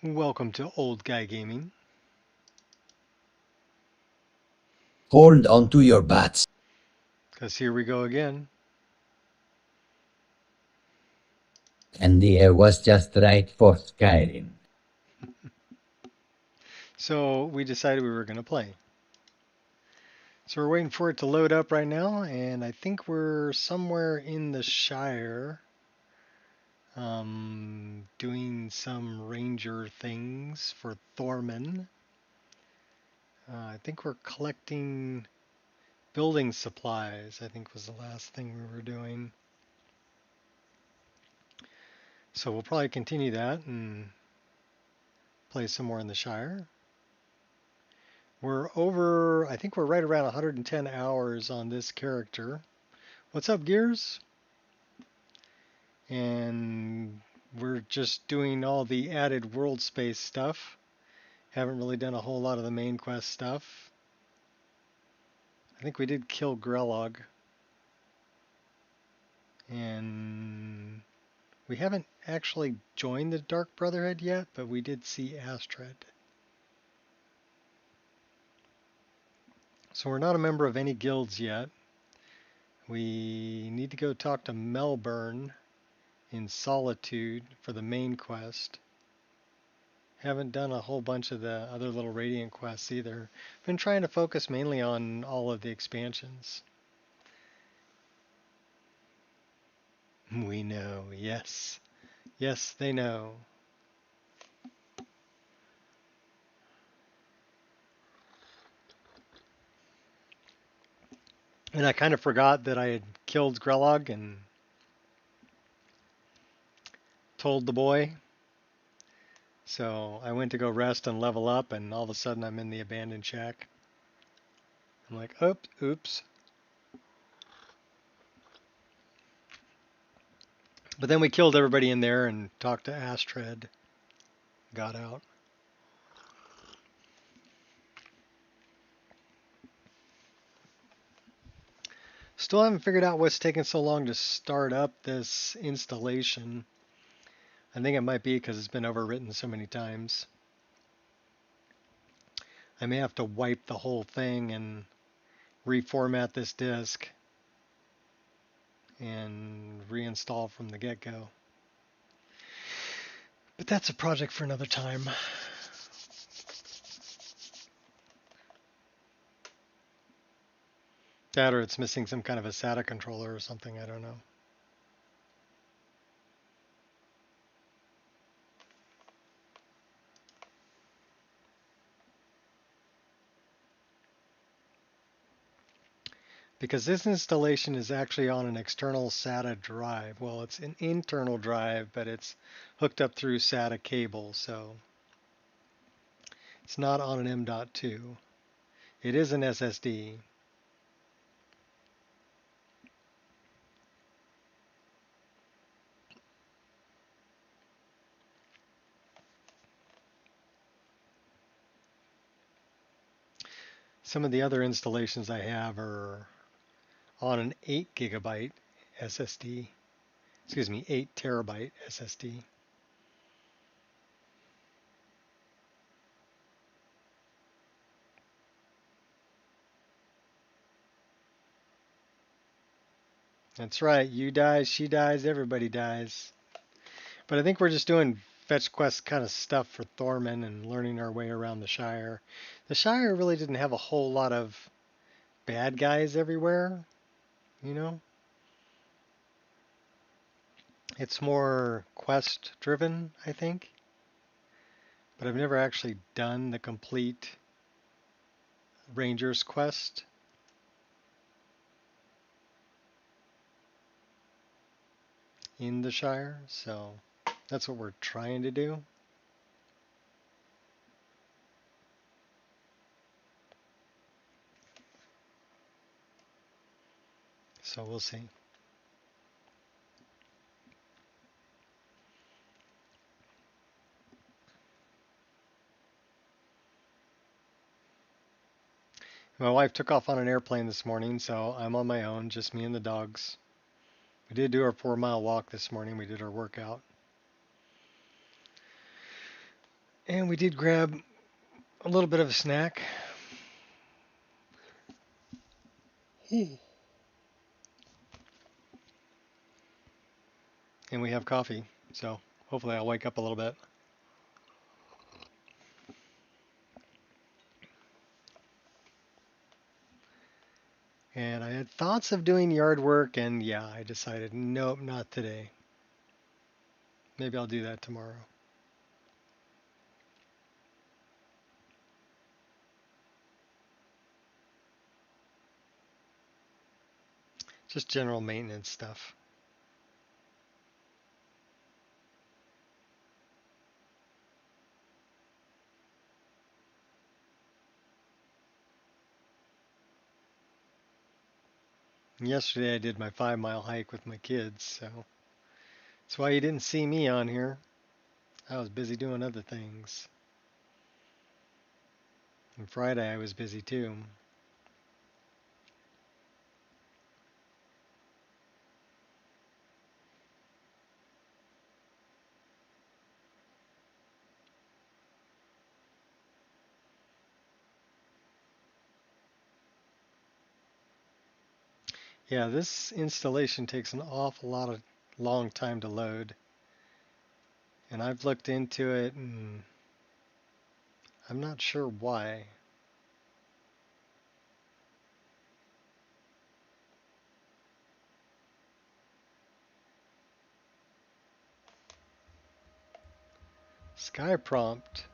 Welcome to Old Guy Gaming. Hold onto your butts. Because here we go again. And the air was just right for Skyrim. So we decided we were going to play. So we're waiting for it to load up right now, and I think we're somewhere in the Shire doing some ranger things for Thorman. I think we're collecting building supplies, I think was the last thing we were doing. So we'll probably continue that and play some more in the Shire. We're over, I think we're right around 110 hours on this character. What's up, Gears? And we're just doing all the added world space stuff. Haven't really done a whole lot of the main quest stuff. I think we did kill Grelog. And we haven't actually joined the Dark Brotherhood yet, but we did see Astrid. So we're not a member of any guilds yet. We need to go talk to Melbourne in Solitude for the main quest. Haven't done a whole bunch of the other little Radiant quests either. Been trying to focus mainly on all of the expansions. We know, yes. Yes, they know. And I kind of forgot that I had killed Grelog and told the boy. So I went to go rest and level up, and all of a sudden I'm in the abandoned shack. I'm like, oops. But then we killed everybody in there and talked to Astrid. Got out. Still haven't figured out what's taking so long to start up this installation. I think it might be because it's been overwritten so many times. I may have to wipe the whole thing and reformat this disk and reinstall from the get-go. But that's a project for another time. That or it's missing some kind of a SATA controller or something, I don't know. Because this installation is actually on an external SATA drive. Well, it's an internal drive, but it's hooked up through SATA cable, so it's not on an M.2. It is an SSD. Some of the other installations I have are on an 8 gigabyte SSD. Excuse me, 8 terabyte SSD. That's right, you die, she dies, everybody dies. But I think we're just doing fetch quest kind of stuff for Thorman and learning our way around the Shire. The Shire really didn't have a whole lot of bad guys everywhere, you know? It's more quest driven, I think. But I've never actually done the complete Ranger's quest. In the Shire, so that's what we're trying to do. So we'll see. My wife took off on an airplane this morning, so I'm on my own, just me and the dogs. We did do our 4-mile walk this morning. We did our workout. And we did grab a little bit of a snack. And we have coffee, so hopefully I'll wake up a little bit. And I had thoughts of doing yard work, and yeah, I decided, nope, not today. Maybe I'll do that tomorrow. Just general maintenance stuff. And yesterday I did my 5-mile hike with my kids, so that's why you didn't see me on here. I was busy doing other things. And Friday I was busy too. Yeah, this installation takes an awful lot of long time to load. And I've looked into it and I'm not sure why. Sky prompt.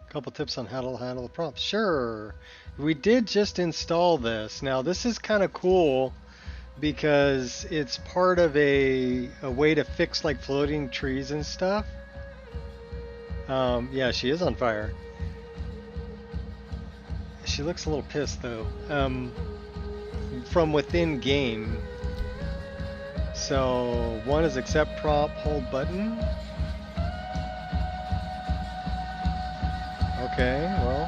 A couple tips on how to handle the prompts. Sure. We did just install this. Now this is kind of cool because it's part of a way to fix like floating trees and stuff. Yeah, she is on fire. She looks a little pissed though. From within game. So one is accept prompt, hold button. Okay, well.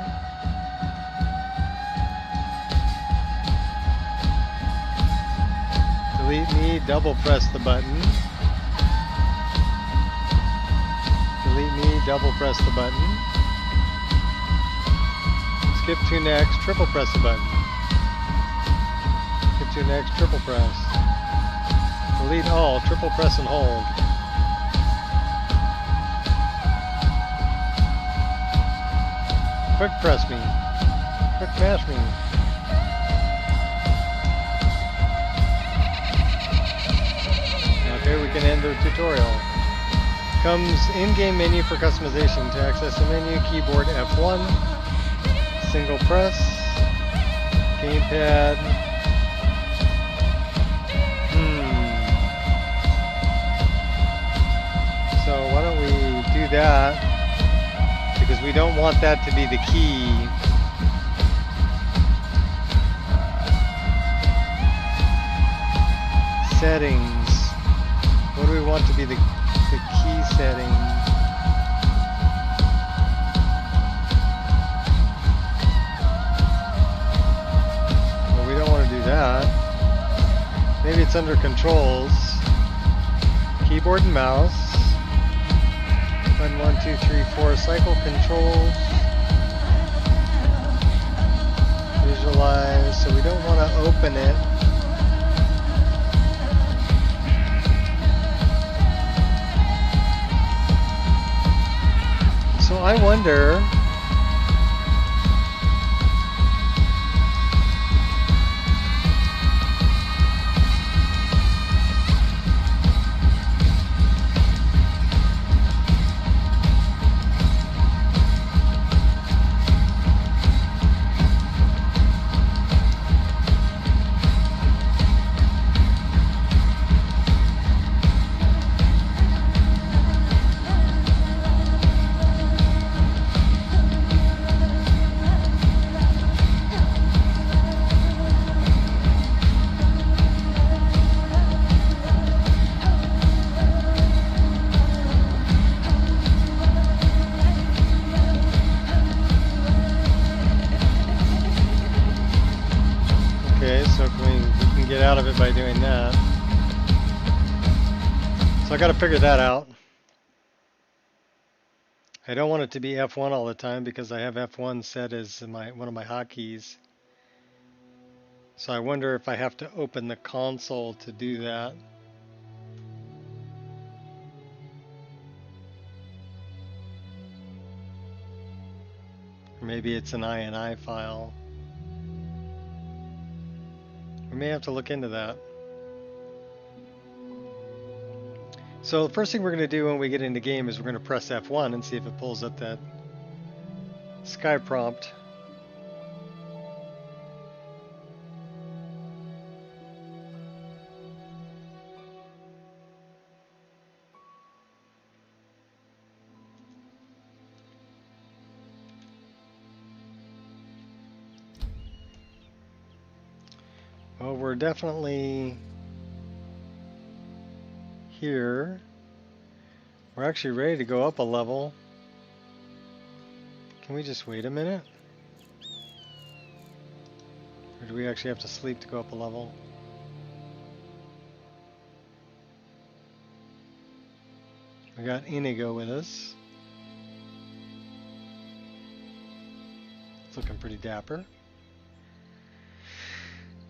Delete me, double press the button. Delete me, double press the button. Skip to next, triple press the button. Skip to next, triple press. Delete all, triple press and hold. Quick press me. Quick mash me. Okay, we can end the tutorial. Comes in-game menu for customization. To access the menu, keyboard F1. Single press. Gamepad. So why don't we do that? Because we don't want that to be the key. Settings. What do we want to be the key setting? Well, we don't want to do that. Maybe it's under controls. Keyboard and mouse. Button 1, 2, 3, 4, cycle controls. Visualize, so we don't want to open it. So I wonder, out of it by doing that. So I got to figure that out. I don't want it to be F1 all the time because I have F1 set as one of my hotkeys. So I wonder if I have to open the console to do that. Or maybe it's an INI file. We may have to look into that. So the first thing we're going to do when we get into game is we're going to press F1 and see if it pulls up that Sky prompt. Well, we're definitely here. We're actually ready to go up a level. Can we just wait a minute? Or do we actually have to sleep to go up a level? We got Inigo with us. It's looking pretty dapper.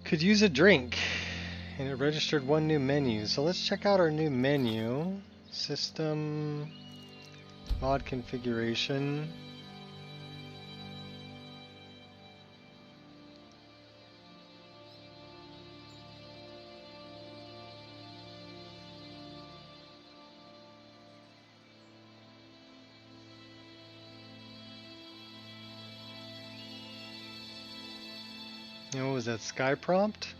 Could use a drink. And it registered one new menu. So let's check out our new menu. System, mod configuration. And what was that, Sky prompt?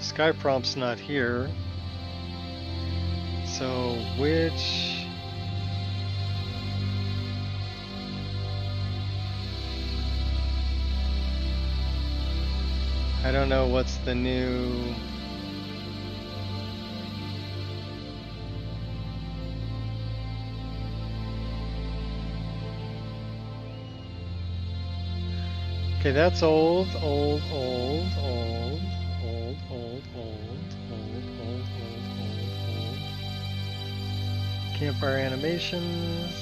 Sky prompt's not here. So which... I don't know what's the new... Okay, that's old. Campfire animations.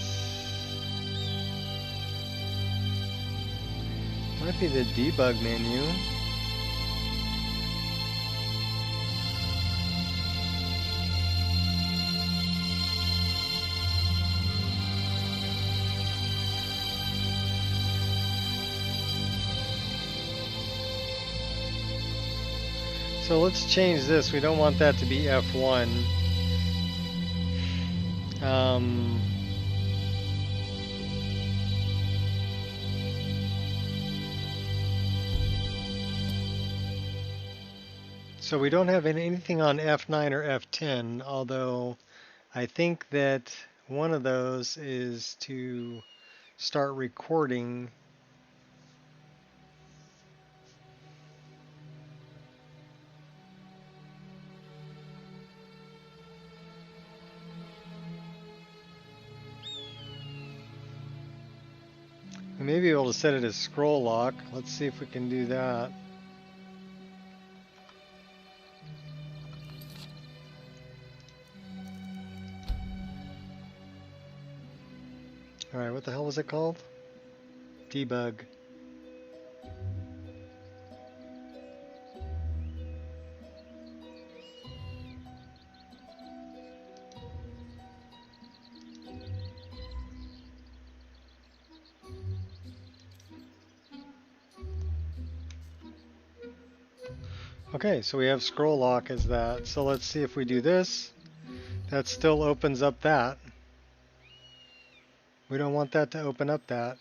Might be the debug menu. So let's change this. We don't want that to be F1. So we don't have anything on F9 or F10, although I think that one of those is to start recording. We may be able to set it as scroll lock. Let's see if we can do that. Alright, what the hell was it called? Debug. Okay, so we have scroll lock as that. So let's see if we do this. That still opens up that. We don't want that to open up that.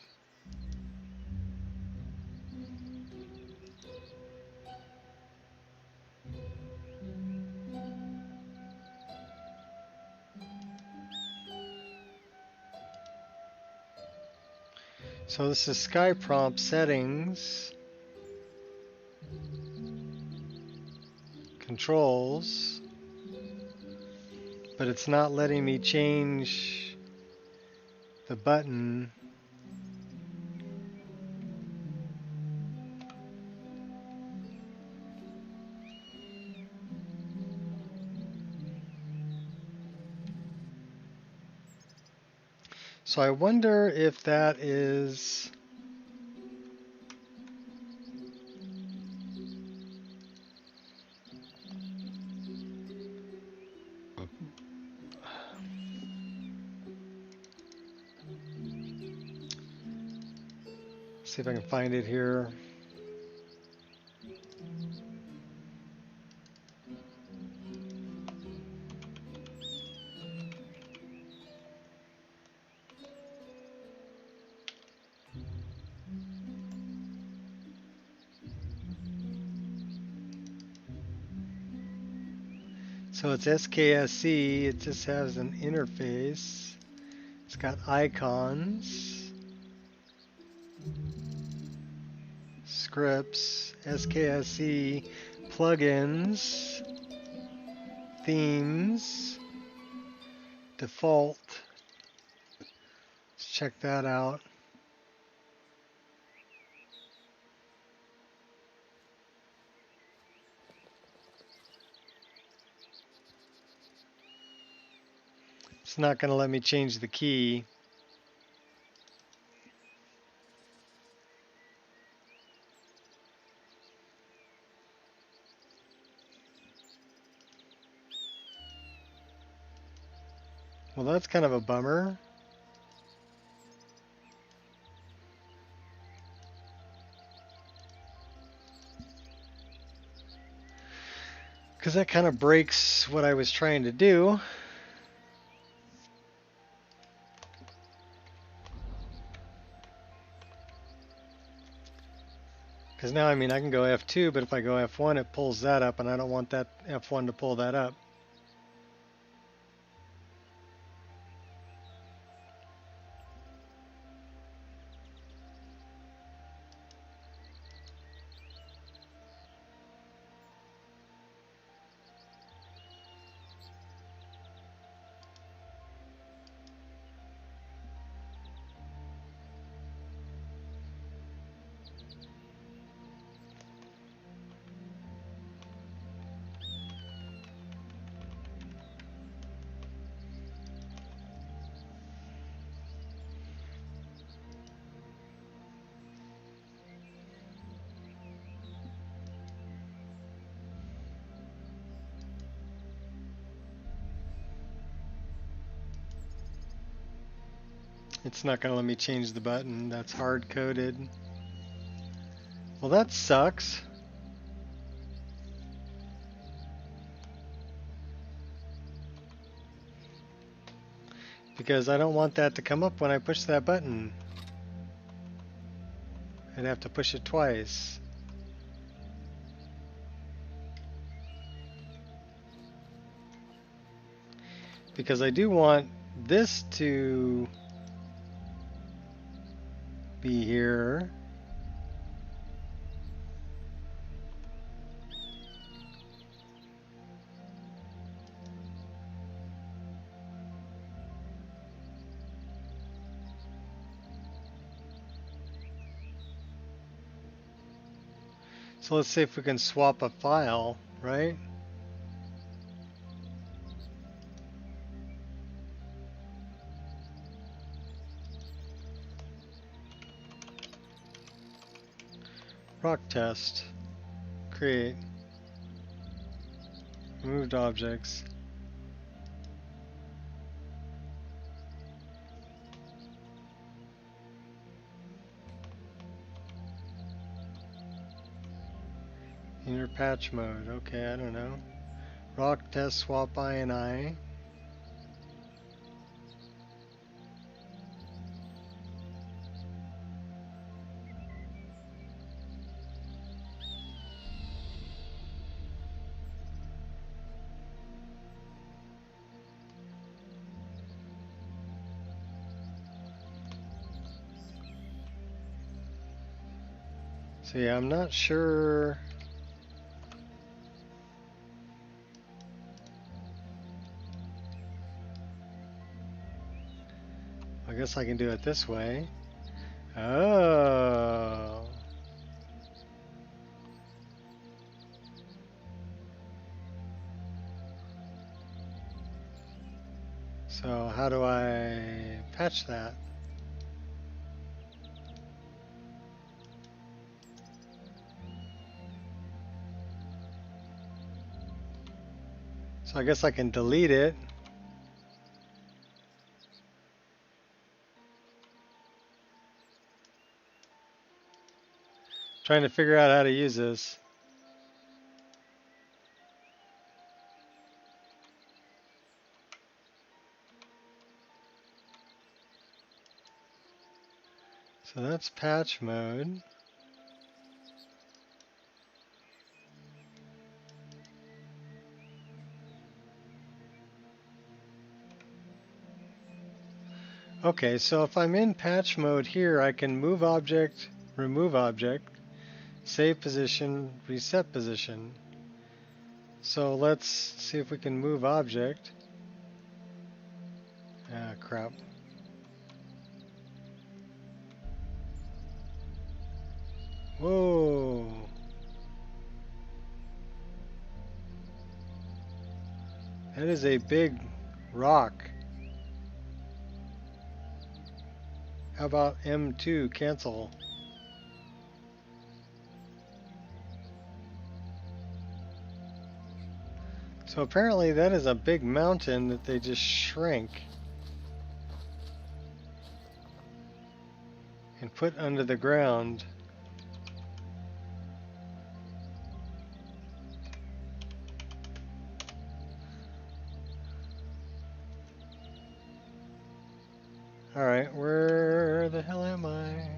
So this is Sky Prompt settings, controls, but it's not letting me change the button. So I wonder if that is see if I can find it here. So it's SKSE, it just has an interface. It's got icons, scripts, SKSE, plugins, themes, default. Let's check that out. It's not going to let me change the key. Well, that's kind of a bummer. Because that kind of breaks what I was trying to do. Because now, I mean, I can go F2, but if I go F1, it pulls that up, and I don't want that F1 to pull that up. It's not going to let me change the button. That's hard-coded. Well, that sucks. Because I don't want that to come up when I push that button. I'd have to push it twice. Because I do want this to be here. So let's see if we can swap a file, right? Rock test. Create. Removed objects. Inner patch mode. Okay, I don't know. Rock test swap INI. So yeah, I'm not sure. I guess I can do it this way. Oh. So how do I patch that? So I guess I can delete it. Trying to figure out how to use this. So that's patch mode. Okay, so if I'm in patch mode here, I can move object, remove object, save position, reset position. So let's see if we can move object. Ah, crap. Whoa. That is a big rock. How about M2 cancel? So apparently that is a big mountain that they just shrank and put under the ground. Alright, where the hell am I?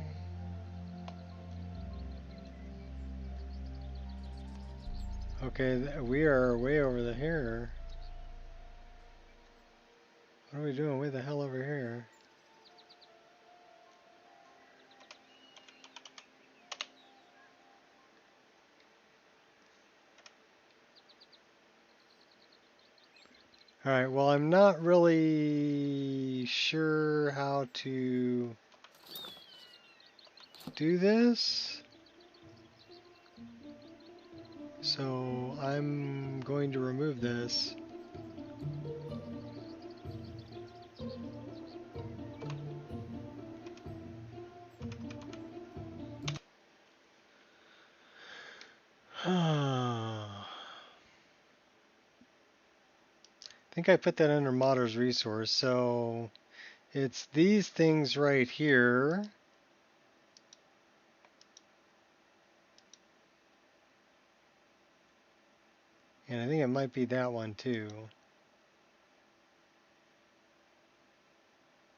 Okay, we are way over here. What are we doing way the hell over here? Alright, well I'm not really sure how to do this. So I'm going to remove this. I think I put that under modder's resource. So it's these things right here. And I think it might be that one too.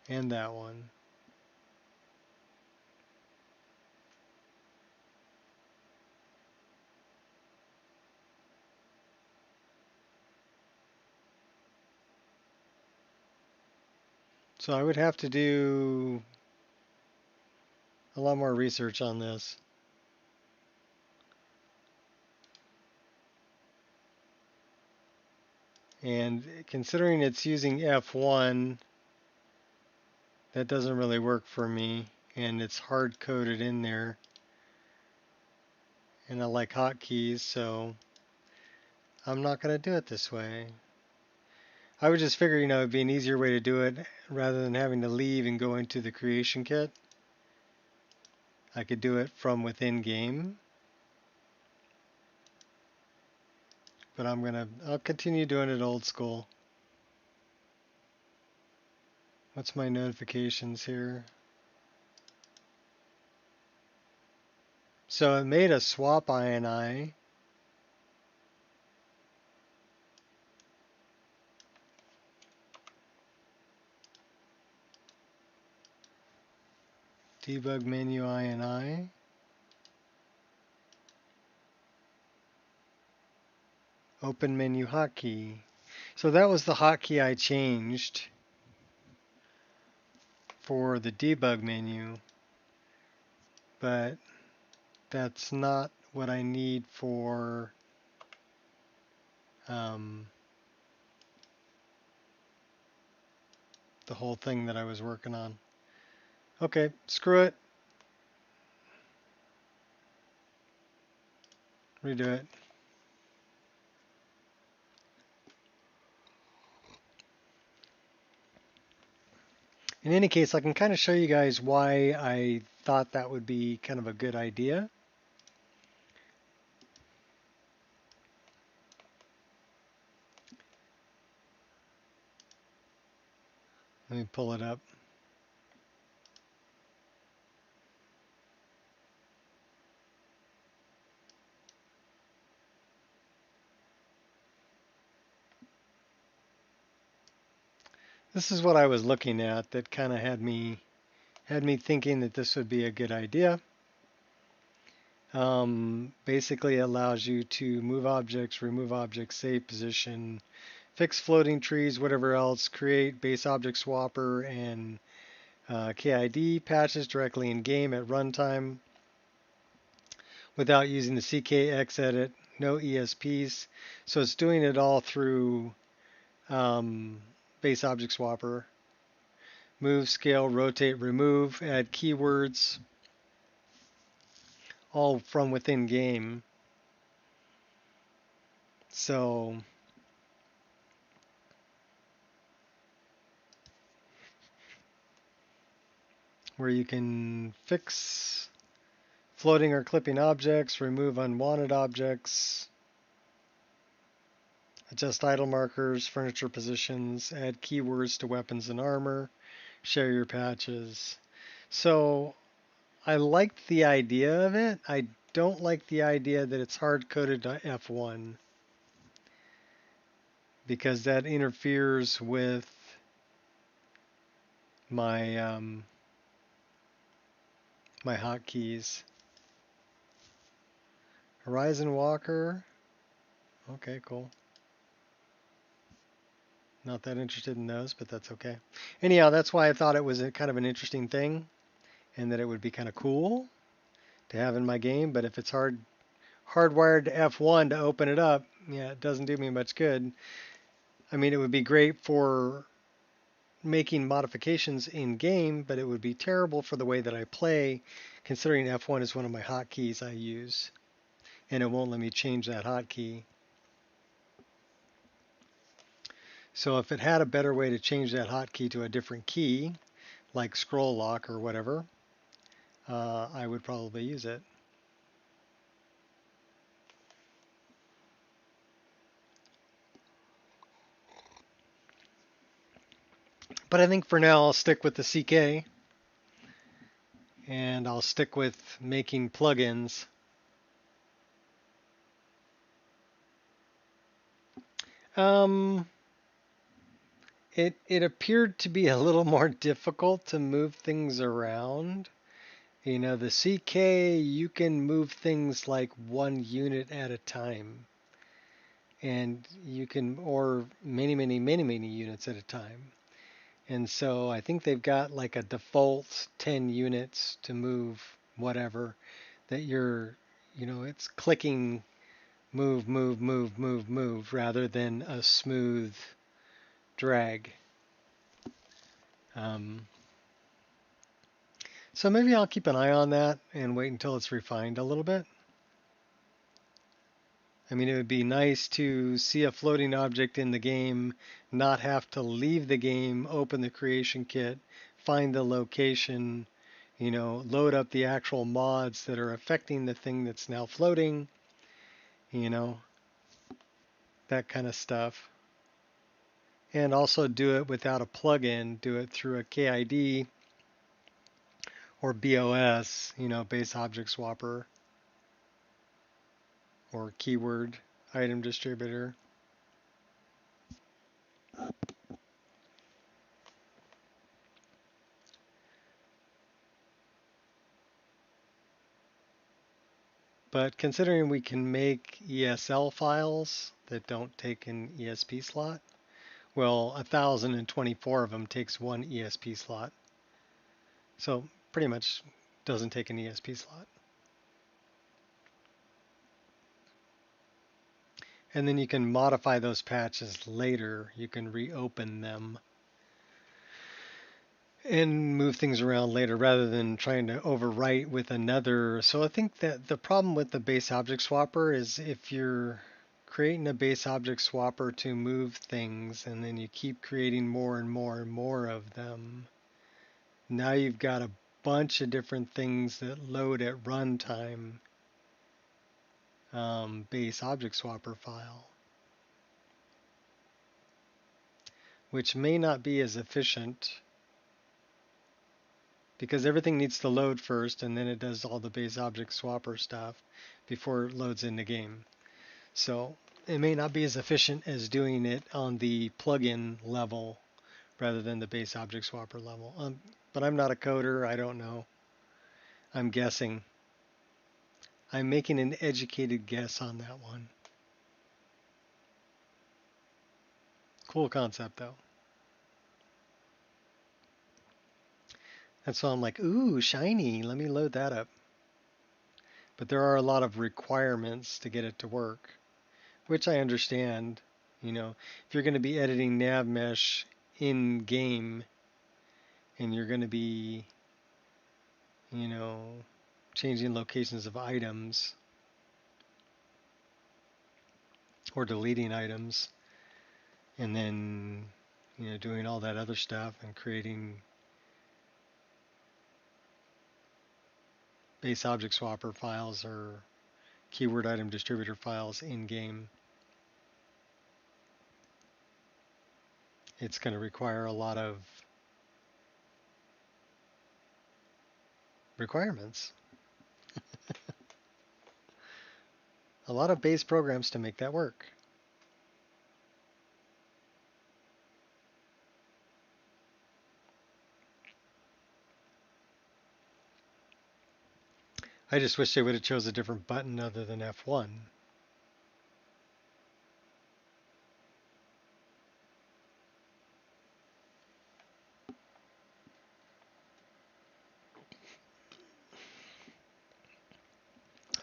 And that one. So I would have to do a lot more research on this. And considering it's using F1, that doesn't really work for me. And it's hard coded in there. And I like hotkeys, so I'm not going to do it this way. I would just figure, it'd be an easier way to do it rather than having to leave and go into the creation kit. I could do it from within game. But I'll continue doing it old school. What's my notifications here? So it made a swap INI. Debug menu INI. Open menu hotkey. So that was the hotkey I changed for the debug menu. But that's not what I need for um, the whole thing that I was working on. Okay, screw it. Redo it. In any case, I can kind of show you guys why I thought that would be kind of a good idea. Let me pull it up. This is what I was looking at that kind of had me thinking that this would be a good idea. Basically, it allows you to move objects, remove objects, save position, fix floating trees, whatever else, create base object swapper and KID patches directly in game at runtime without using the CKX edit, no ESPs. So it's doing it all through base object swapper. Move, scale, rotate, remove, add keywords, all from within game. So where you can fix floating or clipping objects, remove unwanted objects, adjust idle markers, furniture positions, add keywords to weapons and armor, share your patches. So I liked the idea of it. I don't like the idea that it's hard coded to F1 because that interferes with my my hotkeys. Horizon Walker. Okay, cool. Not that interested in those, but that's okay. Anyhow, that's why I thought it was a kind of an interesting thing and that it would be kind of cool to have in my game. But if it's hardwired to F1 to open it up, yeah, it doesn't do me much good. I mean, it would be great for making modifications in game, but it would be terrible for the way that I play, considering F1 is one of my hotkeys I use, and it won't let me change that hotkey. So if it had a better way to change that hotkey to a different key, like scroll lock or whatever, I would probably use it. But I think for now I'll stick with the CK and I'll stick with making plugins. Um, it appeared to be a little more difficult to move things around. You know, the CK, you can move things like one unit at a time. And you can, or many units at a time. And so I think they've got like a default 10 units to move whatever that it's clicking move, move, move, move, move rather than a smooth drag. Um, so maybe I'll keep an eye on that and wait until it's refined a little bit. I mean, it would be nice to see a floating object in the game, not have to leave the game, open the creation kit, find the location, load up the actual mods that are affecting the thing that's now floating, you know, that kind of stuff. And also do it without a plugin, do it through a KID or BOS, base object swapper or keyword item distributor. But considering we can make ESL files that don't take an ESP slot, well, 1,024 of them takes one ESP slot. So pretty much doesn't take an ESP slot. And then you can modify those patches later. You can reopen them and move things around later rather than trying to overwrite with another. So I think that the problem with the base object swapper is if you're creating a base object swapper to move things and then you keep creating more and more and more of them, now you've got a bunch of different things that load at runtime base object swapper file, which may not be as efficient because everything needs to load first and then it does all the base object swapper stuff before it loads in the game. So it may not be as efficient as doing it on the plugin level rather than the base object swapper level. But I'm not a coder, I don't know. I'm guessing. I'm making an educated guess on that one. Cool concept though. And so I'm like, ooh, shiny, let me load that up. But there are a lot of requirements to get it to work, which I understand. You know, if you're going to be editing nav mesh in game and you're going to be, you know, changing locations of items or deleting items and then, you know, doing all that other stuff and creating base object swapper files or keyword item distributor files in game, it's going to require a lot of requirements, a lot of base programs to make that work. I just wish they would have chose a different button other than F1.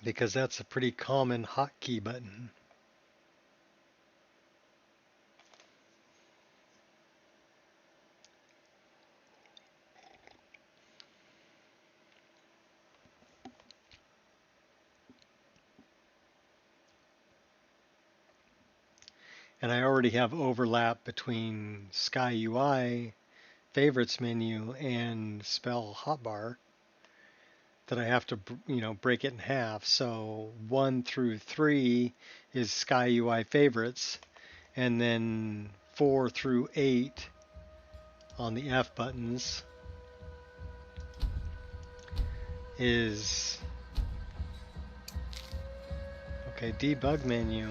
Because that's a pretty common hotkey button. And I already have overlap between Sky UI favorites menu and spell hotbar that I have to, you know, break it in half. So 1 through 3 is Sky UI favorites, and then 4 through 8 on the F buttons is, okay, debug menu.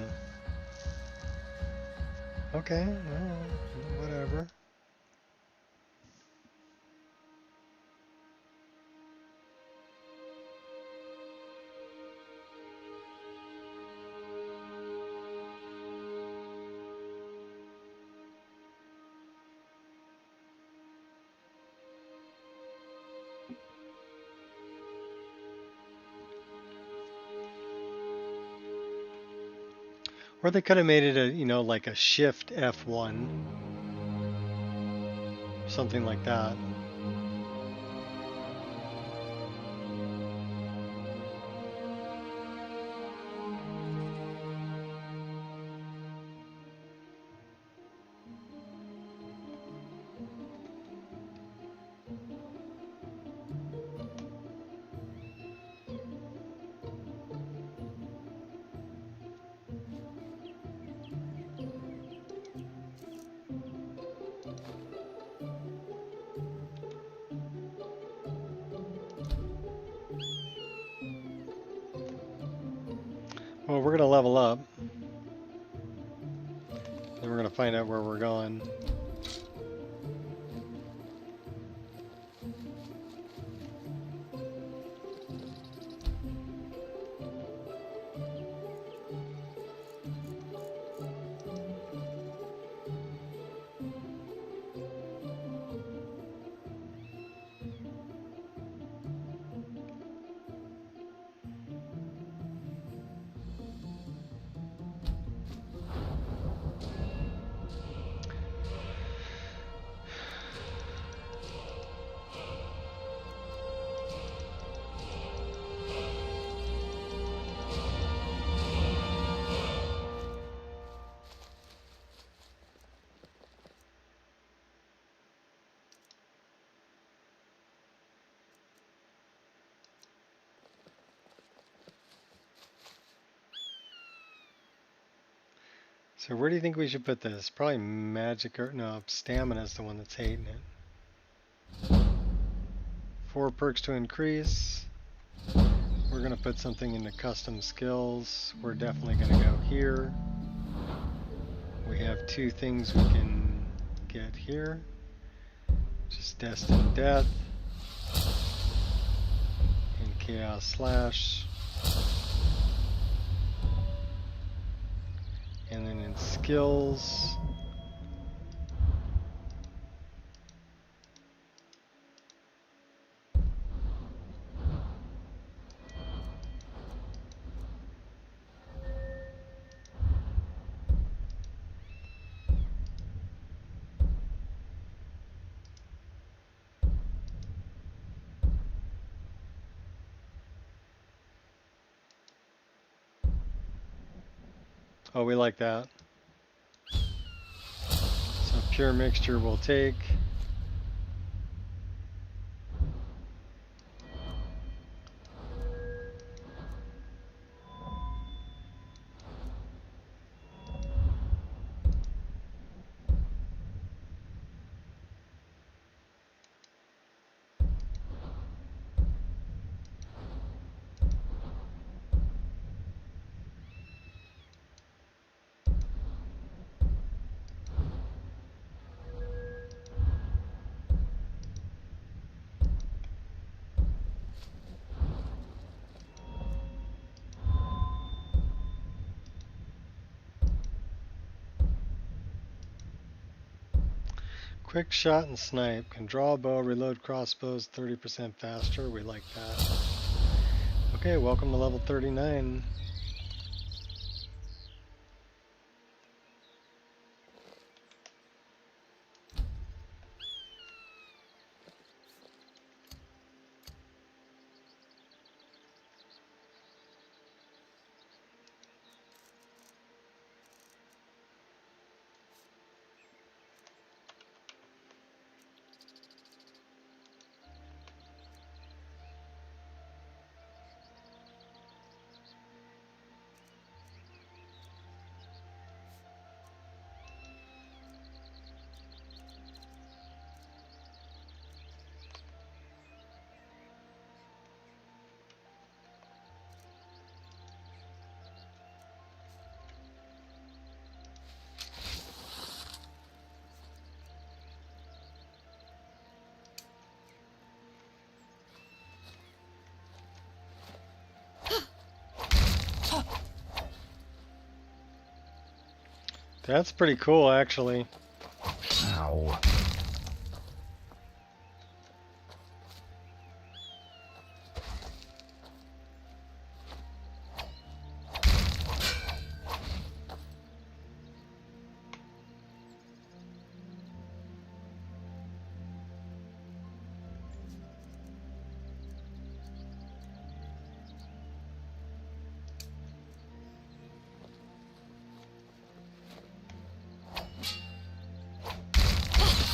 Okay, well, whatever. Or they could have made it a, you know, like a shift F1, something like that. Well, we're going to level up. Then we're going to find out where we're going. So where do you think we should put this? Probably magic or no, stamina is the one that's hating it. 4 perks to increase. We're gonna put something into custom skills. We're definitely gonna go here. We have 2 things we can get here. Just Destined Death and Chaos Slash. And then in skills, oh, we like that. So pure mixture we'll take. Quick shot and snipe. Can draw a bow, reload crossbows 30% faster. We like that. Okay, welcome to level 39. That's pretty cool, actually. Ow.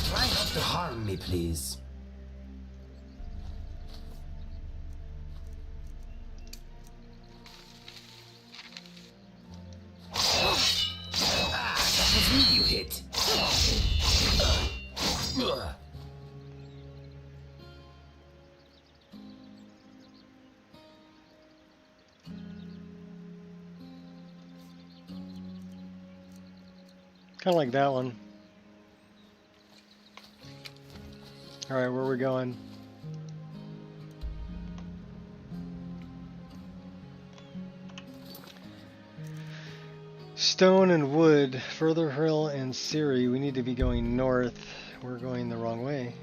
Try not to harm me, please. That was me you hit. Kind of like that one. Alright, where are we going? Stone and wood, further hill and Siri. We need to be going north. We're going the wrong way.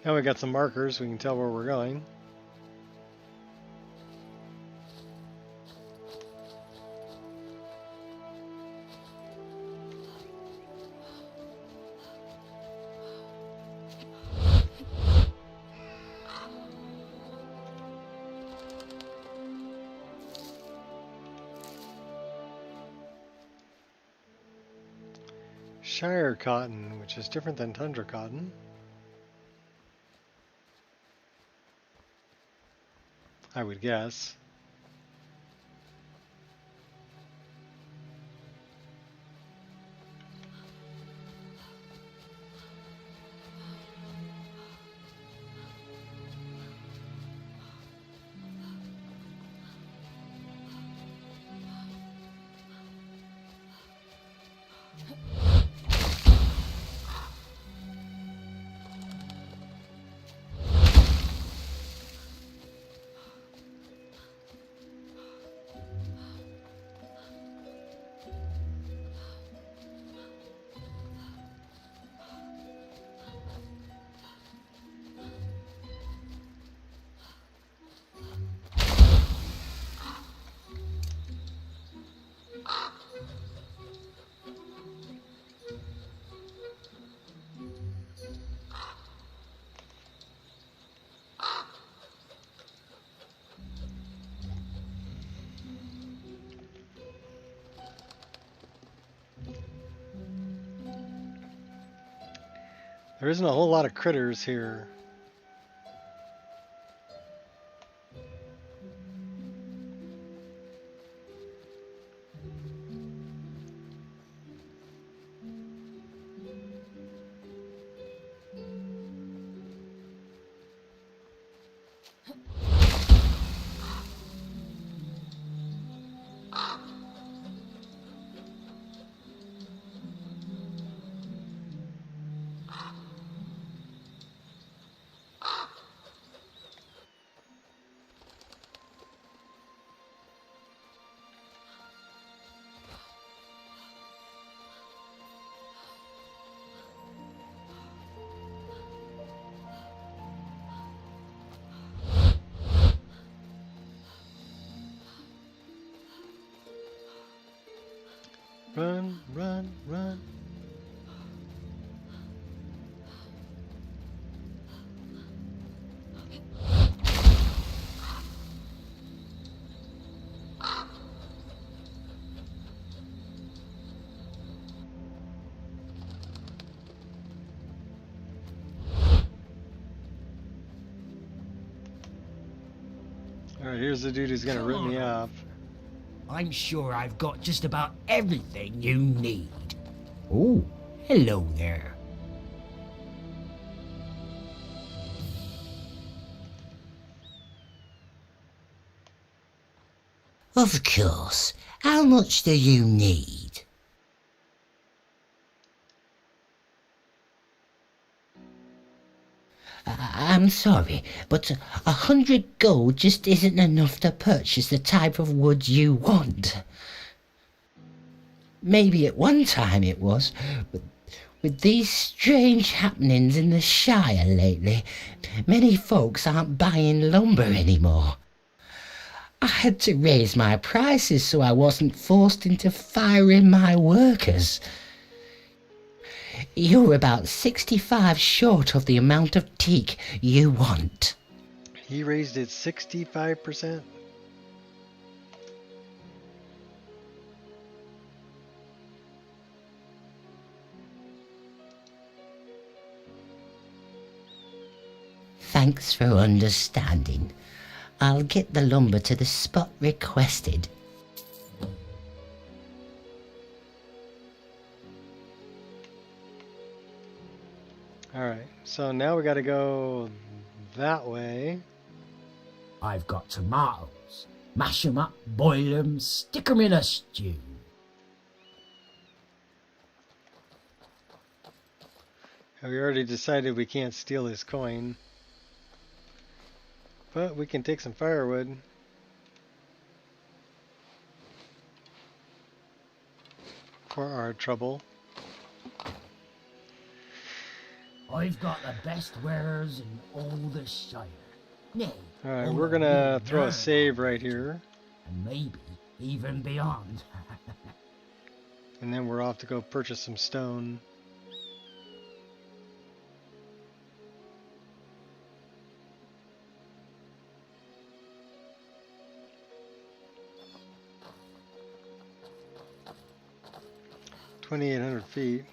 Now we got some markers, we can tell where we're going. Shire cotton, which is different than tundra cotton. I would guess. There isn't a whole lot of critters here. Run, run, run. Alright, here's the dude who's gonna rip me off. I'm sure I've got just about everything you need. Oh, hello there. Of course. How much do you need? I'm sorry, but 100 gold just isn't enough to purchase the type of wood you want. Maybe at one time it was, but with these strange happenings in the Shire lately, many folks aren't buying lumber anymore. I had to raise my prices so I wasn't forced into firing my workers. You're about 65 short of the amount of teak you want. He raised it 65%. Thanks for understanding. I'll get the lumber to the spot requested. Alright, so now we gotta go that way. I've got tomatoes. Mash 'em up, boil 'em, stick 'em in a stew. We already decided we can't steal his coin. But we can take some firewood. For our trouble. I've got the best wares in all the Shire. Nay, Alright, all we're I gonna really throw a learn save on right it, here. and maybe even beyond. And then we're off to go purchase some stone. $2,800 feet.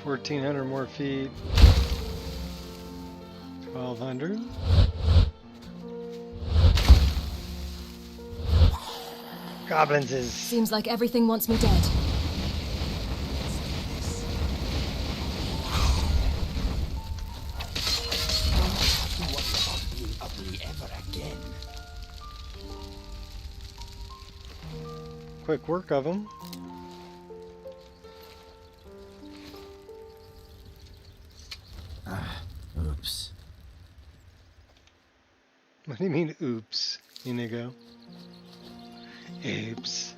$1,400 more feet. 1,200. Goblins is. Seems like everything wants me dead. Quick work of them. Oops. What do you mean, oops, Inigo? Oops.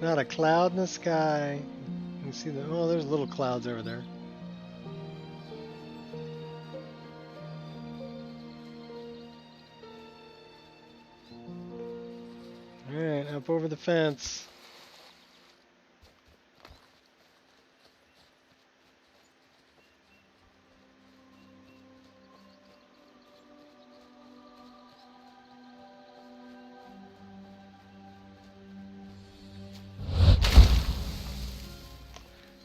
Not a cloud in the sky. You can see the, oh, there's little clouds over there. Alright, up over the fence.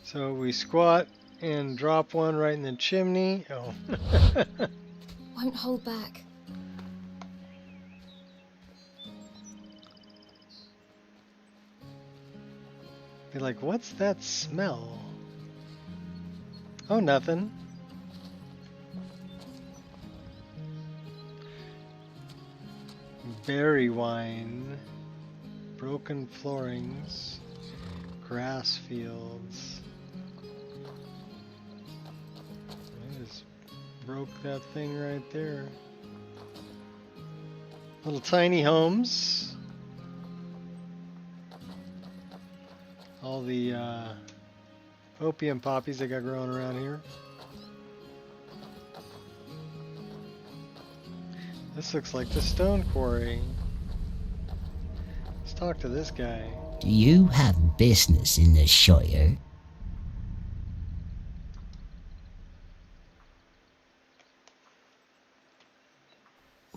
So we squat and drop one right in the chimney. Oh. Won't hold back. Be like, what's that smell? Oh, nothing. Berry wine, broken floorings, grass fields. I just broke that thing right there. Little tiny homes. All the opium poppies they got growing around here. This looks like the stone quarry. Let's talk to this guy. Do you have business in the Shire?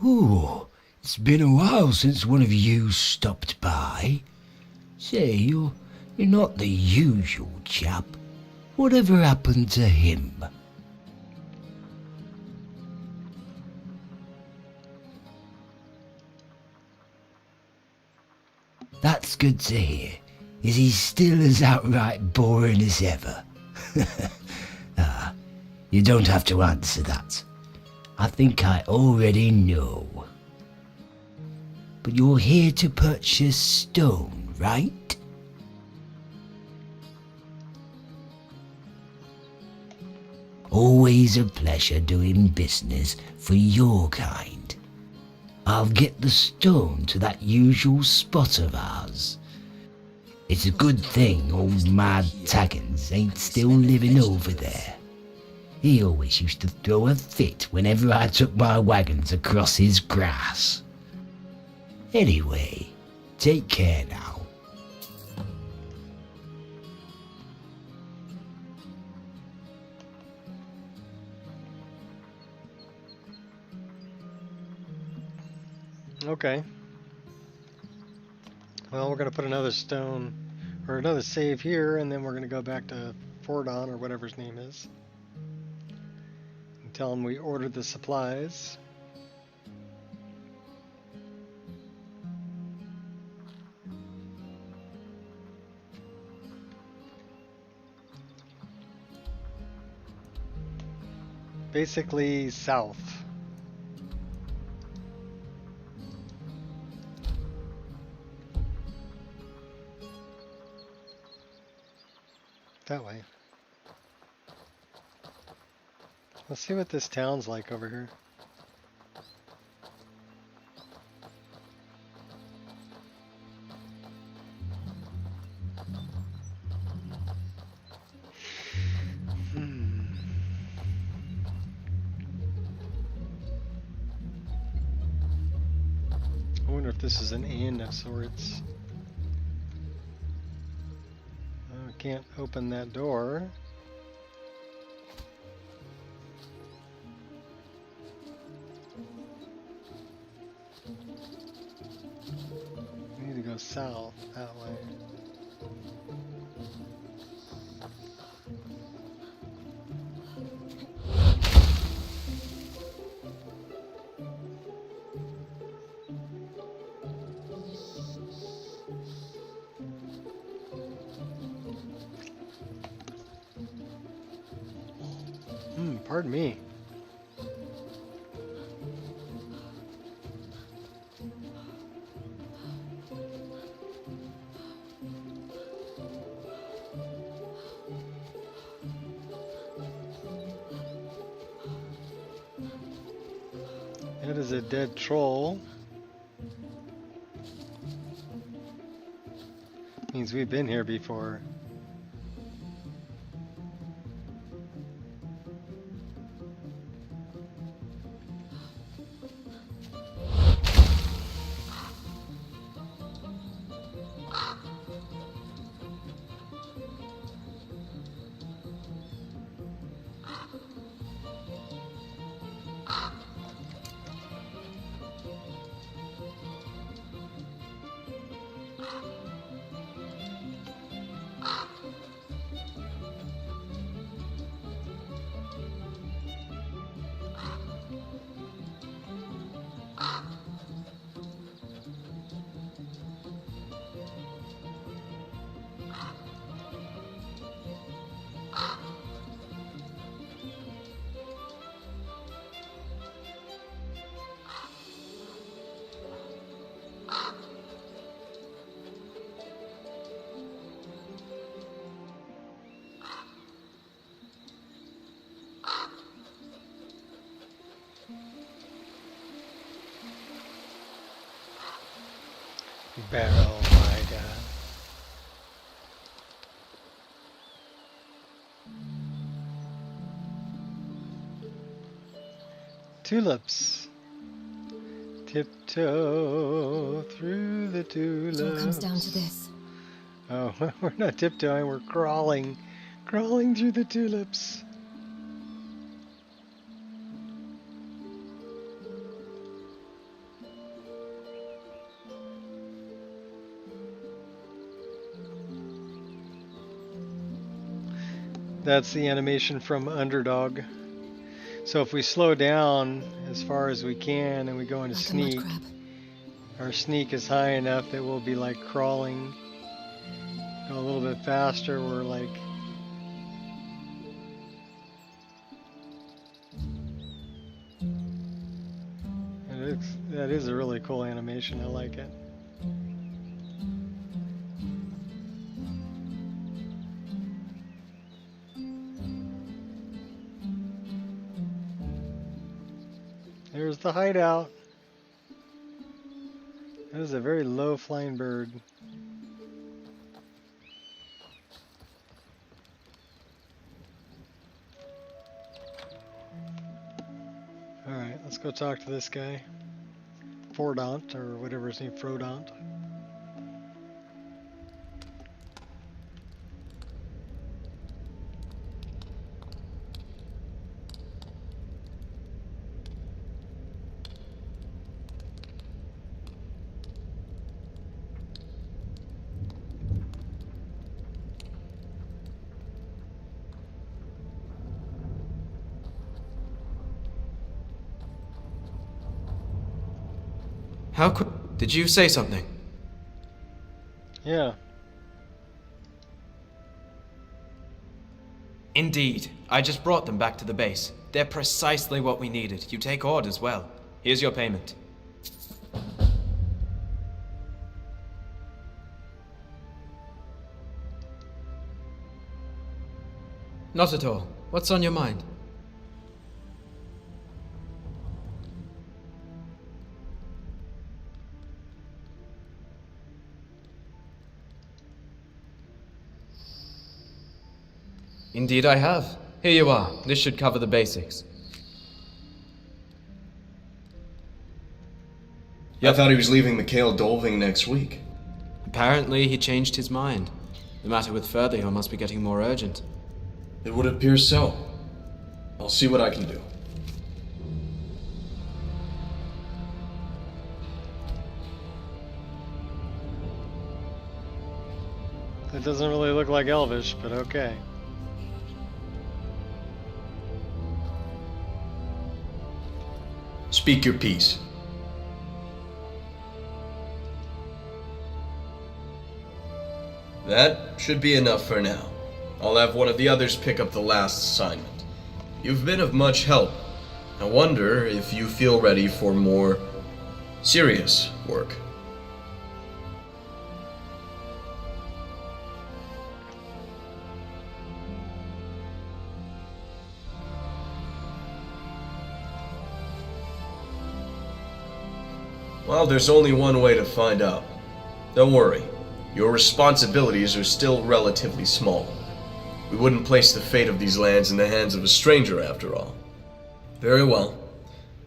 Ooh, it's been a while since one of you stopped by. Say, you're not the usual chap. Whatever happened to him? That's good to hear. Is he still as outright boring as ever? You don't have to answer that. I think I already know. But you're here to purchase stone, right? Always a pleasure doing business for your kind. I'll get the stone to that usual spot of ours. It's a good thing old Mad Taggins ain't still living over there. He always used to throw a fit whenever I took my wagons across his grass. Anyway, take care now. Okay. Well, we're going to put another stone or another save here, and then we're going to go back to Fordon or whatever his name is. And tell him we ordered the supplies. Basically south. That way. Let's see what this town's like over here. I wonder if this is an inn of sorts. I can't open that door. We need to go south that way. Pardon me. That is a dead troll. Means we've been here before. Barrel rider. Tulips. Tiptoe through the tulips. It all comes down to this. Oh, we're not tiptoeing, we're crawling. Crawling through the tulips. That's the animation from Underdog. So if we slow down as far as we can and we go into Like a mud sneak, crab. our sneak is high enough that we'll be like crawling. Go a little bit faster, we're like... That is a really cool animation, I like it. There's the hideout. That is a very low flying bird. Alright, let's go talk to this guy. Fordant, or whatever his name, Frodant. How quick? Did you say something? Yeah. Indeed. I just brought them back to the base. They're precisely what we needed. You take orders well. Here's your payment. Not at all. What's on your mind? Indeed I have. Here you are. This should cover the basics. I thought he was leaving Mikhail Dolving next week. Apparently he changed his mind. The matter with Further must be getting more urgent. It would appear so. I'll see what I can do. It doesn't really look like Elvish, but okay. Speak your piece. That should be enough for now. I'll have one of the others pick up the last assignment. You've been of much help. I wonder if you feel ready for more serious work. Well, there's only one way to find out. Don't worry. Your responsibilities are still relatively small. We wouldn't place the fate of these lands in the hands of a stranger, after all. Very well.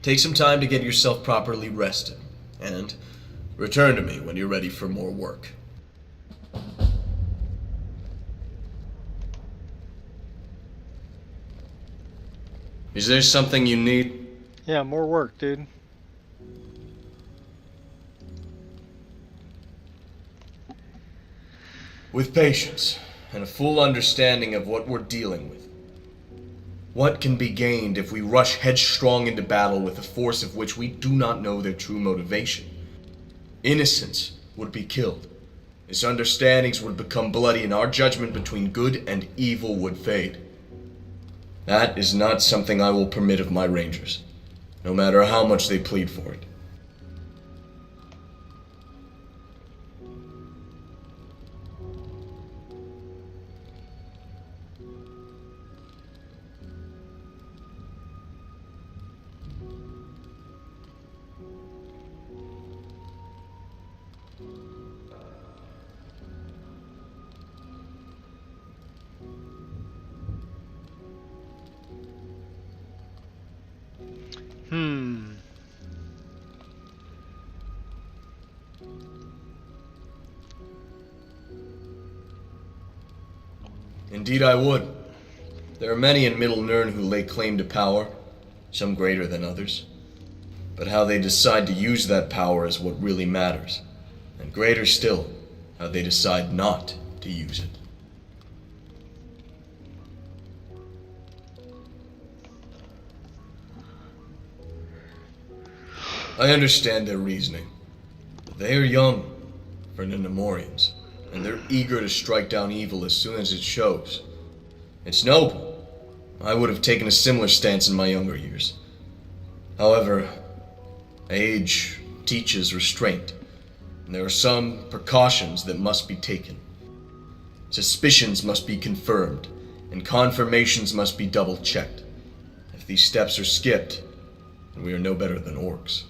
Take some time to get yourself properly rested, and return to me when you're ready for more work. Is there something you need? Yeah, more work, dude. With patience, and a full understanding of what we're dealing with. What can be gained if we rush headstrong into battle with a force of which we do not know their true motivation? Innocents would be killed. Misunderstandings would become bloody, and our judgment between good and evil would fade. That is not something I will permit of my rangers, no matter how much they plead for it. Indeed I would. There are many in Middle Nirn who lay claim to power, some greater than others. But how they decide to use that power is what really matters. And greater still, how they decide not to use it. I understand their reasoning. But they are young for Nemorians, and they're eager to strike down evil as soon as it shows. It's noble. I would have taken a similar stance in my younger years. However, age teaches restraint, and there are some precautions that must be taken. Suspicions must be confirmed, and confirmations must be double-checked. If these steps are skipped, and we are no better than orcs.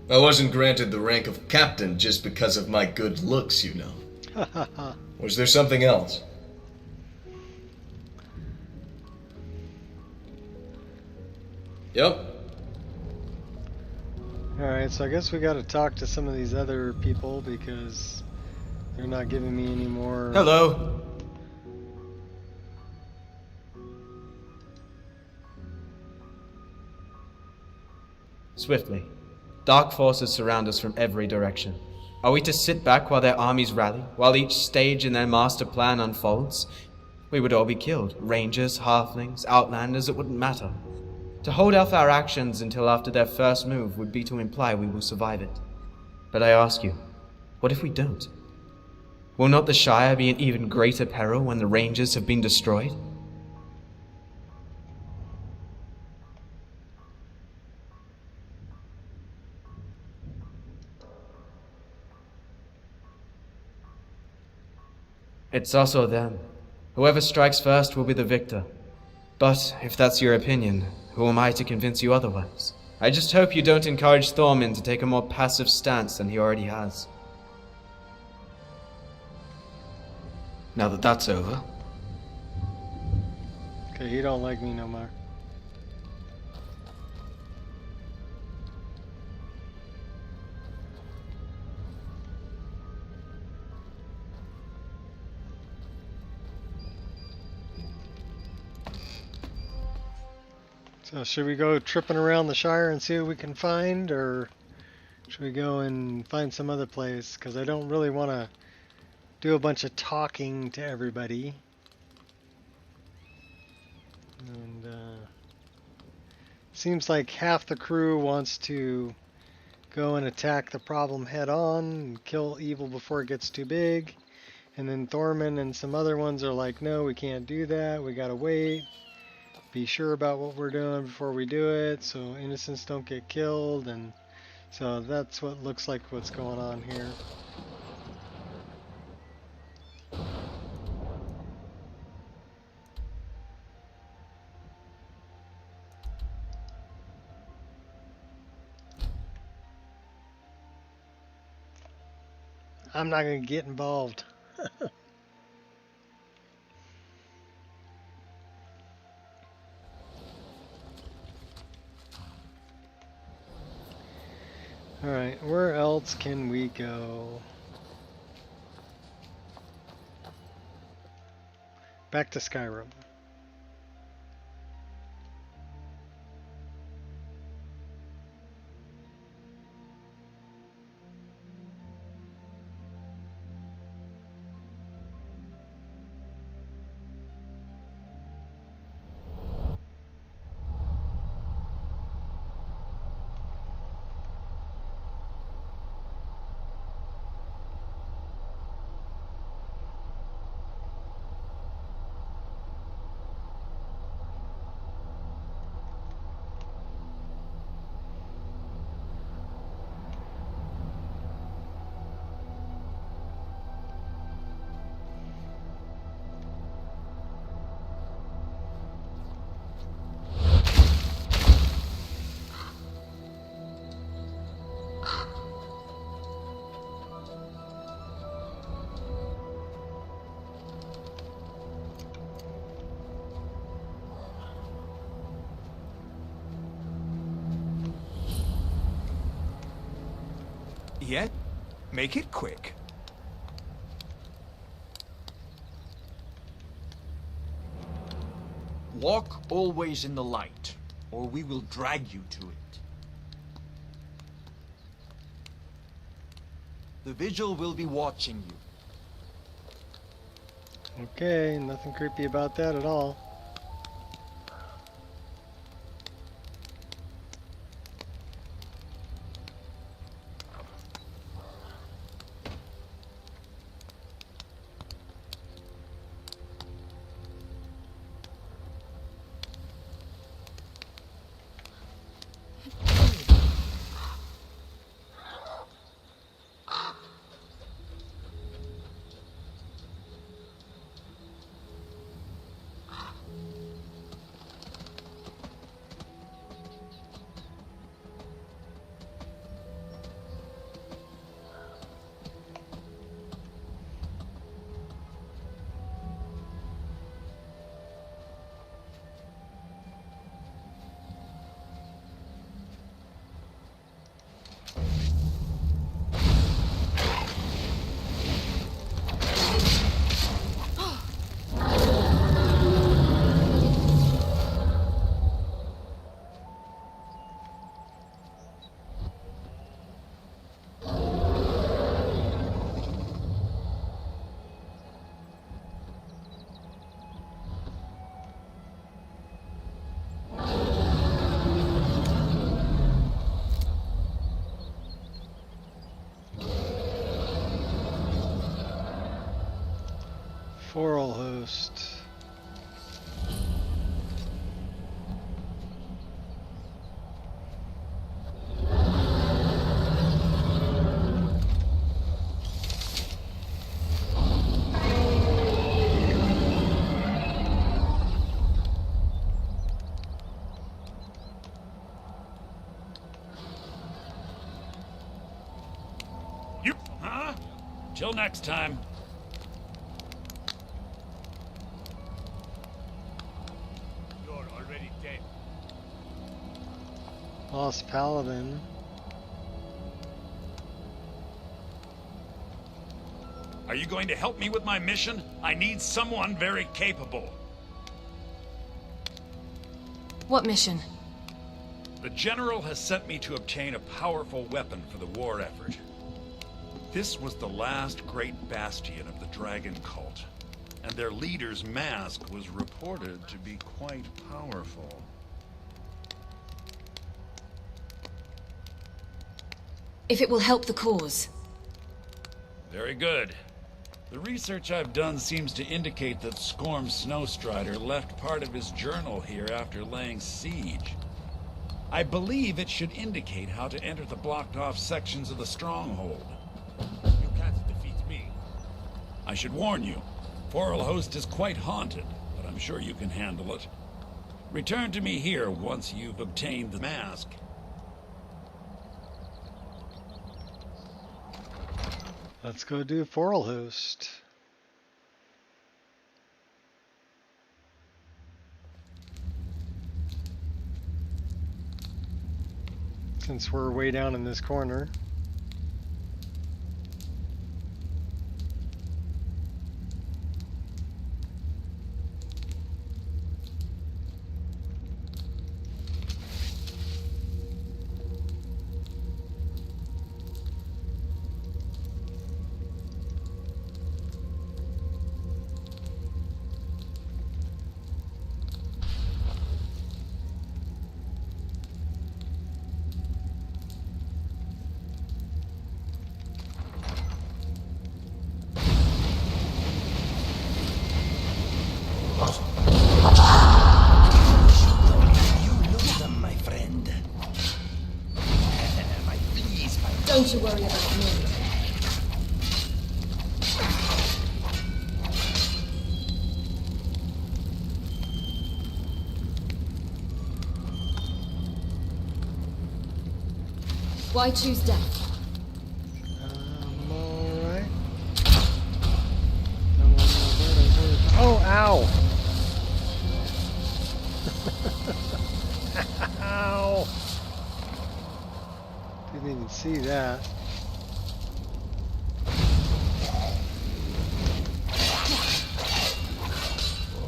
I wasn't granted the rank of captain just because of my good looks, you know. Was there something else? Yep. Alright, so I guess we gotta talk to some of these other people because they're not giving me any more. Hello. Swiftly. Dark forces surround us from every direction. Are we to sit back while their armies rally, while each stage in their master plan unfolds? We would all be killed. Rangers, halflings, outlanders, it wouldn't matter. To hold off our actions until after their first move would be to imply we will survive it. But I ask you, what if we don't? Will not the Shire be in even greater peril when the Rangers have been destroyed? It's also them. Whoever strikes first will be the victor. But if that's your opinion, who am I to convince you otherwise? I just hope you don't encourage Thorman to take a more passive stance than he already has. Now that that's over. Okay, he don't like me no more. So should we go tripping around the Shire and see what we can find, or should we go and find some other place? Because I don't really want to do a bunch of talking to everybody. And seems like half the crew wants to go and attack the problem head on and kill evil before it gets too big. And then Thorman and some other ones are like, no, we can't do that. We gotta wait. Be sure about what we're doing before we do it so innocents don't get killed. And so that's what looks like what's going on here. I'm not going to get involved. Alright, where else can we go? Back to Skyrim. Yet, make it quick. Walk always in the light, or we will drag you to it. The vigil will be watching you. Okay, nothing creepy about that at all. Foral host. You, huh? Till next time. You're already dead. Lost Paladin. Are you going to help me with my mission? I need someone very capable. What mission? The General has sent me to obtain a powerful weapon for the war effort. This was the last great bastion of the Dragon Cult, and their leader's mask was reported to be quite powerful. If it will help the cause. Very good. The research I've done seems to indicate that Skorm Snowstrider left part of his journal here after laying siege. I believe it should indicate how to enter the blocked-off sections of the stronghold. You can't defeat me. I should warn you, Foral Host is quite haunted, but I'm sure you can handle it. Return to me here once you've obtained the mask. Let's go do Foral host. Since we're way down in this corner. Don't you worry about me. Why choose death? Alright. Oh, ow! Ow! Didn't even see that.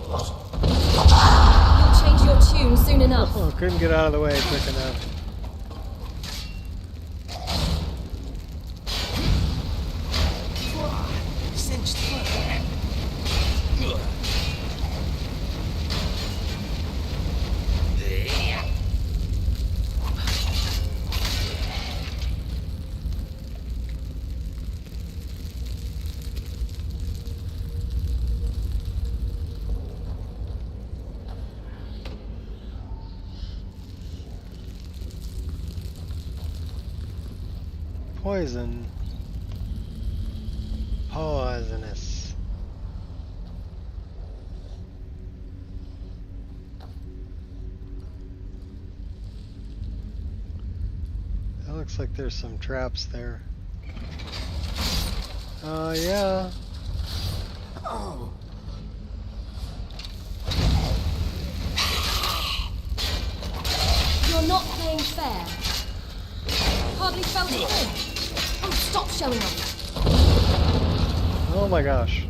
You'll change your tune soon enough. Oh, couldn't get out of the way quick enough. Poison. Poisonous. That looks like there's some traps there. Yeah. Oh. You're not playing fair. Hardly felt it all. Oh, stop showing off. Oh my gosh.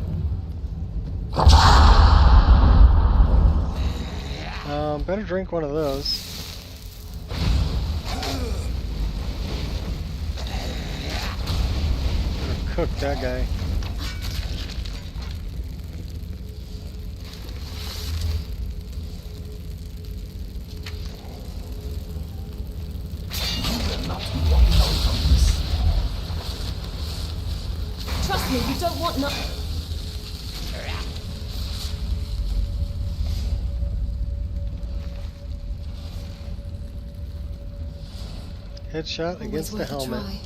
Better drink one of those. Better cook that guy. Trust me, you don't want nothing. Headshot Always against the worth a helmet. try.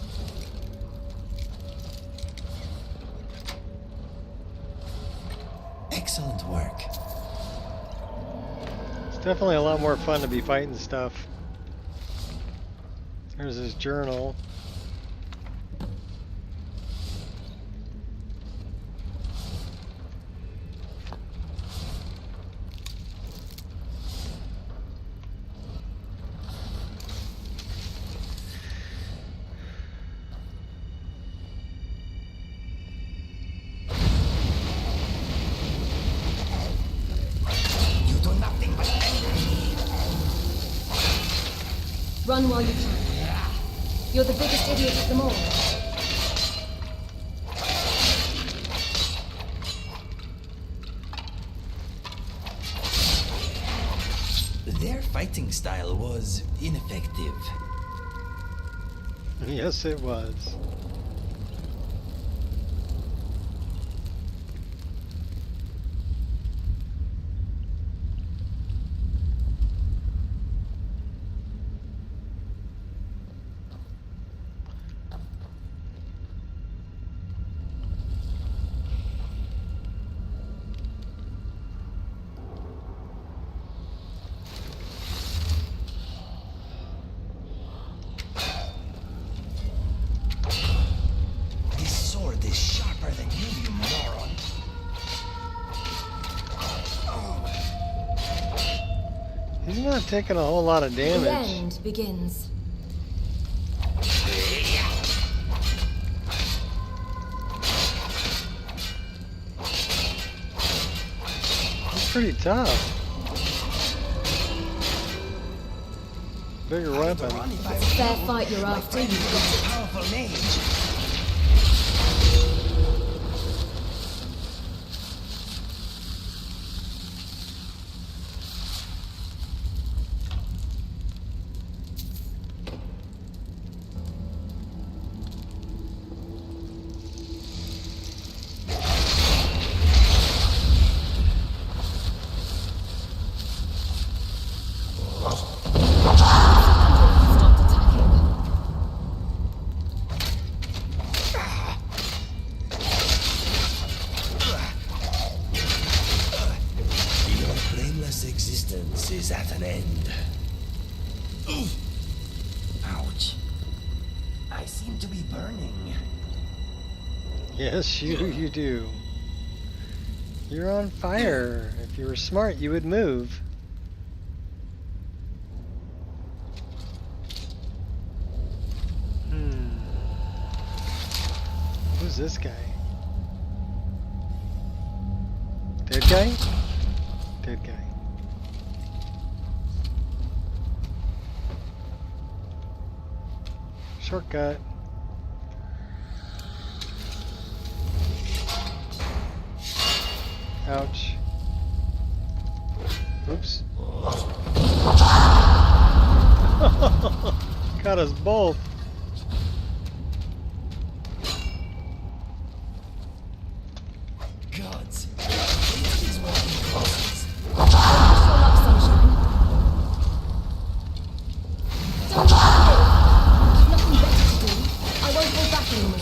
Excellent work. It's definitely a lot more fun to be fighting stuff. There's his journal. Run while you can. You're the biggest idiot of them all. Their fighting style was ineffective. Yes, it was. This sword is sharper than you moron. He's not taking a whole lot of The damage. end begins. He's pretty tough. Bigger weapon. It's a fair fight you're after, you've got it. Powerful mage. Stopped attacking. Your brainless existence is at an end. Ouch. I seem to be burning. Yes, you do. You're on fire. If you were smart, you would move. Who's this guy? Dead guy? Dead guy. Shortcut. Ouch. Oops. Got us both. Gods. These working process. Your luck, sunshine. Don't you I've nothing better to do. I won't hold back anymore.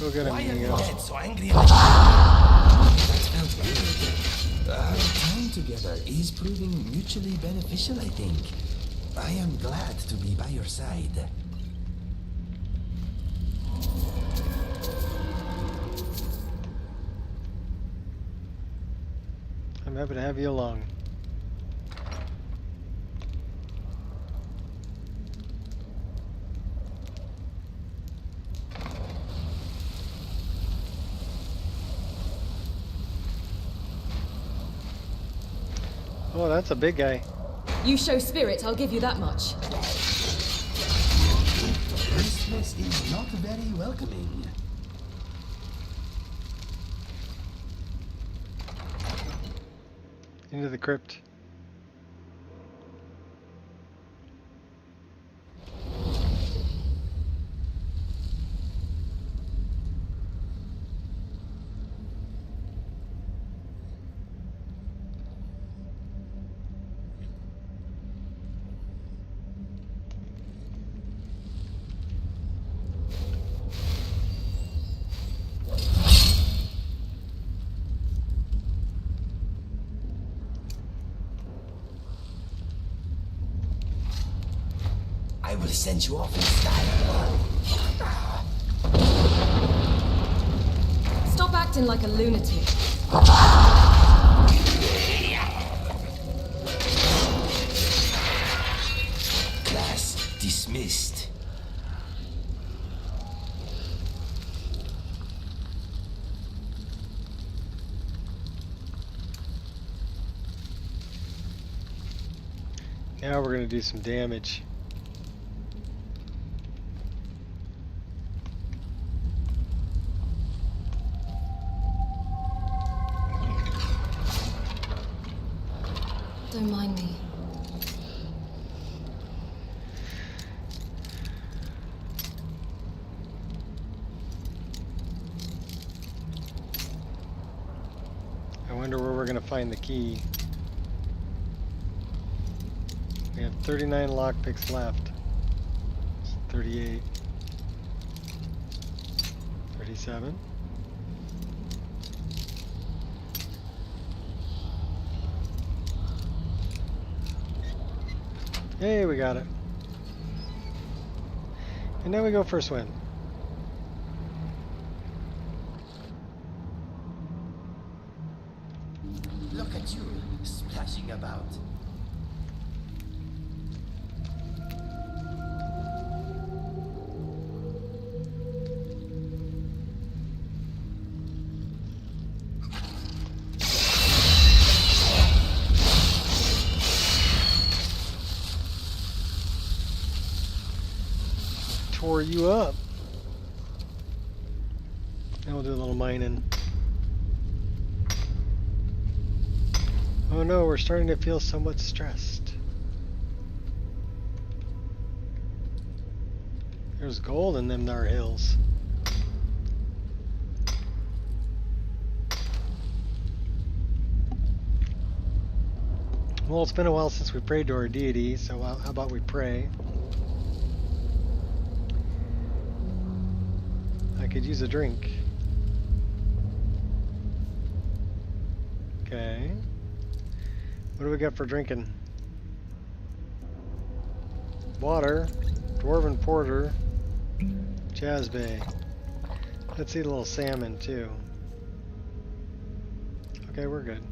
Go get him, Why are Neo. you dead so angry at me? That felt good. Our time together is proving mutually beneficial, I think. I am glad to be by your side. I'm happy to have you along. Oh, that's a big guy. You show spirit, I'll give you that much. This place is not very welcoming. Into the crypt. I will send you off in style. Stop acting like a lunatic. Class dismissed. Now we're going to do some damage. Don't mind me. I wonder where we're going to find the key. We have 39 lockpicks left. 38. 37. Hey, we got it. And now we go for a swim. Look at you, splashing about. Tore you up. Now we'll do a little mining. Oh no, we're starting to feel somewhat stressed. There's gold in them there hills. Well, it's been a while since we prayed to our deity, so how about we pray? I could use a drink. Okay. What do we got for drinking? Water, Dwarven Porter, Jazz Bay. Let's eat a little salmon too. Okay, we're good.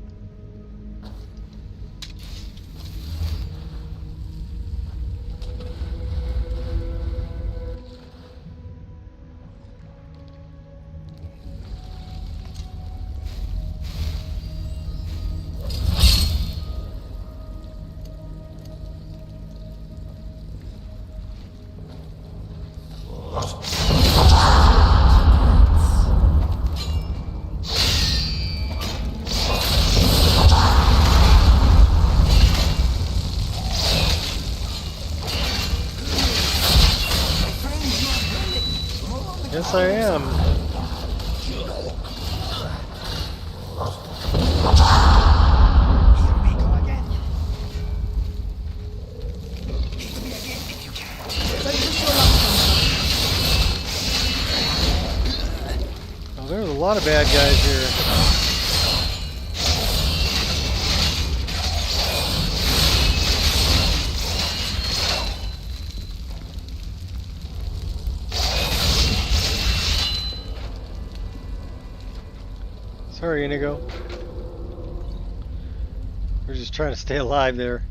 Yes, I am. Here we go again. Hit me again if you can. Don't push your luck, Hunter. Oh, there's a lot of bad guys here. Sorry, Inigo. We're just trying to stay alive there.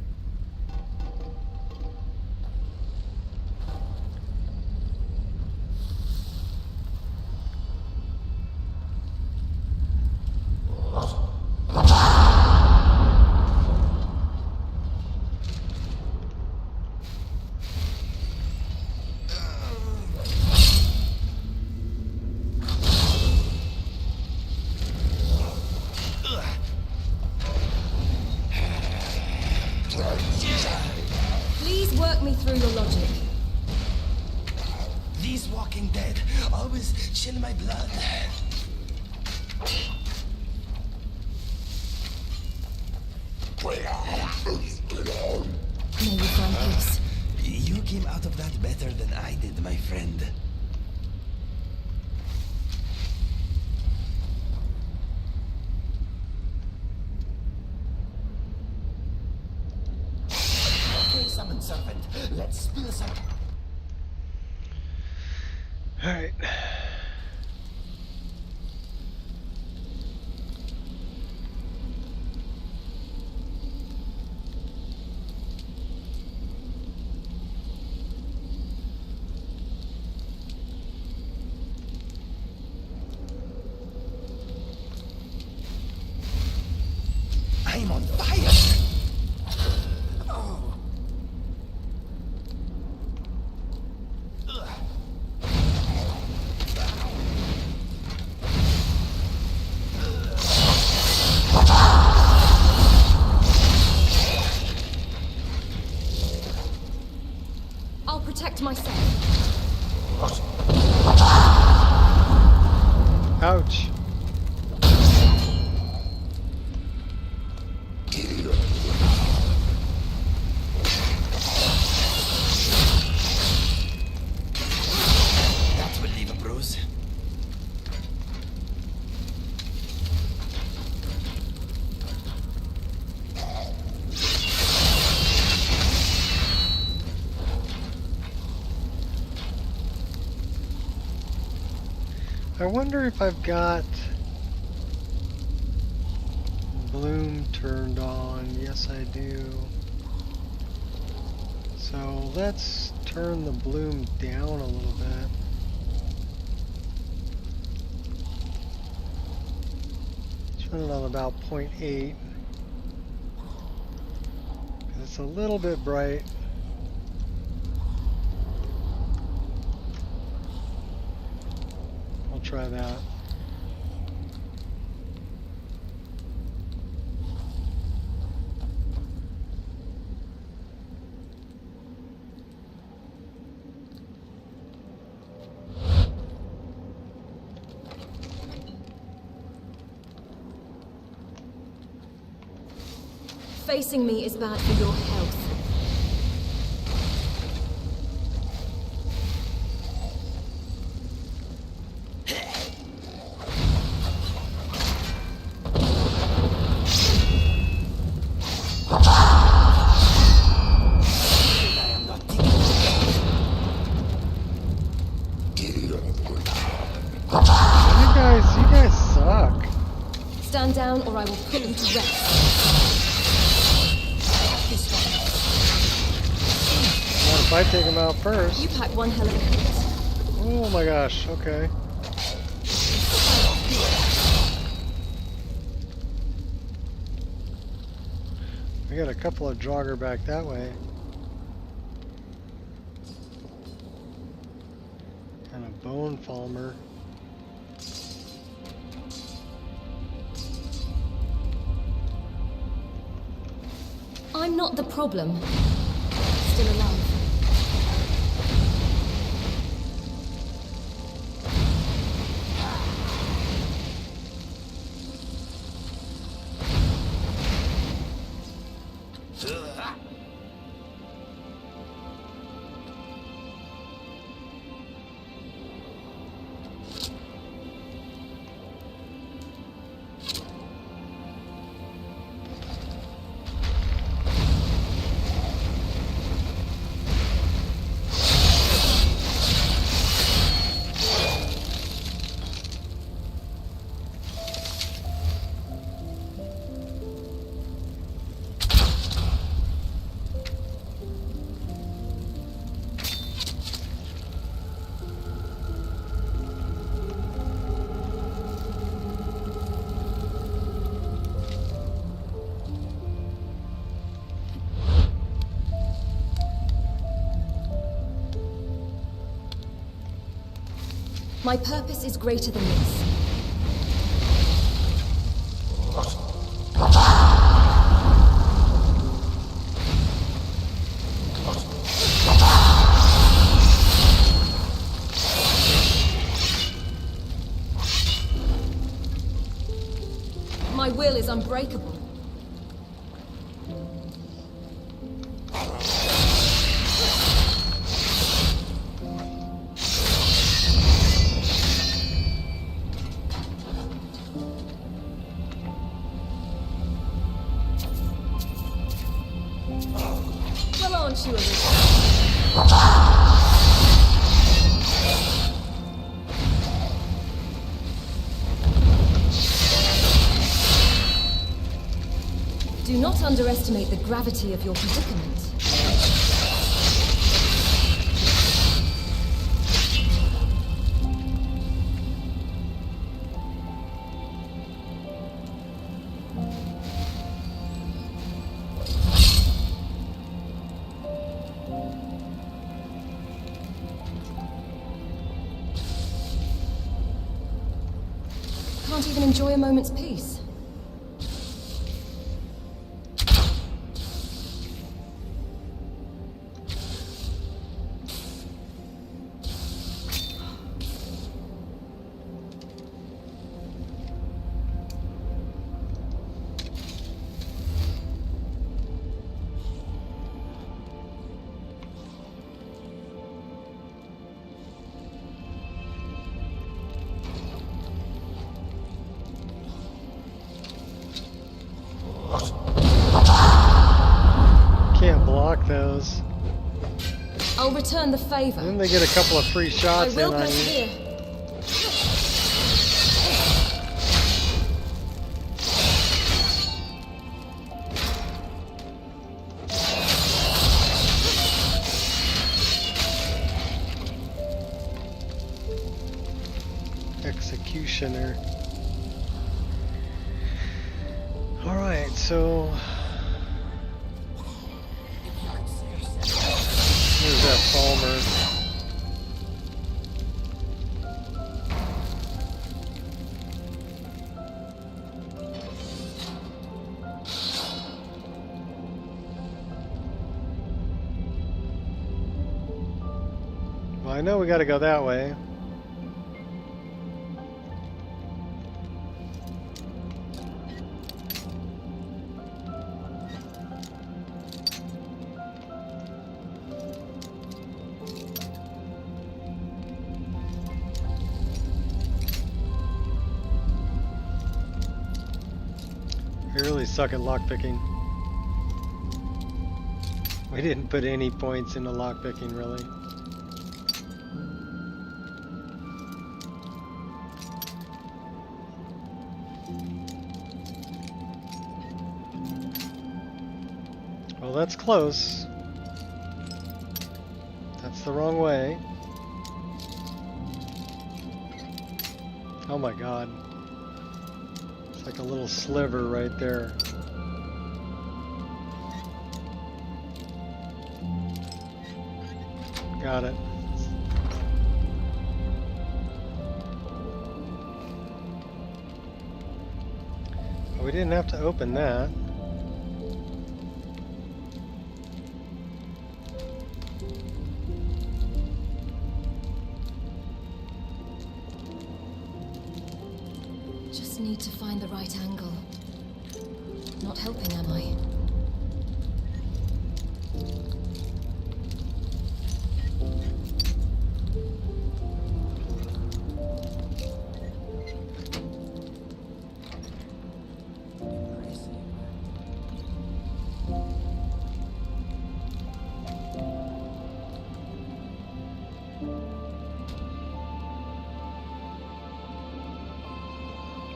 Please work me through your logic. These walking dead always chill my blood. May you find peace. You came out of that better than I did, my friend. Okay, summon servant. Let's spill some. Alright. I'm on fire! Oh. I'll protect myself. Ouch. That will leave a bruise. I wonder if I've got bloom turned on. Yes, I do. So let's turn the bloom down a little bit. Turn it on about 0.8. It's a little bit bright. I'll try that. Facing me is bad for your health. You guys suck. Stand down or I will put you to rest. Not if I take him out first. You pack one hell of a hit. Oh my gosh, okay. We got a couple of jogger back that way. And a bone falmer. I'm not the problem. Still alive. My purpose is greater than this. My will is unbreakable. Well, aren't you a little? not underestimate the gravity of your predicament. Can't even enjoy a moment's peace. Can't block those. I'll return the favor. Then they get a couple of free I shots in will on you. persevere. Executioner. Alright, so here's that Palmer. Well, I know we gotta go that way. I really suck at lockpicking. We didn't put any points into lockpicking, really. Well, that's close. That's the wrong way. Oh my god. It's like a little sliver right there. Got it. We didn't have to open that. Just need to find the right angle. Not helping, am I?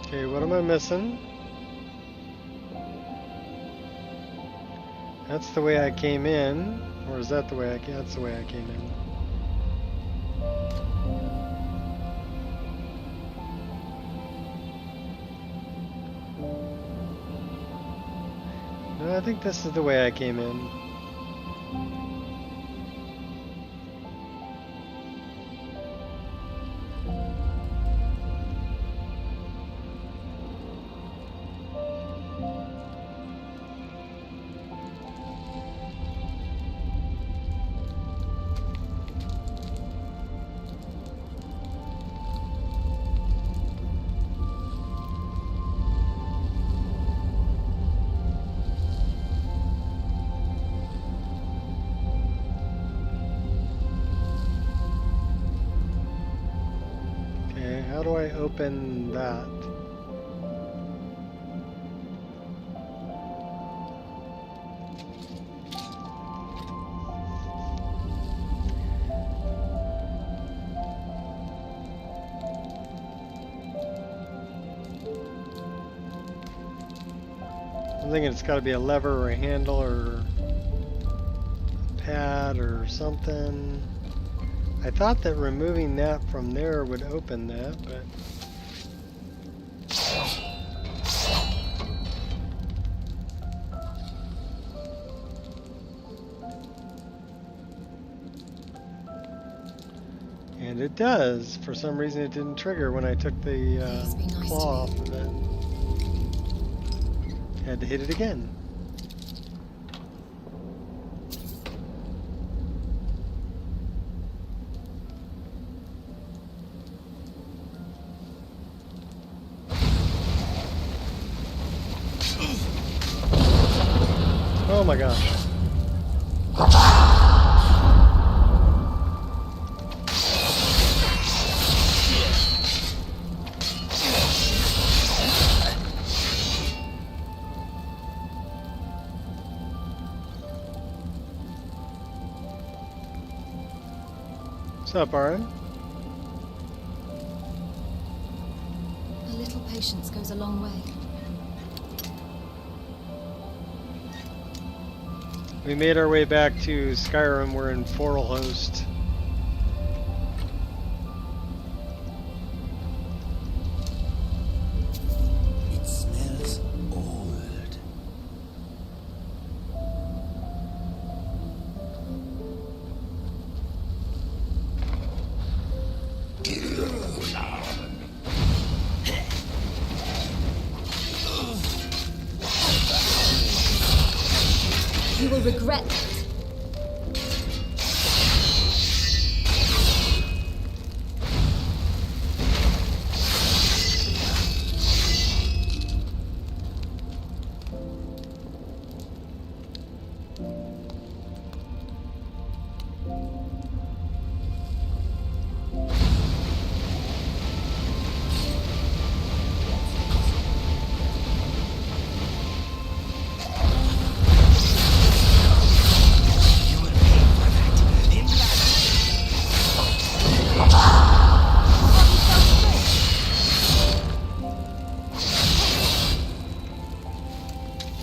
Okay, what am I missing? That's the way I came in, or is that the way that's the way I came in. No, I think this is the way I came in. How do I open that? thinking it's got to be a lever or a handle or a pad or something. I thought that removing that from there would open that, but... And it does. For some reason it didn't trigger when I took the claw off of it. Had to hit it again. Oh my gosh. What's up, Aaron? A little patience goes a long way. We made our way back to Skyrim. We're in Foralhost. It smells old. You will regret that.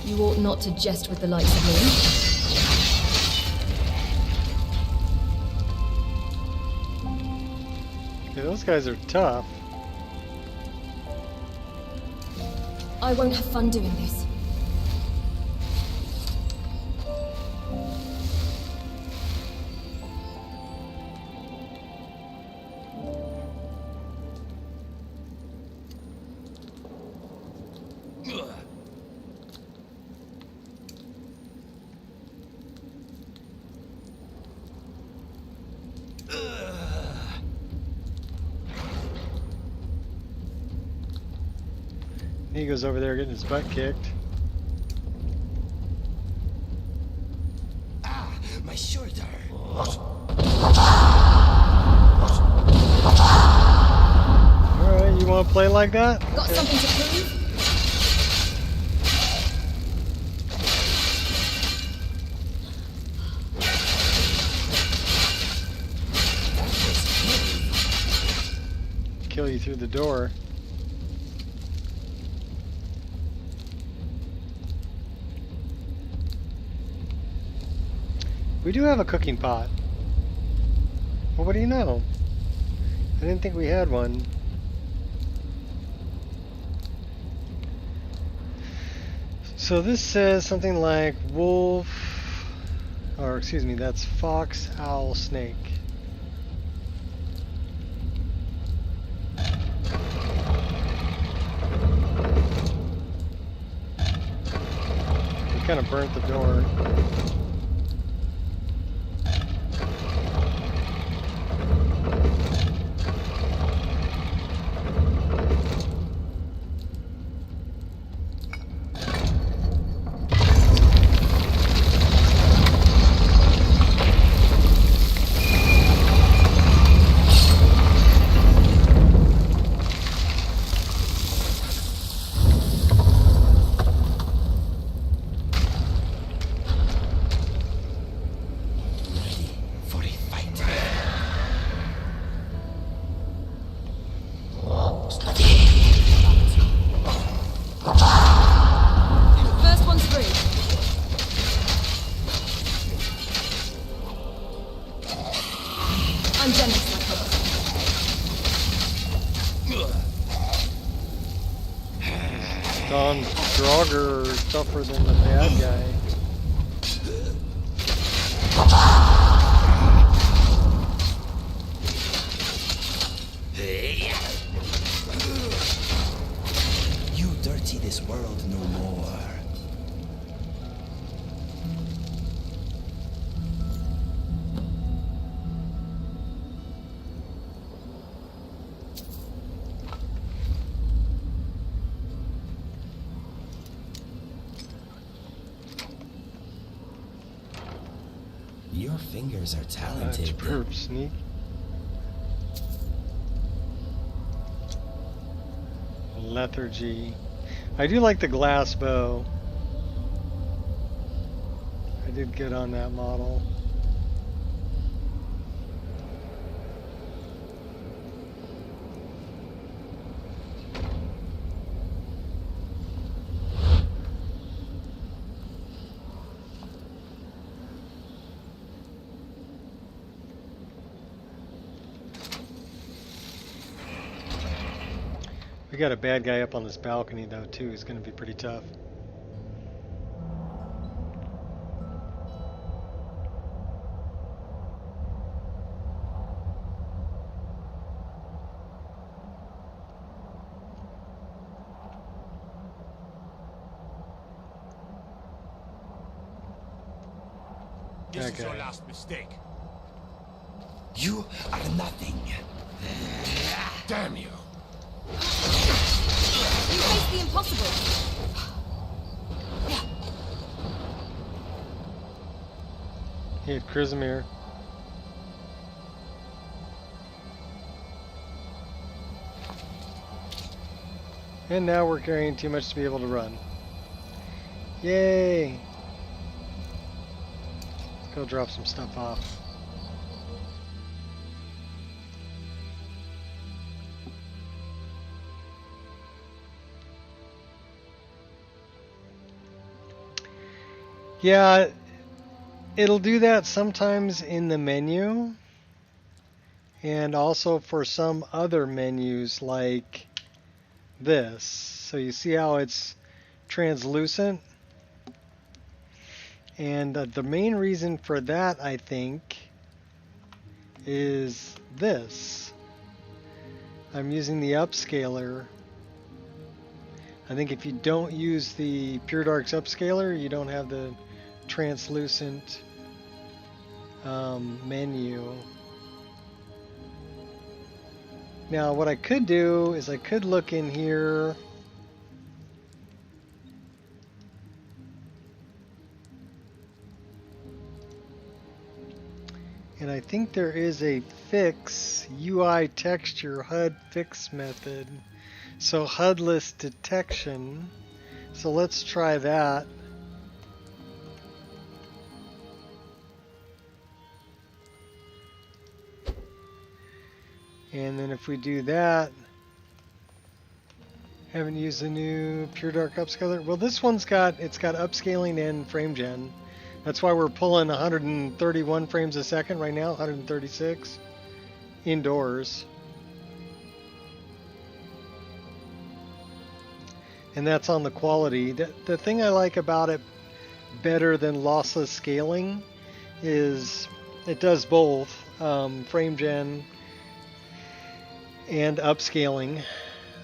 You ought not to jest with the likes of me. Yeah, those guys are tough. I won't have fun doing this. He goes over there getting his butt kicked. Ah, my shoulder. Alright, you want to play like that? Got something to prove? Kill you through the door. We do have a cooking pot. Well, what do you know? I didn't think we had one. So this says something like wolf, or excuse me, that's fox, owl, snake. We kind of burnt the door. I'm generous like this. Don Draugr is tougher than the bad guy. You dirty this world no more. Your fingers are talented. Perp sneak. Lethargy. I do like the glass bow. I did good on that model. We got a bad guy up on this balcony though too. He's going to be pretty tough. This is your last mistake. You are nothing. Damn you. You face the impossible. Hit Krisimir. And now we're carrying too much to be able to run. Yay! Let's go drop some stuff off. Yeah, it'll do that sometimes in the menu, and also for some other menus like this. So you see how it's translucent? And the main reason for that, I think, is this. I'm using the upscaler. I think if you don't use the Pure Darks upscaler, you don't have the translucent menu. Now what I could do is I could look in here and I think there is a fix UI texture HUD fix method. So HUDless detection. So let's try that. And then if we do that, haven't used the new Pure Dark upscaler. Well, this one's got upscaling and frame gen. That's why we're pulling 131 frames a second right now, 136 indoors. And that's on the quality. The thing I like about it better than lossless scaling is it does both frame gen and upscaling,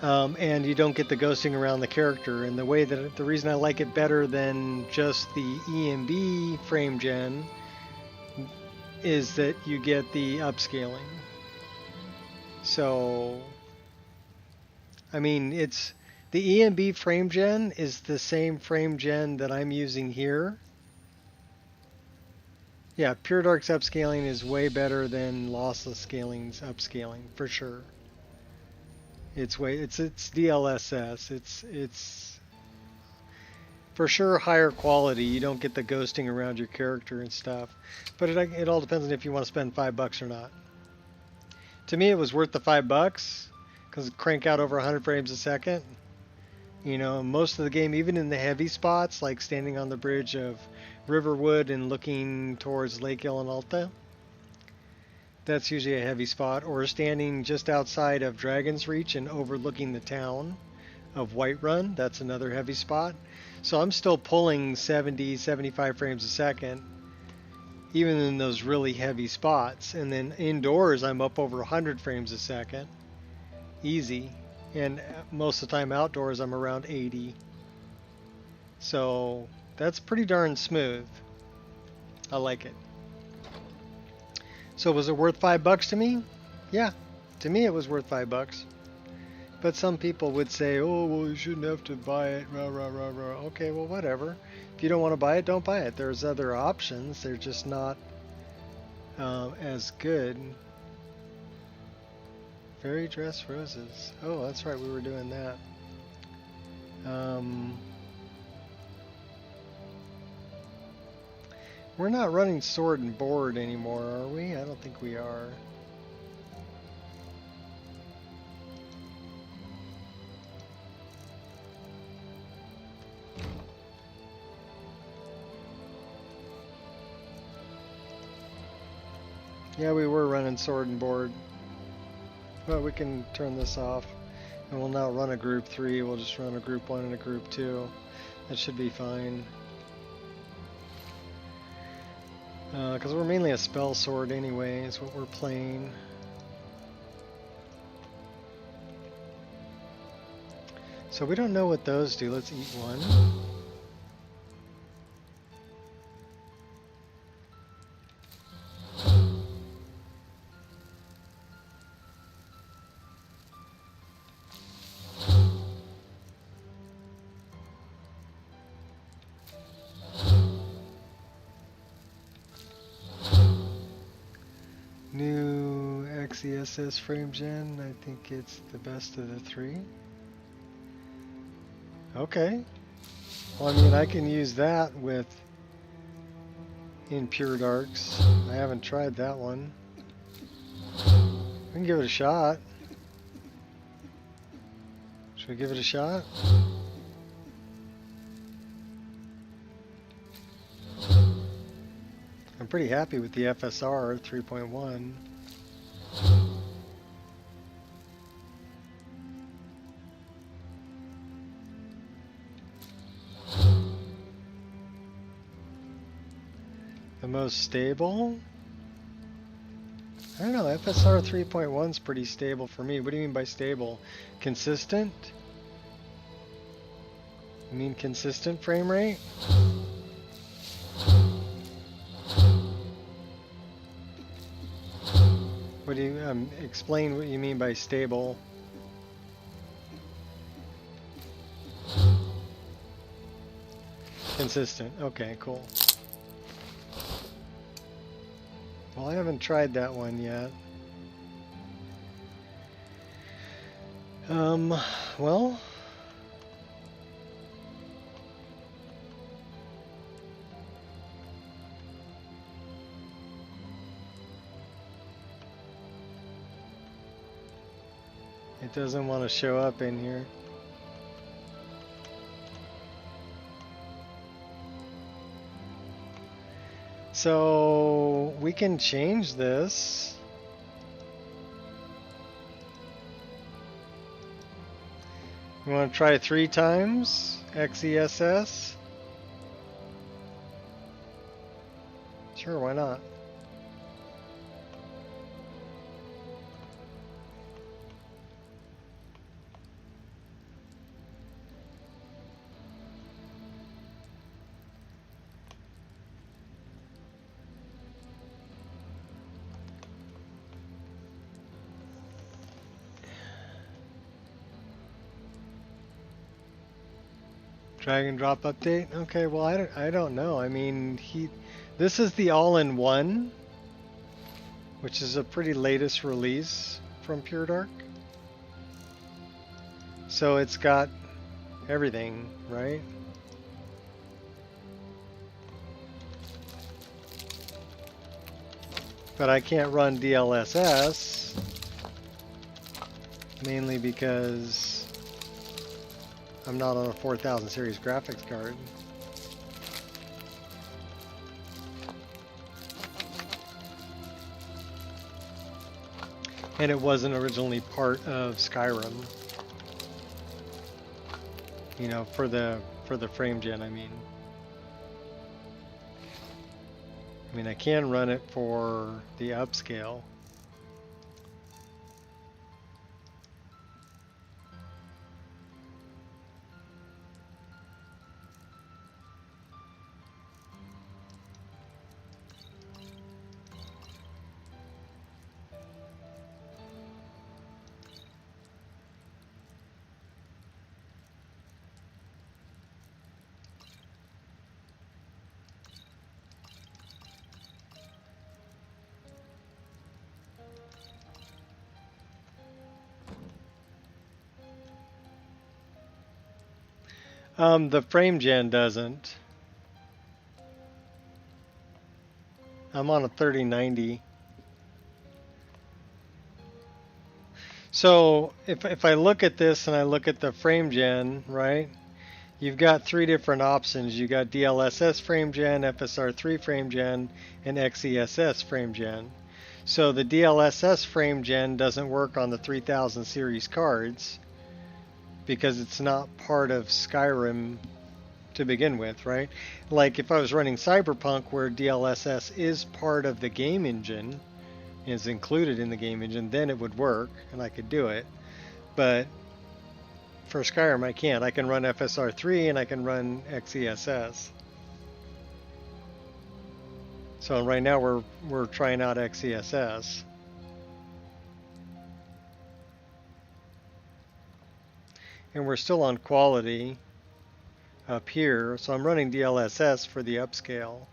and you don't get the ghosting around the character. And the reason I like it better than just the EMB frame gen is that you get the upscaling. So, I mean, it's the EMB frame gen is the same frame gen that I'm using here. Yeah, Pure Dark's upscaling is way better than lossless scaling's upscaling for sure. It's DLSS. It's for sure higher quality. You don't get the ghosting around your character and stuff. But it all depends on if you want to spend $5 or not. To me, it was worth the $5 because crank out over 100 frames a second. You know, most of the game, even in the heavy spots, like standing on the bridge of Riverwood and looking towards Lake Ilinalta, That's usually a heavy spot, or standing just outside of Dragon's Reach and overlooking the town of Whiterun. That's another heavy spot. So I'm still pulling 70, 75 frames a second, even in those really heavy spots. And then indoors, I'm up over 100 frames a second. Easy. And most of the time outdoors, I'm around 80. So that's pretty darn smooth. I like it. So was it worth $5 to me? Yeah, to me it was worth $5. But some people would say, oh, well, you shouldn't have to buy it, rah, rah, rah, rah. Okay, well, whatever. If you don't want to buy it, don't buy it. There's other options. They're just not as good. Fairy dress roses. Oh, that's right, we were doing that. We're not running sword and board anymore, are we? I don't think we are. Yeah, we were running sword and board. But we can turn this off. And we'll now run a group 3. We'll just run a group 1 and a group 2. That should be fine. Because we're mainly a spell sword anyway, is what we're playing. So we don't know what those do. Let's eat one. New XESS frame gen, I think it's the best of the 3. Okay. Well, I mean, I can use that with in Pure Darks. I haven't tried that one. We can give it a shot. Should we give it a shot? I'm pretty happy with the FSR 3.1. The most stable? I don't know, FSR 3.1 is pretty stable for me. What do you mean by stable? Consistent? You mean consistent frame rate? What do you, explain what you mean by stable. Consistent, okay, cool. Well, I haven't tried that one yet. Well... It doesn't want to show up in here. So we can change this. You want to try 3 times XESS? Sure, why not? Drag and drop update? Okay, well I don't know. I mean, this is the all-in-one, which is a pretty latest release from Pure Dark. So it's got everything, right? But I can't run DLSS, mainly because I'm not on a 4000 series graphics card. and it wasn't originally part of Skyrim. You know, for the frame gen, I mean. I can run it for the upscale. The frame gen doesn't. I'm on a 3090. So if I look at this and I look at the frame gen, right? You've got three different options. You got DLSS frame gen, FSR3 frame gen, and XESS frame gen. So the DLSS frame gen doesn't work on the 3000 series cards because it's not part of Skyrim to begin with, right? Like if I was running Cyberpunk where DLSS is part of the game engine, is included in the game engine, then it would work and I could do it. But for Skyrim I can't. I can run FSR3 and I can run XESS. So right now we're trying out XESS. And we're still on quality up here, so I'm running DLSS for the upscale.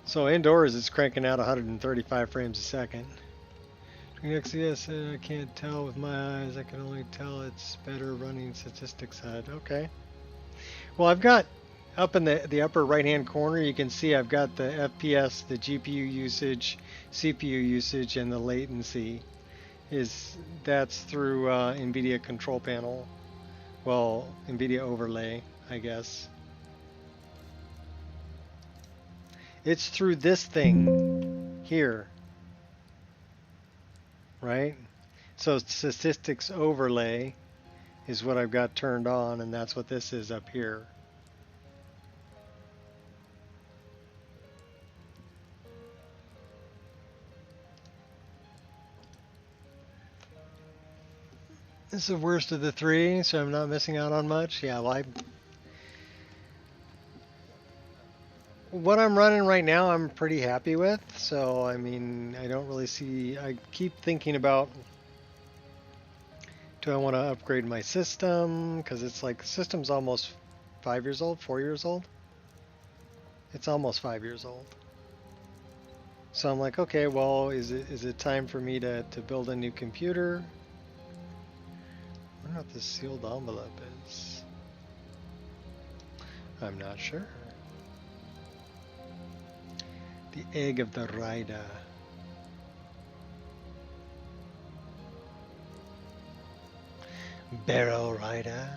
So indoors it's cranking out 135 frames a second. XES, I can't tell with my eyes. I can only tell it's better running statistics HUD. Okay. Well, I've got up in the upper right hand corner, you can see I've got the FPS, the GPU usage, CPU usage, and the latency. That's through NVIDIA control panel. Well, NVIDIA overlay, I guess. It's through this thing here. Right? So statistics overlay is what I've got turned on, and that's what this is up here. This is the worst of the three, so I'm not missing out on much. Yeah, well, what I'm running right now I'm pretty happy with, so I mean I don't really see, I keep thinking about, do I want to upgrade my system, because it's like the system's almost 5 years old, 4 years old. It's almost 5 years old. So I'm like, okay, well, is it time for me to build a new computer? I wonder what this sealed envelope is. I'm not sure. The egg of the rider. Barrel rider.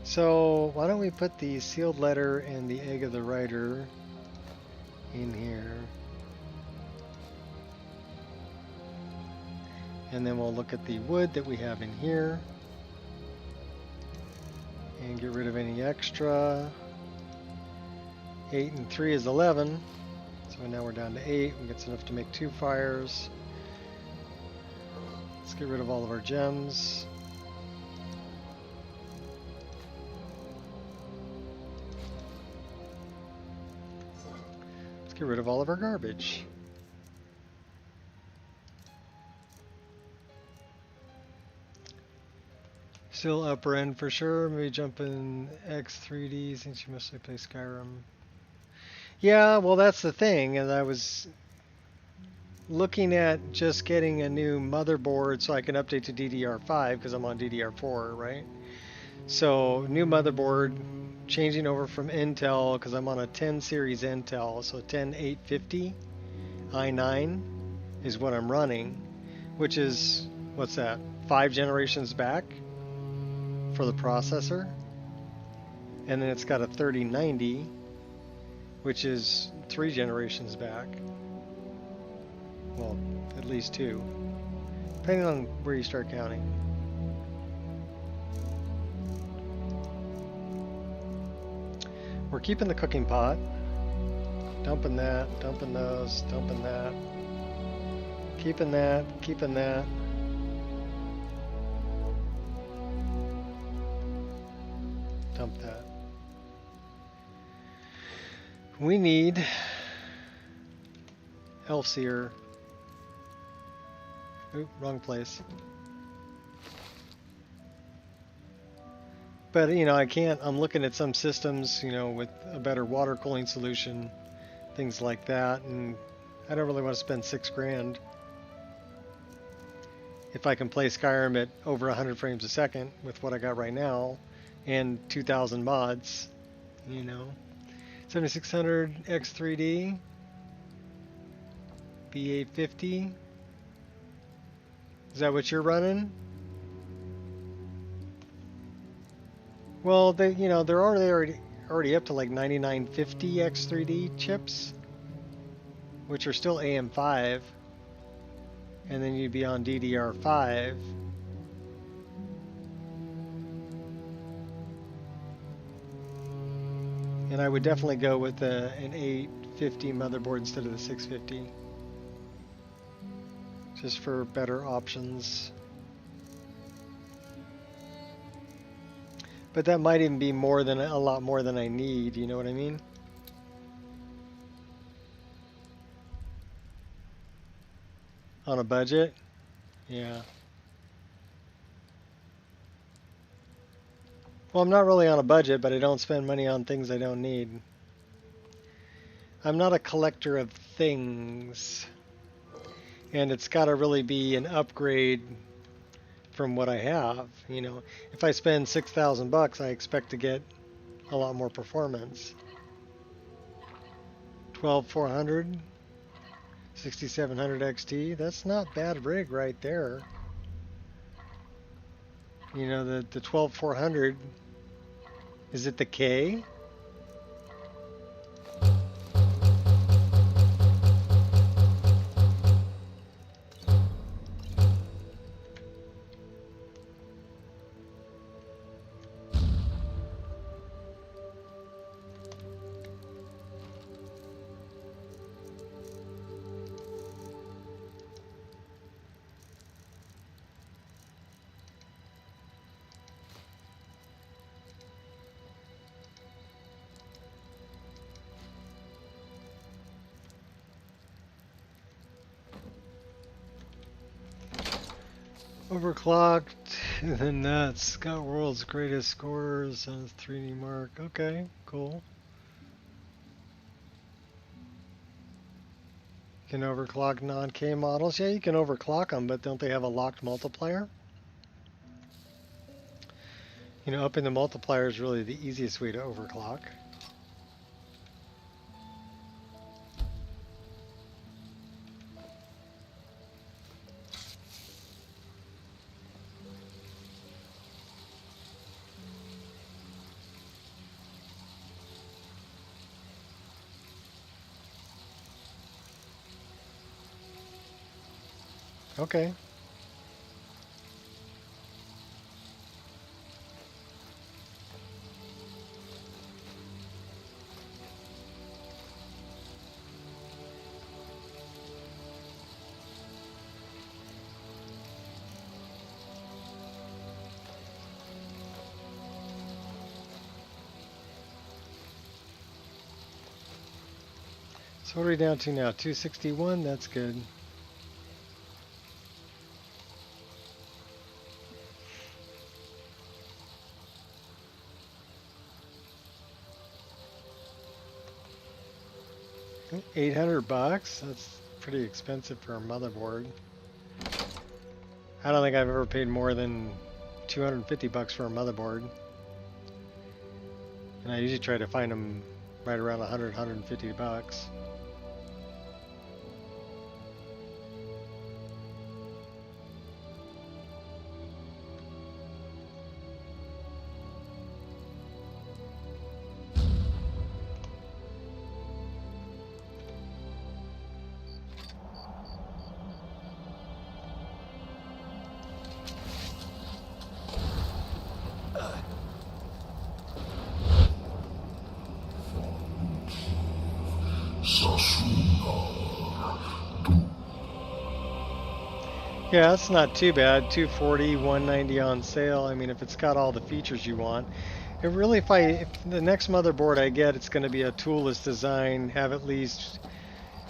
So why don't we put the sealed letter and the egg of the rider in here. And then we'll look at the wood that we have in here. And get rid of any extra. 8 and 3 is 11. So now we're down to 8. We get enough to make 2 fires. Let's get rid of all of our gems. Let's get rid of all of our garbage. Still upper end for sure. Maybe jump in X3D since you mostly play Skyrim. Yeah, well that's the thing, and I was looking at just getting a new motherboard so I can update to DDR5 because I'm on DDR4, right? So new motherboard, changing over from Intel because I'm on a 10 series Intel, so 10850 i9 is what I'm running, which is, what's that, 5 generations back for the processor. And then it's got a 3090, which is 3 generations back. Well, at least 2, depending on where you start counting. We're keeping the cooking pot, dumping that, dumping those, dumping that, keeping that, keeping that. Dump that. We need Elfseer. Oop, wrong place. But, you know, I can't, I'm looking at some systems, you know, with a better water cooling solution, things like that, and I don't really want to spend $6,000 if I can play Skyrim at over 100 frames a second with what I got right now, and 2,000 mods, you know. 7600 X3D, B850. Is that what you're running? Well, they, you know, they're already up to like 9950 X3D chips, which are still AM5, and then you'd be on DDR5. And I would definitely go with an 850 motherboard instead of the 650, just for better options. But that might even be more than a lot more than I need, you know what I mean? On a budget? Yeah. Well, I'm not really on a budget, but I don't spend money on things I don't need. I'm not a collector of things. And it's got to really be an upgrade from what I have, you know. If I spend $6,000, I expect to get a lot more performance. 12400, 6700 XT. That's not bad rig right there. You know, the 12400. Is it the K? Overclocked the nuts. Got world's greatest scores on 3D Mark. Okay, cool. You can overclock non-K models. Yeah, you can overclock them, but don't they have a locked multiplier? You know, upping the multiplier is really the easiest way to overclock. Okay. So what are we down to now? 261? That's good. $800? That's pretty expensive for a motherboard. I don't think I've ever paid more than $250 for a motherboard. And I usually try to find them right around 100, 150 bucks. Yeah, that's not too bad. 240, 190 on sale. I mean, if it's got all the features you want. It really, if the next motherboard I get, it's going to be a toolless design, have at least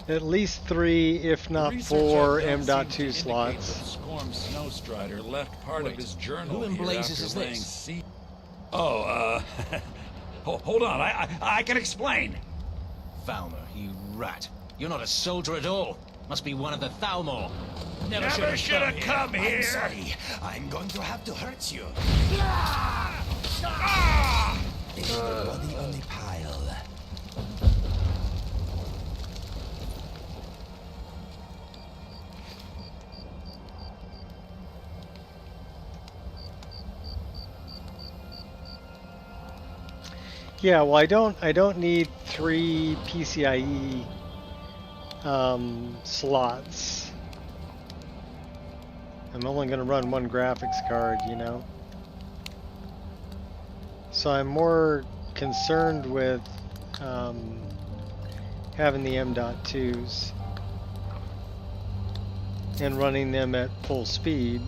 3, if not 4, M.2 slots. Scorm Snowstrider left part of his journal who in here blazes after is laying this? siege. Oh, hold on. I can explain. Thalmor, you rat. You're not a soldier at all. Must be one of the Thalmor. Never should have come here. I'm sorry. I'm going to have to hurt you. Body on the pile. Yeah, well, I don't need 3 PCIe slots. I'm only going to run 1 graphics card, you know. So I'm more concerned with having the M.2s and running them at full speed.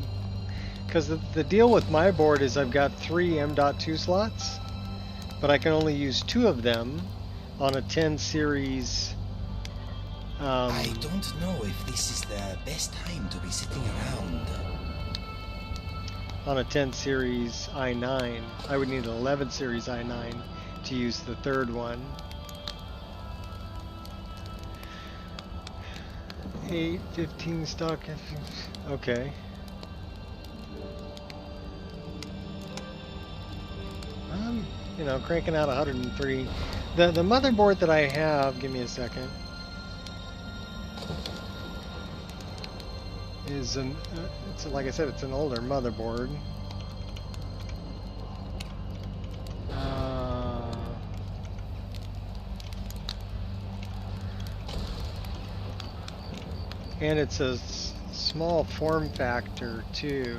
Because the deal with my board is I've got 3 M.2 slots, but I can only use 2 of them on a 10 series. I don't know if this is the best time to be sitting around. On a 10 series i9. I would need an 11 series i9 to use the 3rd one. 8, 15 stock. Okay. You know, cranking out 103. The motherboard that I have, give me a second, is it's like I said, it's an older motherboard. And it's a small form factor too.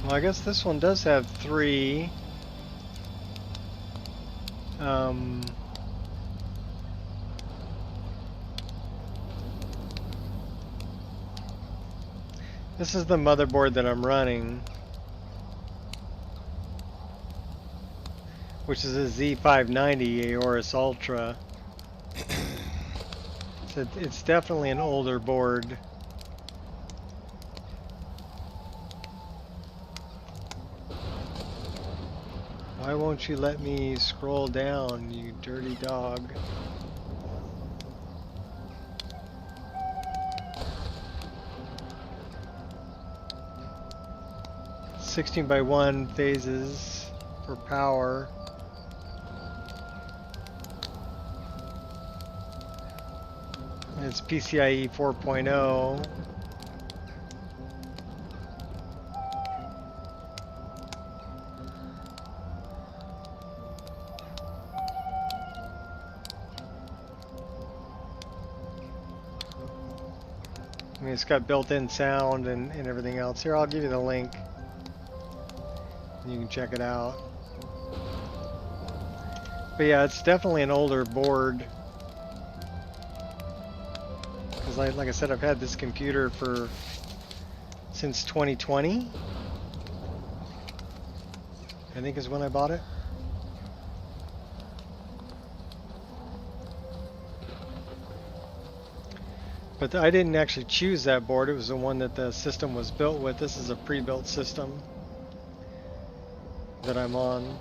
Well, I guess this one does have 3. This is the motherboard that I'm running, which is a Z590 Aorus Ultra. So it's definitely an older board. Why won't you let me scroll down, you dirty dog? (16:1) phases for power. And it's PCIe 4.0. I mean, it's got built-in sound and everything else. Here, I'll give you the link. You can check it out. But yeah, it's definitely an older board. Because like I said, I've had this computer since 2020. I think is when I bought it. But I didn't actually choose that board. It was the one that the system was built with. This is a pre-built system that I'm on.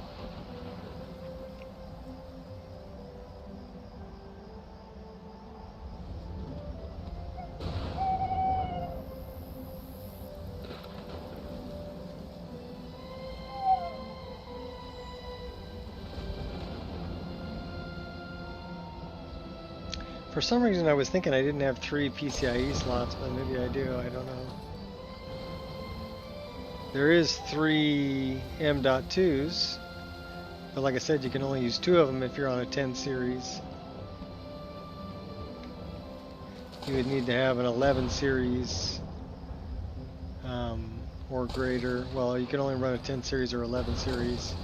For some reason I was thinking I didn't have 3 PCIe slots, but maybe I do, I don't know. There is 3 M.2s, but like I said, you can only use 2 of them if you're on a 10 series. You would need to have an 11 series or greater. Well, you can only run a 10 series or 11 series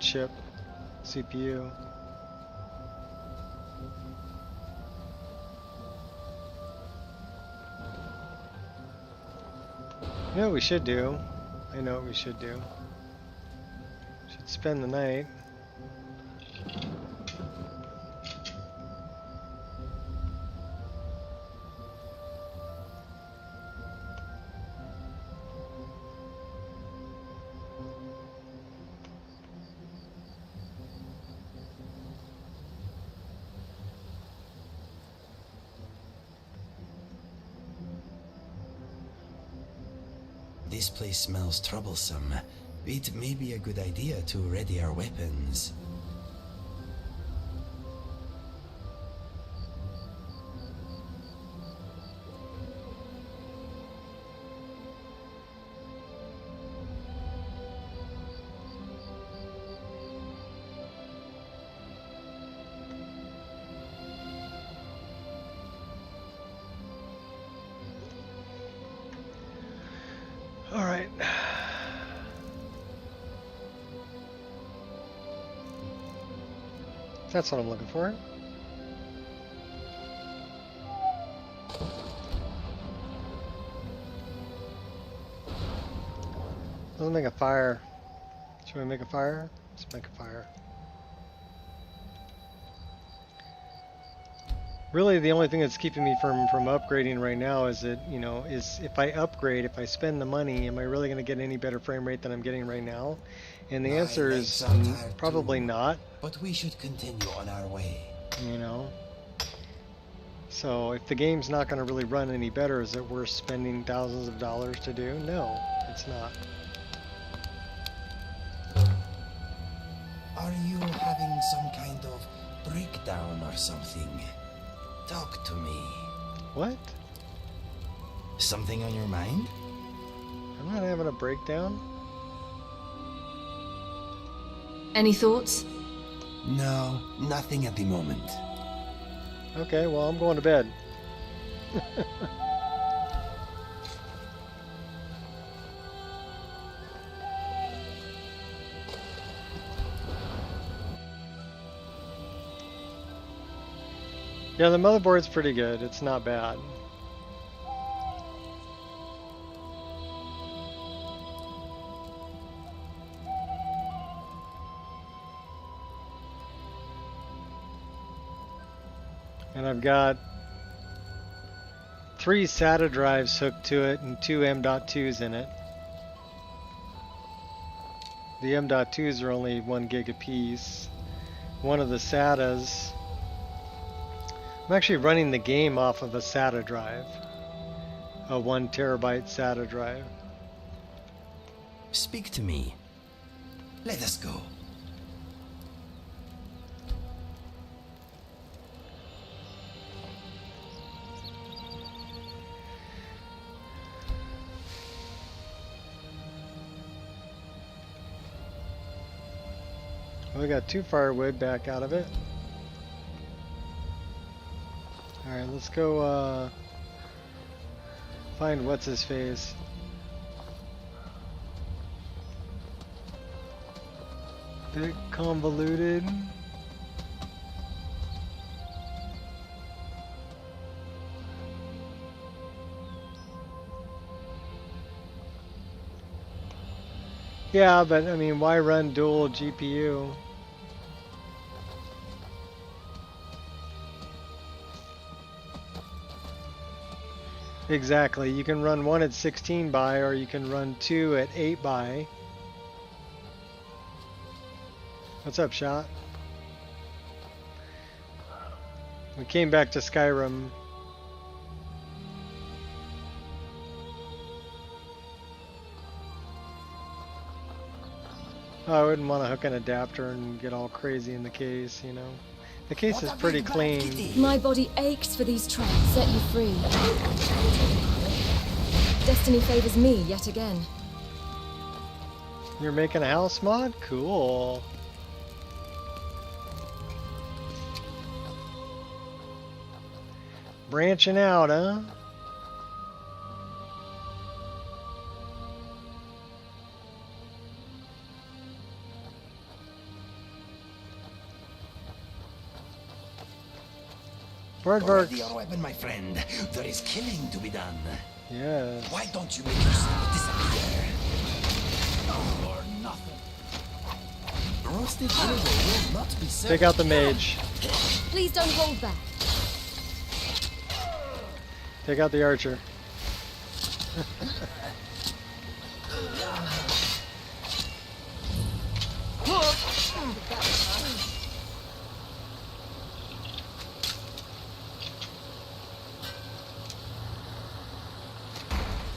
chip, CPU. You know what we should do? I know what we should do. Should spend the night. This place smells troublesome. It may be a good idea to ready our weapons. All right. That's what I'm looking for. Let's make a fire. Should we make a fire? Let's make a fire. Really, the only thing that's keeping me from upgrading right now is that, you know, is if I upgrade, if I spend the money, am I really going to get any better frame rate than I'm getting right now? And the answer is probably not. But we should continue on our way. You know? So if the game's not going to really run any better, is it worth spending thousands of dollars to do? No, it's not. Are you having some kind of breakdown or something? Talk to me. What? Something on your mind? I'm not having a breakdown. Any thoughts? No, nothing at the moment. Okay, well, I'm going to bed. Yeah, the motherboard's pretty good. It's not bad. And I've got 3 SATA drives hooked to it and 2 M.2s in it. The M.2s are only 1 gig apiece. One of the SATAs, I'm actually running the game off of a SATA drive, a 1 terabyte SATA drive. Speak to me. Let us go. We got 2 firewood back out of it. Alright, let's go find what's his face. Bit convoluted. Yeah, but I mean, why run dual GPU? Exactly. You can run one at 16 by, or you can run two at 8 by. What's up, Shot? We came back to Skyrim. Oh, I wouldn't want to hook an adapter and get all crazy in the case, you know. The case is pretty clean. My body aches for these traps. Set you free. Destiny favors me yet again. You're making a house mod? Cool. Branching out, huh? Already your weapon, my friend. There is killing to be done. Yes. Why don't you make yourself disappear? Or nothing. Roasted vinegar will not be served. Take out the mage. Please don't hold back. Take out the archer.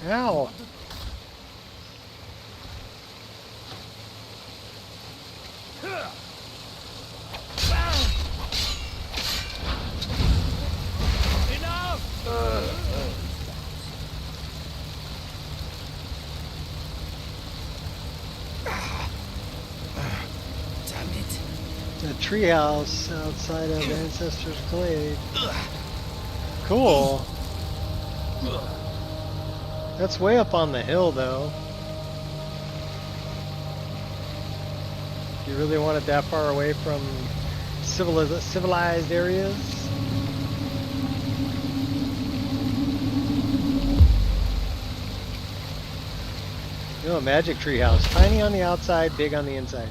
Ow! Damn it. The treehouse outside of Ancestor's Glade. Cool. That's way up on the hill, though. You really want it that far away from civilized areas? You know, a magic treehouse. Tiny on the outside, big on the inside.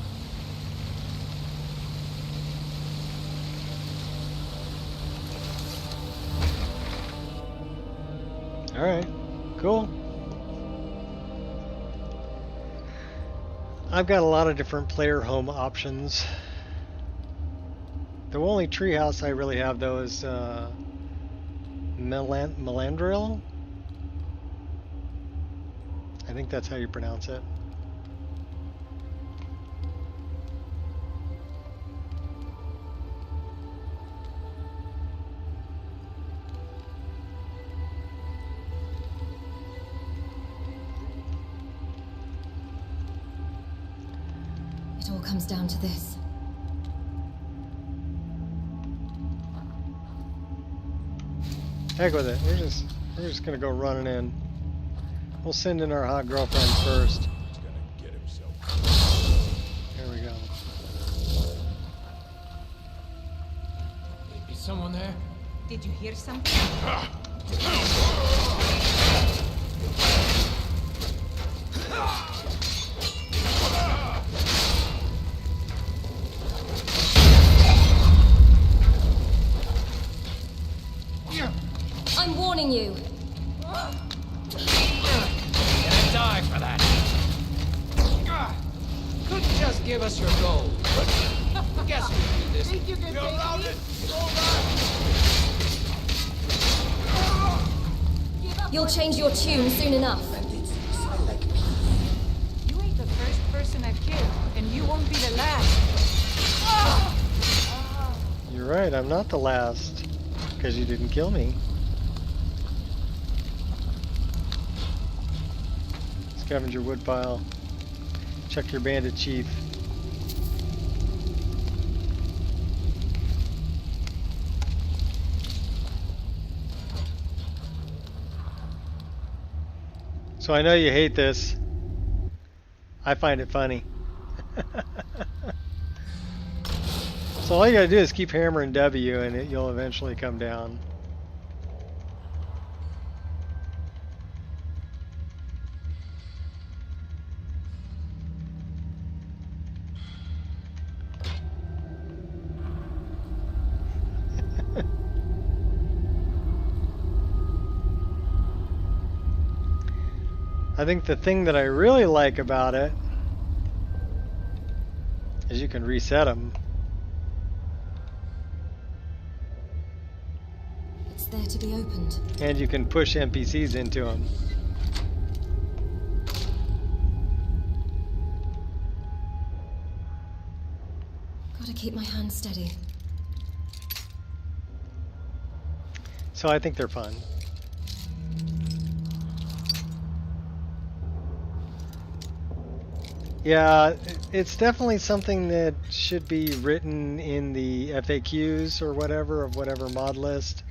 Alright, cool. I've got a lot of different player home options. The only treehouse I really have, though, is Melandril? I think that's how you pronounce it. It all comes down to this. Heck with it. We're just gonna go running in. We'll send in our hot girlfriend first. There we go. Is someone there? Did you hear something? I'm warning you. Die for that. Couldn't just give us your gold. Guess we can do this. Think you can take me? You'll change your tune soon enough. You ain't the first person I've killed, and you won't be the last. You're right, I'm not the last. Because you didn't kill me. Scavenger woodpile. Check your bandit chief. So I know you hate this. I find it funny. So all you gotta do is keep hammering W and you'll eventually come down. I think the thing that I really like about it is you can reset them. It's there to be opened. And you can push NPCs into them. Gotta keep my hand steady. So I think they're fun. Yeah, it's definitely something that should be written in the FAQs or whatever of whatever mod list,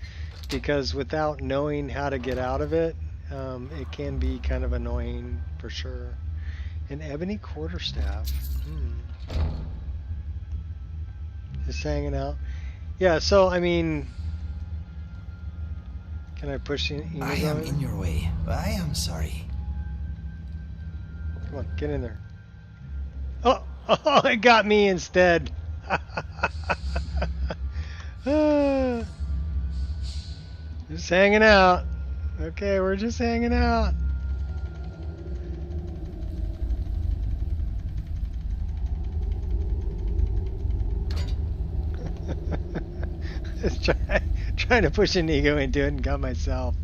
because without knowing how to get out of it, it can be kind of annoying for sure. An ebony quarterstaff. Just hanging out. Yeah, so I mean, can I push in? I am in your way. I am sorry. Come on, get in there. Oh, it got me instead. Just hanging out. Okay, we're just hanging out. Just trying to push an ego into it and got myself.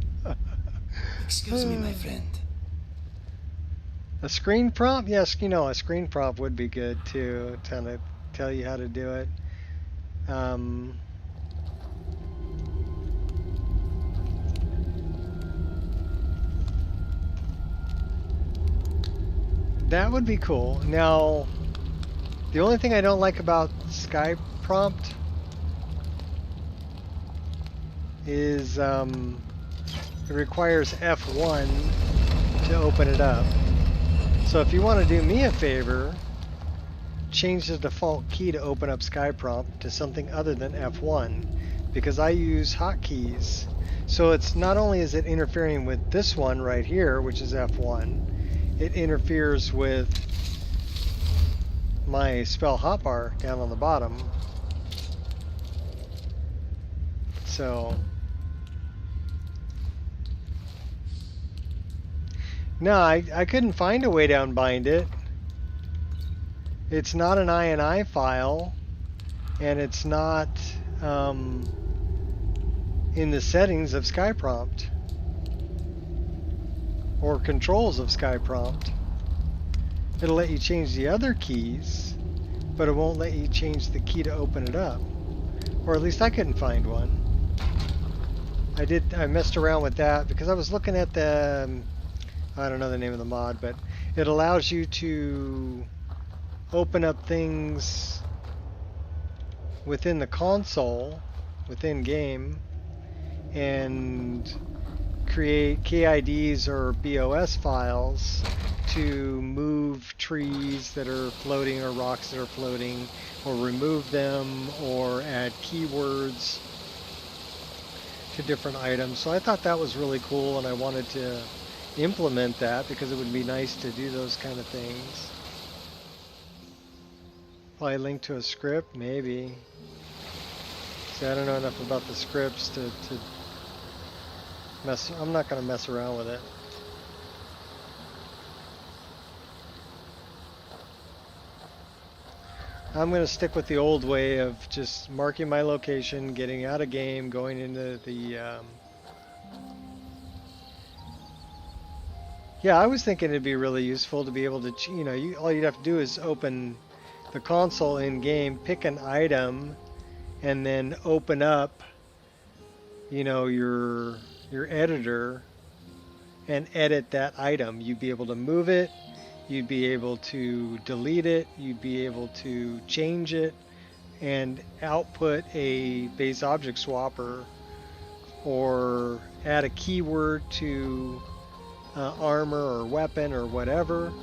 Excuse me, my friend. A screen prompt? Yes, you know, a screen prompt would be good too, to tell you how to do it. That would be cool. Now, the only thing I don't like about Sky Prompt is it requires F1 to open it up. So if you want to do me a favor, change the default key to open up Sky Prompt to something other than F1, because I use hotkeys. So it's not only is it interfering with this one right here, which is F1, it interferes with my spell hotbar down on the bottom. So no, I couldn't find a way to unbind it. It's not an INI file, and it's not in the settings of Sky Prompt or controls of Sky Prompt. It'll let you change the other keys, but it won't let you change the key to open it up. Or at least I couldn't find one. I messed around with that because I was looking at the I don't know the name of the mod, but it allows you to open up things within the console, within game, and create KIDs or BOS files to move trees that are floating or rocks that are floating, or remove them, or add keywords to different items. So I thought that was really cool, and I wanted to implement that because it would be nice to do those kind of things. Probably link to a script, maybe. See, I don't know enough about the scripts to mess. I'm not going to mess around with it. I'm going to stick with the old way of just marking my location, getting out of game, going into the yeah, I was thinking it'd be really useful to be able to, you know, all you'd have to do is open the console in game, pick an item, and then open up, you know, your editor and edit that item. You'd be able to move it, you'd be able to delete it, you'd be able to change it, and output a base object swapper, or add a keyword to armor or weapon or whatever.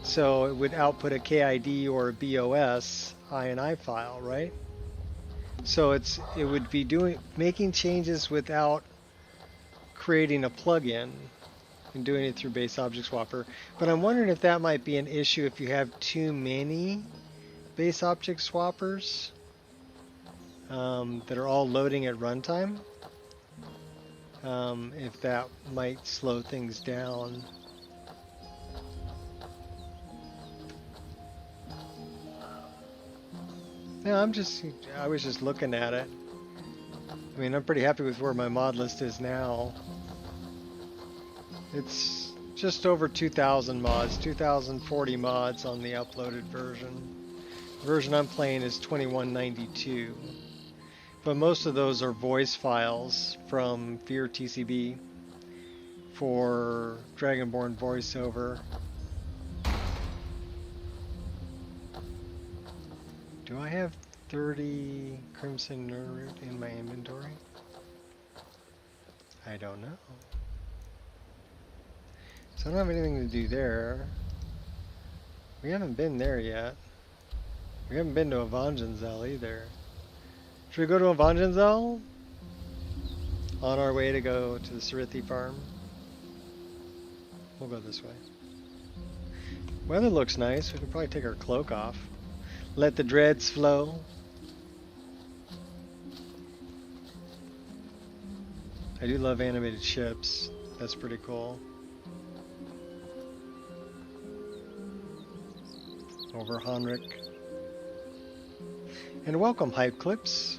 So it would output a KID or a BOS INI file, right? So it would be making changes without creating a plugin and doing it through base object swapper. But I'm wondering if that might be an issue if you have too many base object swappers that are all loading at runtime. If that might slow things down. No, I was just looking at it. I mean, I'm pretty happy with where my mod list is now. It's just over 2,000 mods, 2,040 mods on the uploaded version. The version I'm playing is 2192. But most of those are voice files from Fear TCB for Dragonborn voiceover. Do I have 30 Crimson Nerdroot in my inventory? I don't know. So I don't have anything to do there. We haven't been there yet. We haven't been to Avangenzel either. Should we go to Avangenzel? On our way to go to the Sarithi farm? We'll go this way. Weather looks nice. We could probably take our cloak off. Let the dreads flow. I do love animated ships. That's pretty cool. Over Honrick. And welcome, Hype Clips.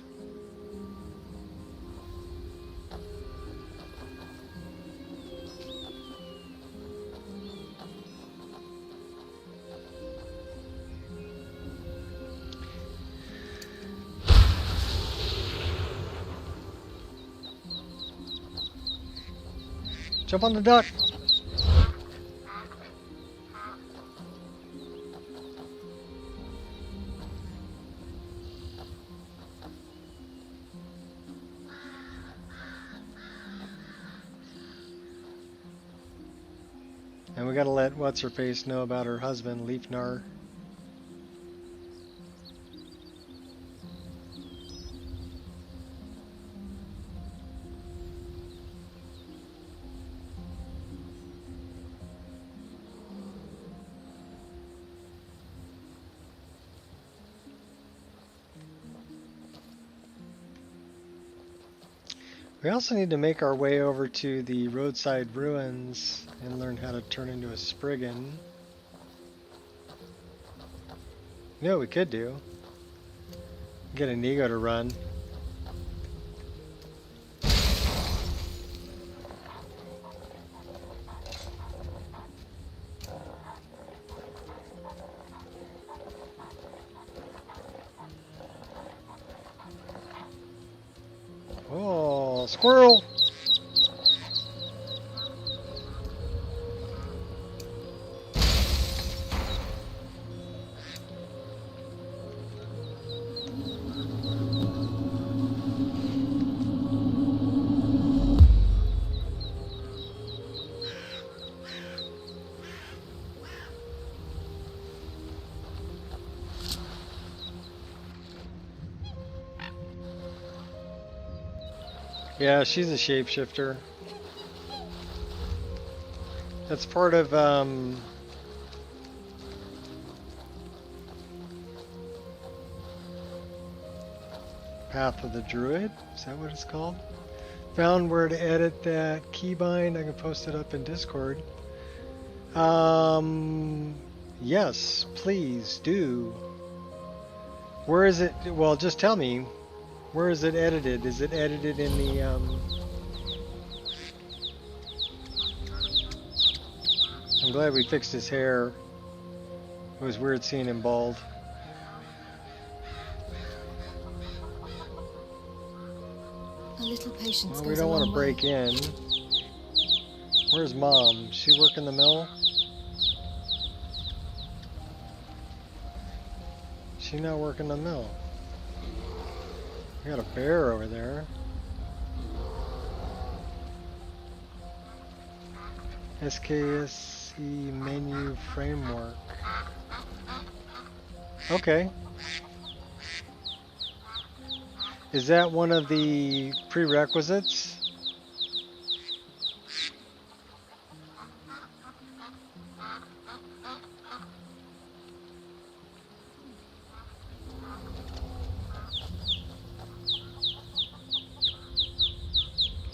Jump on the duck. And we gotta let What's-Her-Face know about her husband, Leafnar. We also need to make our way over to the roadside ruins and learn how to turn into a Spriggan. You know what we could do? Get a Nego to run. Oh, squirrel! Yeah, she's a shapeshifter. That's part of Path of the Druid. Is that what it's called? Found where to edit that keybind. I can post it up in Discord. Yes, please do. Where is it? Well, just tell me. Where is it edited? Is it edited in the I'm glad we fixed his hair. It was weird seeing him bald. A little patience. Well, we don't want to break in. Where's Mom? Does she work in the mill? She not working the mill. We got a bear over there. SKSE menu framework. Okay. Is that one of the prerequisites?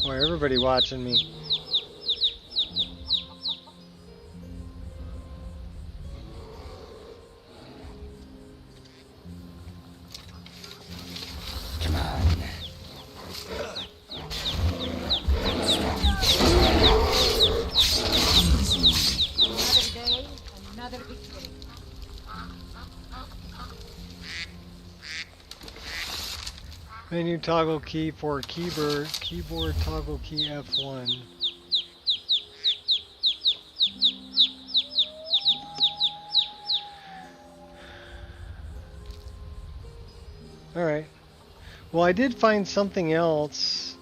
Boy, everybody watching me. Menu toggle key for keyboard toggle key F1. Alright. Well, I did find something else.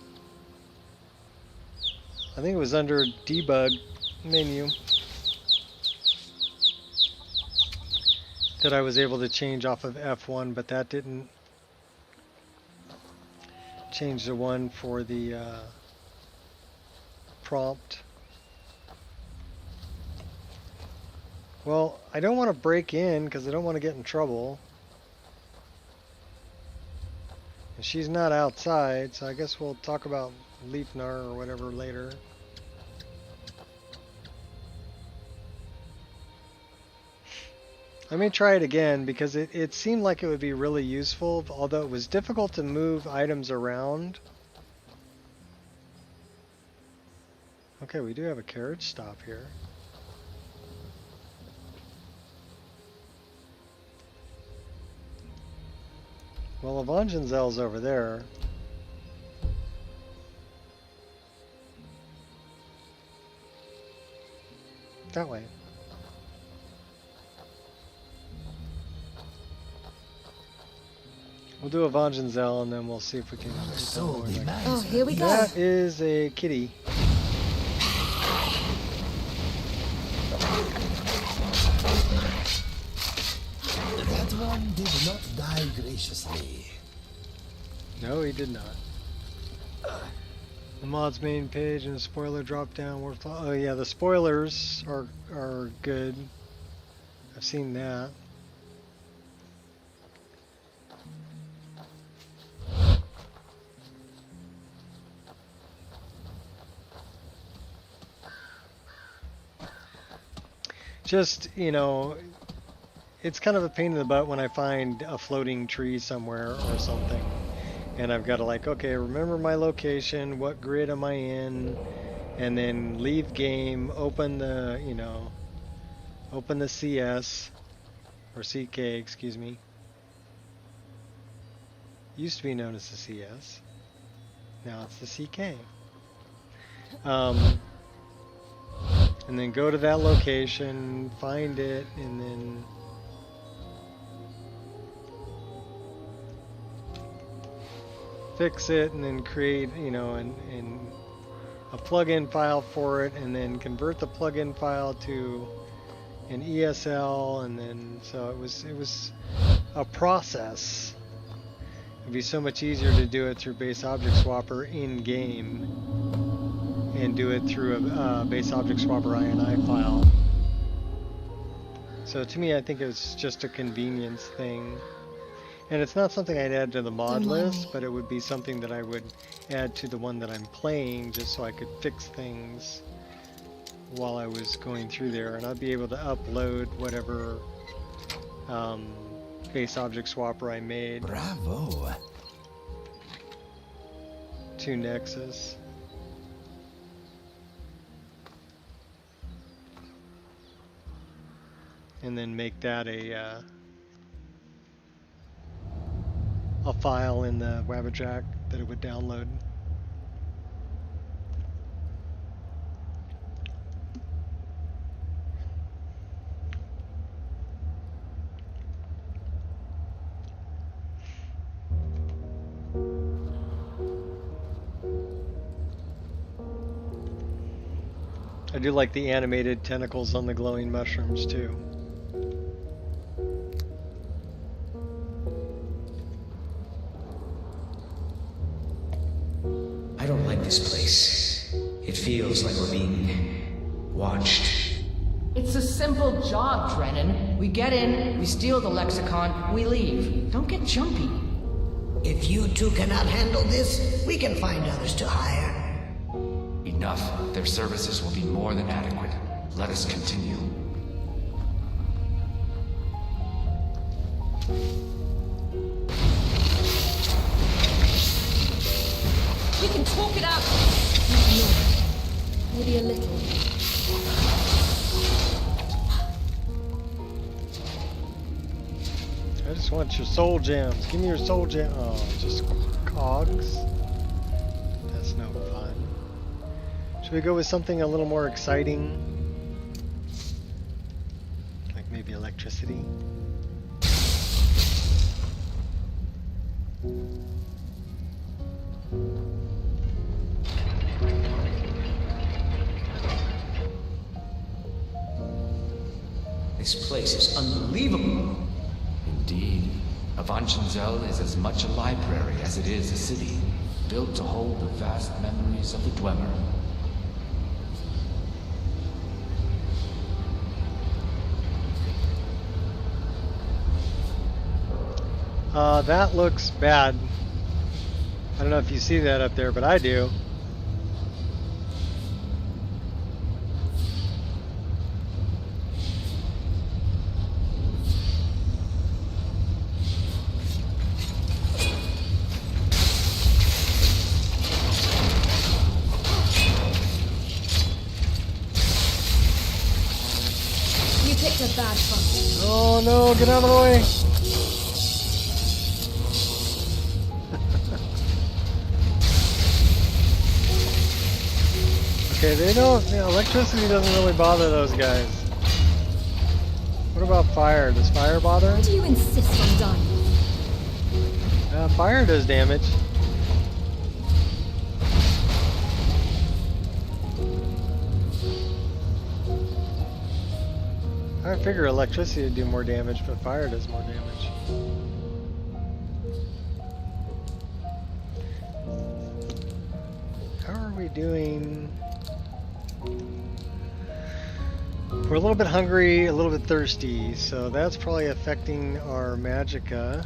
I think it was under debug menu that I was able to change off of F1, but that didn't change the one for the prompt. Well, I don't want to break in because I don't want to get in trouble. And she's not outside, so I guess we'll talk about Leafnar or whatever later. Let me try it again because it seemed like it would be really useful, although it was difficult to move items around. Okay, we do have a carriage stop here. Well, Avangenzel's over there. That way. We'll do Avangenzel and then we'll see if we can... Oh, here we go. That is a kitty. That one did not die graciously. No, he did not. The mod's main page and the spoiler drop down. Oh yeah, the spoilers are good. I've seen that. Just, you know, it's kind of a pain in the butt when I find a floating tree somewhere or something. And I've got to like, okay, remember my location, what grid am I in, and then leave game, open the, you know, open the CS, or CK, excuse me. Used to be known as the CS. Now it's the CK. And then go to that location, find it, and then fix it, and then create, you know, and a plugin file for it, and then convert the plugin file to an ESL, and then so it was a process. It'd be so much easier to do it through base object swapper in game and do it through a base object swapper INI file. So to me, I think it's just a convenience thing. And it's not something I'd add to the mod list, but it would be something that I would add to the one that I'm playing just so I could fix things while I was going through there. And I'd be able to upload whatever base object swapper I made. Bravo! To Nexus. And then make that a file in the Wabbajack that it would download. I do like the animated tentacles on the glowing mushrooms too. I don't like this place. It feels like we're being watched. It's a simple job, Drennan. We get in, we steal the lexicon, we leave. Don't get jumpy. If you two cannot handle this, we can find others to hire. Enough. Their services will be more than adequate. Let us continue. We can talk it out. Maybe a little. I just want your soul gems. Give me your soul gem. Oh, just come cogs. That's no fun. Should we go with something a little more exciting? Like maybe electricity? This place is unbelievable. Indeed. Avanchanzel is as much a library as it is a city, built to hold the vast memories of the Dwemer. That looks bad. I don't know if you see that up there, but I do. You picked a bad fight. Oh no, get out of the way! Okay, they don't, electricity doesn't really bother those guys. What about fire? Does fire bother Why them? do you insist on dying? Fire does damage. I figure electricity would do more damage, but fire does more damage. How are we doing? We're a little bit hungry, a little bit thirsty, so that's probably affecting our magicka.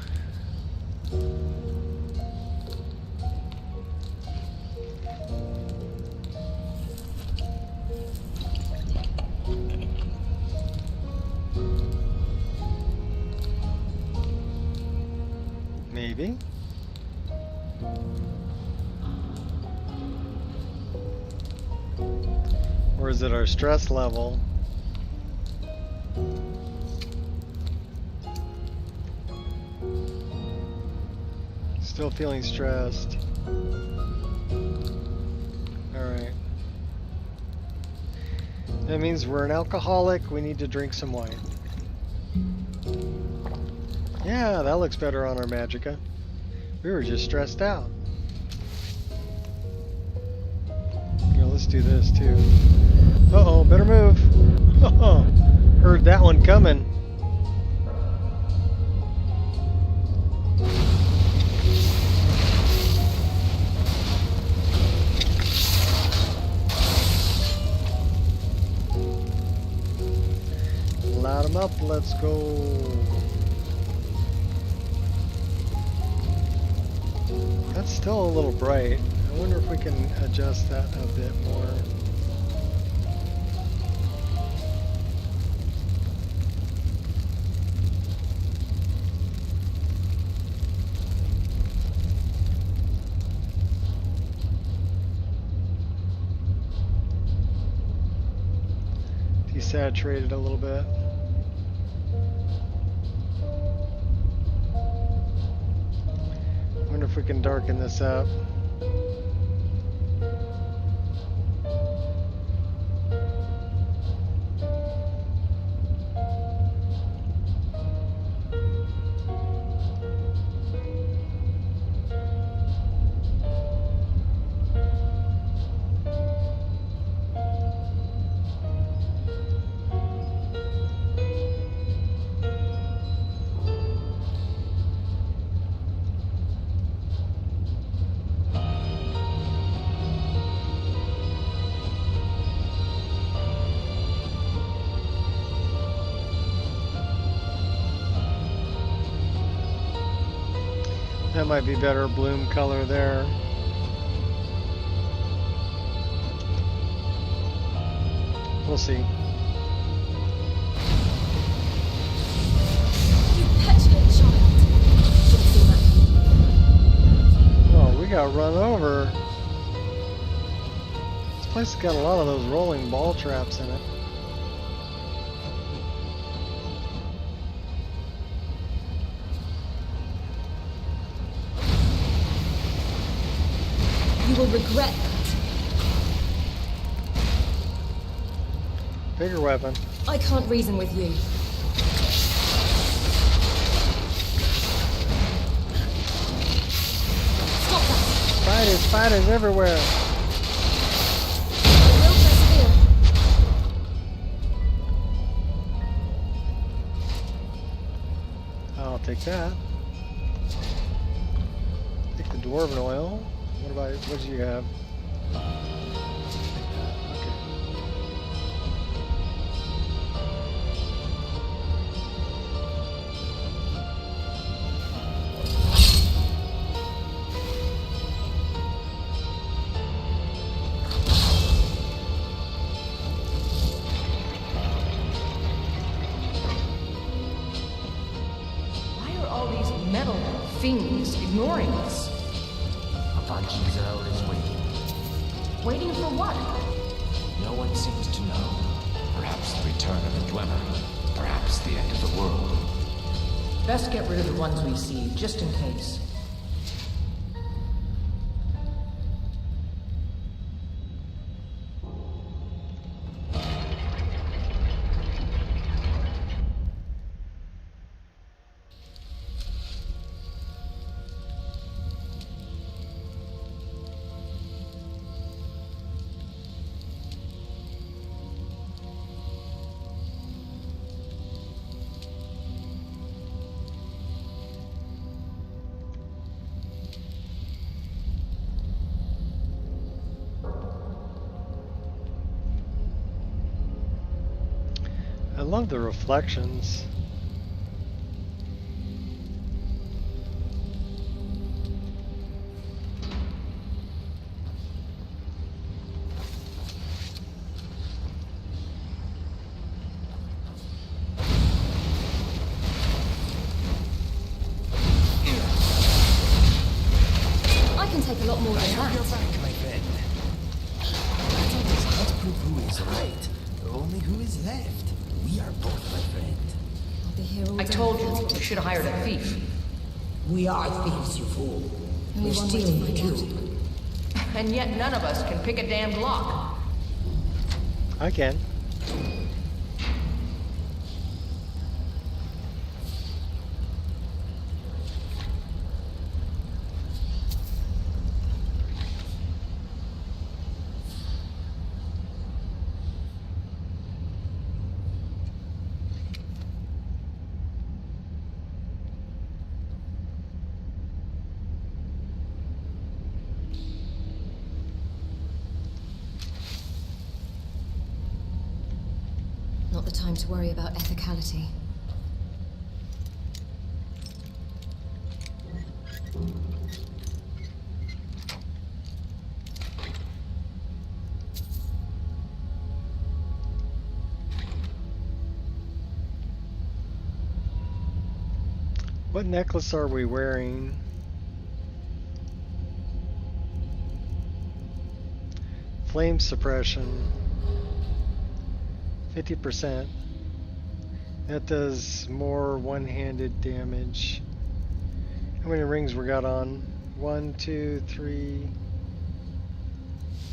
Maybe. Or is it our stress level? Still feeling stressed. Alright. That means we're an alcoholic, we need to drink some wine. Yeah, that looks better on our magicka. We were just stressed out. Here, let's do this too. Uh-oh, better move. Heard that one coming. Light 'em up, let's go. That's still a little bright. I wonder if we can adjust that a bit more. Desaturated a little bit. Wonder if we can darken this up. That might be better bloom color there. We'll see. You petulant child. Should have seen that. Oh, we got run over. This place has got a lot of those rolling ball traps in it. will regret that. Bigger weapon. I can't reason with you. Stop that! Spiders everywhere. I will persevere. I'll take that. Take the dwarven oil. What do you have? Fiends ignoring us. Wabbajack is waiting. Waiting for what? No one seems to know. Perhaps the return of the Dwemer. Perhaps the end of the world. Best get rid of the ones we see, just in case. I love the reflections. I can take a lot more than that. You're back, my friend. That does not prove who is right, only who is left. We are both, my friend. I'll be here all day. I told you, we should have hired a thief. We are thieves, you fool. Only We're one way to stealing find you. And yet none of us can pick a damned lock. I can. Not the time to worry about ethicality. What necklace are we wearing? Flame suppression. 50%. That does more one-handed damage. How many rings we got on? 1, 2, 3,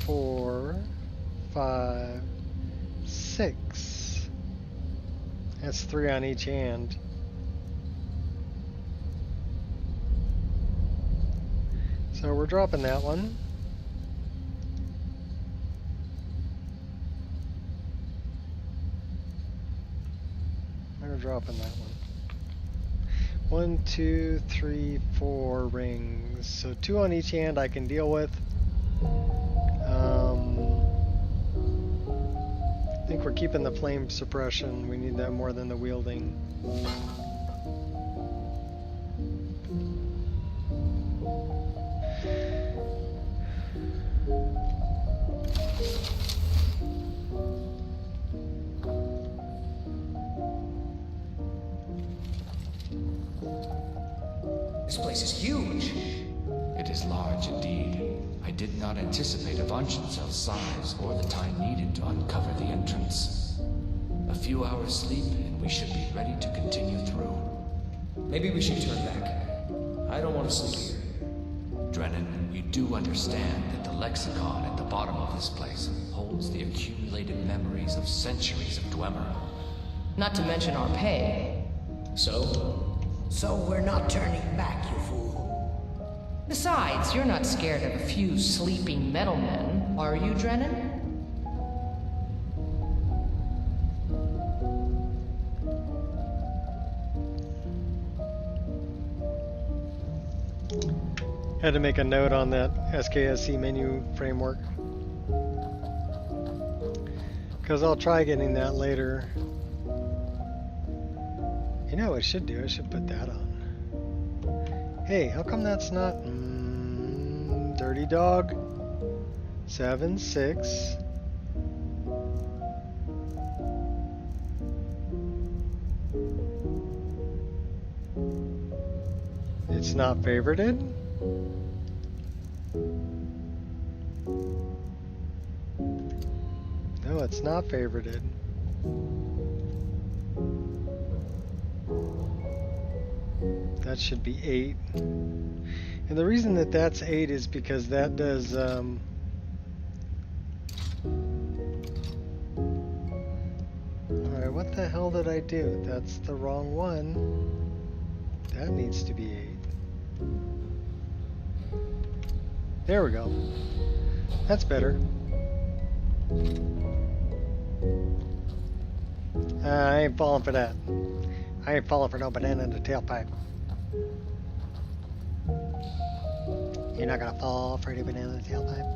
4, 5, 6. That's 3 on each hand. So we're dropping that one. We're dropping that one. 1, 2, 3, 4 rings. So 2 on each hand I can deal with. I think we're keeping the flame suppression. We need that more than the wielding. This place is huge. It is large indeed. I did not anticipate Wabbajack's size or the time needed to uncover the entrance. A few hours sleep and we should be ready to continue through. Maybe we should turn back. I don't want to sleep here. Drennan, you do understand that the lexicon at the bottom of this place holds the accumulated memories of centuries of Dwemer. Not to mention our pay. So we're not turning back, you fool. Besides, you're not scared of a few sleeping metal men, are you, Drennan? Had to make a note on that SKSE menu framework. Because I'll try getting that later. You know what I should do? I should put that on. Hey, how come that's not... Dirty Dog? 7-6. It's not favorited? No, it's not favorited. That should be 8. And the reason that that's 8 is because that does alright, what the hell did I do? That's the wrong one. That needs to be 8. There we go. That's better. I ain't falling for that. I ain't falling for no banana in the tailpipe. You're not gonna fall for any banana in the tailpipe?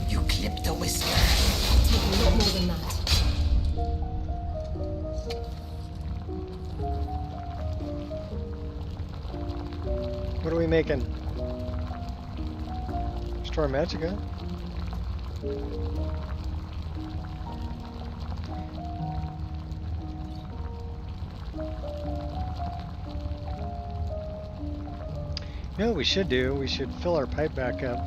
You clipped a whisker. Take a lot more than that. What are we making? Storm Magica? You know what we should do? We should fill our pipe back up.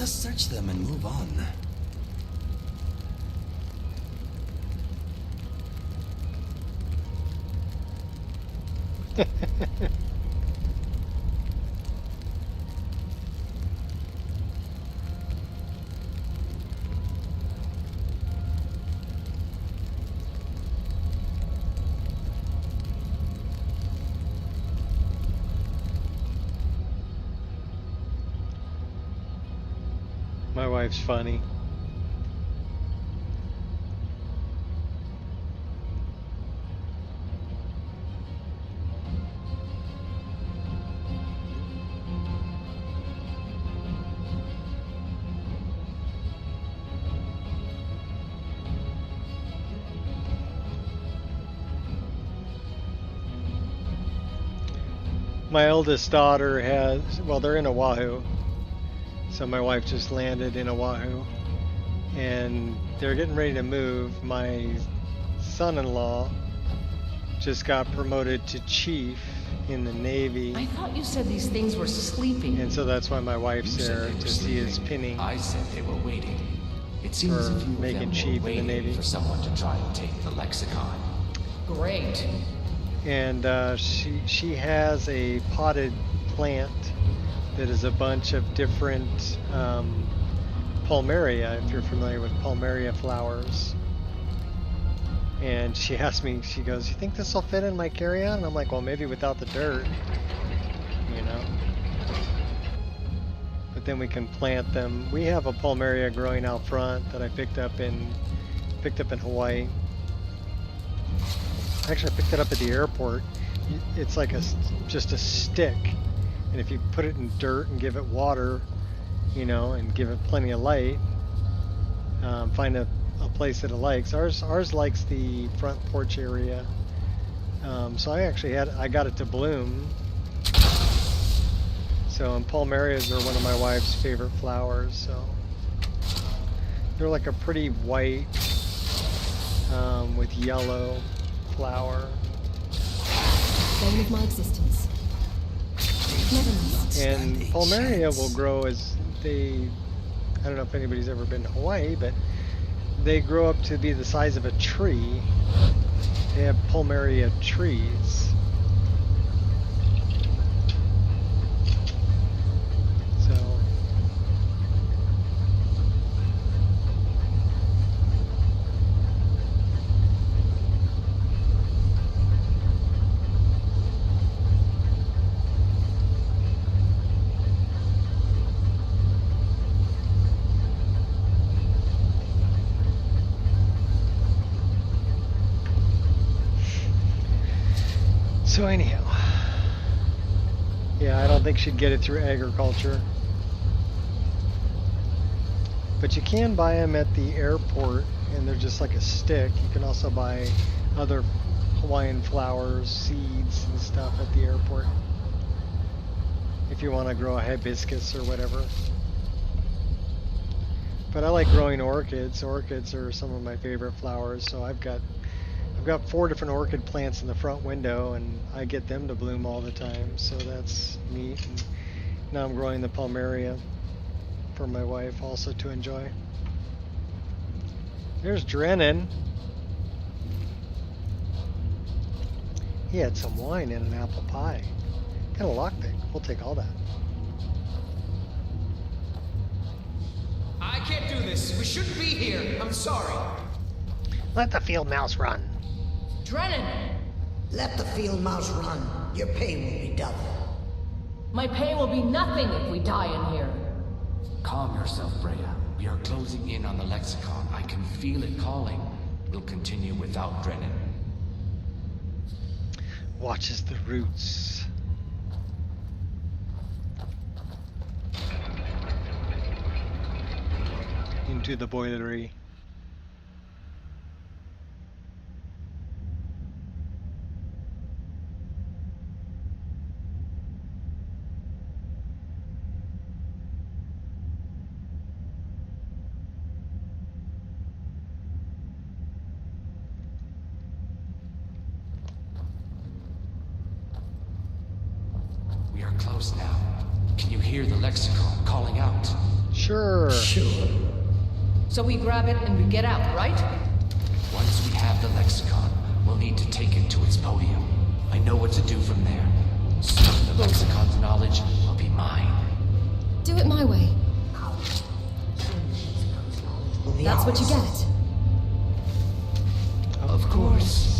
Search them and move on. My wife's funny. My eldest daughter has, well, they're in Oahu. So my wife just landed in Oahu, and they're getting ready to move. My son-in-law just got promoted to chief in the Navy. I thought you said these things were sleeping. And so that's why my wife's there to see his pinning. I said they were waiting. It seems as if you making chief in the Navy. For someone to try and take the lexicon. Great. And she has a potted plant that is a bunch of different Palmaria, if you're familiar with Palmaria flowers. And she asked me, she goes, "You think this will fit in my carry-on?" And I'm like, "Well, maybe without the dirt." But then we can plant them. We have a Palmaria growing out front that I picked up in Hawaii. Actually, I picked it up at the airport. It's like just a stick, and if you put it in dirt and give it water, you know, and give it plenty of light, find a place that it likes. Ours likes the front porch area. So I got it to bloom. So, and Palmarias are one of my wife's favorite flowers. So they're like a pretty white with yellow flower. Bane of my existence. Nevertheless. And Palmaria will grow as I don't know if anybody's ever been to Hawaii, but they grow up to be the size of a tree. They have Palmaria trees. So anyhow, yeah, I don't think she'd get it through agriculture. But you can buy them at the airport, and they're just like a stick. You can also buy other Hawaiian flowers, seeds, and stuff at the airport. If you want to grow a hibiscus or whatever. But I like growing orchids. Orchids are some of my favorite flowers, so I've got 4 different orchid plants in the front window, and I get them to bloom all the time, so that's neat. And now I'm growing the Palmaria for my wife also to enjoy. There's Drennan. He had some wine and an apple pie. Kind of lockpick. We'll take all that. I can't do this. We shouldn't be here. I'm sorry. Let the field mouse run. Drennan! Let the field mouse run. Your pain will be double. My pain will be nothing if we die in here. Calm yourself, Freya. We are closing in on the lexicon. I can feel it calling. We'll continue without Drennan. Watches the roots. Into the boilery. We are close now. Can you hear the lexicon calling out? Sure. So we grab it and we get out, right? Once we have the lexicon, we'll need to take it to its podium. I know what to do from there. Soon the lexicon's knowledge will be mine. Do it my way. That's what you get. Of course.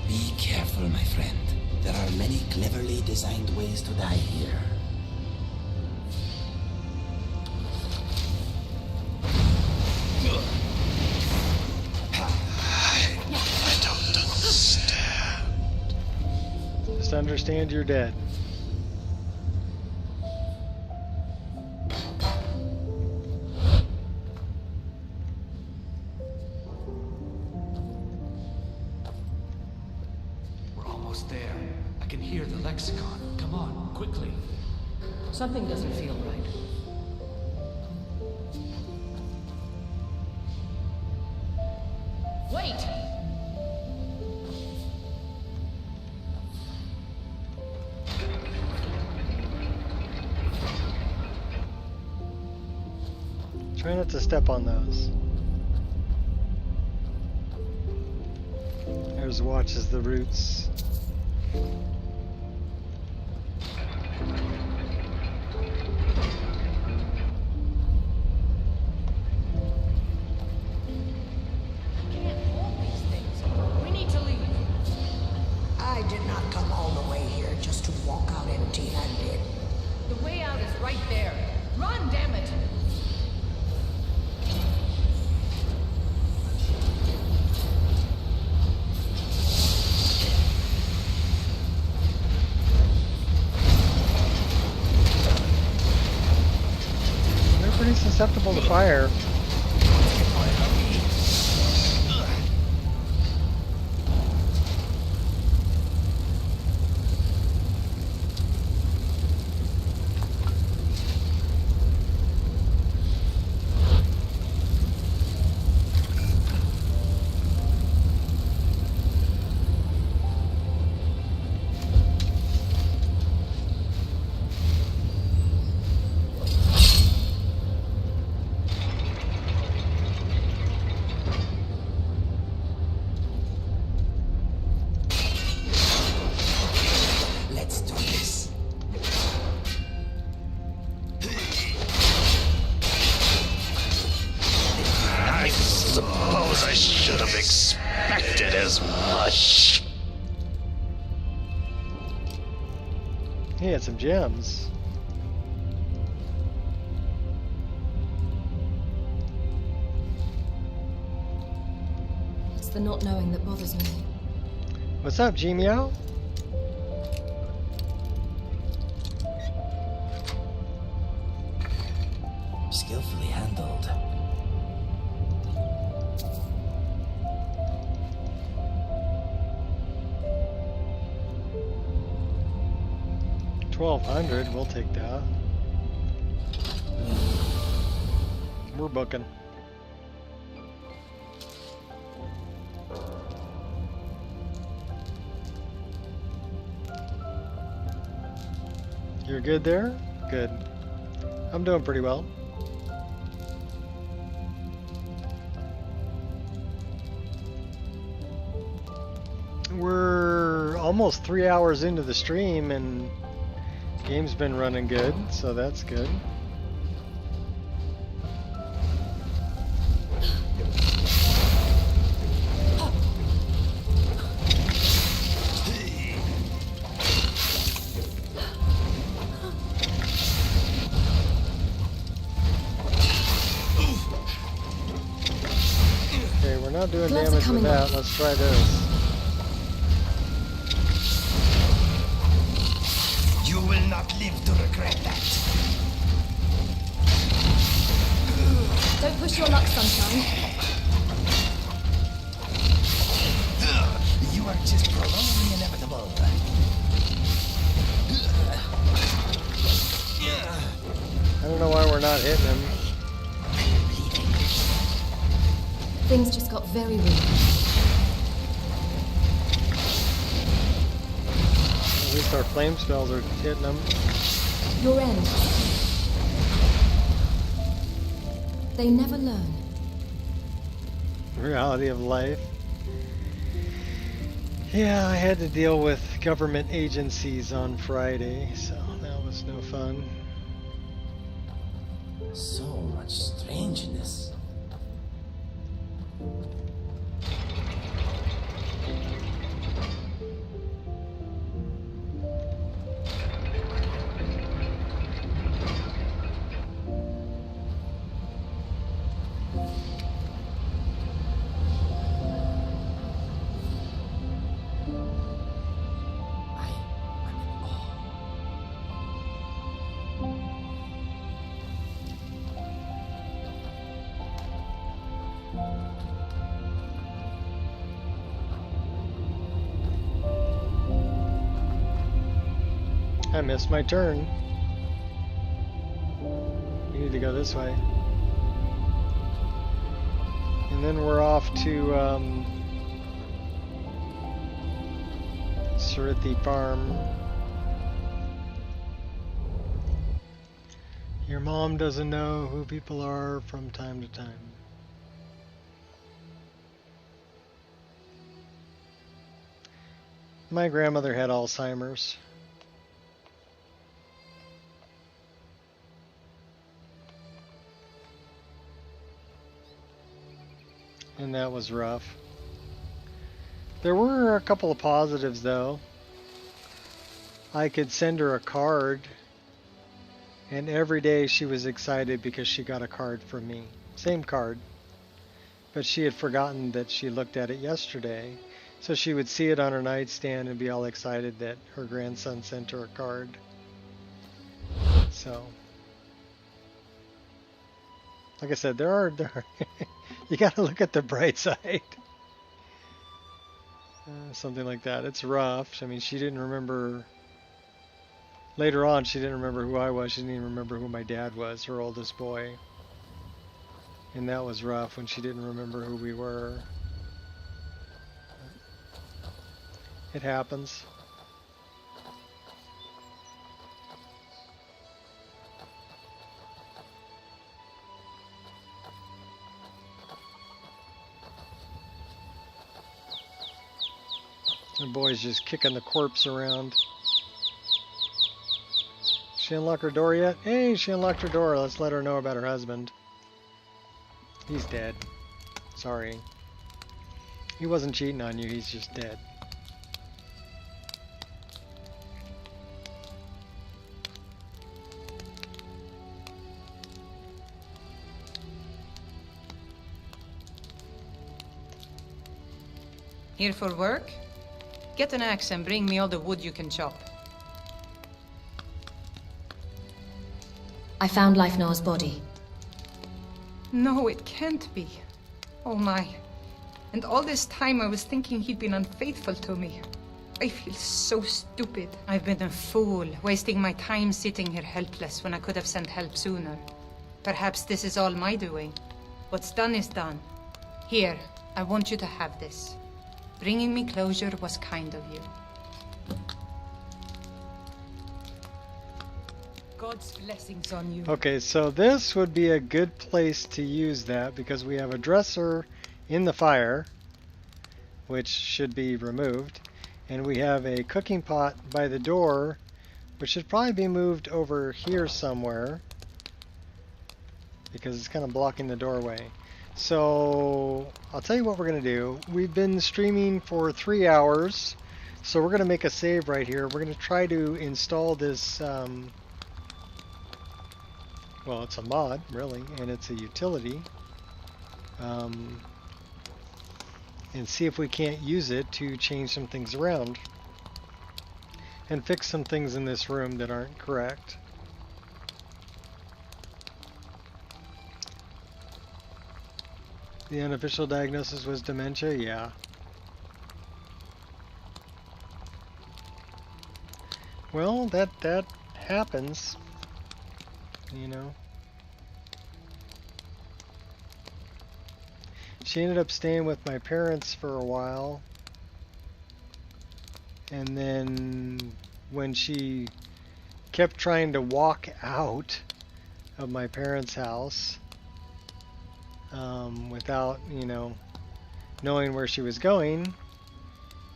Be careful, my friend. There are many cleverly designed ways to die here. I don't understand. Just understand you're dead. We're almost there. I can hear the lexicon. Come on, quickly. Something doesn't feel right. Wait! Try not to step on those. There's watches the roots. fire. Let's do this. I suppose I should have expected as much. He had some gems. It's the not knowing that bothers me. What's up, G-Meow? Skillfully handled. $1,200, we'll take that. We're booking. You're good there? Good. I'm doing pretty well. We're almost 3 hours into the stream and game's been running good, so that's good. Okay, we're not doing Gloves are damage with coming that. off. Let's try this. You will not live to regret that. Don't push your luck, sunshine. You are just prolonging the inevitable. I don't know why we're not hitting him. Things just got very real. At least our flame spells are hitting him. Your end. They never learn. Reality of life. Yeah, I had to deal with government agencies on Friday, so that was no fun. So much strangeness. I missed my turn. We need to go this way. And then we're off to Surithi Farm. Your mom doesn't know who people are from time to time. My grandmother had Alzheimer's. And that was rough. There were a couple of positives though. I could send her a card, and every day she was excited because she got a card from me. Same card. But she had forgotten that she looked at it yesterday. So she would see it on her nightstand and be all excited that her grandson sent her a card. So Like I said, there are you got to look at the bright side. Something like that. It's rough. I mean, she didn't remember. Later on, she didn't remember who I was. She didn't even remember who my dad was, her oldest boy. And that was rough when she didn't remember who we were. It happens. The boy's just kicking the corpse around. She unlocked her door yet? Hey, she unlocked her door. Let's let her know about her husband. He's dead. Sorry. He wasn't cheating on you, he's just dead. Here for work? Get an axe and bring me all the wood you can chop. I found Leifnar's body. No, it can't be. Oh my. And all this time I was thinking he'd been unfaithful to me. I feel so stupid. I've been a fool, wasting my time sitting here helpless when I could have sent help sooner. Perhaps this is all my doing. What's done is done. Here, I want you to have this. Bringing me closure was kind of you. God's blessings on you. Okay, so this would be a good place to use that because we have a dresser in the fire, which should be removed, and we have a cooking pot by the door, which should probably be moved over here somewhere because it's kind of blocking the doorway. So I'll tell you what we're going to do. We've been streaming for 3 hours, so we're going to make a save right here. We're going to try to install this, well, it's a mod, really, and it's a utility, and see if we can't use it to change some things around and fix some things in this room that aren't correct. The unofficial diagnosis was dementia, yeah. Well, that happens, you know. She ended up staying with my parents for a while, and then when she kept trying to walk out of my parents' house without, you know, knowing where she was going,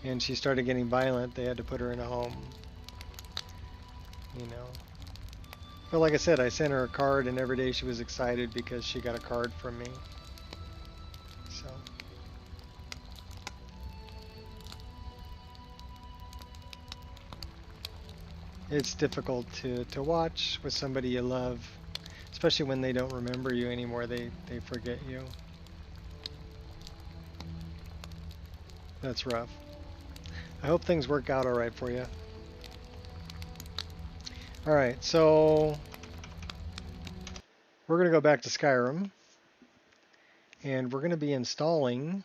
and she started getting violent, they had to put her in a home, you know. But like I said, I sent her a card, and every day she was excited because she got a card from me. So it's difficult to watch with somebody you love, especially when they don't remember you anymore. They forget you. That's rough. I hope things work out all right for you. All right, so we're going to go back to Skyrim, and we're going to be installing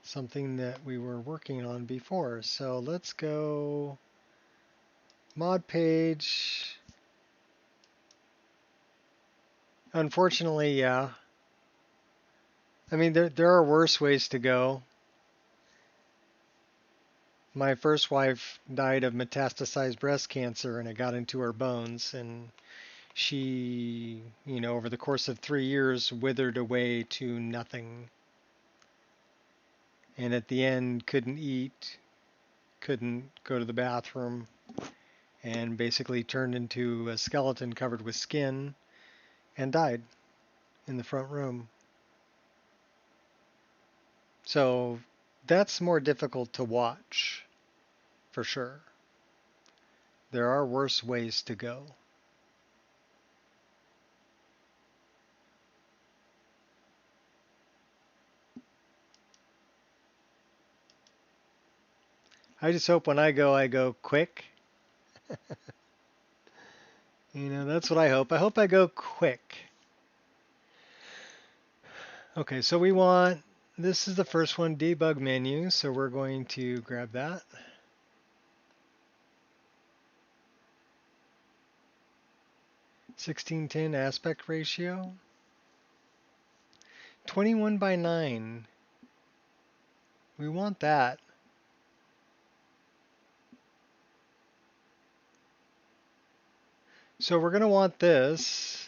something that we were working on before. So let's go mod page. Unfortunately, yeah. I mean, there are worse ways to go. My first wife died of metastasized breast cancer, and it got into her bones, and she, you know, over the course of 3 years, withered away to nothing. And at the end, couldn't eat, couldn't go to the bathroom, and basically turned into a skeleton covered with skin and died in the front room. So that's more difficult to watch, for sure. There are worse ways to go. I just hope when I go quick. You know, that's what I hope. I hope I go quick. Okay, so we want, this is the first one, debug menu, so we're going to grab that. (16:10) aspect ratio. 21:9. We want that. So we're going to want this.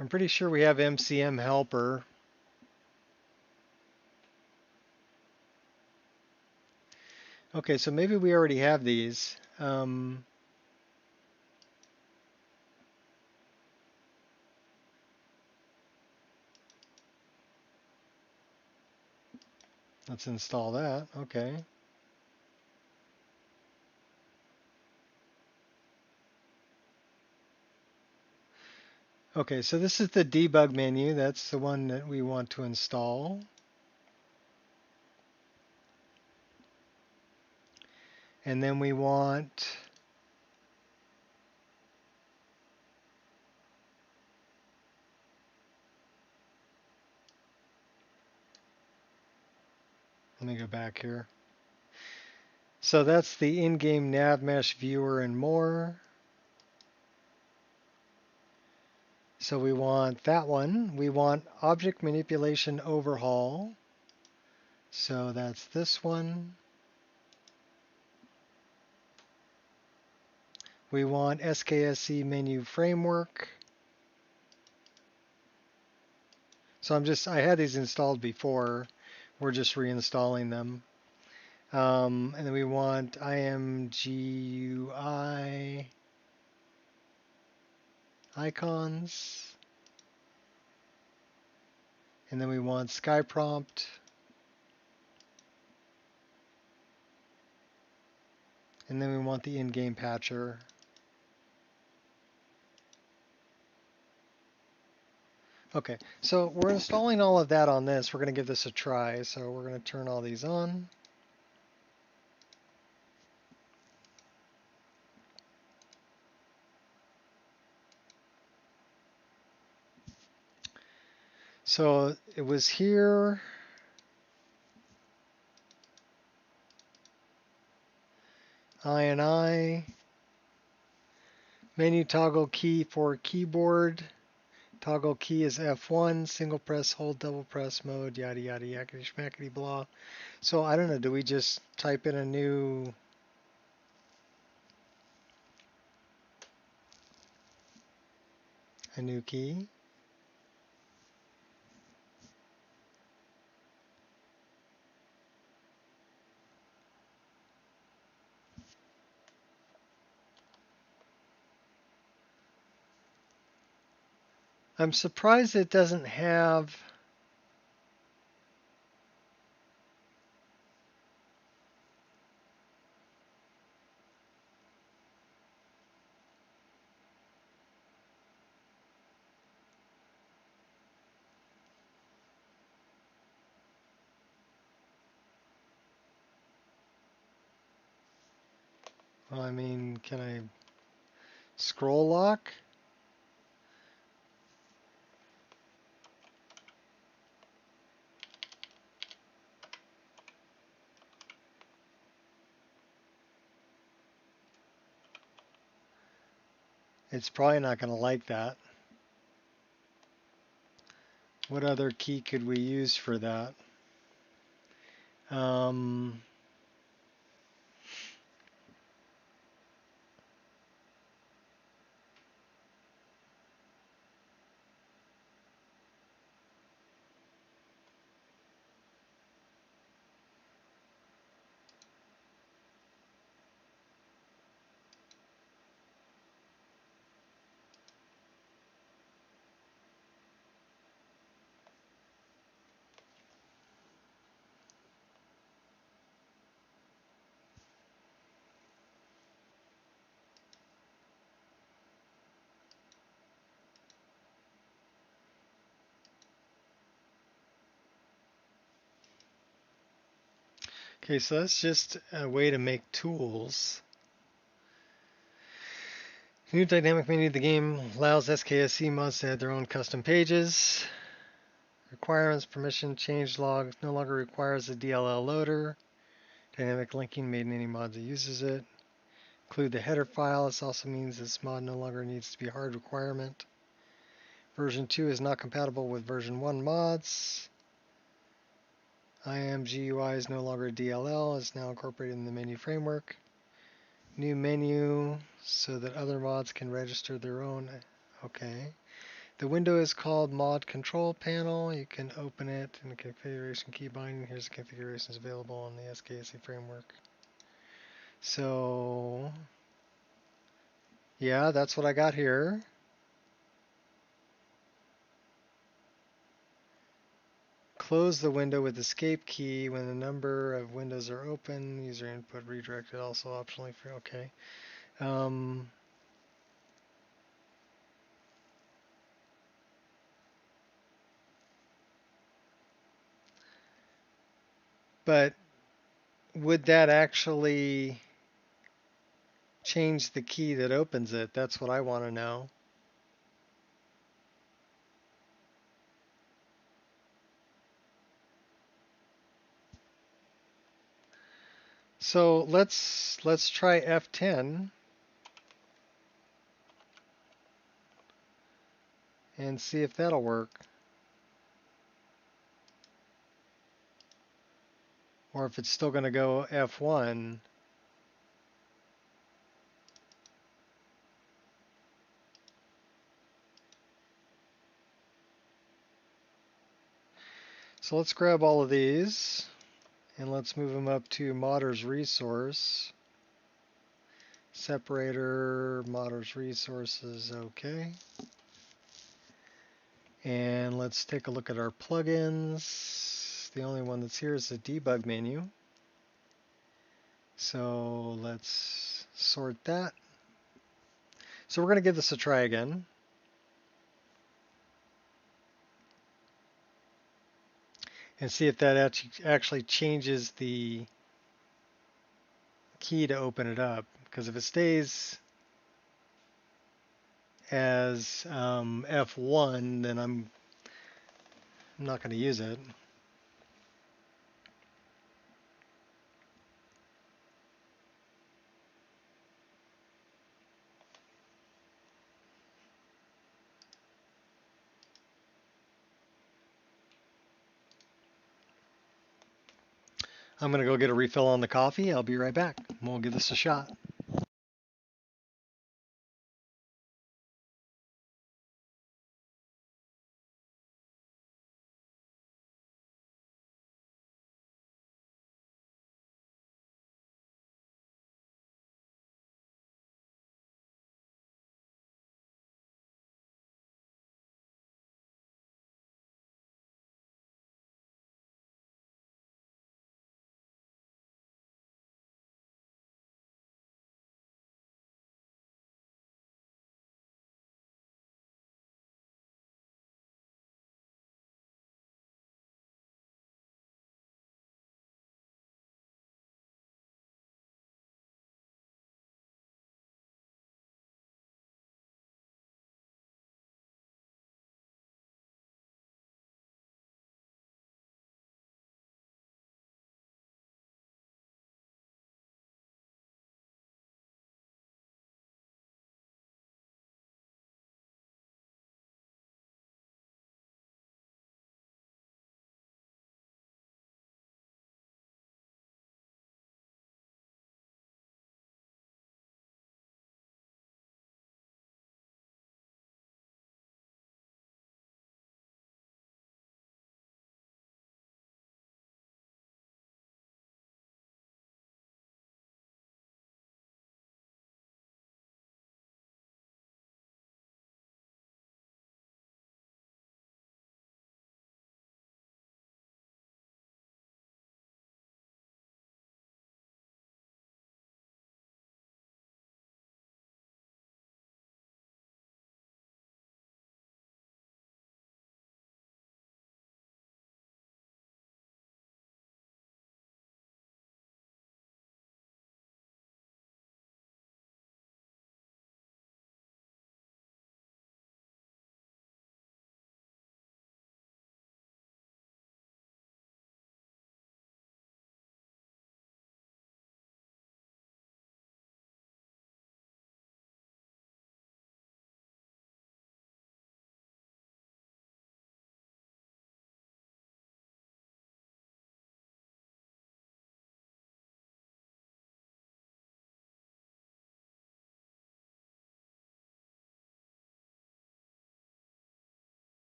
I'm pretty sure we have MCM helper. Okay, so maybe we already have these. Let's install that. Okay. Okay, so this is the debug menu. That's the one that we want to install. And then we want let me go back here. So that's the in-game nav mesh viewer and more. So we want that one. We want object manipulation overhaul. So that's this one. We want SKSE menu framework. So I had these installed before. We're just reinstalling them. And then we want IMGUI icons. And then we want sky prompt. And then we want the in-game patcher. Okay, so we're installing all of that on this. We're going to give this a try. So we're going to turn all these on. So it was here. I. Menu toggle key for keyboard. Toggle key is F1, single press, hold, double press mode, yada yada yakety schmackety blah. So I don't know, do we just type in a new key? I'm surprised it doesn't have well, I mean, can I scroll lock? It's probably not going to like that. What other key could we use for that? Okay, so that's just a way to make tools. New dynamic menu of the game allows SKSC mods to add their own custom pages. Requirements, permission, change log no longer requires a DLL loader. Dynamic linking made in any mod that uses it. Include the header file. This also means this mod no longer needs to be a hard requirement. Version 2 is not compatible with version 1 mods. IMGUI is no longer DLL. It's now incorporated in the menu framework. New menu so that other mods can register their own. Okay. The window is called Mod Control Panel. You can open it in the configuration key binding. Here's the configurations available on the SKSC framework. So, yeah, that's what I got here. Close the window with escape key when the number of windows are open. User input redirected also optionally for, okay. But would that actually change the key that opens it? That's what I want to know. So let's try F10 and see if that'll work. Or if it's still going to go F1. So let's grab all of these and let's move them up to Modder's Resource. Separator, Modder's Resources, okay. And let's take a look at our plugins. The only one that's here is the debug menu. So let's sort that. So we're going to give this a try again. And see if that actually changes the key to open it up. Because if it stays as F1, then I'm not going to use it. I'm going to go get a refill on the coffee. I'll be right back. We'll give this a shot.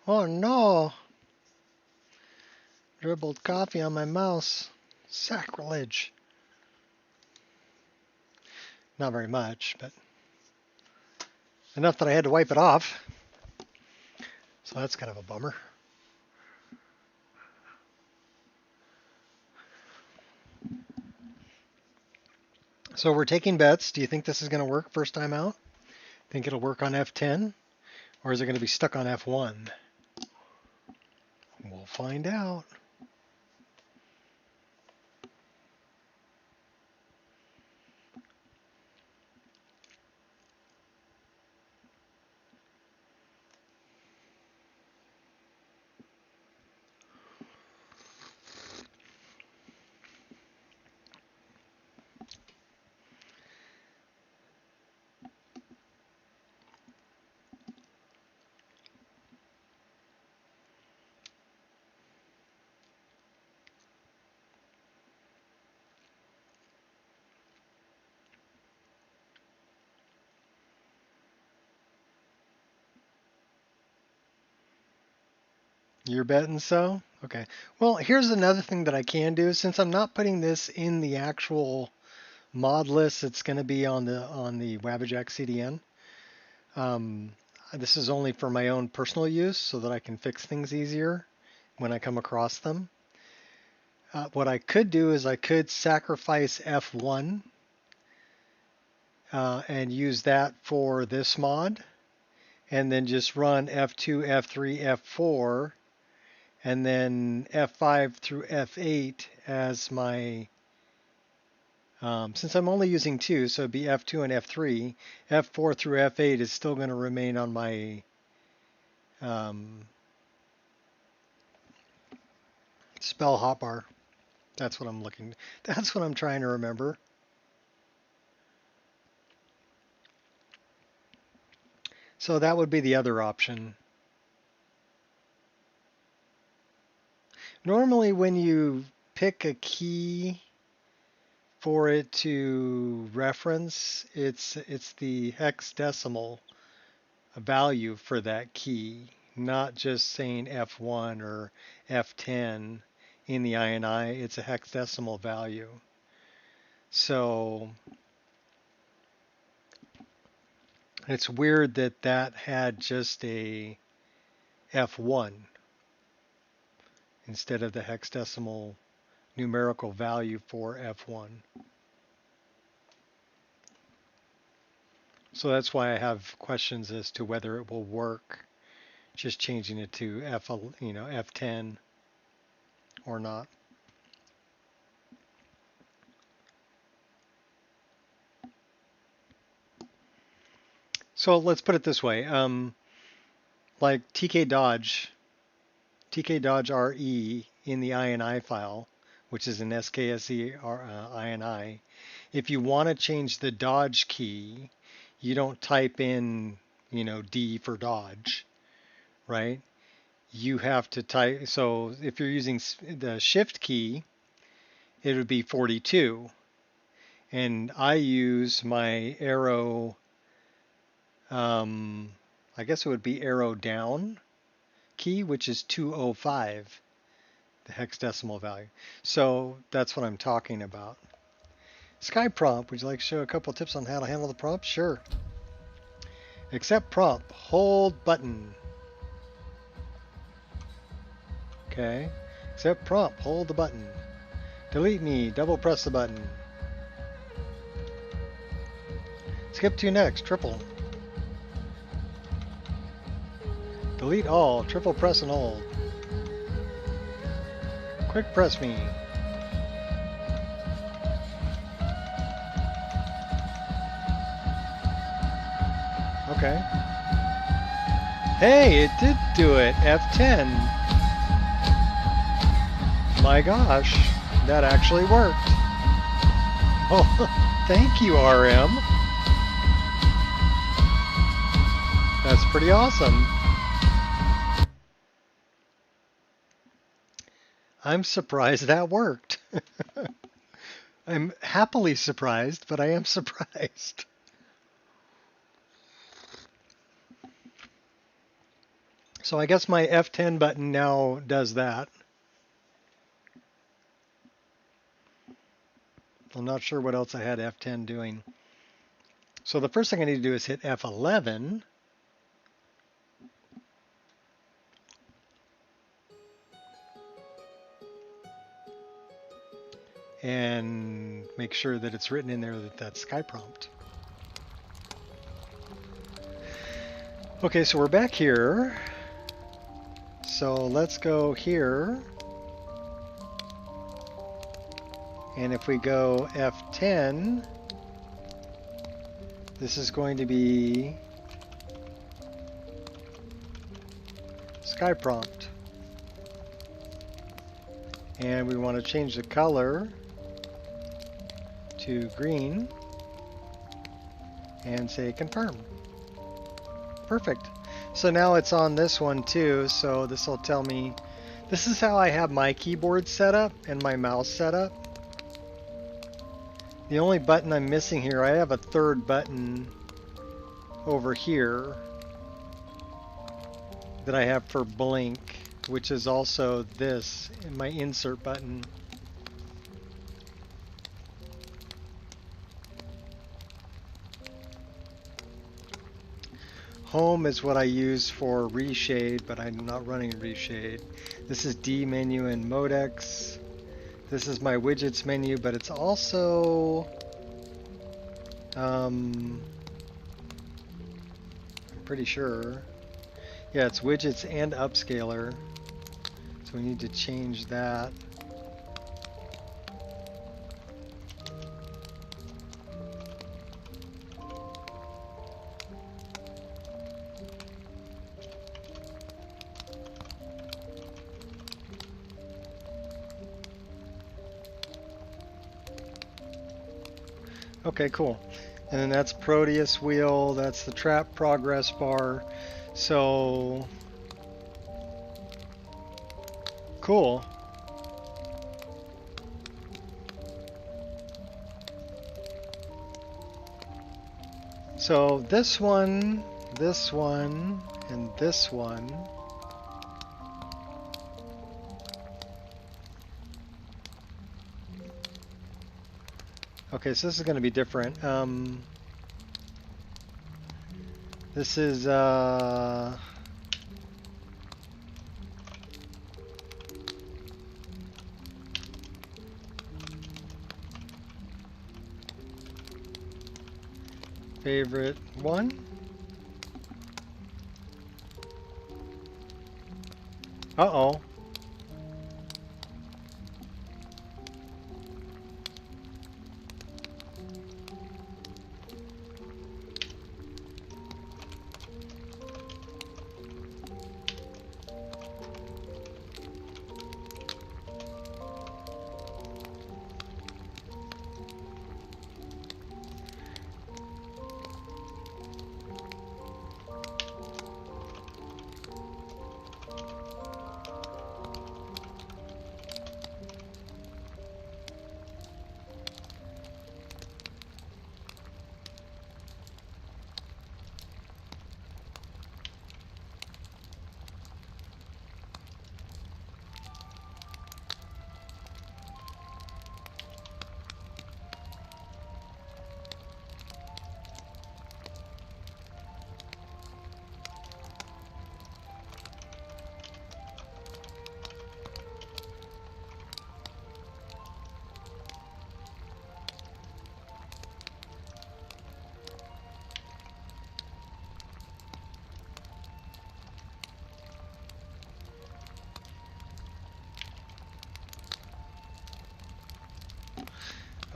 Oh no! Dribbled coffee on my mouse. Sacrilege. Not very much, but enough that I had to wipe it off. So that's kind of a bummer. So we're taking bets. Do you think this is going to work first time out? Think it'll work on F10? Or is it going to be stuck on F1? We'll find out. You're betting so? Okay. Well, here's another thing that I can do. Since I'm not putting this in the actual mod list, it's going to be on the Wabbajack CDN. This is only for my own personal use so that I can fix things easier when I come across them. What I could do is I could sacrifice F1 and use that for this mod, and then just run F2, F3, F4, and then F5 through F8 as my, since I'm only using two, so it'd be F2 and F3, F4 through F8 is still going to remain on my spell hotbar. That's what that's what I'm trying to remember. So that would be the other option. Normally when you pick a key for it to reference, it's the hexadecimal value for that key, not just saying F1 or F10 in the INI. It's a hexadecimal value. So it's weird that that had just a F1 instead of the hexadecimal numerical value for F1. So that's why I have questions as to whether it will work just changing it to F10 or not. So let's put it this way. Like TK Dodge RE in the INI file, which is an SKSE INI, if you want to change the Dodge key, you don't type in, D for Dodge, right? You have to type, so if you're using the Shift key, it would be 42. And I use my arrow, I guess it would be arrow down key, which is 205, the hexadecimal value. So that's what I'm talking about. Sky prompt, would you like to show a couple of tips on how to handle the prompt? Sure. Accept prompt, hold button. Okay. Accept prompt, hold the button. Delete me, double press the button. Skip to next, triple. Delete all, triple press and hold. Quick press me. Okay. Hey, it did do it. F10. My gosh, that actually worked. Oh, thank you, RM. That's pretty awesome. I'm surprised that worked. I'm happily surprised, but I am surprised. So I guess my F10 button now does that. I'm not sure what else I had F10 doing. So the first thing I need to do is hit F11. And make sure that it's written in there that that's Sky Prompt. Okay, so we're back here. So let's go here. And if we go F10, this is going to be Sky Prompt. And we want to change the color to green and say confirm. Perfect. So now it's on this one too, so this will tell me, this is how I have my keyboard set up and my mouse set up. The only button I'm missing here, I have a third button over here that I have for blink, which is also this, my insert button. Home is what I use for reshade, but I'm not running reshade. This is D menu and Modex. This is my widgets menu, but it's also I'm pretty sure. Yeah, it's widgets and upscaler. So we need to change that. Okay, cool. And then that's Proteus wheel, that's the trap progress bar. So cool. So this one, and this one. Okay, so this is going to be different. This is favorite one. Uh-oh.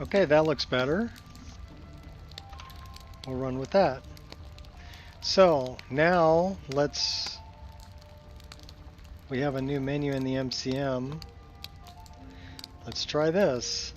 Okay, that looks better. We'll run with that. So now we have a new menu in the MCM. Let's try this.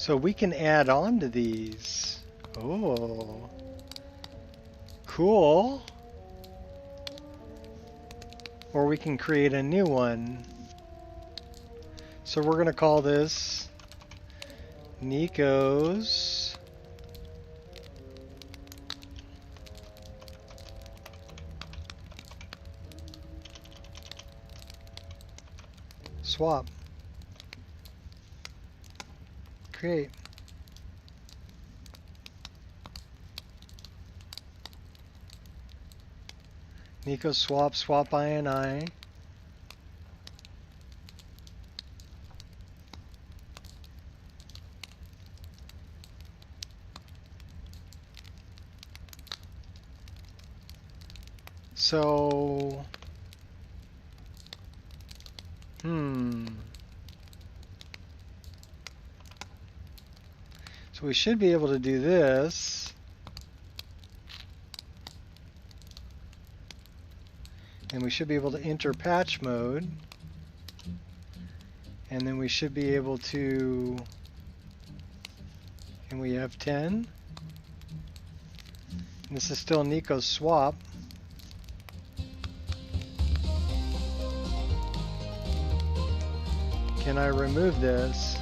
So we can add on to these. Oh. Cool. Or we can create a new one. So we're going to call this Nico's Swap. Create. Nico swap INI. So, so we should be able to do this. And we should be able to enter patch mode. And then we should be able to, and we have 10. And this is still Nico's swap. Can I remove this?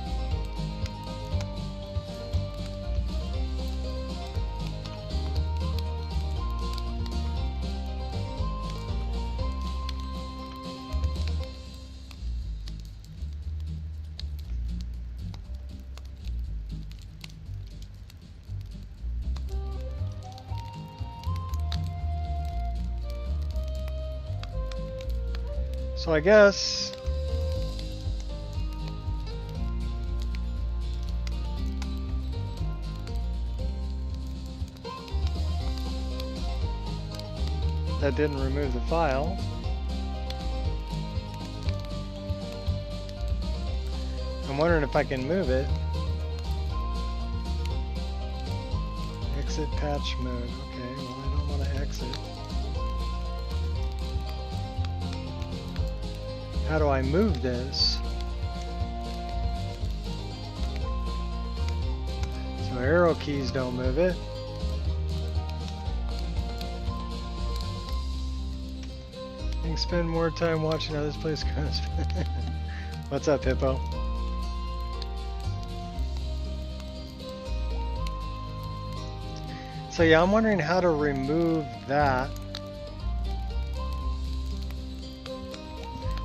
So I guess that didn't remove the file. I'm wondering if I can move it. Exit patch mode. Okay, well I don't want to exit. How do I move this? So arrow keys don't move it. You can spend more time watching how this place goes. What's up, Hippo? So yeah, I'm wondering how to remove that.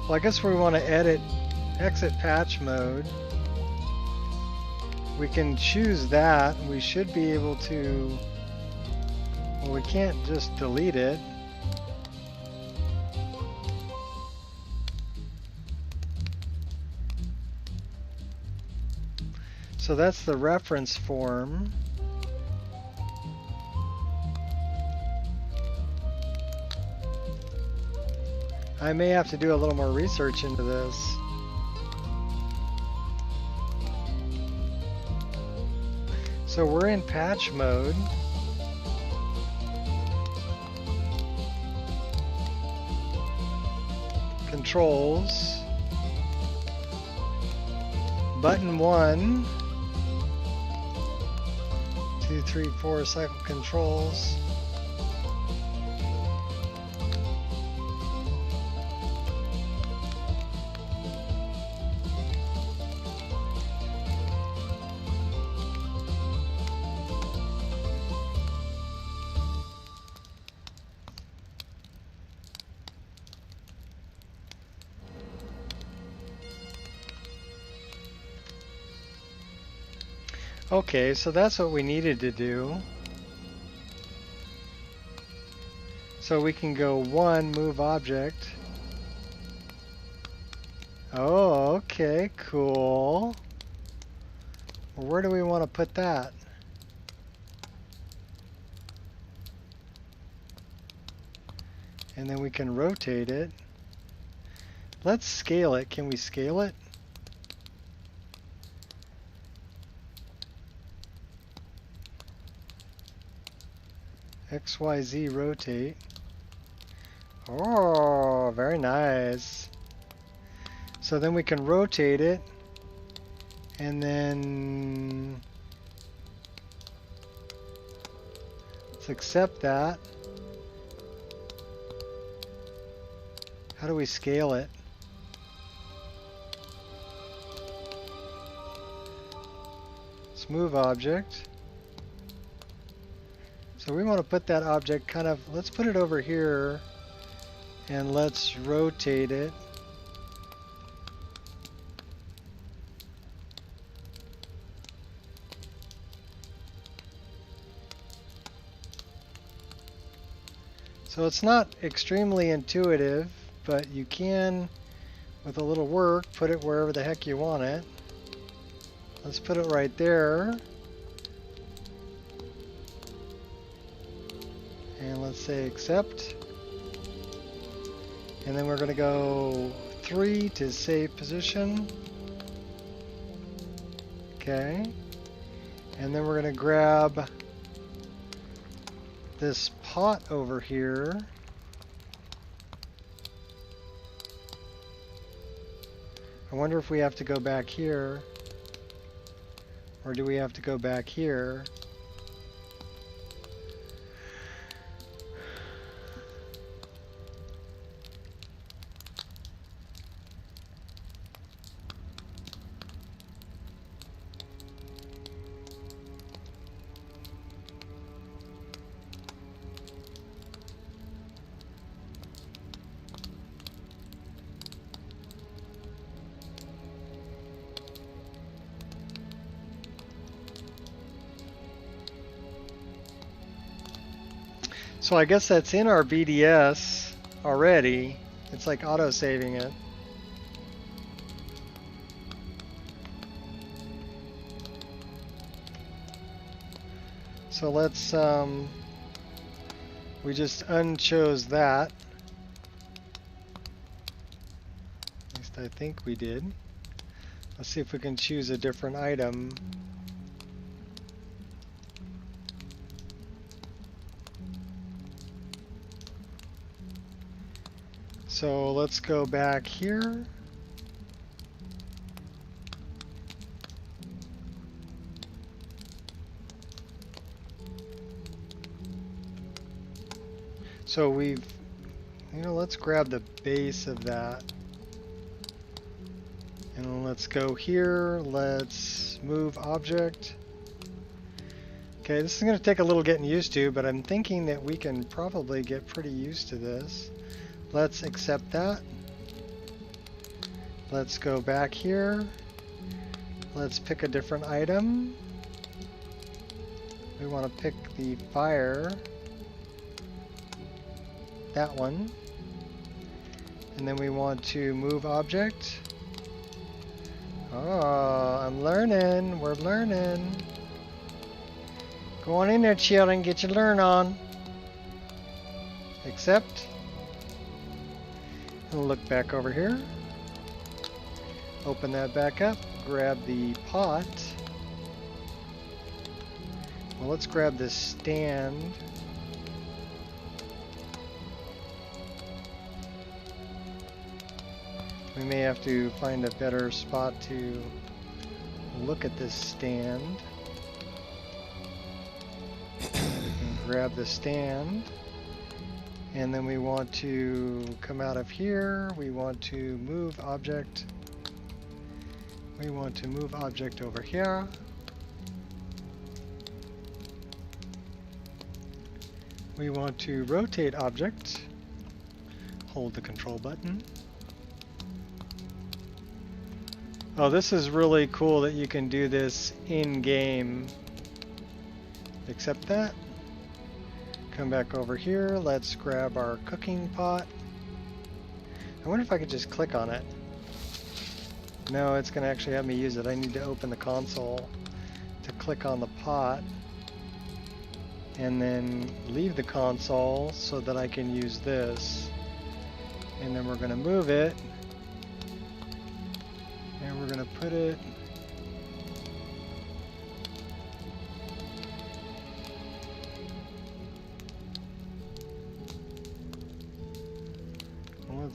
Well, I guess we want to edit exit patch mode. We can choose that. We should be able to, well, we can't just delete it. So that's the reference form. I may have to do a little more research into this. So we're in patch mode. Controls. Button 1. 2, 3, 4 cycle controls. Okay, so that's what we needed to do. So we can go 1, move object. Oh, okay, cool. Well, where do we want to put that? And then we can rotate it. Let's scale it. Can we scale it? XYZ rotate. Oh, very nice. So then we can rotate it And then let's accept that. How do we scale it? Let's move object. So we want to put that object kind of, let's put it over here and let's rotate it. So it's not extremely intuitive, but you can, with a little work, put it wherever the heck you want it. Let's put it right there. And let's say accept. And then we're going to go 3 to save position. Okay. And then we're going to grab this pot over here. I wonder if we have to go back here. Or do we have to go back here? So I guess that's in our BDS already. It's like auto-saving it. So let's, we just unchose that. At least I think we did. Let's see if we can choose a different item. So let's go back here. So we've, let's grab the base of that. And let's go here. Let's move object. Okay, this is going to take a little getting used to, but I'm thinking that we can probably get pretty used to this. Let's accept that. Let's go back here. Let's pick a different item. We want to pick the fire. That one. And then we want to move object. Oh, I'm learning. We're learning. Go on in there, children. Get your learn on. Accept. And look back over here. Open that back up. Grab the pot. Well, let's grab this stand. We may have to find a better spot to look at this stand. And grab the stand. And then we want to come out of here. We want to move object. We want to move object over here. We want to rotate object. Hold the control button. Oh, this is really cool that you can do this in-game. Accept that. Come back over here. Let's grab our cooking pot. I wonder if I could just click on it. No, it's going to actually have me use it. I need to open the console to click on the pot and then leave the console so that I can use this. And then we're going to move it. And we're going to put it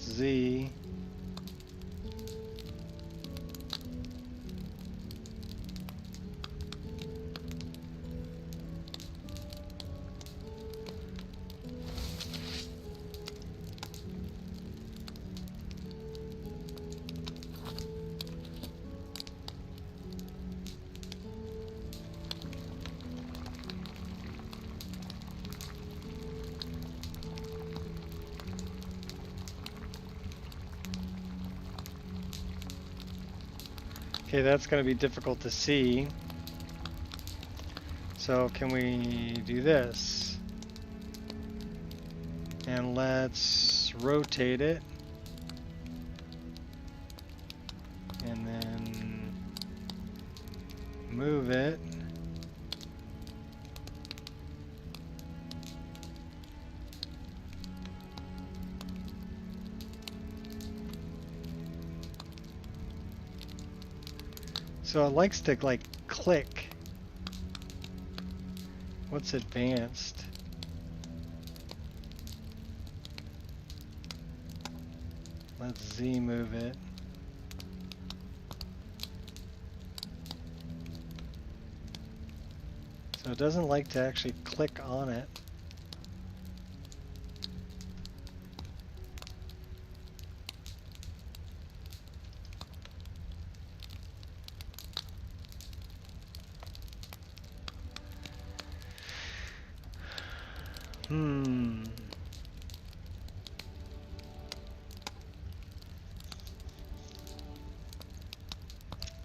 Z. Okay, that's going to be difficult to see. So can we do this? And let's rotate it. And then move it. So it likes to like click. What's advanced? Let's Z move it. So it doesn't like to actually click on it.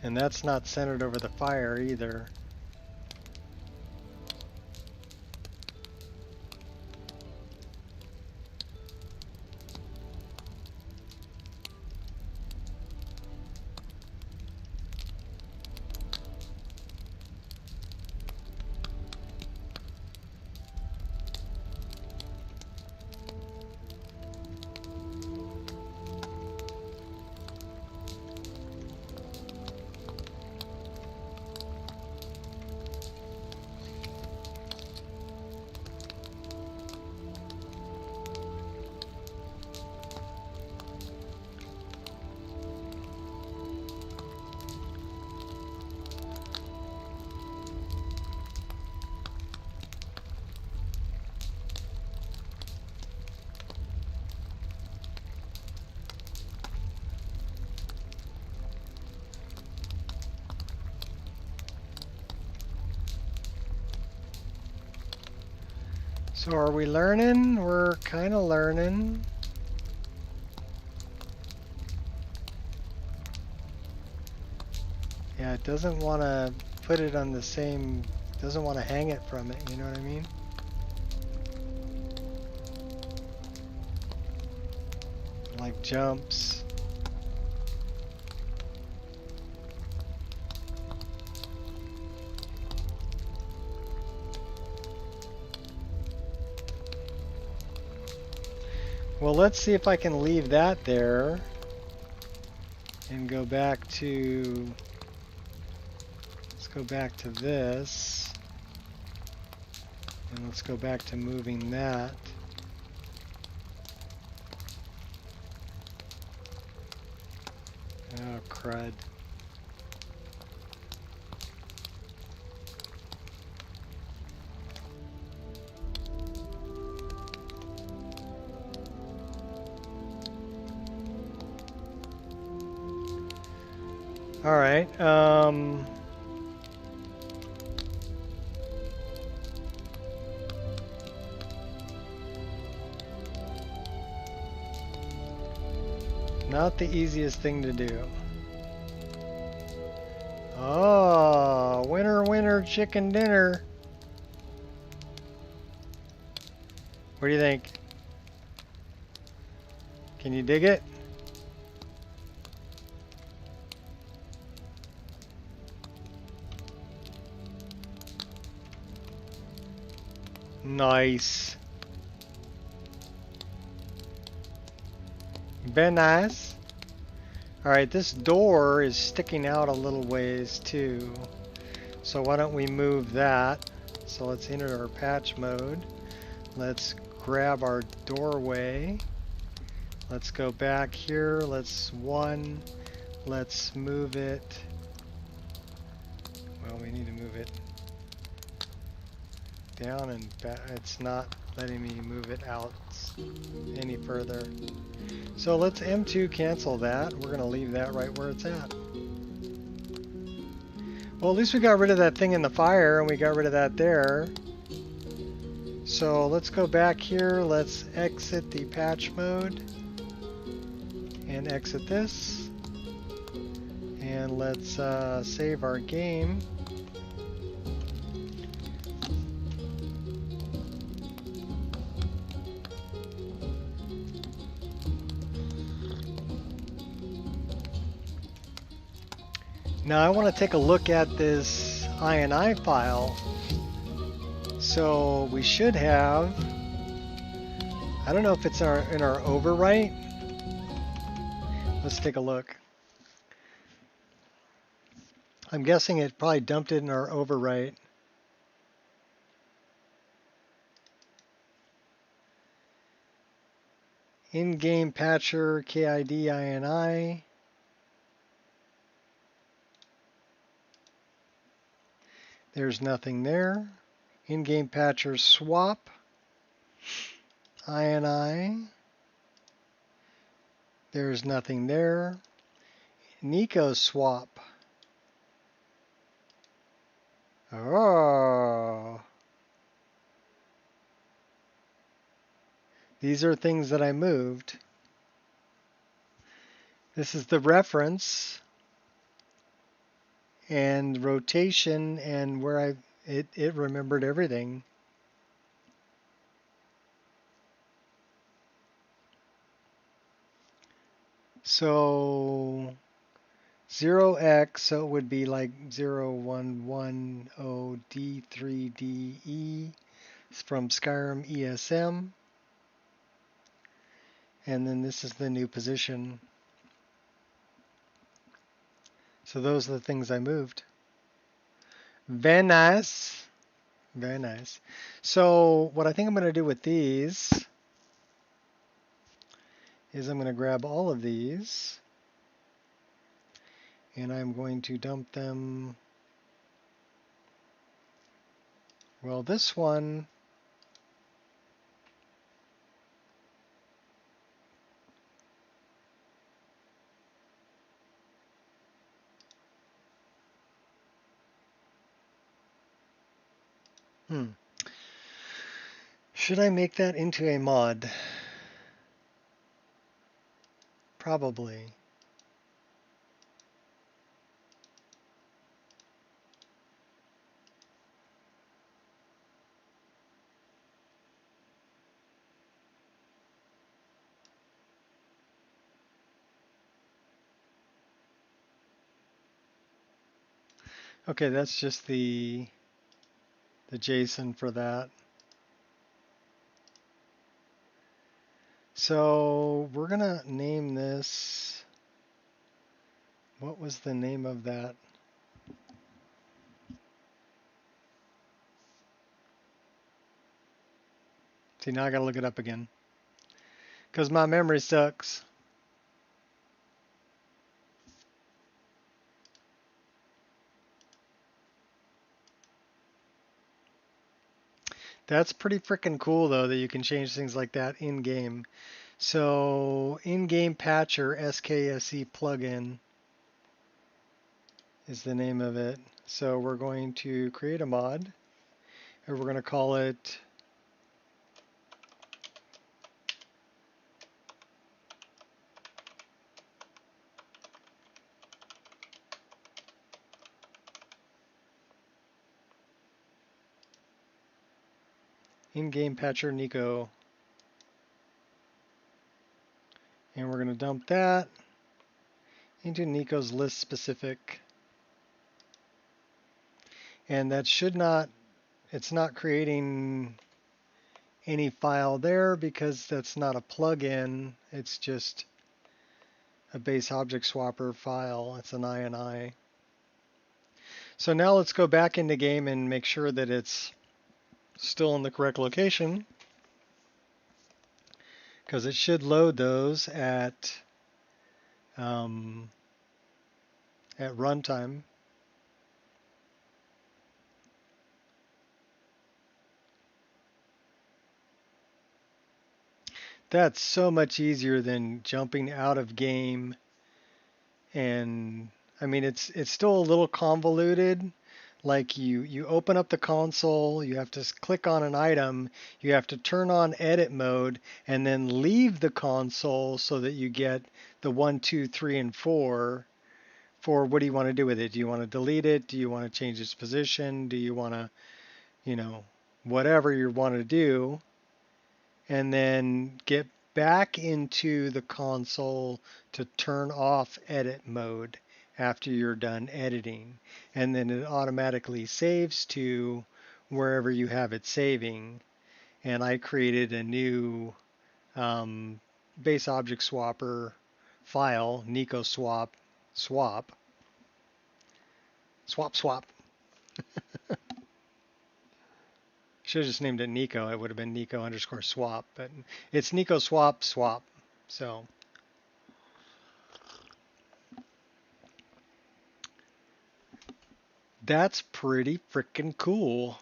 And that's not centered over the fire either. So are we learning? We're kind of learning. Yeah, it doesn't want to put it on the same, doesn't want to hang it from it, you know what I mean? Like jumps. Well, let's see if I can leave that there and go back to, let's go back to this, and let's go back to moving that. Oh, crud. All right. Not the easiest thing to do. Oh, winner, winner, chicken dinner. What do you think? Can you dig it? Nice. Very nice. Alright, this door is sticking out a little ways too. So why don't we move that? So let's enter our patch mode. Let's grab our doorway. Let's go back here. Let's move it. Well, we need to move it down and back. It's not letting me move it out any further. So let's M2 cancel that. We're going to leave that right where it's at. Well, at least we got rid of that thing in the fire, and we got rid of that there. So let's go back here. Let's exit the patch mode and exit this. And let's save our game. Now I want to take a look at this INI file. So we should have, I don't know if it's in our overwrite. Let's take a look. I'm guessing it probably dumped it in our overwrite. In-game patcher KID INI. There's nothing there. In-game patcher swap INI. There's nothing there. Nico swap. Oh. These are things that I moved. This is the reference and rotation and where it remembered everything. So 0x, so it would be like 0110D3DE from Skyrim ESM. And then this is the new position. So those are the things I moved. Very nice. Very nice. So what I think I'm going to do with these is I'm going to grab all of these and I'm going to dump them. Well, this one, should I make that into a mod? Probably. Okay, that's just the JSON for that. So we're gonna name this, what was the name of that? See, now I gotta look it up again because my memory sucks. That's pretty freaking cool though that you can change things like that in game. So in-game patcher SKSE plugin is the name of it. So we're going to create a mod and we're going to call it in-game patcher Nico. And we're going to dump that into Nico's list specific. And that should not, it's not creating any file there because that's not a plugin. It's just a base object swapper file. It's an INI. So now let's go back into game and make sure that it's still in the correct location, because it should load those at runtime. That's so much easier than jumping out of game. And I mean, it's still a little convoluted. Like you open up the console, you have to click on an item, you have to turn on edit mode, and then leave the console so that you get the 1, 2, 3, and 4 for what do you want to do with it? Do you want to delete it? Do you want to change its position? Do you want to, you know, whatever you want to do, and then get back into the console to turn off edit mode after you're done editing. And then it automatically saves to wherever you have it saving. And I created a new base object swapper file, Nico swap. Should have just named it Nico. It would have been Nico underscore swap, but it's Nico swap. So that's pretty freaking cool.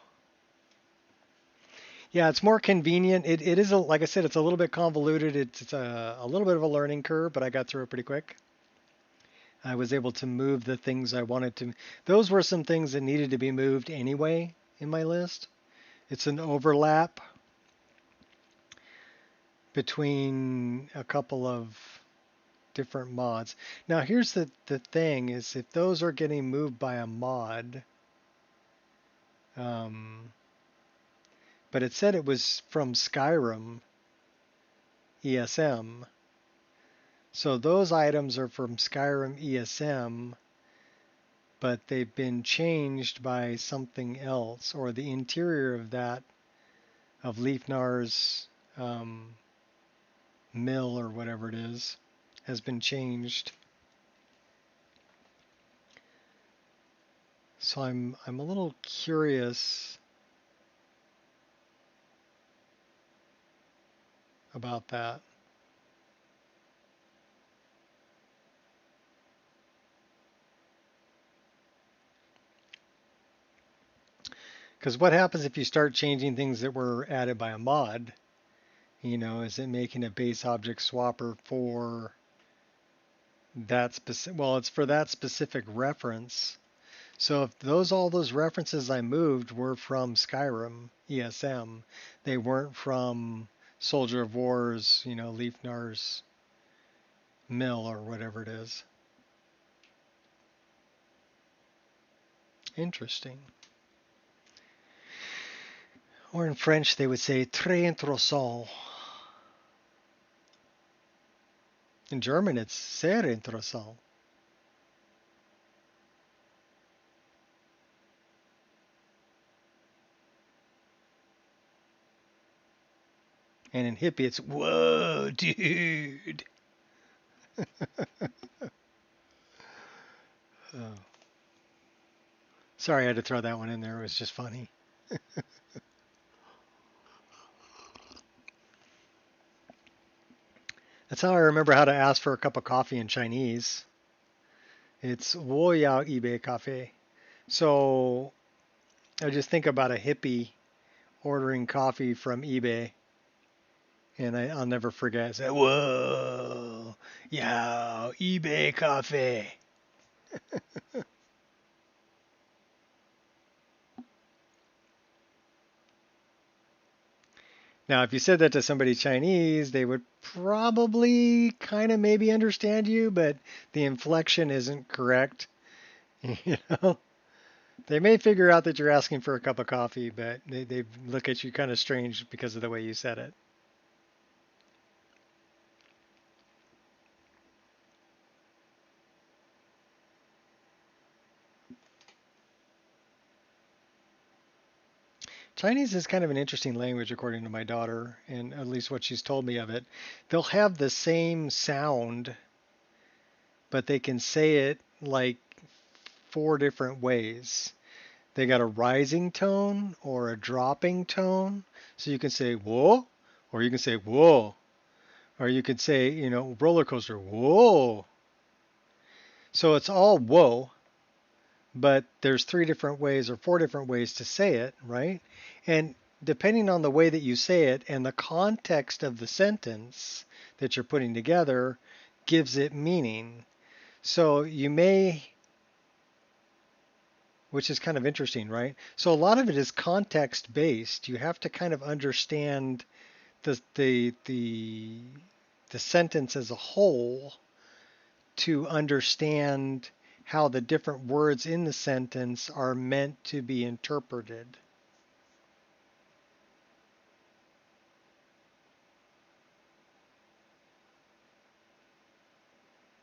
Yeah, it's more convenient. It is, like I said, it's a little bit convoluted. It's a little bit of a learning curve, but I got through it pretty quick. I was able to move the things I wanted to. Those were some things that needed to be moved anyway in my list. It's an overlap between a couple of different mods. Now here's the thing is if those are getting moved by a mod, but it said it was from Skyrim ESM. So those items are from Skyrim ESM, but they've been changed by something else, or the interior of that, of Leifnar's mill or whatever it is, has been changed. So I'm a little curious about that. Because what happens if you start changing things that were added by a mod? You know, is it making a base object swapper for that specific? Well, it's for that specific reference. So if all those references I moved were from Skyrim ESM, they weren't from Soldier of War's, you know, Leifnar's mill or whatever it is. Interesting. Or in French, they would say très intéressant. In German, it's sehr interessant. And in hippie, it's whoa, dude. Oh. Sorry, I had to throw that one in there. It was just funny. That's how I remember how to ask for a cup of coffee in Chinese. It's 我要一杯咖啡. So I just think about a hippie ordering coffee from eBay, and I'll never forget. I say, whoa, yeah, eBay coffee. Now, if you said that to somebody Chinese, they would probably kind of maybe understand you, but the inflection isn't correct. You know, they may figure out that you're asking for a cup of coffee, but they look at you kind of strange because of the way you said it. Chinese is kind of an interesting language, according to my daughter, and at least what she's told me of it. They'll have the same sound, but they can say it like 4 different ways. They got a rising tone or a dropping tone. So you can say whoa, or you can say whoa, or you could say, you know, roller coaster, whoa. So it's all whoa, but there's 3 different ways or 4 different ways to say it, right? And depending on the way that you say it and the context of the sentence that you're putting together gives it meaning. So you may, which is kind of interesting, right? So a lot of it is context based. You have to kind of understand the sentence as a whole to understand how the different words in the sentence are meant to be interpreted.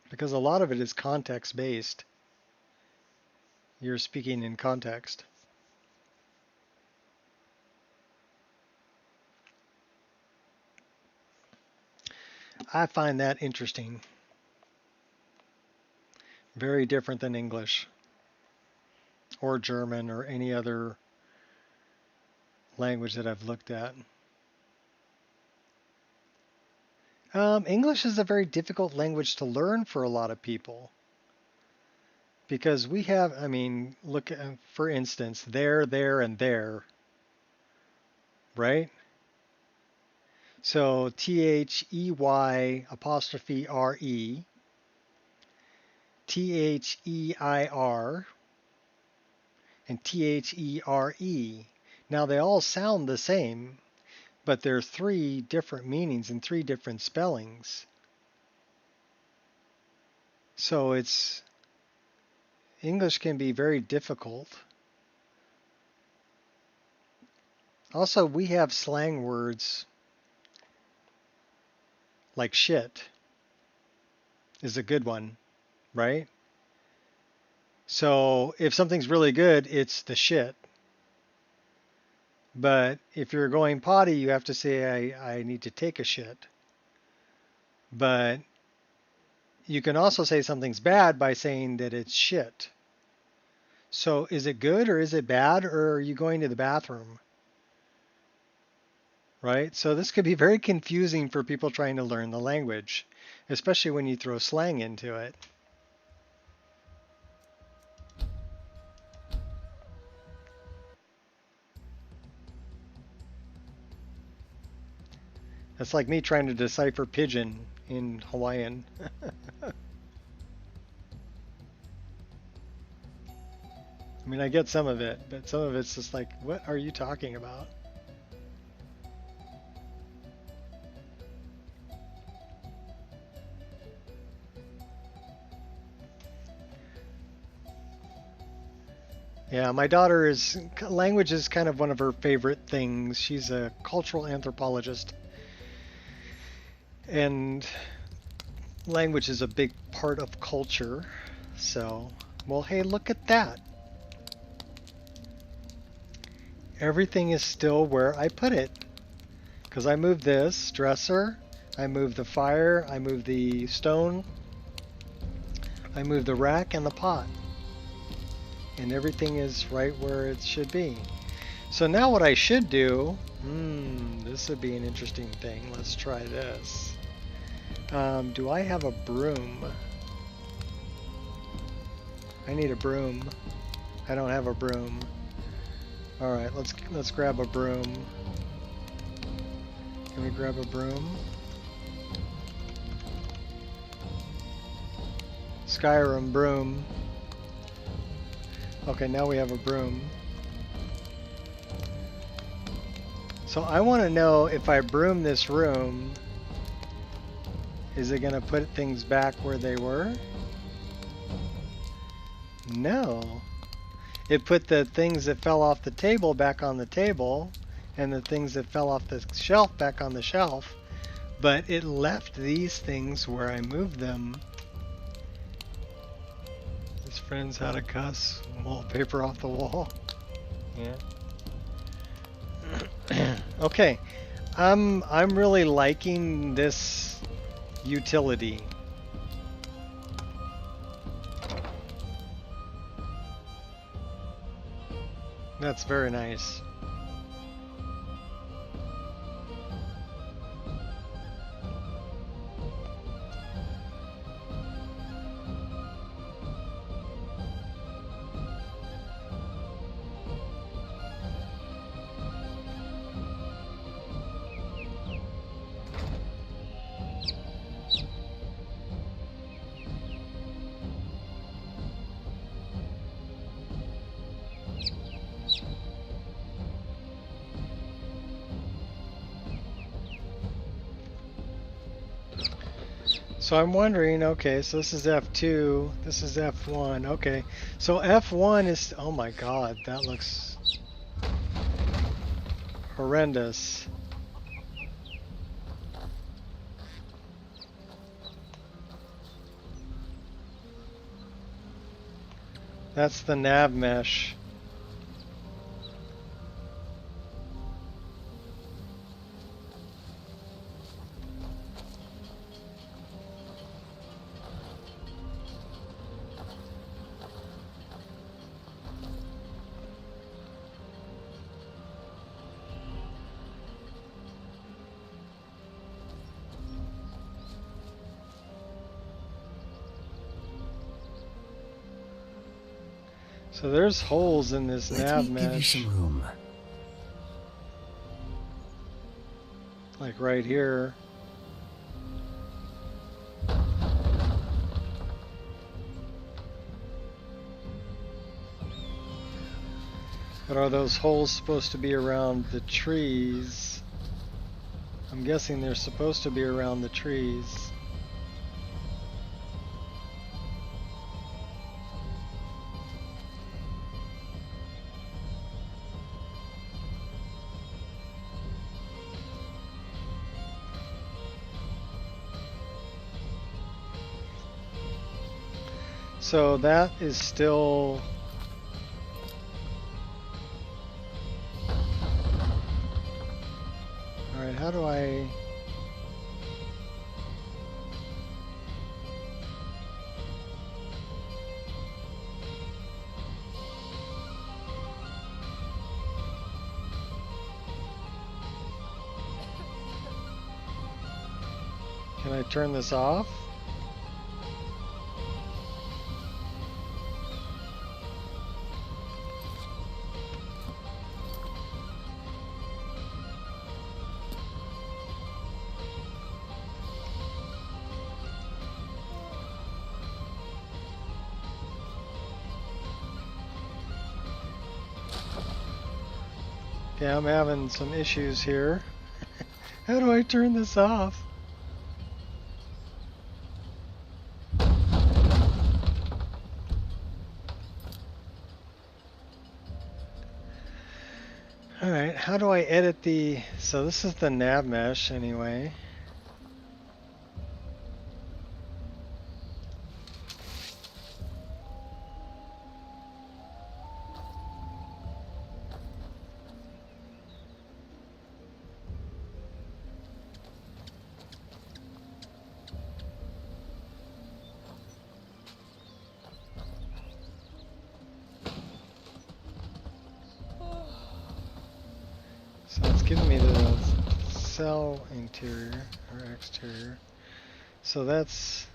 Because a lot of it is context-based. You're speaking in context. I find that interesting. Very different than English or German or any other language that I've looked at. English is a very difficult language to learn for a lot of people. Because we have, I mean, look at, for instance, there, and there, right? So T-H-E-Y apostrophe R-E, T-H-E-I-R, and T-H-E-R-E. Now they all sound the same, but there are 3 different meanings and 3 different spellings. So English can be very difficult. Also, we have slang words like shit is a good one, right? So if something's really good, it's the shit. But if you're going potty, you have to say, I need to take a shit. But you can also say something's bad by saying that it's shit. So is it good or is it bad, or are you going to the bathroom? Right? So this could be very confusing for people trying to learn the language, especially when you throw slang into it. That's like me trying to decipher pigeon in Hawaiian. I mean, I get some of it, but some of it's just like, what are you talking about? Yeah, my daughter language is kind of one of her favorite things. She's a cultural anthropologist. And language is a big part of culture. So, well, hey, look at that. Everything is still where I put it. Because I moved this dresser, I moved the fire, I moved the stone, I moved the rack and the pot. And everything is right where it should be. So now what I should do, this would be an interesting thing. Let's try this. Do I have a broom? I need a broom. I don't have a broom. All right, let's grab a broom. Can we grab a broom? Skyrim broom. Okay, now we have a broom. So I want to know if I broom this room, is it going to put things back where they were? No. It put the things that fell off the table back on the table, and the things that fell off the shelf back on the shelf, but it left these things where I moved them. His friends how to cuss, wallpaper off the wall. Yeah. Okay, I'm really liking this utility. That's very nice. So I'm wondering, okay, so this is F2, this is F1, okay. So F1 is, oh my god, that looks horrendous. That's the nav mesh. So there's holes in this nav mesh. Give you some room. Like right here. But are those holes supposed to be around the trees? I'm guessing they're supposed to be around the trees. So that is still... Alright, how do I... Can I turn this off? Yeah, I'm having some issues here. How do I turn this off? Alright, how do I edit the... So this is the nav mesh anyway. So it's giving me the cell interior or exterior. So that's...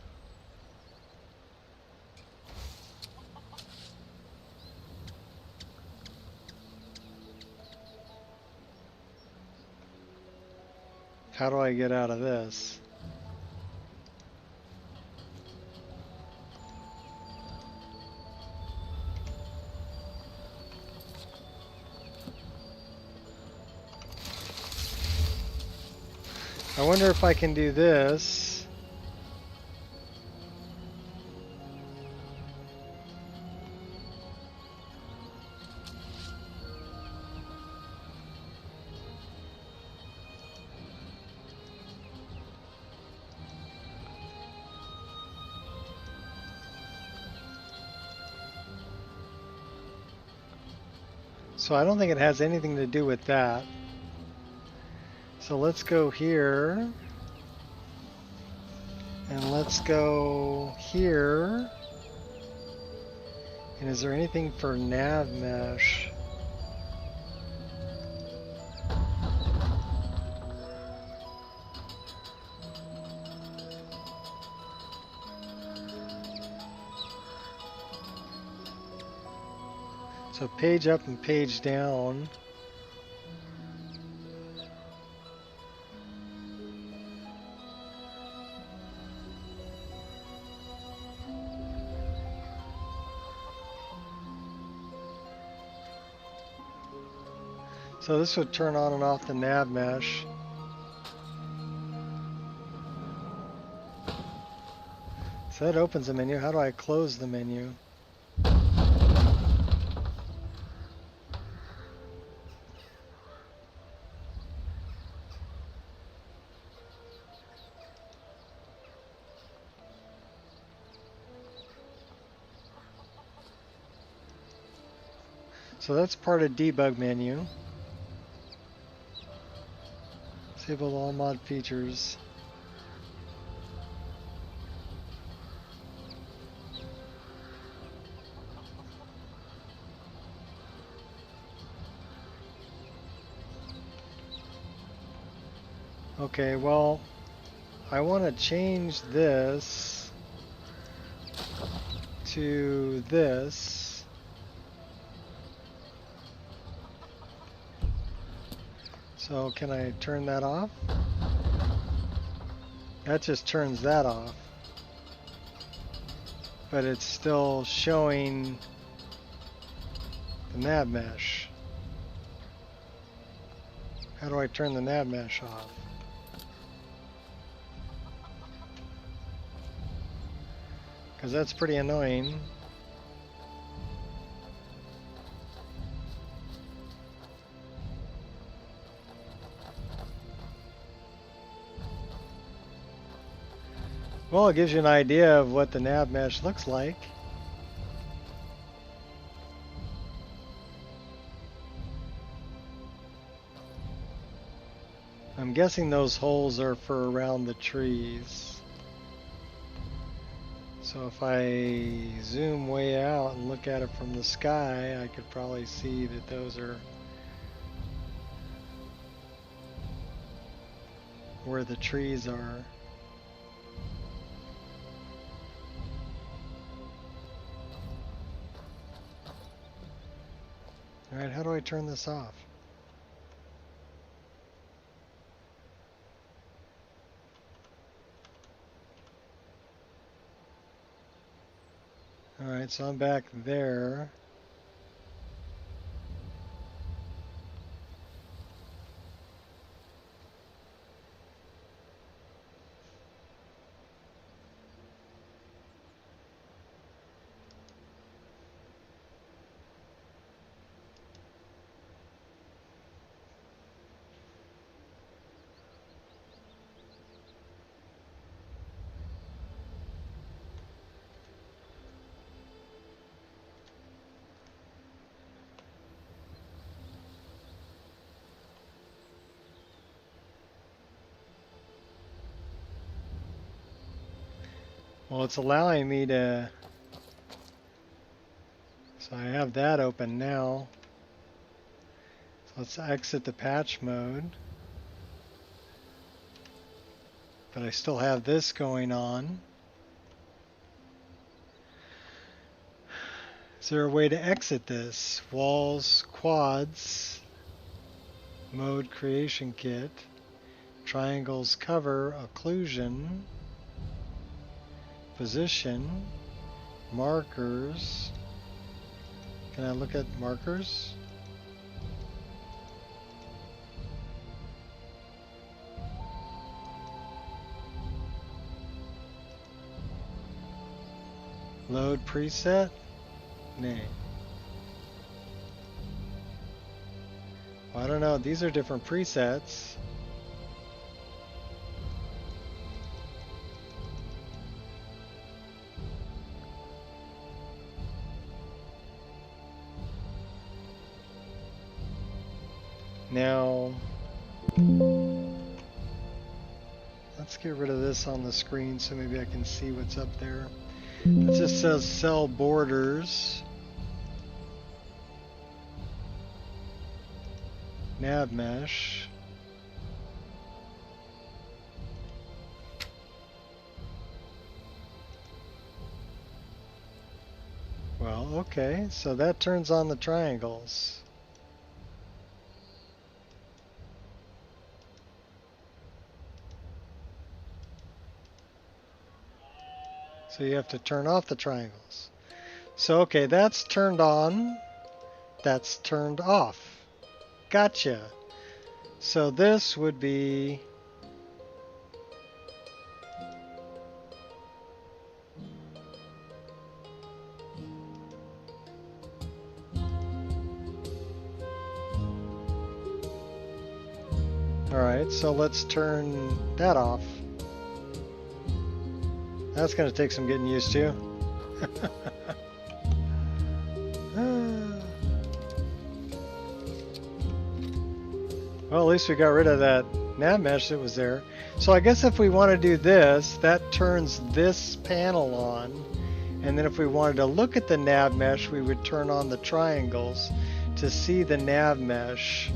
How do I get out of this? I wonder if I can do this. So I don't think it has anything to do with that. So let's go here. And let's go here. And is there anything for nav mesh? So page up and page down. So this would turn on and off the nav mesh. So that opens the menu. How do I close the menu? So that's part of debug menu. Disable all mod features. Okay, well, I want to change this to this. So can I turn that off? That just turns that off. But it's still showing the nav mesh. How do I turn the nav mesh off? Because that's pretty annoying. Well, it gives you an idea of what the nav mesh looks like. I'm guessing those holes are for around the trees. So if I zoom way out and look at it from the sky, I could probably see that those are where the trees are. Alright, how do I turn this off? Alright, so I'm back there. Well, it's allowing me to, so I have that open now. So let's exit the patch mode. But I still have this going on. Is there a way to exit this? Walls, quads, mode creation kit, triangles cover, occlusion, position, markers. Can I look at markers? Load preset? Nay. Well, I don't know. These are different presets. Now, let's get rid of this on the screen so maybe I can see what's up there. It just says cell borders. Nav mesh. Well, okay, so that turns on the triangles. So you have to turn off the triangles. So, okay, that's turned on. That's turned off. Gotcha. So this would be Alright, so let's turn that off. That's going to take some getting used to. Well, at least we got rid of that nav mesh that was there. So I guess if we want to do this, that turns this panel on. And then if we wanted to look at the nav mesh, we would turn on the triangles to see the nav mesh.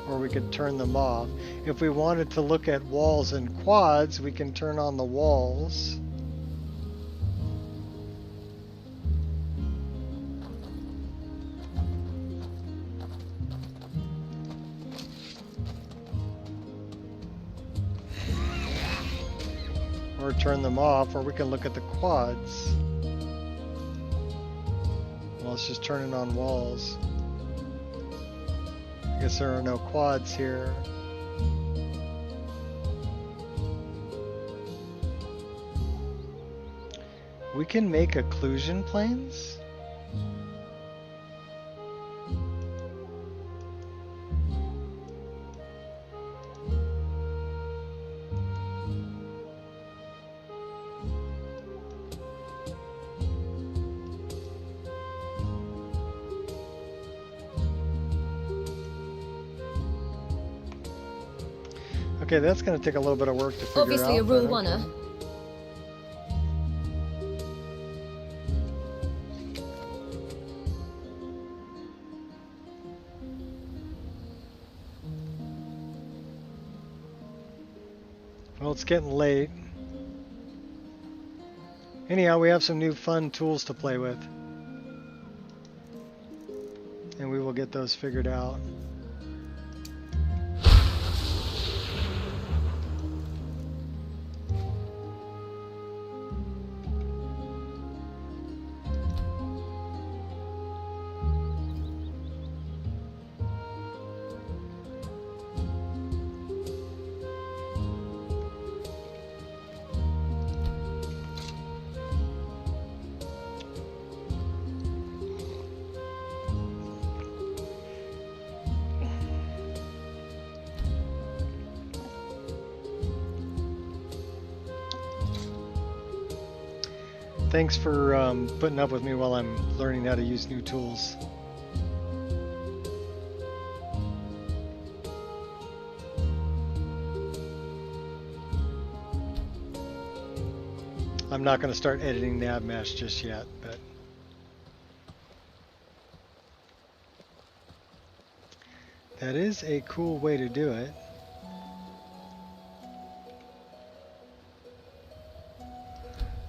Or we could turn them off. If we wanted to look at walls and quads, we can turn on the walls. Or turn them off, or we can look at the quads. Well, let's just turn it on walls. I guess there are no quads here. We can make occlusion planes? Okay, that's going to take a little bit of work to figure out. Obviously a rule oneer. Well, it's getting late. Anyhow, we have some new fun tools to play with. And we will get those figured out. Thanks for putting up with me while I'm learning how to use new tools. I'm not going to start editing nav mesh just yet, but that is a cool way to do it.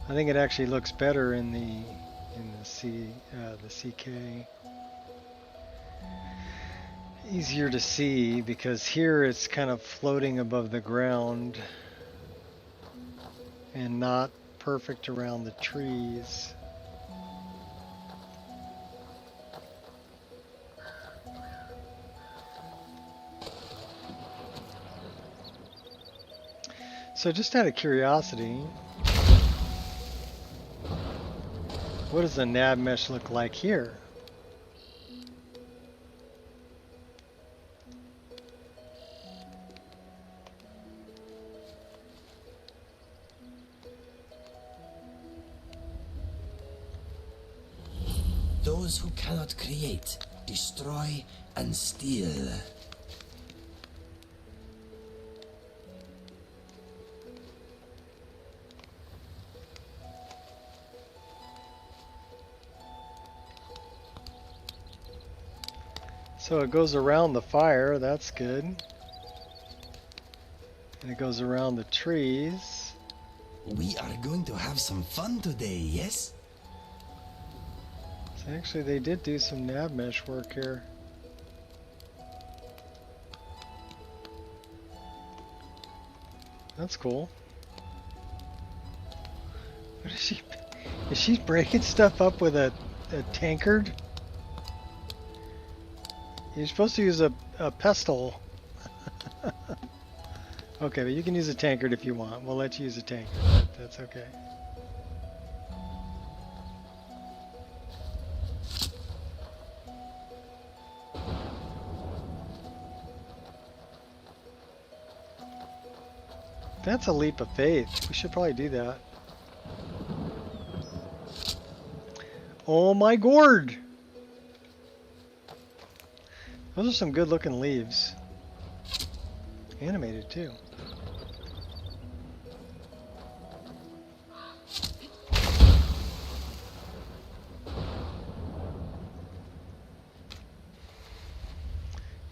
I think it actually looks better in the CK. Easier to see because here it's kind of floating above the ground and not perfect around the trees. So just out of curiosity, what does the nav mesh look like here? Those who cannot create, destroy, and steal. So it goes around the fire, that's good. And it goes around the trees. We are going to have some fun today, yes? So actually they did do some nav mesh work here. That's cool. What is she? Is she breaking stuff up with a tankard? You're supposed to use a pestle. Okay, but you can use a tankard if you want. We'll let you use a tankard. That's okay. That's a leap of faith. We should probably do that. Oh my gourd! Those are some good looking leaves. Animated too.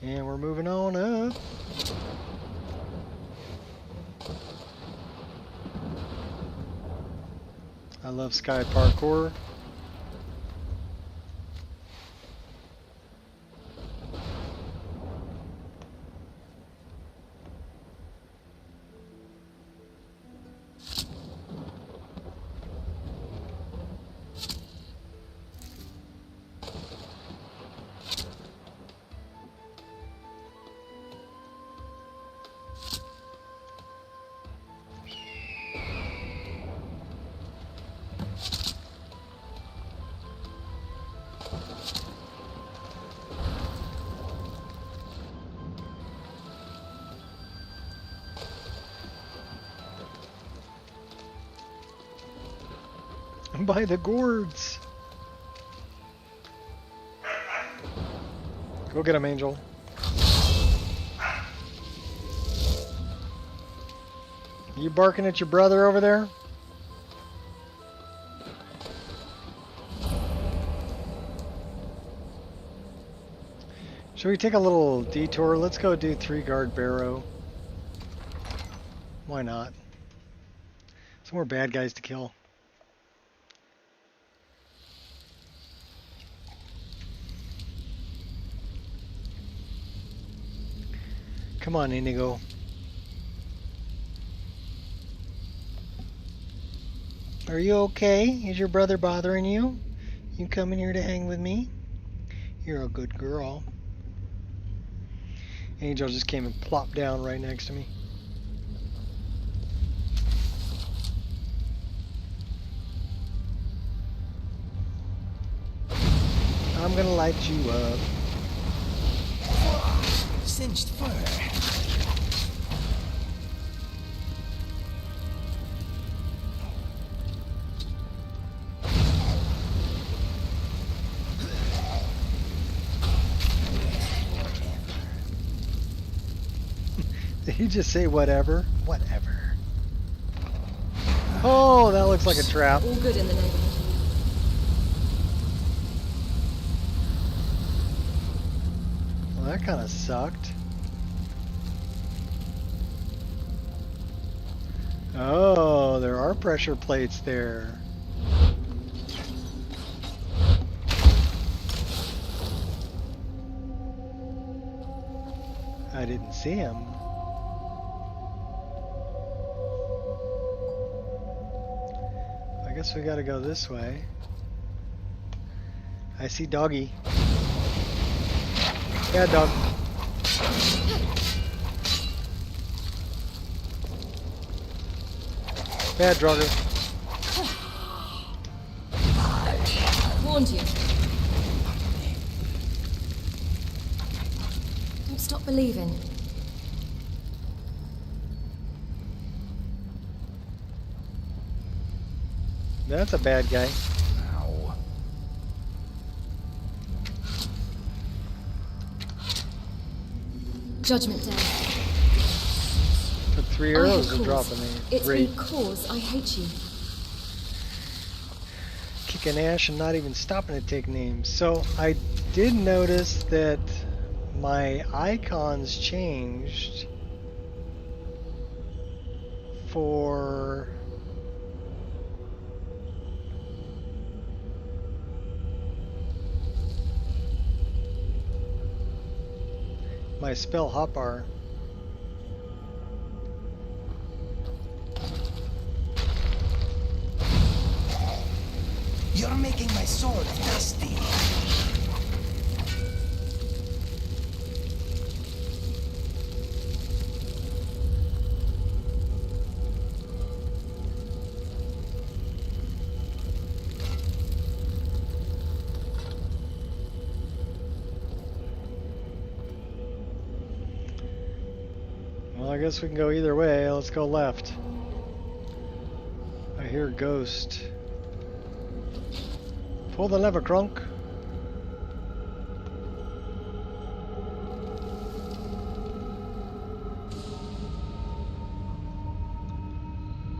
And we're moving on up. I love sky parkour. By the gourds. Go get him, Angel. You barking at your brother over there? Should we take a little detour? Let's go do 3-guard barrow. Why not? Some more bad guys to kill. Come on, Inigo. Are you okay? Is your brother bothering you? You coming here to hang with me? You're a good girl. Angel just came and plopped down right next to me. I'm gonna light you up. Singed fur. Did he just say whatever? Whatever. Oh, that looks like a trap. All good in the neighborhood. Well, that kind of sucked. Oh, there are pressure plates there. I didn't see him. I guess we gotta go this way. I see doggy. Yeah, dog. Bad Drugger. Warned you. Don't stop believing. That's a bad guy. Ow. Judgment Day. Took 3 arrows to drop in the It's raid. because I hate you. Kicking ash and not even stopping to take names. So I did notice that my icons changed for my spell hotbar. You're making my sword dusty. Well, I guess we can go either way. Let's go left. I hear ghost. Pull the lever, Crunk.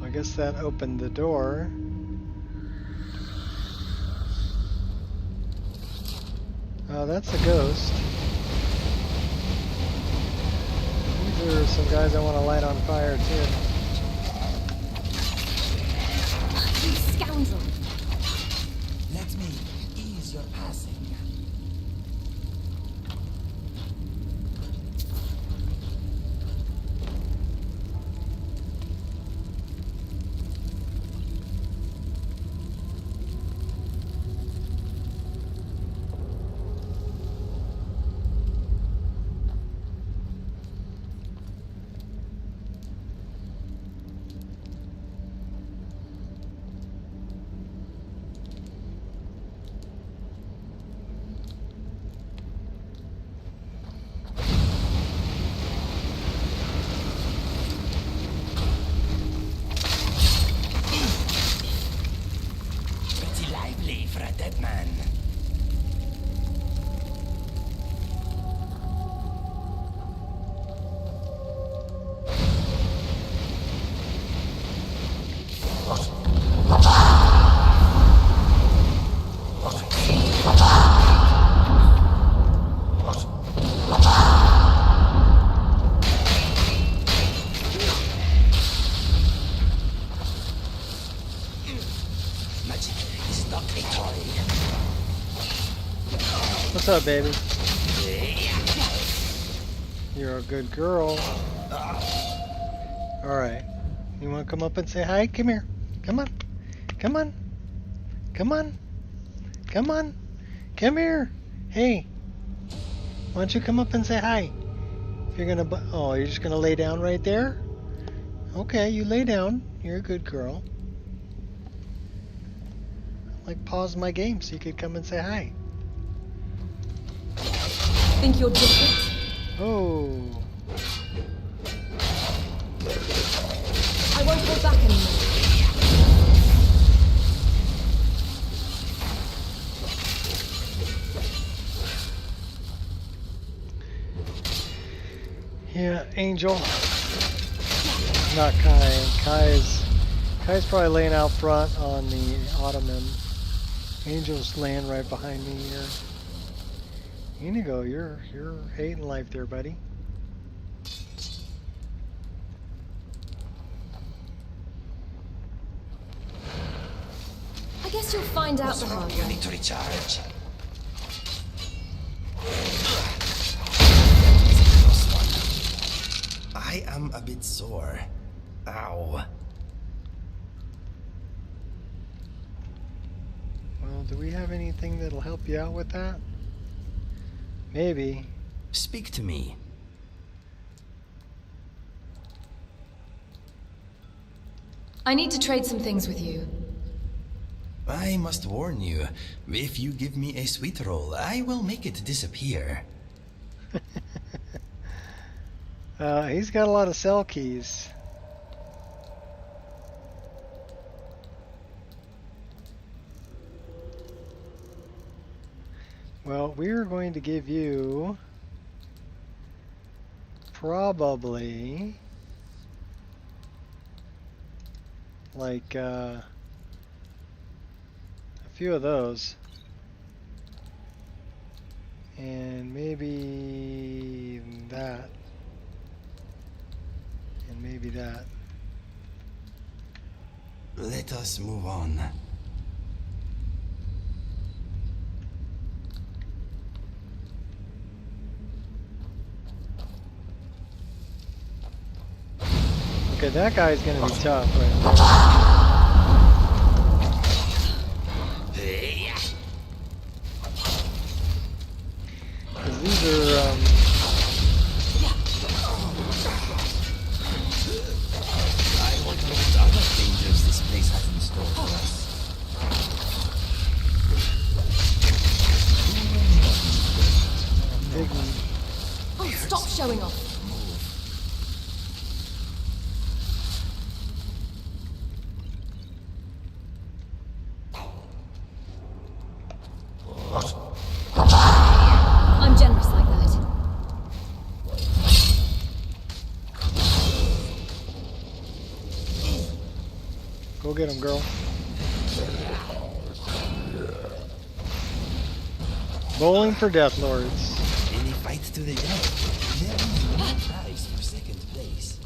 I guess that opened the door. Oh, that's a ghost. These are some guys I want to light on fire too. You scoundrel! Let me ease your passing. For a dead man. What's up, baby? You're a good girl. Alright. You want to come up and say hi? Come here. Come on. Come on. Come on. Come on. Come here. Hey. Why don't you come up and say hi? If you're gonna... Oh, you're just gonna lay down right there? Okay, you lay down. You're a good girl. Like, pause my game so you could come and say hi. Think you're different? Oh. I won't hold back anymore. Yeah, Angel. Not Kai. Kai's probably laying out front on the ottoman. Angel's laying right behind me here. Inigo, you're hating life there, buddy. I guess you'll find out the hard You way. need to recharge. I am a bit sore. Ow. Well, do we have anything that'll help you out with that? Maybe. Speak to me. I need to trade some things with you. I must warn you, if you give me a sweet roll, I will make it disappear. He's got a lot of cell keys. Well, we're going to give you probably like a few of those, and maybe that, and maybe that. Let us move on. Okay, that guy's gonna be tough right there. Because these are, I wonder what other dangers this place has in store for us. Oh, stop showing off. Go get him, girl. Bowling for Death Lords. Any fights to the death. There is no prize for second place.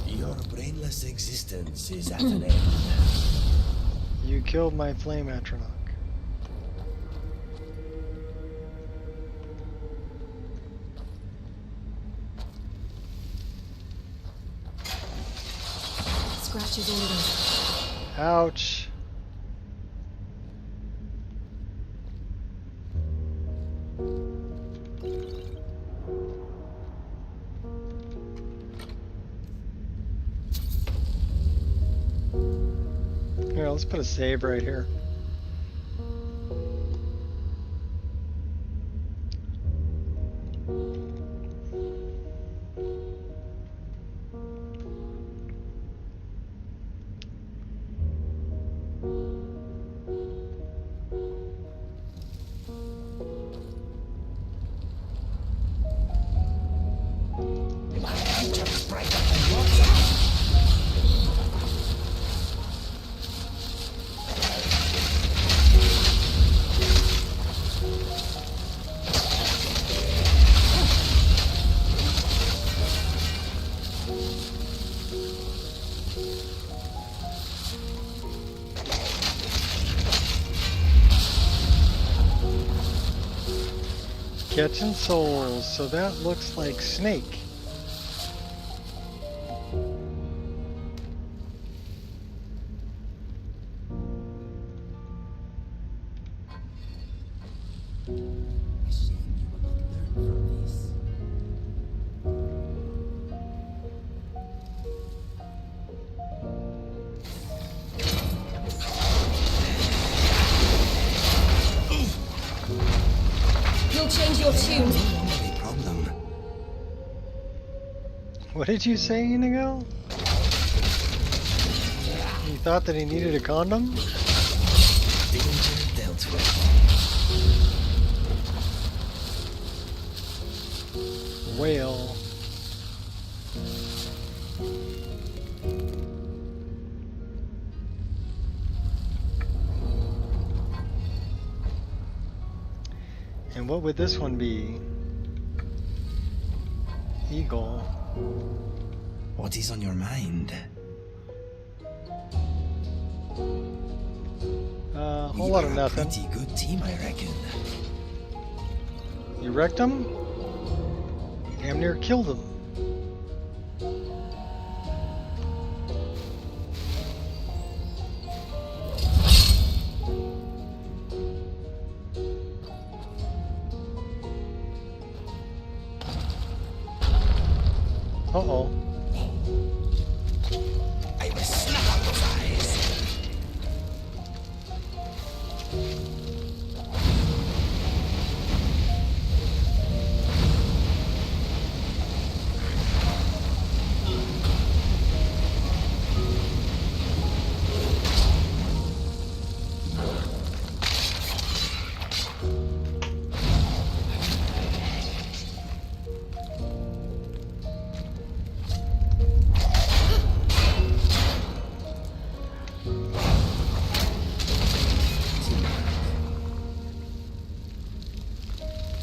Your brainless existence is at an end. You killed my flame atronach. Scratches all it is. Ouch. Here, let's put a save right here. Catching souls, so that looks like Snake. What did you say, Inigo? You thought that he needed a condom? Danger dealt with. Whale. And what would this one be? Eagle. What is on your mind? Whole lot of nothing. Pretty good team, I reckon. You wrecked him? Damn near killed him. Uh-oh. I will snap out those eyes.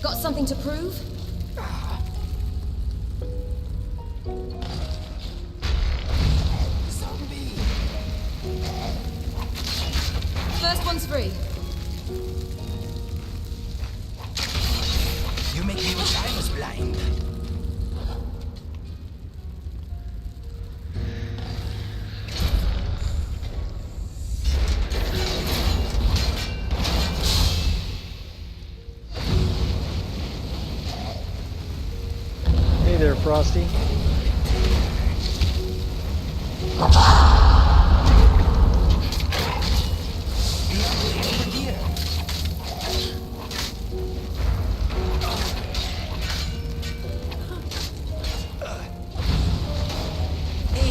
Got something to prove? Zombie. First one's free. You make me wish I was blind. Hey there, Frosty.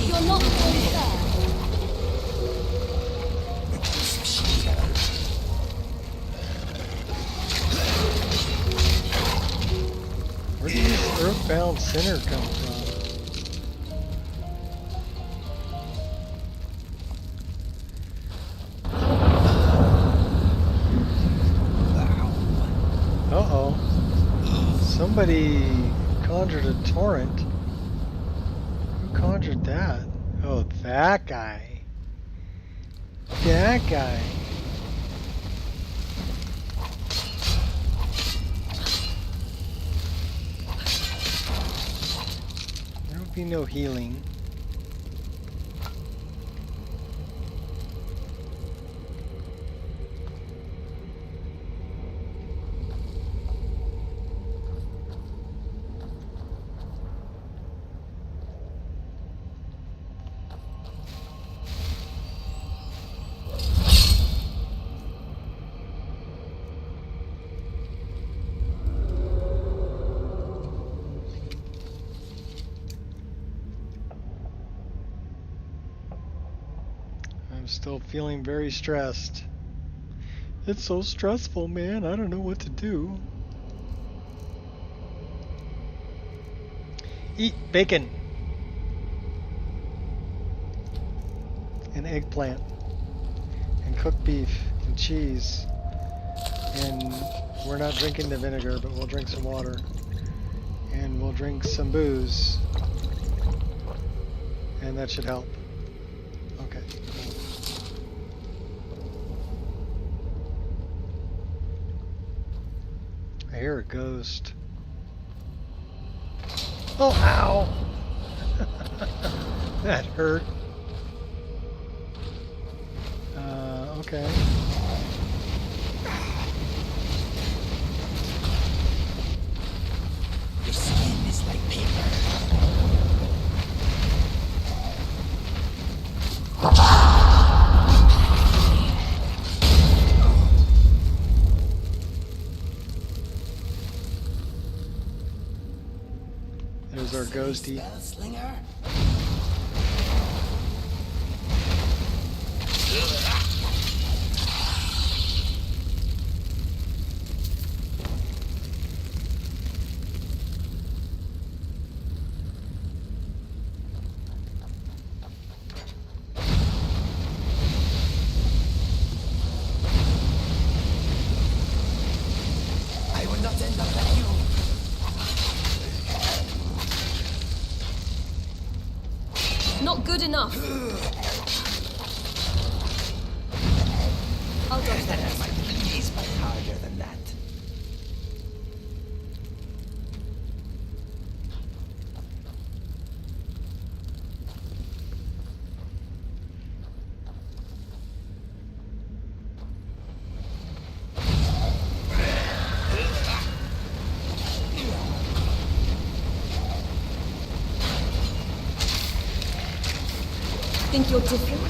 You're not going there. Where did this Earthbound Sinner come from? Somebody conjured a torrent. Who conjured that? Oh, that guy. That guy. There will be no healing. I'm still feeling very stressed. It's so stressful, man. I don't know what to do. Eat bacon. And eggplant. And cooked beef. And cheese. And we're not drinking the vinegar, but we'll drink some water. And we'll drink some booze. And that should help. Okay. I hear a ghost. Oh, ow! That hurt. Okay. Your skin is like paper. There's our ghosty. Slinger? I will not end up like you. Not good enough. I'll dodge that. Please fight harder than that. Think you're different?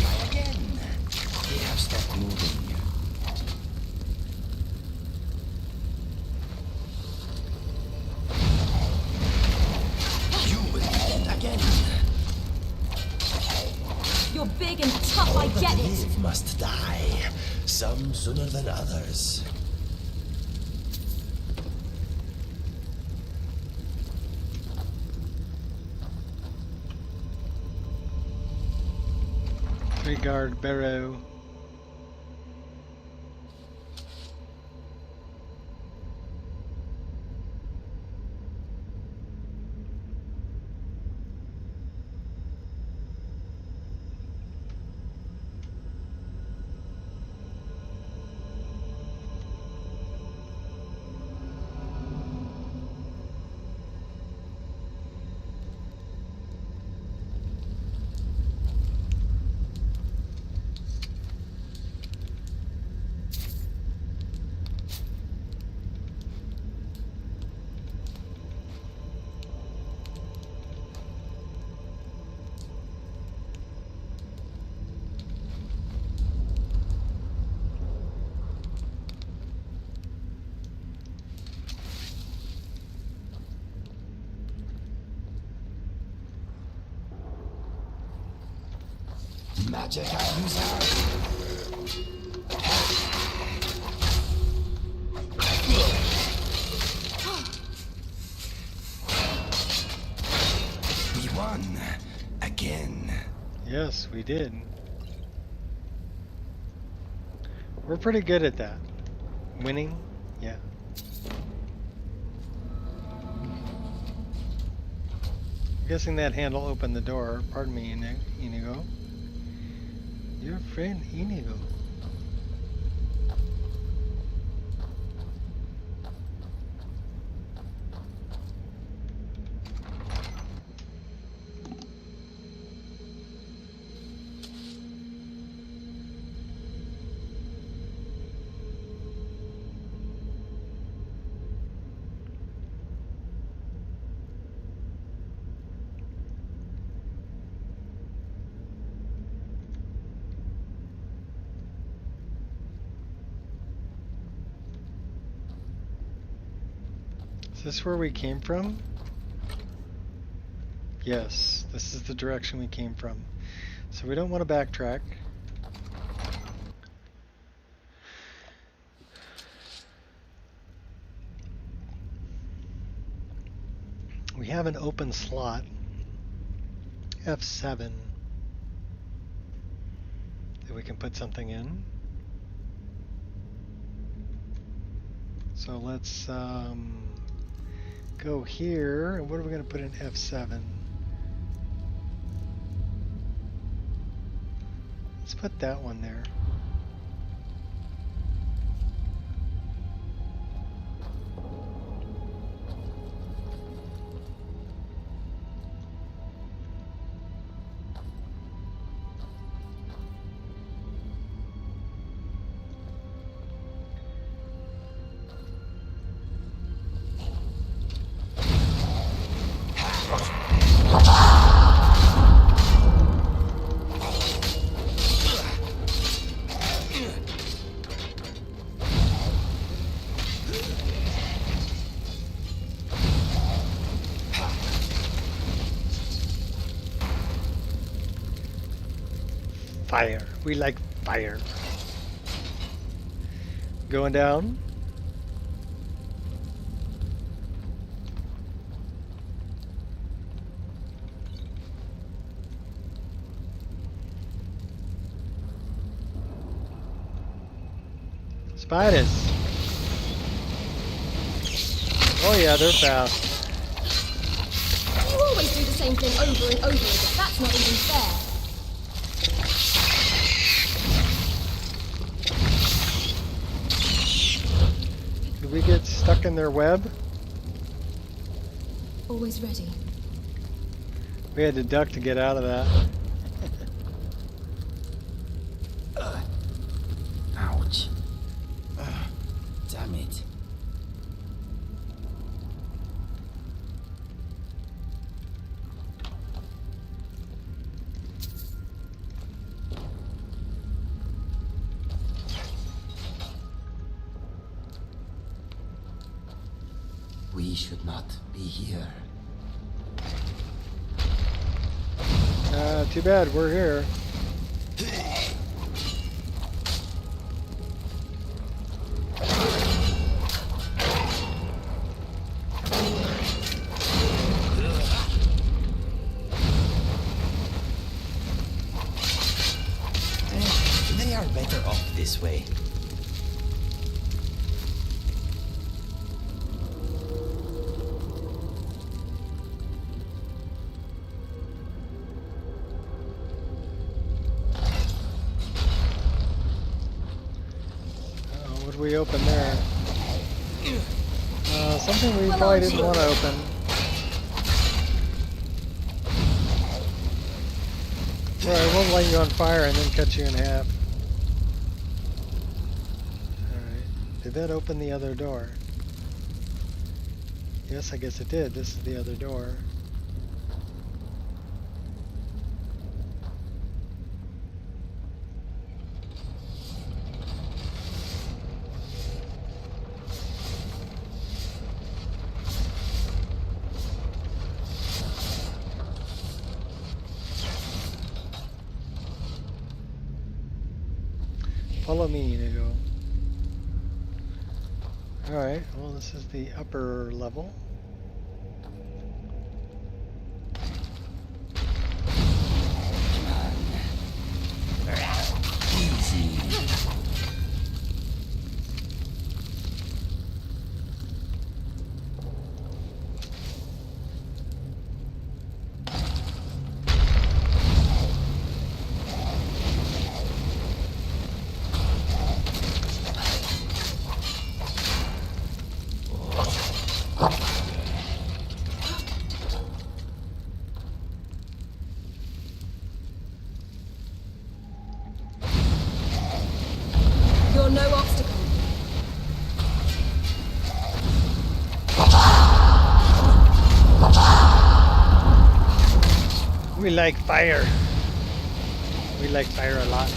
Try again. They have stopped moving. You will end again. You're big and tough, I get it. Live must die. Some sooner than others. Regard Barrow. Magic user. We won again. Yes, we did. We're pretty good at that. Winning? Yeah. I'm guessing that handle opened the door. Pardon me, Inigo. Your friend Inigo. Is this where we came from? Yes, this is the direction we came from. So we don't want to backtrack. We have an open slot. F7. That we can put something in. So let's go here, and what are we going to put in F7? Let's put that one there. Fire. We like fire. Going down. Spiders. Oh yeah, they're fast. You always do the same thing over and over again. That's not even fair. Did we get stuck in their web? Always ready. We had to duck to get out of that. Ouch. Damn it. We should not be here. Too bad, we're here. They are better off this way. What did we open there? Something we probably didn't want to open. Right, I won't light you on fire and then cut you in half. Alright. Did that open the other door? Yes, I guess it did. This is the other door. Follow me, Nico. Alright, well this is the upper level. Easy. You're no obstacle. We like fire. We like fire a lot.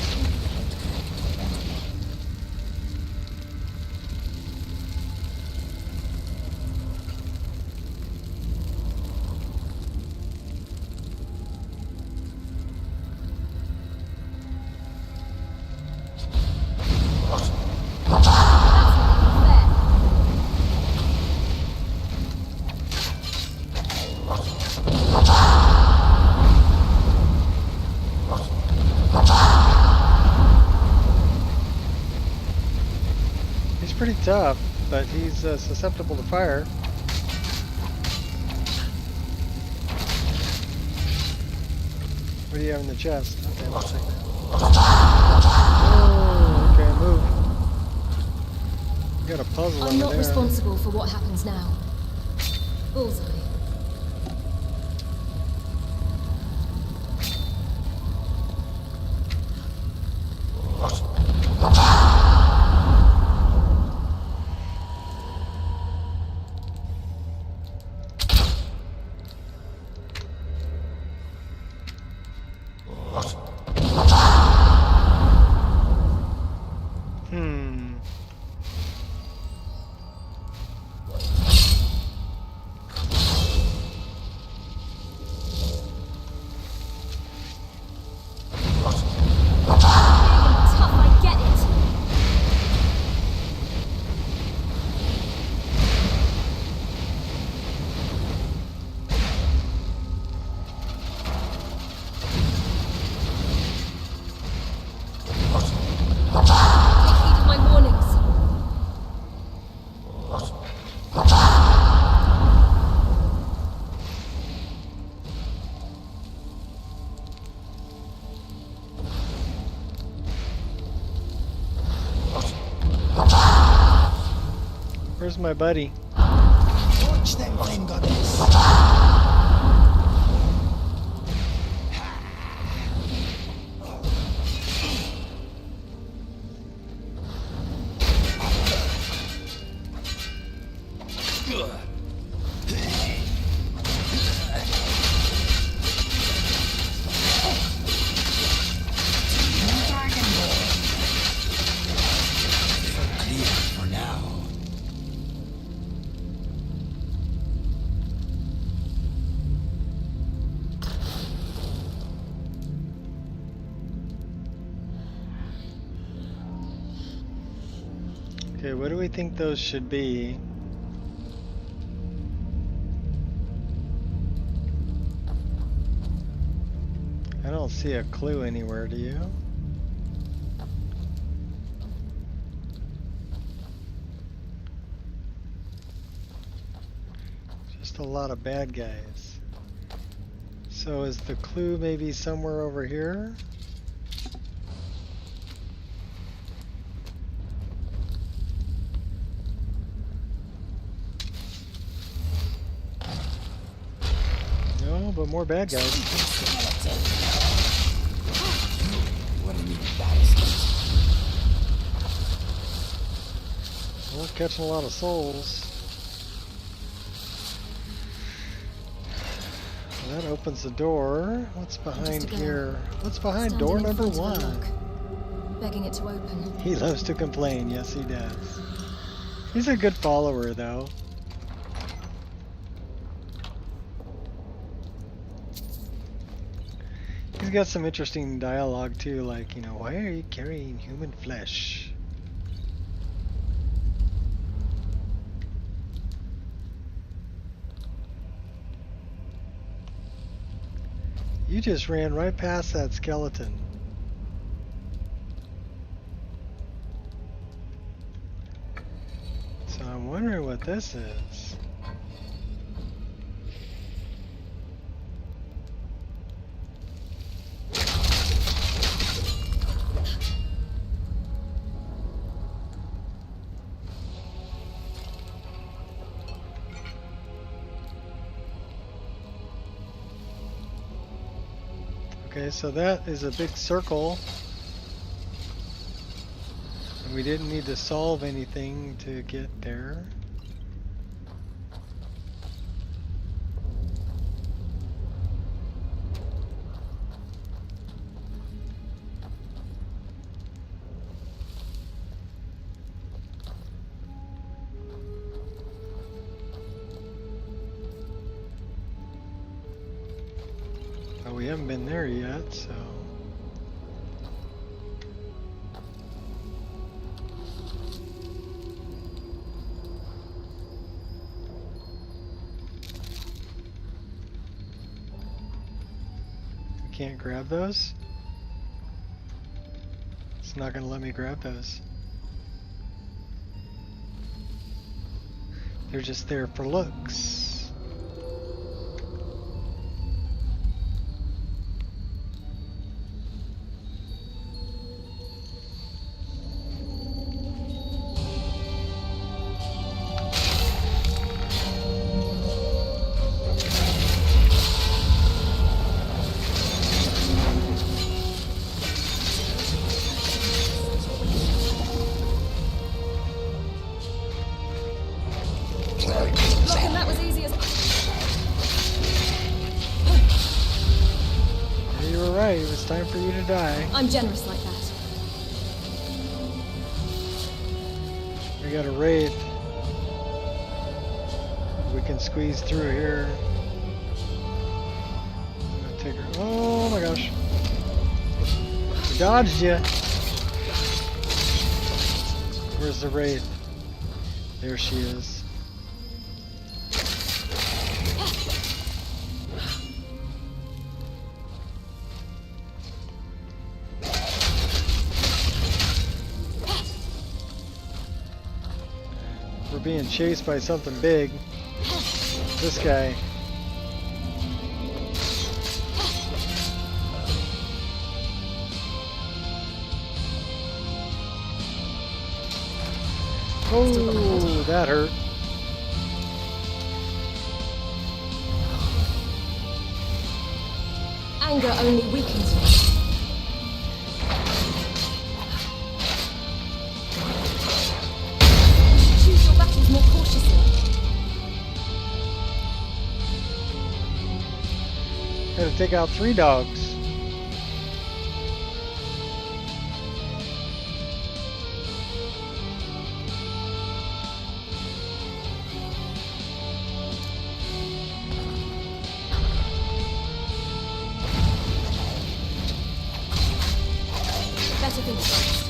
Pretty tough, but he's susceptible to fire. What do you have in the chest? Okay, let's take that. Oh, okay, move. You got a puzzle over I'm not there. responsible for what happens now. Bullseye. Where's my buddy? Watch them, flame goddess. Okay, what do we think those should be? I don't see a clue anywhere, do you? Just a lot of bad guys. So is the clue maybe somewhere over here? No, but more bad guys. We're catching a lot of souls. That opens the door. What's behind here? What's behind door number 1? Begging it to open. He loves to complain. Yes, he does. He's a good follower, though. He's got some interesting dialogue too, like, you know, why are you carrying human flesh? You just ran right past that skeleton. So I'm wondering what this is. Okay, so that is a big circle. And We didn't need to solve anything to get there. But we haven't been there yet, so... Can't grab those? It's not going to let me grab those. They're just there for looks. Time for you to die. I'm generous like that. We got a wraith. We can squeeze through here. I'm gonna take her. Oh my gosh. We dodged you. Where's the wraith? There she is. We're being chased by something big. This guy. Oh, that hurt. Anger only weakens me. Choose your battles more cautiously. Gotta take out 3 dogs. Better think first.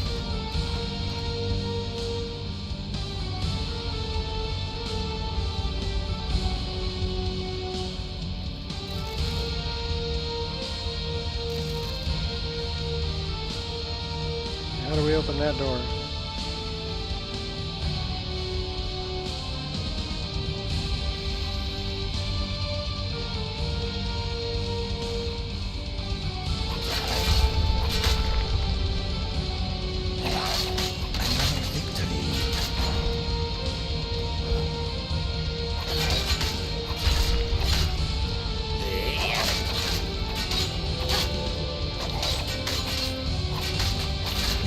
How do we open that door?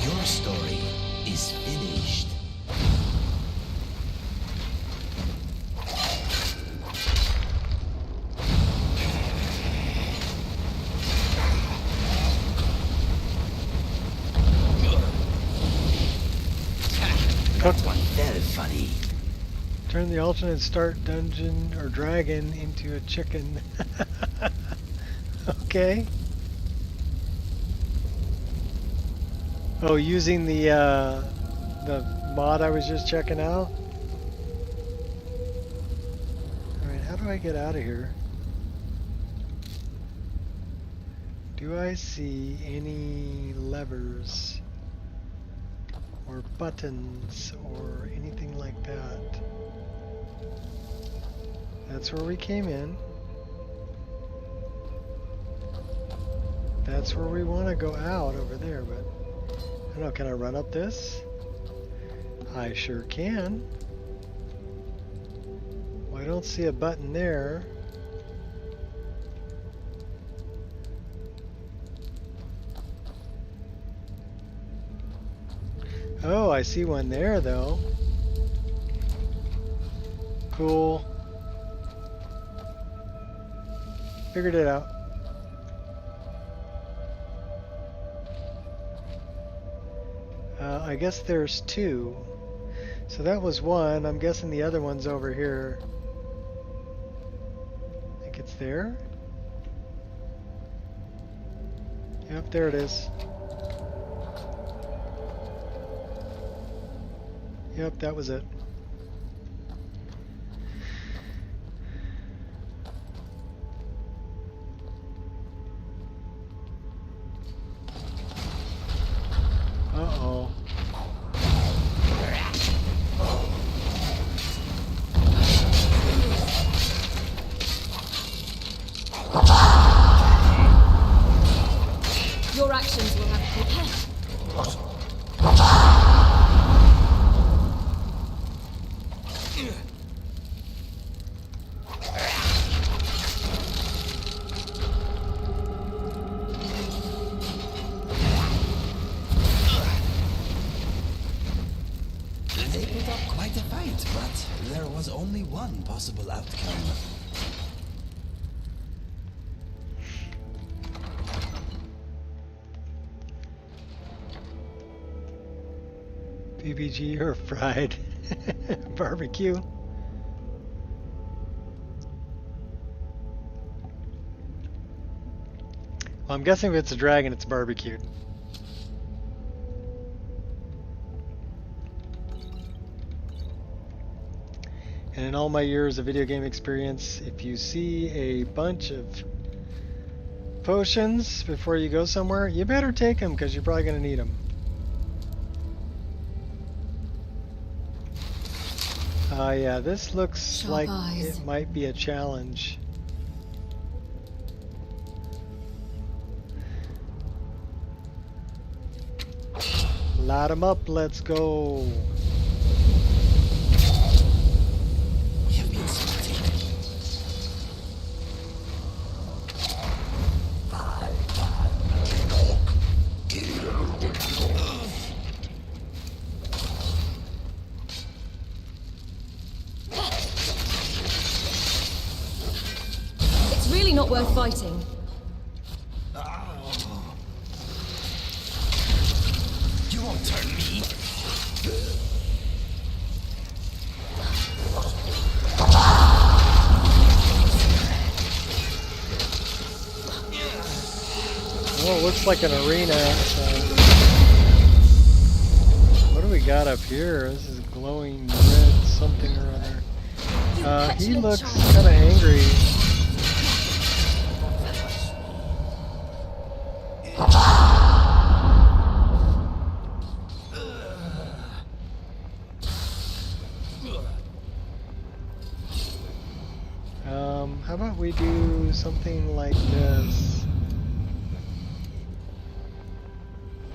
Your story is finished. That one very funny. Turn the alternate start dungeon or dragon into a chicken. Okay. Oh, using the mod I was just checking out. All right, how do I get out of here? Do I see any levers or buttons or anything like that? That's where we came in. That's where we want to go out over there, but I don't know, can I run up this? I sure can. Well, I don't see a button there. Oh, I see one there, though. Cool. Figured it out. I guess there's two. So that was one. I'm guessing the other one's over here. I think it's there. Yep, there it is. Yep, that was it. Uh-oh. Your actions will have They put up quite a fight, but there was only one possible outcome. BBG or fried barbecue. Well, I'm guessing if it's a dragon, it's barbecued. And in all my years of video game experience, if you see a bunch of potions before you go somewhere, you better take them because you're probably going to need them. Yeah, this looks Sharp like eyes. it might be a challenge. Light 'em up, let's go. We have been spotted. It's really not worth fighting. You won't turn me. Well, it looks like an arena. What do we got up here? This is glowing red something or other. He looks kind of angry. How about we do something like this?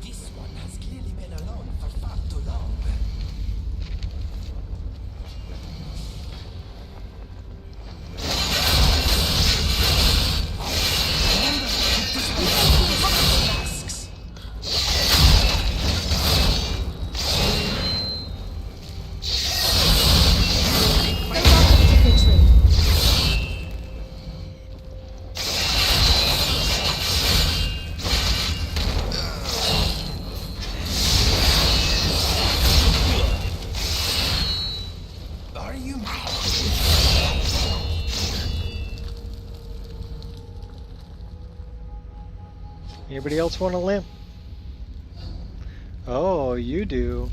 This one has clearly been alone for far too long. Anybody else want a limp? Oh, you do.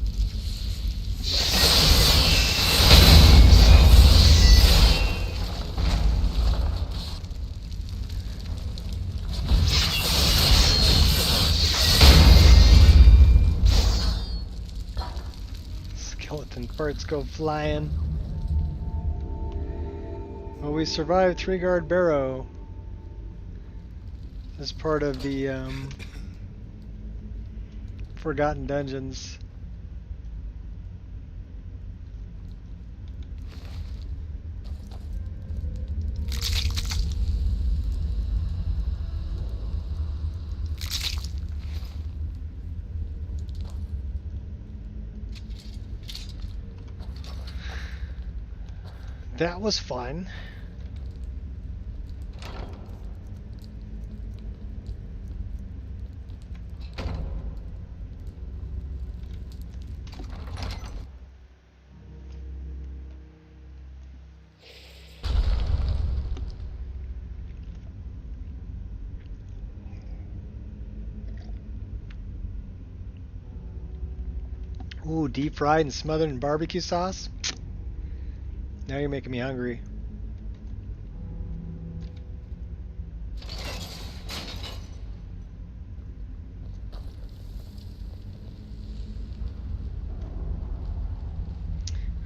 Skeleton parts go flying. Well, we survived 3-guard barrow. As part of the Forgotten Dungeons. That was fun. Ooh, deep fried and smothered in barbecue sauce? Now you're making me hungry.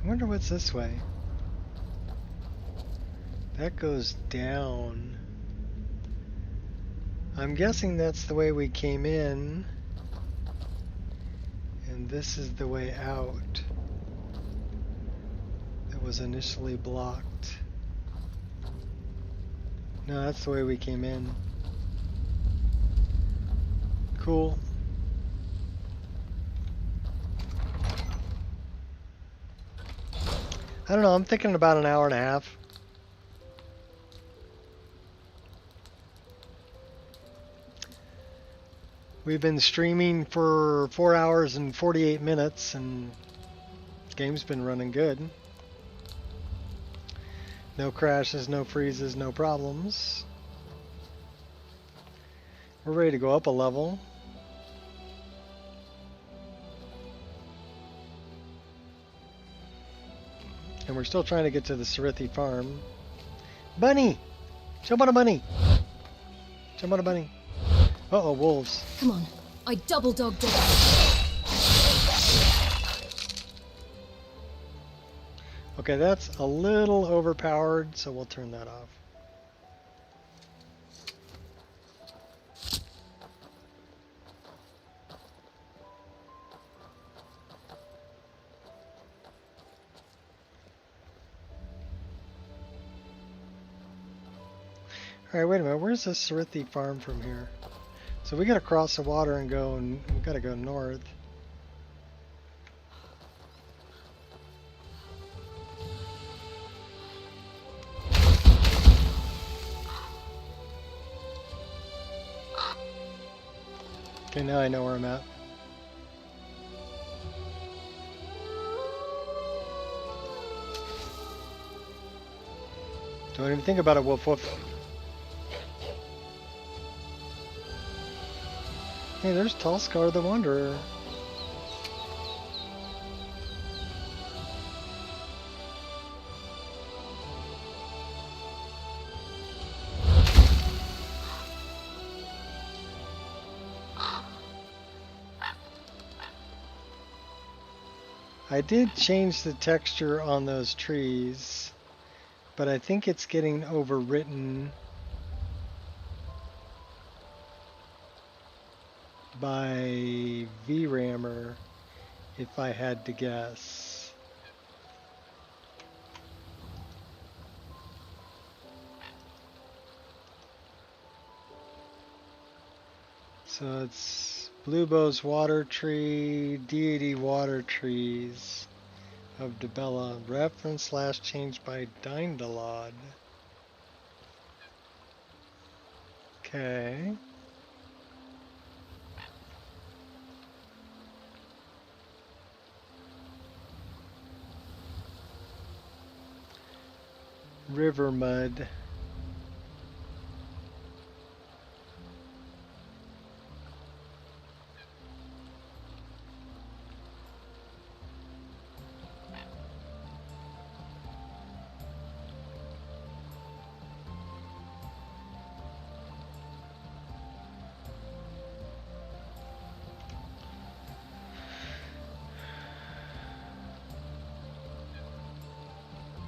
I wonder what's this way. That goes down. I'm guessing that's the way we came in. And this is the way out. That was initially blocked. No, that's the way we came in. Cool. I don't know, I'm thinking about an hour and a half. We've been streaming for 4 hours and 48 minutes, and the game's been running good. No crashes, no freezes, no problems. We're ready to go up a level. And we're still trying to get to the Sarithi farm. Bunny! Jump on a bunny! Jump on a bunny. Uh-oh, wolves. Come on, I double dogged it. Okay, that's a little overpowered, so we'll turn that off. Alright, wait a minute, where's the Sarithi farm from here? So we gotta cross the water and go, and we gotta go north. Okay, now I know where I'm at. Don't even think about it, woof woof. Hey, there's Talskar the Wanderer. I did change the texture on those trees, but I think it's getting overwritten by VRAMer, if I had to guess. So it's Bluebow's water tree, deity water trees of Dibella, reference last changed by Dindalod. Okay. River mud.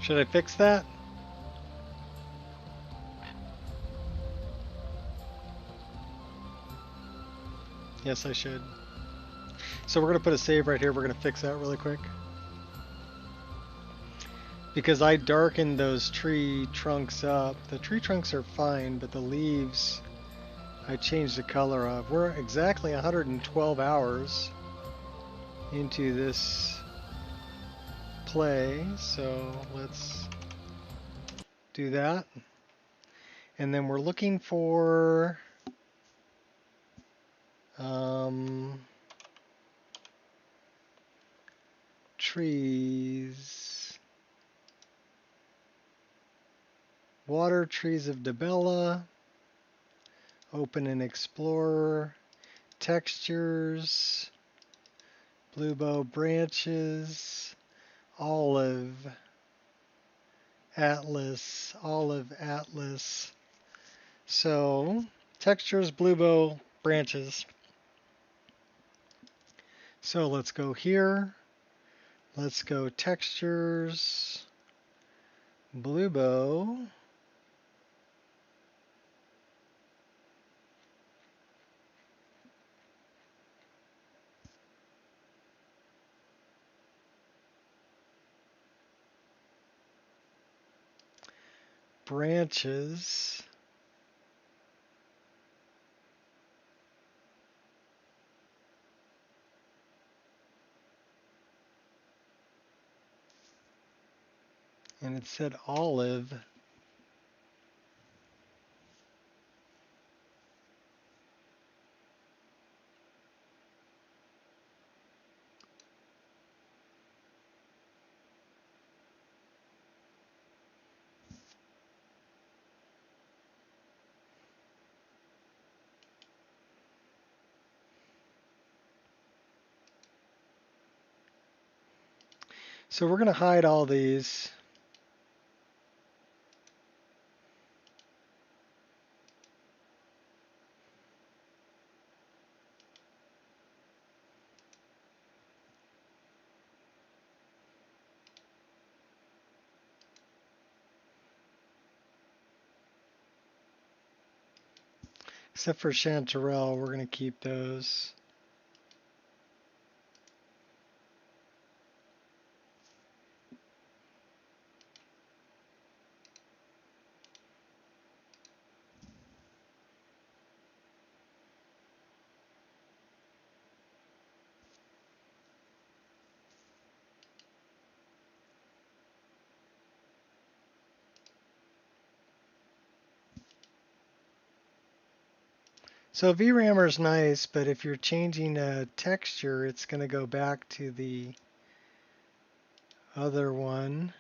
Should I fix that? Yes, I should. So we're going to put a save right here. We're going to fix that really quick. Because I darkened those tree trunks up. The tree trunks are fine, but the leaves I changed the color of. We're exactly 112 hours into this play, so let's do that. And then we're looking for trees. Water, trees of Dibella. Open and Explorer. Textures. Bluebow branches. Olive. Atlas. Olive Atlas. So, textures, Bluebow branches. So let's go here. Let's go textures, Bluebow. Branches. And it said olive. So we're going to hide all these. Except for Chanterelle, we're going to keep those. So VRAMR is nice, but if you're changing a texture, it's going to go back to the other one.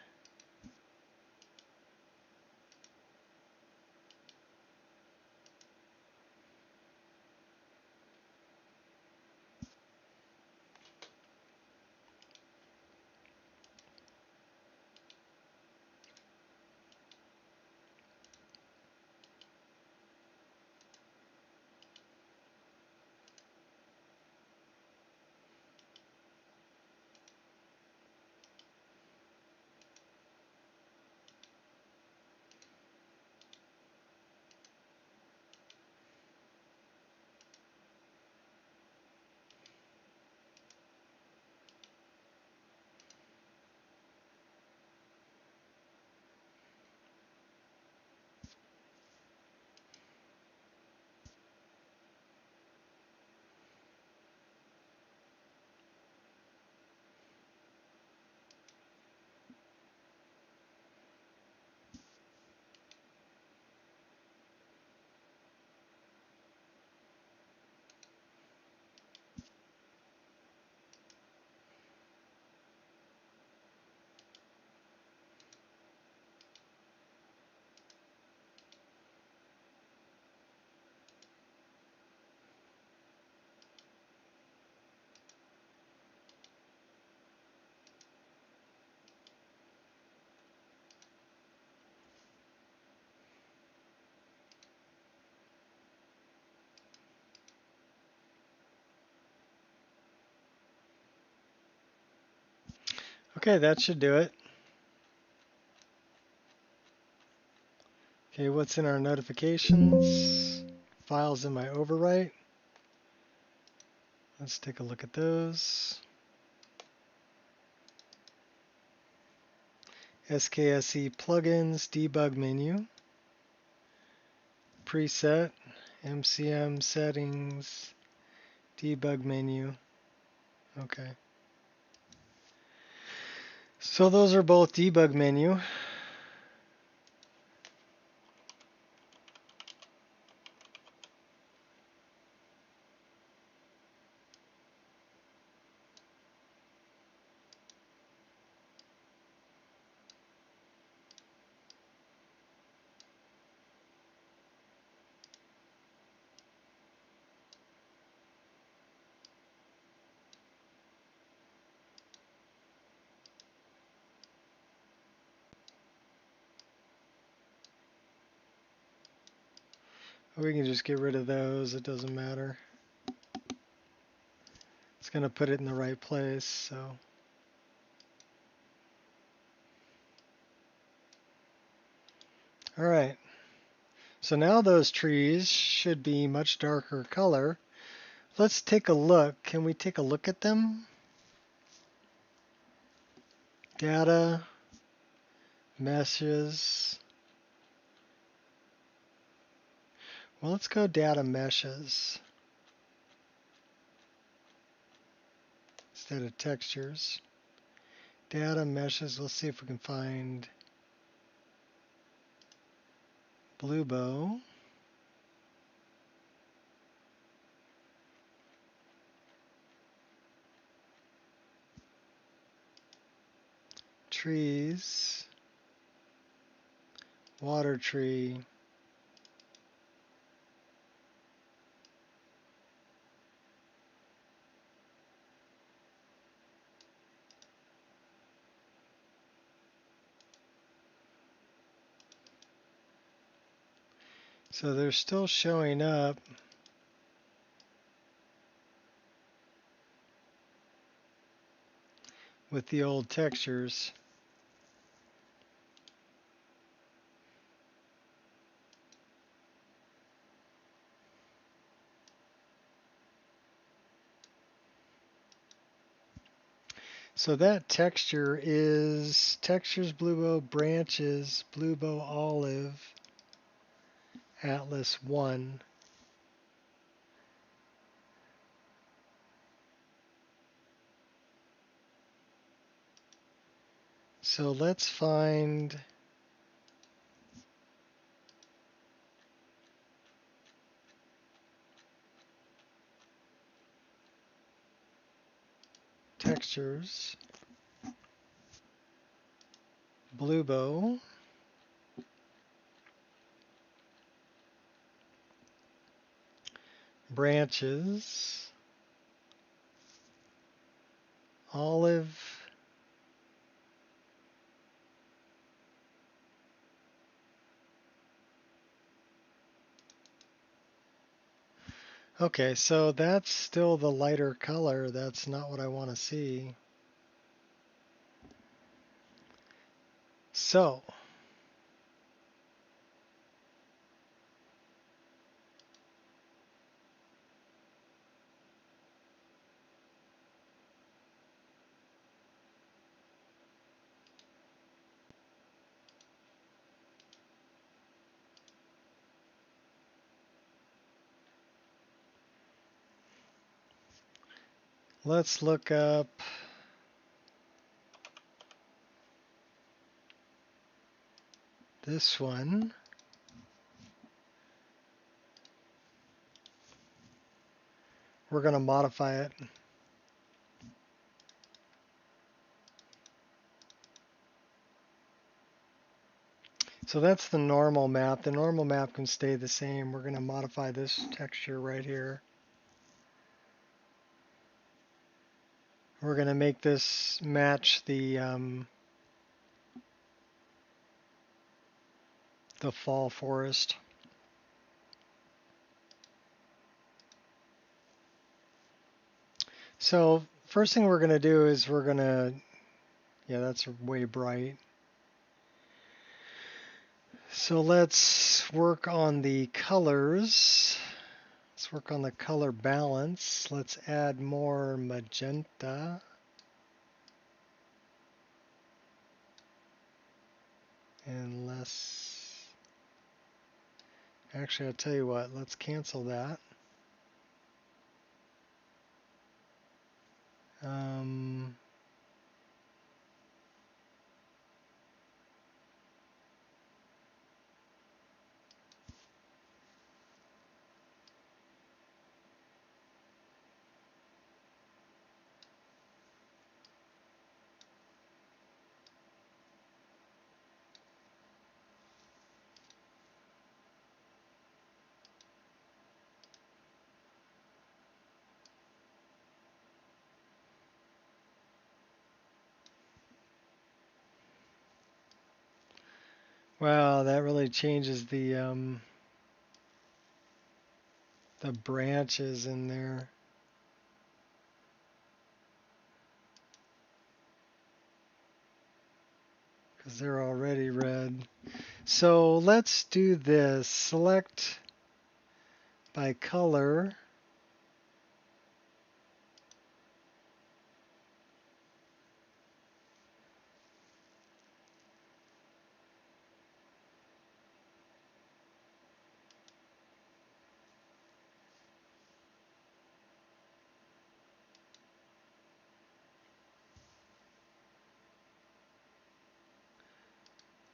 Okay, that should do it. Okay, what's in our notifications? Files in my overwrite. Let's take a look at those. SKSE plugins, debug menu, preset, MCM settings, debug menu. Okay. So those are both debug menu. We can just get rid of those, it doesn't matter. It's going to put it in the right place, so. All right. So now those trees should be much darker color. Let's take a look. Can we take a look at them? Data, meshes. Well, let's go data meshes instead of textures. Data meshes, let's see if we can find blue bow. Trees, water tree, so they're still showing up. With the old textures. So that texture is textures, blue bow, branches, blue bow, olive, Atlas 1. So let's find textures, blue bow, branches, olive, okay, so that's still the lighter color. That's not what I want to see. So let's look up this one. We're going to modify it. So that's the normal map. The normal map can stay the same. We're going to modify this texture right here. We're going to make this match the fall forest. So first thing we're going to do is we're going to, yeah, that's way bright. So let's work on the colors. Let's work on the color balance. Let's add more magenta. And less, actually I'll tell you what, let's cancel that. Wow, that really changes the the branches in there. Because they're already red. So let's do this. Select by color.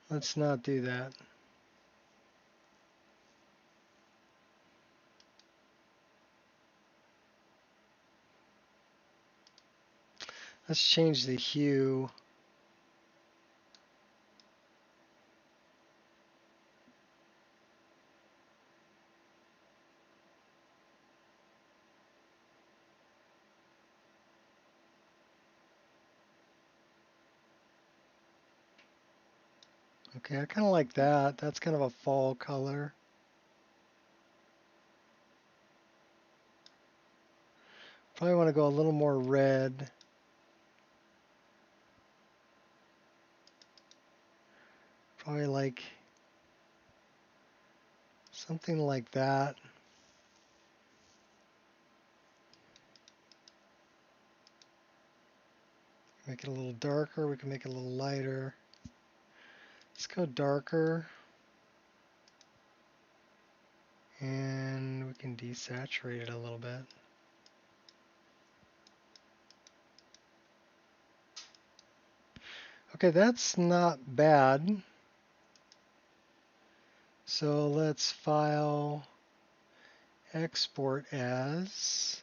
Let's not do that. Let's change the hue. Okay, I kind of like that. That's kind of a fall color. Probably want to go a little more red. Probably like something like that. Make it a little darker. We can make it a little lighter. Let's go darker. And we can desaturate it a little bit. Okay, that's not bad. So let's file export as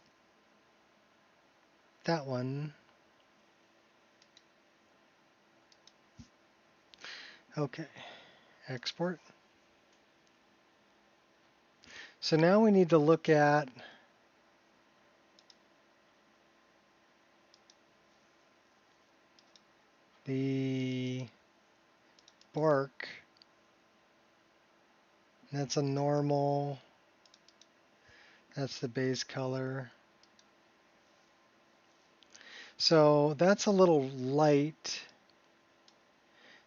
that one. Okay, export. So now we need to look at the bark. That's a normal. That's the base color. So that's a little light.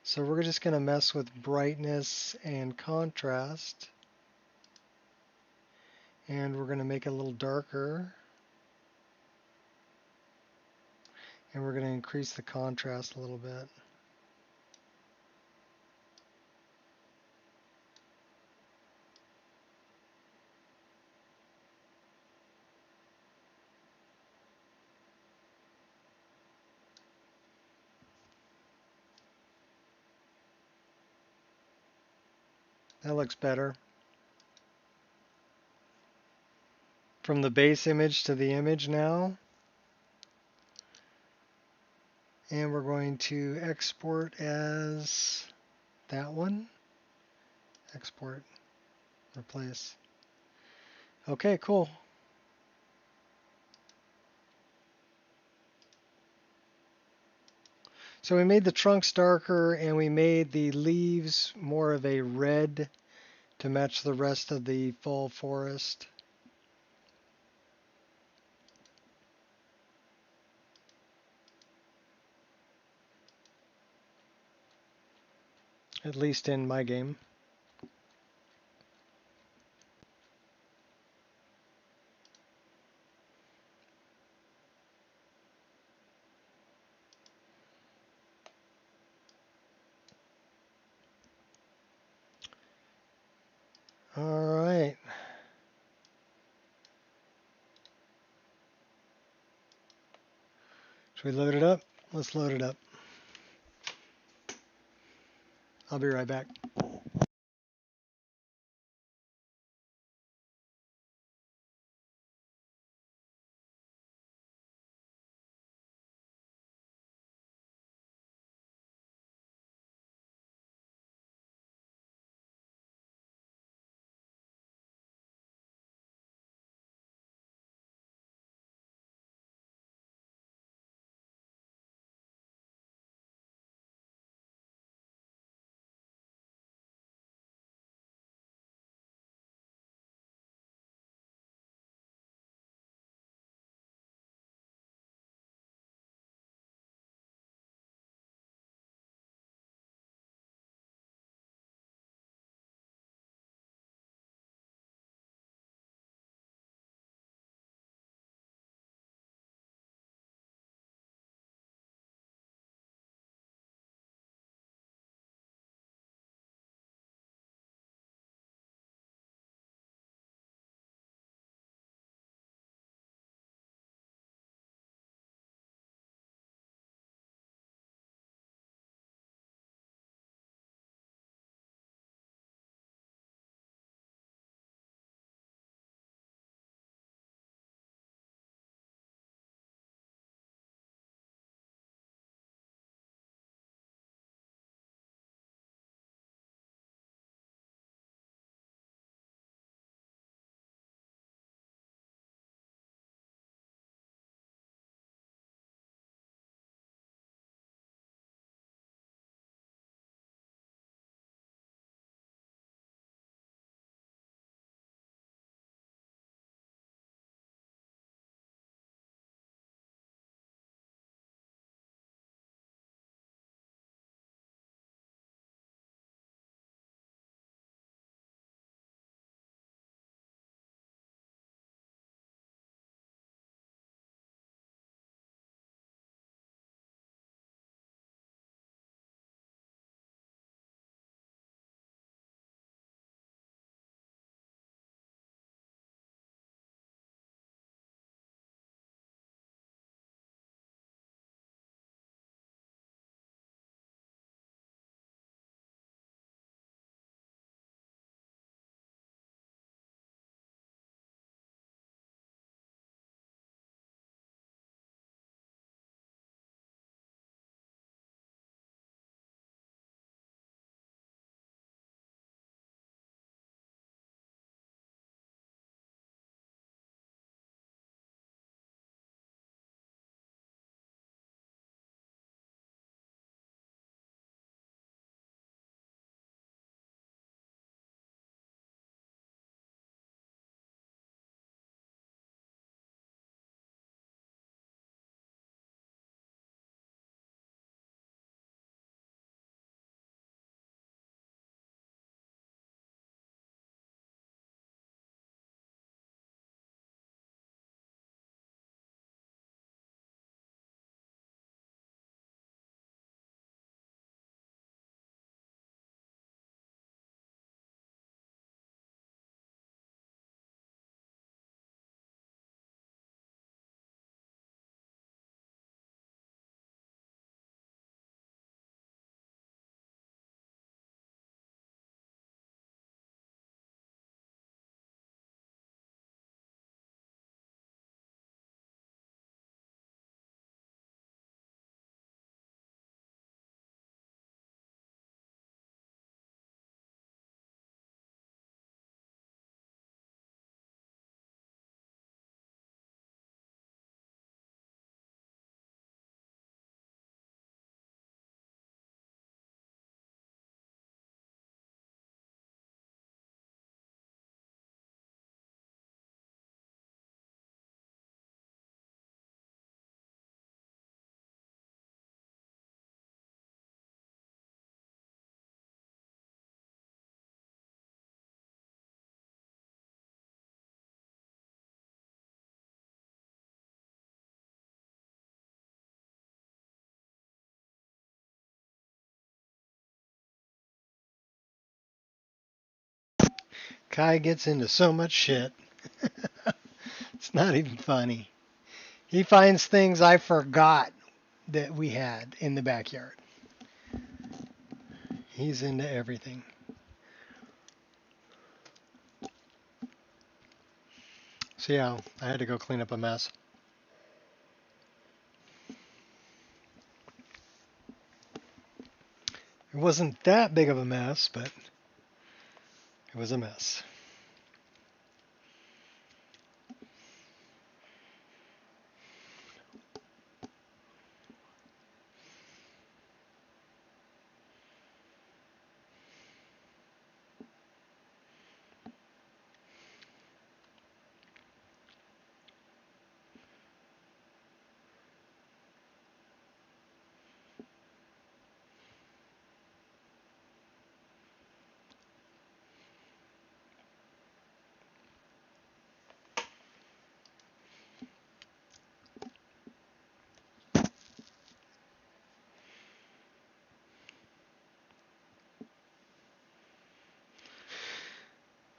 So we're just going to mess with brightness and contrast. And we're going to make it a little darker. And we're going to increase the contrast a little bit. That looks better. From the base image to the image now. And we're going to export as that one. Export, replace. Okay, cool. So we made the trunks darker and we made the leaves more of a red to match the rest of the fall forest. At least in my game. All right. Should we load it up? Let's load it up. I'll be right back. Kai gets into so much shit. It's not even funny. He finds things I forgot that we had in the backyard. He's into everything. So yeah, I had to go clean up a mess. It wasn't that big of a mess, but it was a mess.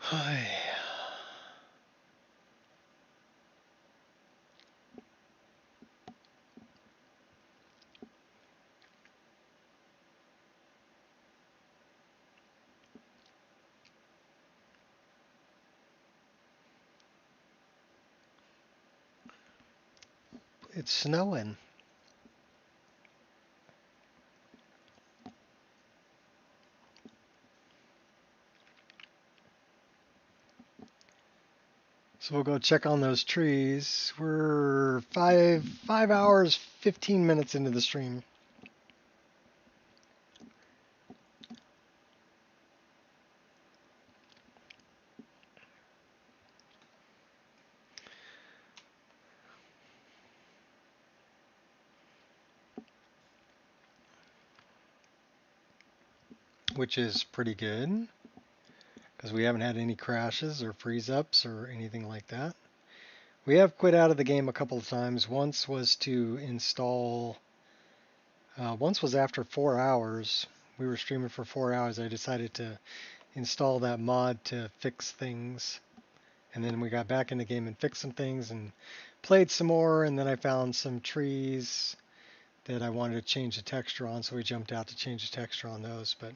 Hi. It's snowing. So we'll go check on those trees. We're 5 hours, 15 minutes into the stream. Which is pretty good, because we haven't had any crashes or freeze ups or anything like that. We have quit out of the game a couple of times. Once was to install, once was after 4 hours. We were streaming for 4 hours. I decided to install that mod to fix things. And then we got back in the game and fixed some things and played some more. And then I found some trees that I wanted to change the texture on, so we jumped out to change the texture on those. But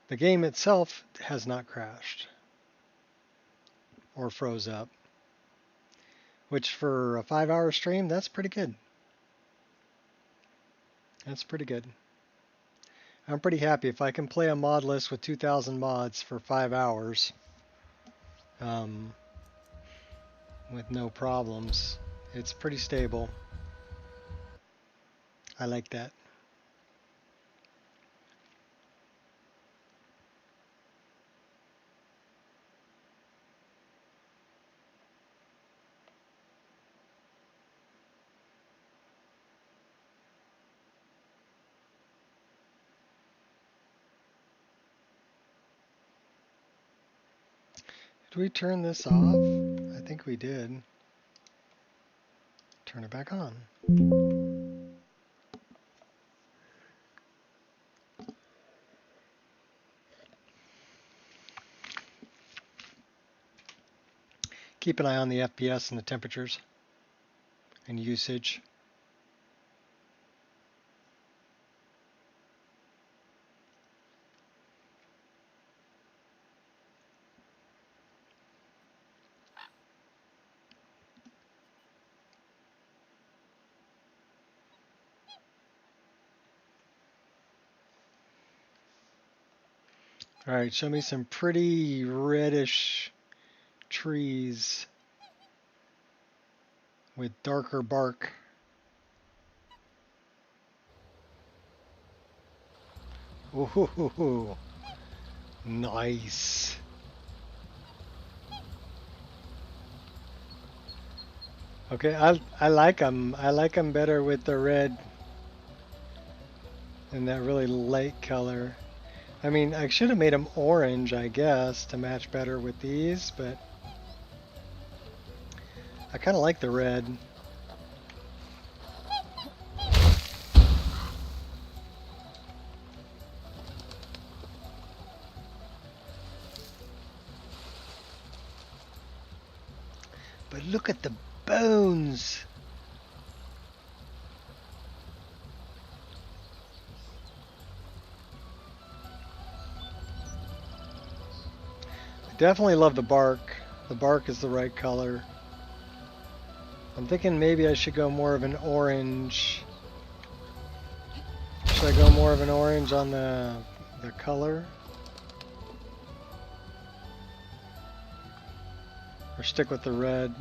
the game itself has not crashed or froze up, which for a 5-hour stream, that's pretty good. That's pretty good. I'm pretty happy if I can play a mod list with 2,000 mods for 5 hours with no problems. It's pretty stable. I like that. Did we turn this off? I think we did. Turn it back on. Keep an eye on the FPS and the temperatures and usage. All right, show me some pretty reddish trees with darker bark. Ooh, nice. Okay, I like them. I like them better with the red than that really light color. I mean, I should have made them orange, I guess, to match better with these, but I kind of like the red. look at the bones. I definitely love the bark. The bark is the right color. I'm thinking maybe I should go more of an orange. Should I go more of an orange on the color? Or stick with the red?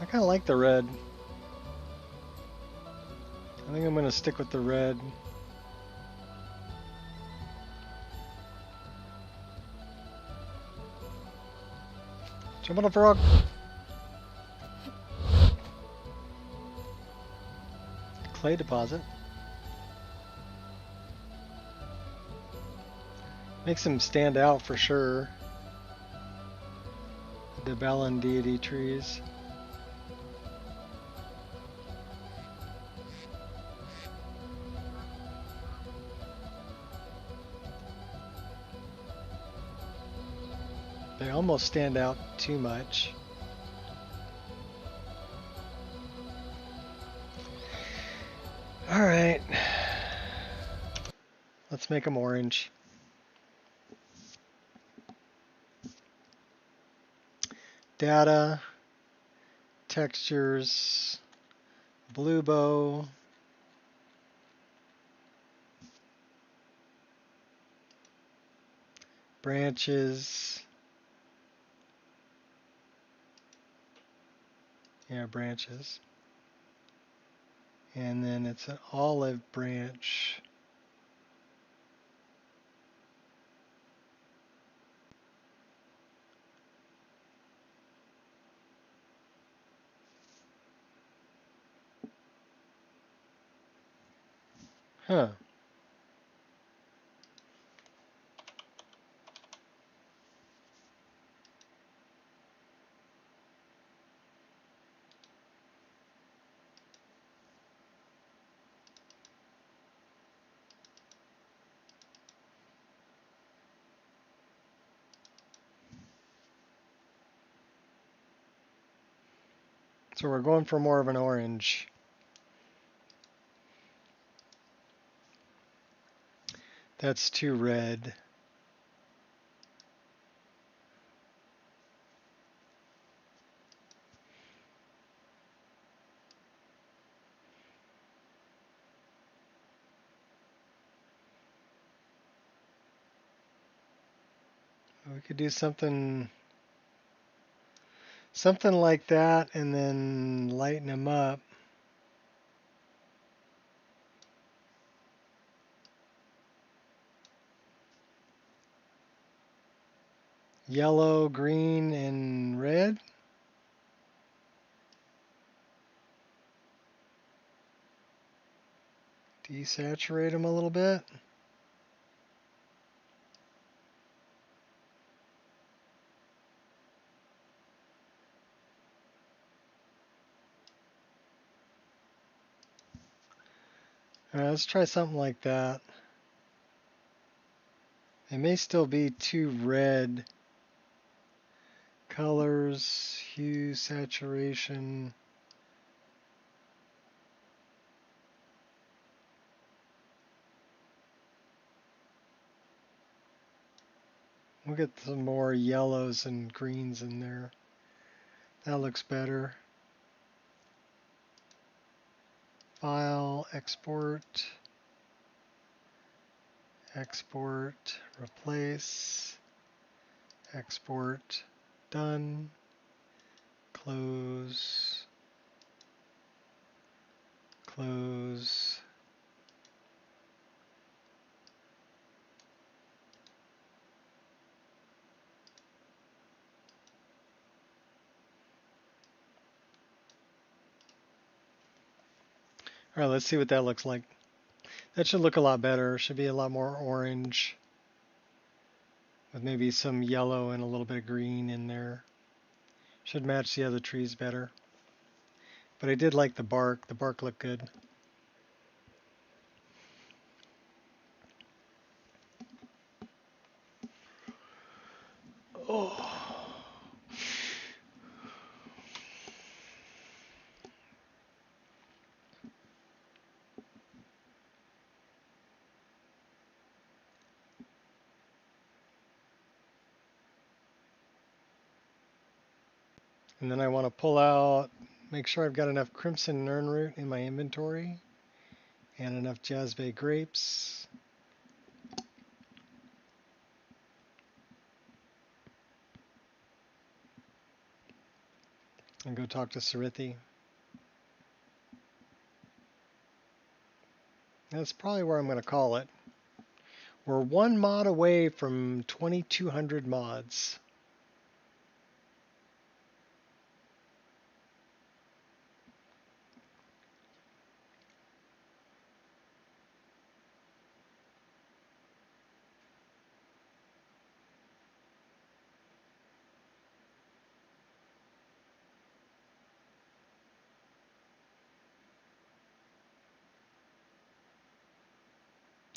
I kind of like the red. I think I'm going to stick with the red. Jump on a frog. Clay deposit. Makes him stand out for sure. The Balin deity trees. They almost stand out too much. All right. Let's make them orange. Data, textures, blue bow, branches. Yeah, branches. And then it's an olive branch. Huh. So we're going for more of an orange. That's too red. We could do something like that and then lighten them up. Yellow, green, and red. Desaturate them a little bit. All right, let's try something like that. They may still be too red. Colors, hue, saturation. We'll get some more yellows and greens in there. That looks better. File, export, export, replace, export, done, close, close. All right, let's see what that looks like. That should look a lot better. Should be a lot more orange with maybe some yellow and a little bit of green in there. Should match the other trees better. But I did like the bark. The bark looked good. Oh. And then I want to pull out, make sure I've got enough Crimson Nernroot in my inventory and enough Jazbay grapes. And go talk to Sarithi. That's probably where I'm going to call it. We're one mod away from 2,200 mods.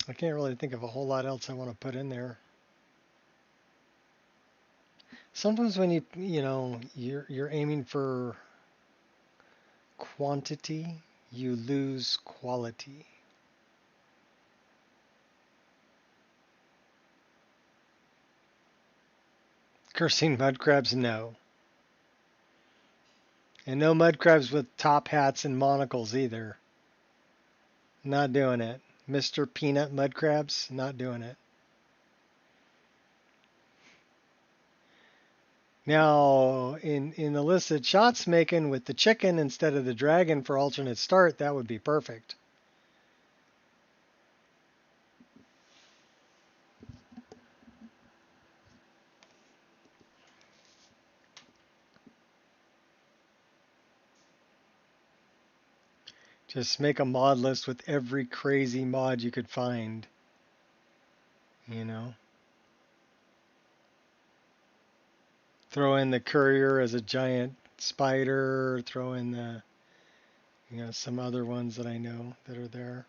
I can't really think of a whole lot else I want to put in there. Sometimes when you're aiming for quantity, you lose quality. Cursing mud crabs, no. And no mud crabs with top hats and monocles either. Not doing it. Mr. Peanut mud crabs, not doing it. Now, in the listed shots making with the chicken instead of the dragon for alternate start, that would be perfect. Just make a mod list with every crazy mod you could find. You know? Throw in the courier as a giant spider, throw in the, some other ones that I know that are there.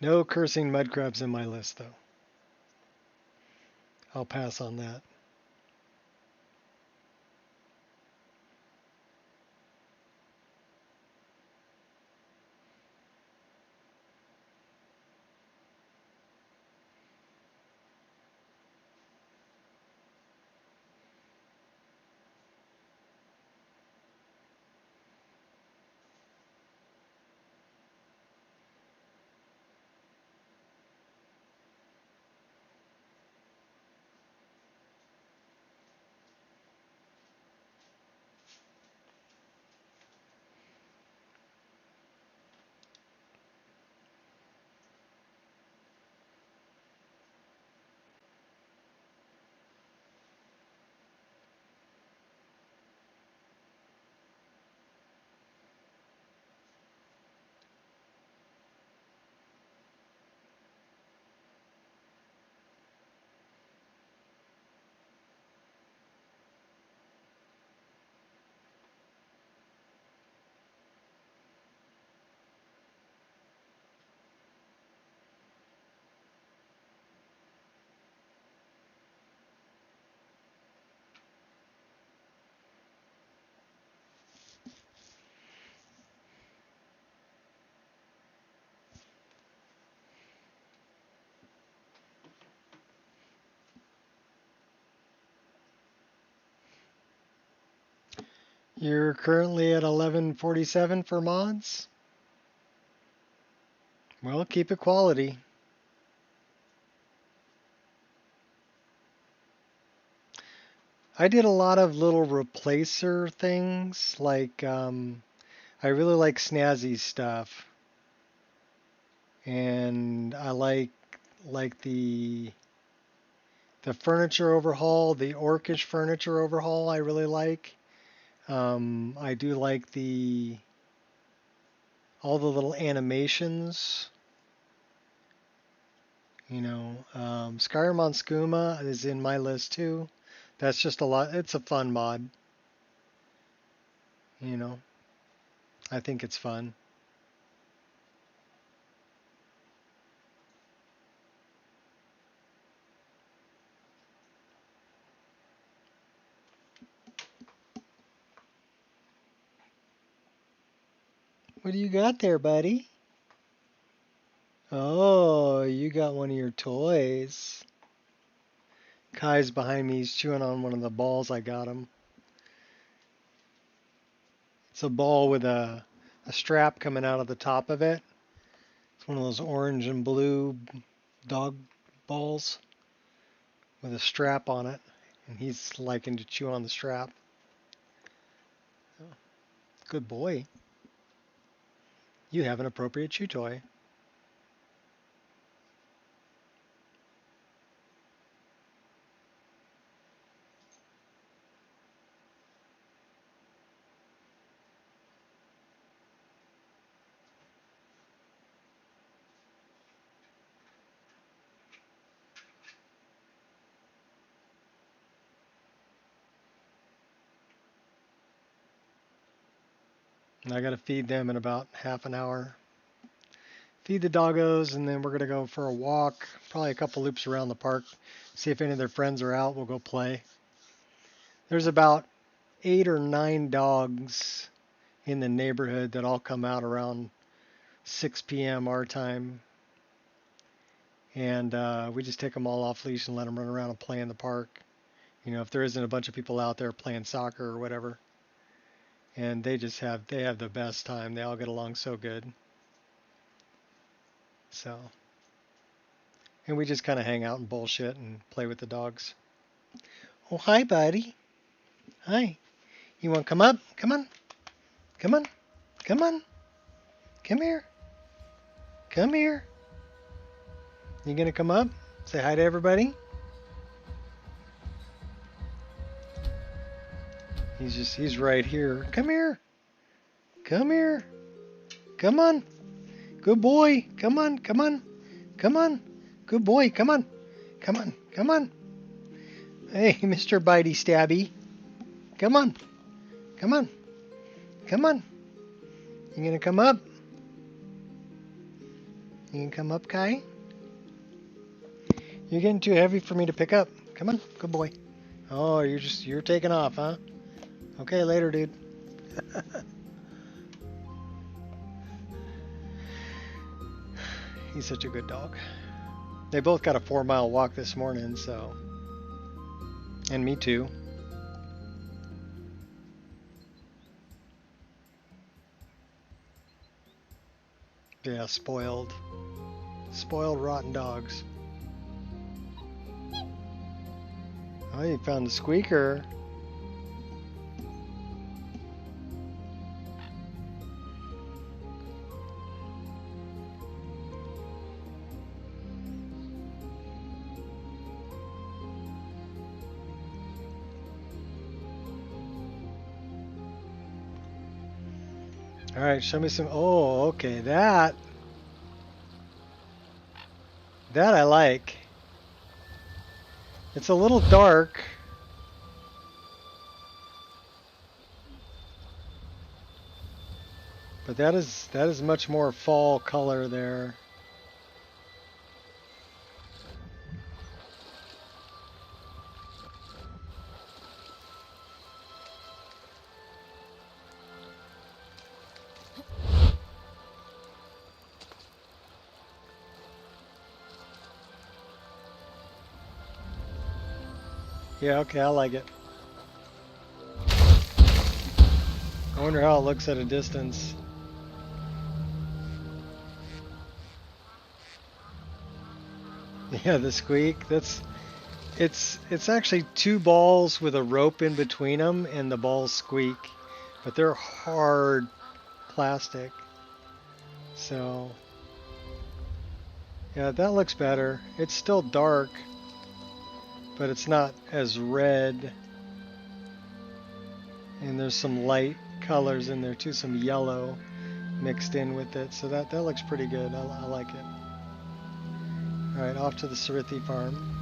No cursing mud crabs in my list, though. I'll pass on that. You're currently at 1147 for mods? Well, keep it quality. I did a lot of little replacer things, like I really like snazzy stuff, and I like the furniture overhaul, the orcish furniture overhaul. I really like. I do like all the little animations. You know, Skyrim on Skooma is in my list too. That's just a lot. It's a fun mod. You know, I think it's fun. What do you got there, buddy? Oh, you got one of your toys. Kai's behind me. He's chewing on one of the balls I got him. It's a ball with a strap coming out of the top of it. It's one of those orange and blue dog balls with a strap on it. And he's liking to chew on the strap. Good boy. You have an appropriate chew toy. And I got to feed them in about half an hour. Feed the doggos, and then we're going to go for a walk, probably a couple loops around the park, see if any of their friends are out. We'll go play. There's about 8 or 9 dogs in the neighborhood that all come out around 6 p.m. our time. And we just take them all off leash and let them run around and play in the park. You know, if there isn't a bunch of people out there playing soccer or whatever. And they have the best time. They all get along so good. So, and we just kind of hang out and bullshit and play with the dogs. Oh, hi, buddy. Hi. You want to come up? Come on. Come on. Come on. Come here. Come here. You gonna come up? Say hi to everybody? He's right here. Come here. Come here. Come on. Good boy. Come on. Come on. Come on. Good boy. Come on. Come on. Come on. Hey, Mr. Bitey Stabby. Come on. Come on. Come on. You gonna come up? You gonna come up, Kai? You're getting too heavy for me to pick up. Come on. Good boy. Oh, you're taking off, huh? Okay, later, dude. He's such a good dog. They both got a 4-mile walk this morning, so. And me too. Yeah, spoiled. Spoiled, rotten dogs. Oh, you found the squeaker. All right, show me some. Oh, okay, that I like. It's a little dark. But that is much more fall color there. Yeah, okay, I like it. I wonder how it looks at a distance. Yeah, the squeak, it's It's actually 2 balls with a rope in between them, and the balls squeak. But they're hard plastic. So, yeah, that looks better. It's still dark, but it's not as red. And there's some light colors in there too, some yellow mixed in with it. So that looks pretty good. I like it. All right, off to the Sarithi farm.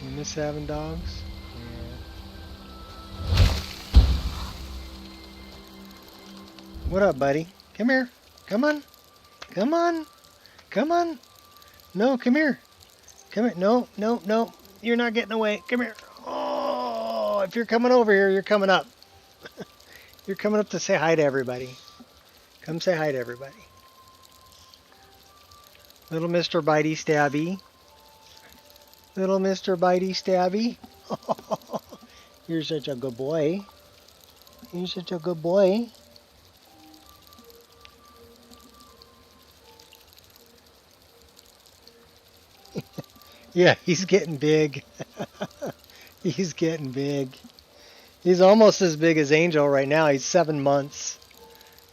You miss having dogs? Yeah. What up, buddy? Come here. Come on. Come on. Come on. No, come here. Come here. No, no, no. You're not getting away. Come here. Oh, if you're coming over here, you're coming up. You're coming up to say hi to everybody. Come say hi to everybody. Little Mr. Bitey Stabby. Little Mr. Bitey Stabby. You're such a good boy. You're such a good boy. Yeah, he's getting big. He's getting big. He's almost as big as Angel right now. He's 7 months.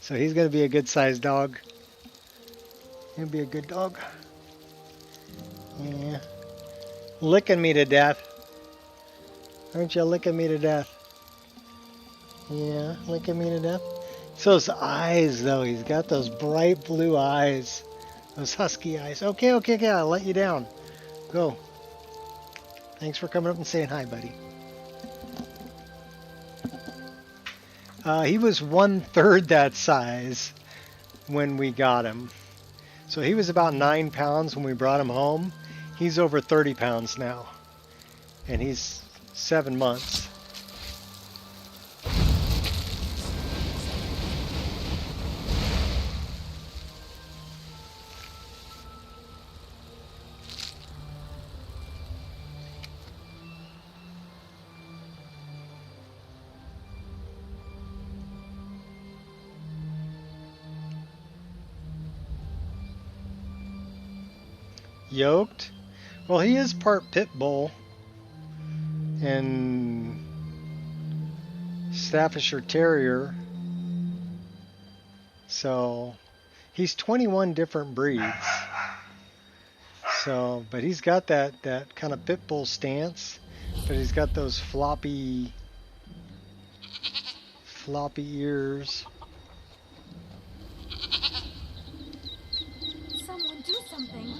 So he's going to be a good sized dog. He'll be a good dog. Yeah. Licking me to death. Aren't you licking me to death? Yeah, licking me to death. It's those eyes, though. He's got those bright blue eyes. Those husky eyes. Okay, okay, okay. I'll let you down. Go. Thanks for coming up and saying hi, buddy. He was 1/3 that size when we got him. So he was about 9 pounds when we brought him home. He's over 30 pounds now. And he's 7 months. Yoked? Well, he is part pit bull and Staffordshire Terrier. So he's 21 different breeds. So, but he's got that kind of pit bull stance, but he's got those floppy ears.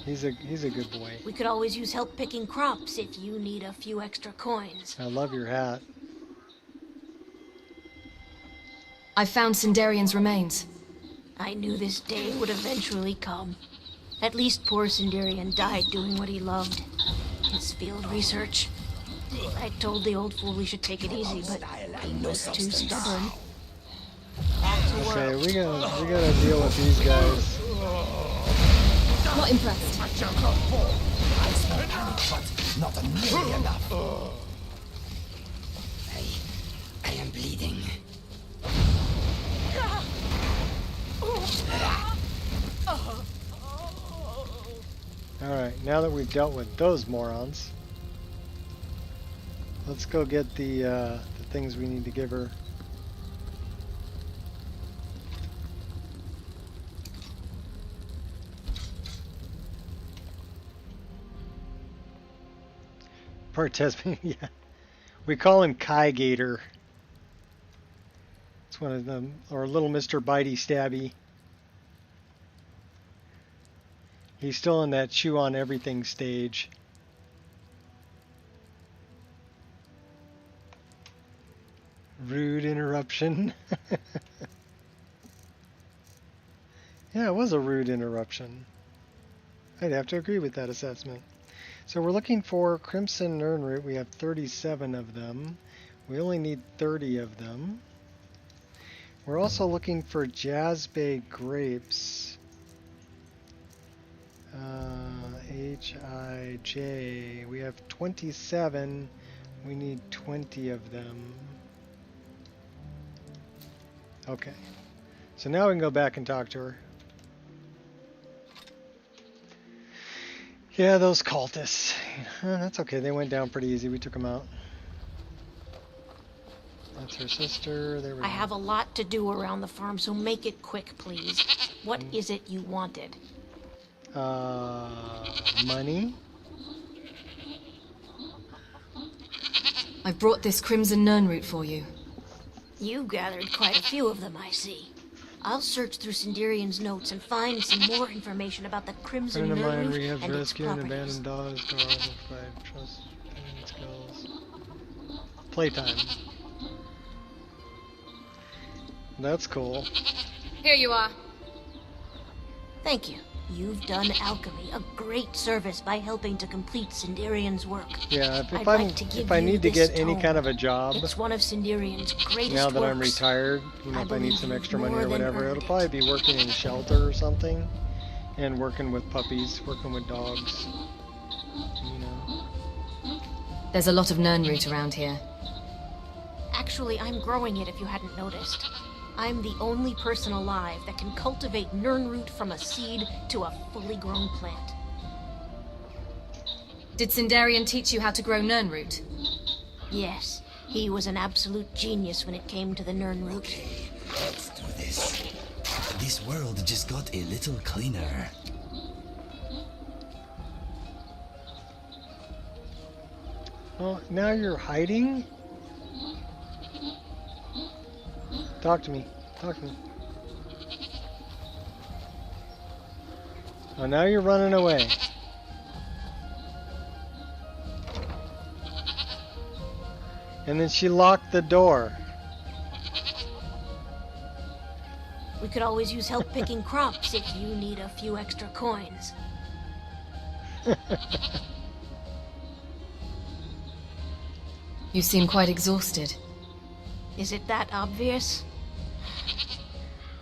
He's a good boy. We could always use help picking crops if you need a few extra coins. I love your hat. I found Sindarian's remains. I knew this day would eventually come. At least poor Sindarian died doing what he loved. His field research. I told the old fool we should take it easy, but he was too stubborn. Okay, we gotta deal with these guys. Not impressed. I smell panic, but not nearly enough. I am bleeding. Alright, now that we've dealt with those morons, let's go get the things we need to give her. Partesman, yeah. We call him Kai Gator. It's one of them, or Little Mr. Bitey Stabby. He's still in that chew on everything stage. Rude interruption. Yeah, it was a rude interruption. I'd have to agree with that assessment. So we're looking for Crimson Nernroot. We have 37 of them. We only need 30 of them. We're also looking for Jazzbay grapes. H-I-J. We have 27. We need 20 of them. Okay. So now we can go back and talk to her. Yeah, those cultists. That's okay. They went down pretty easy. We took them out. That's her sister. There we go. I have a lot to do around the farm, so make it quick, please. What is it you wanted? Money? I've brought this Crimson Nern root for you. You've gathered quite a few of them, I see. I'll search through Sindarian's notes and find some more information about the Crimson Friend of mine Nern root rehabs and its rescue and properties. abandoned dogs. Trust and skills. Playtime. That's cool. Here you are. Thank you. You've done alchemy a great service by helping to complete Sindarian's work. Yeah, if I need to get any kind of a job, it's one of Sindarian's greatest now that works. I'm retired, you know, if I need some extra money or whatever, it'll probably be working in a shelter or something, and working with puppies, working with dogs, you know. There's a lot of Nern root around here. Actually, I'm growing it if you hadn't noticed. I'm the only person alive that can cultivate Nern root from a seed to a fully grown plant. Did Sindarian teach you how to grow Nern root? Yes, he was an absolute genius when it came to the Nern root. Okay, let's do this. This world just got a little cleaner. Well, now you're hiding? Talk to me. Talk to me. Oh, now you're running away. And then she locked the door. We could always use help picking crops if you need a few extra coins. You seem quite exhausted. Is it that obvious?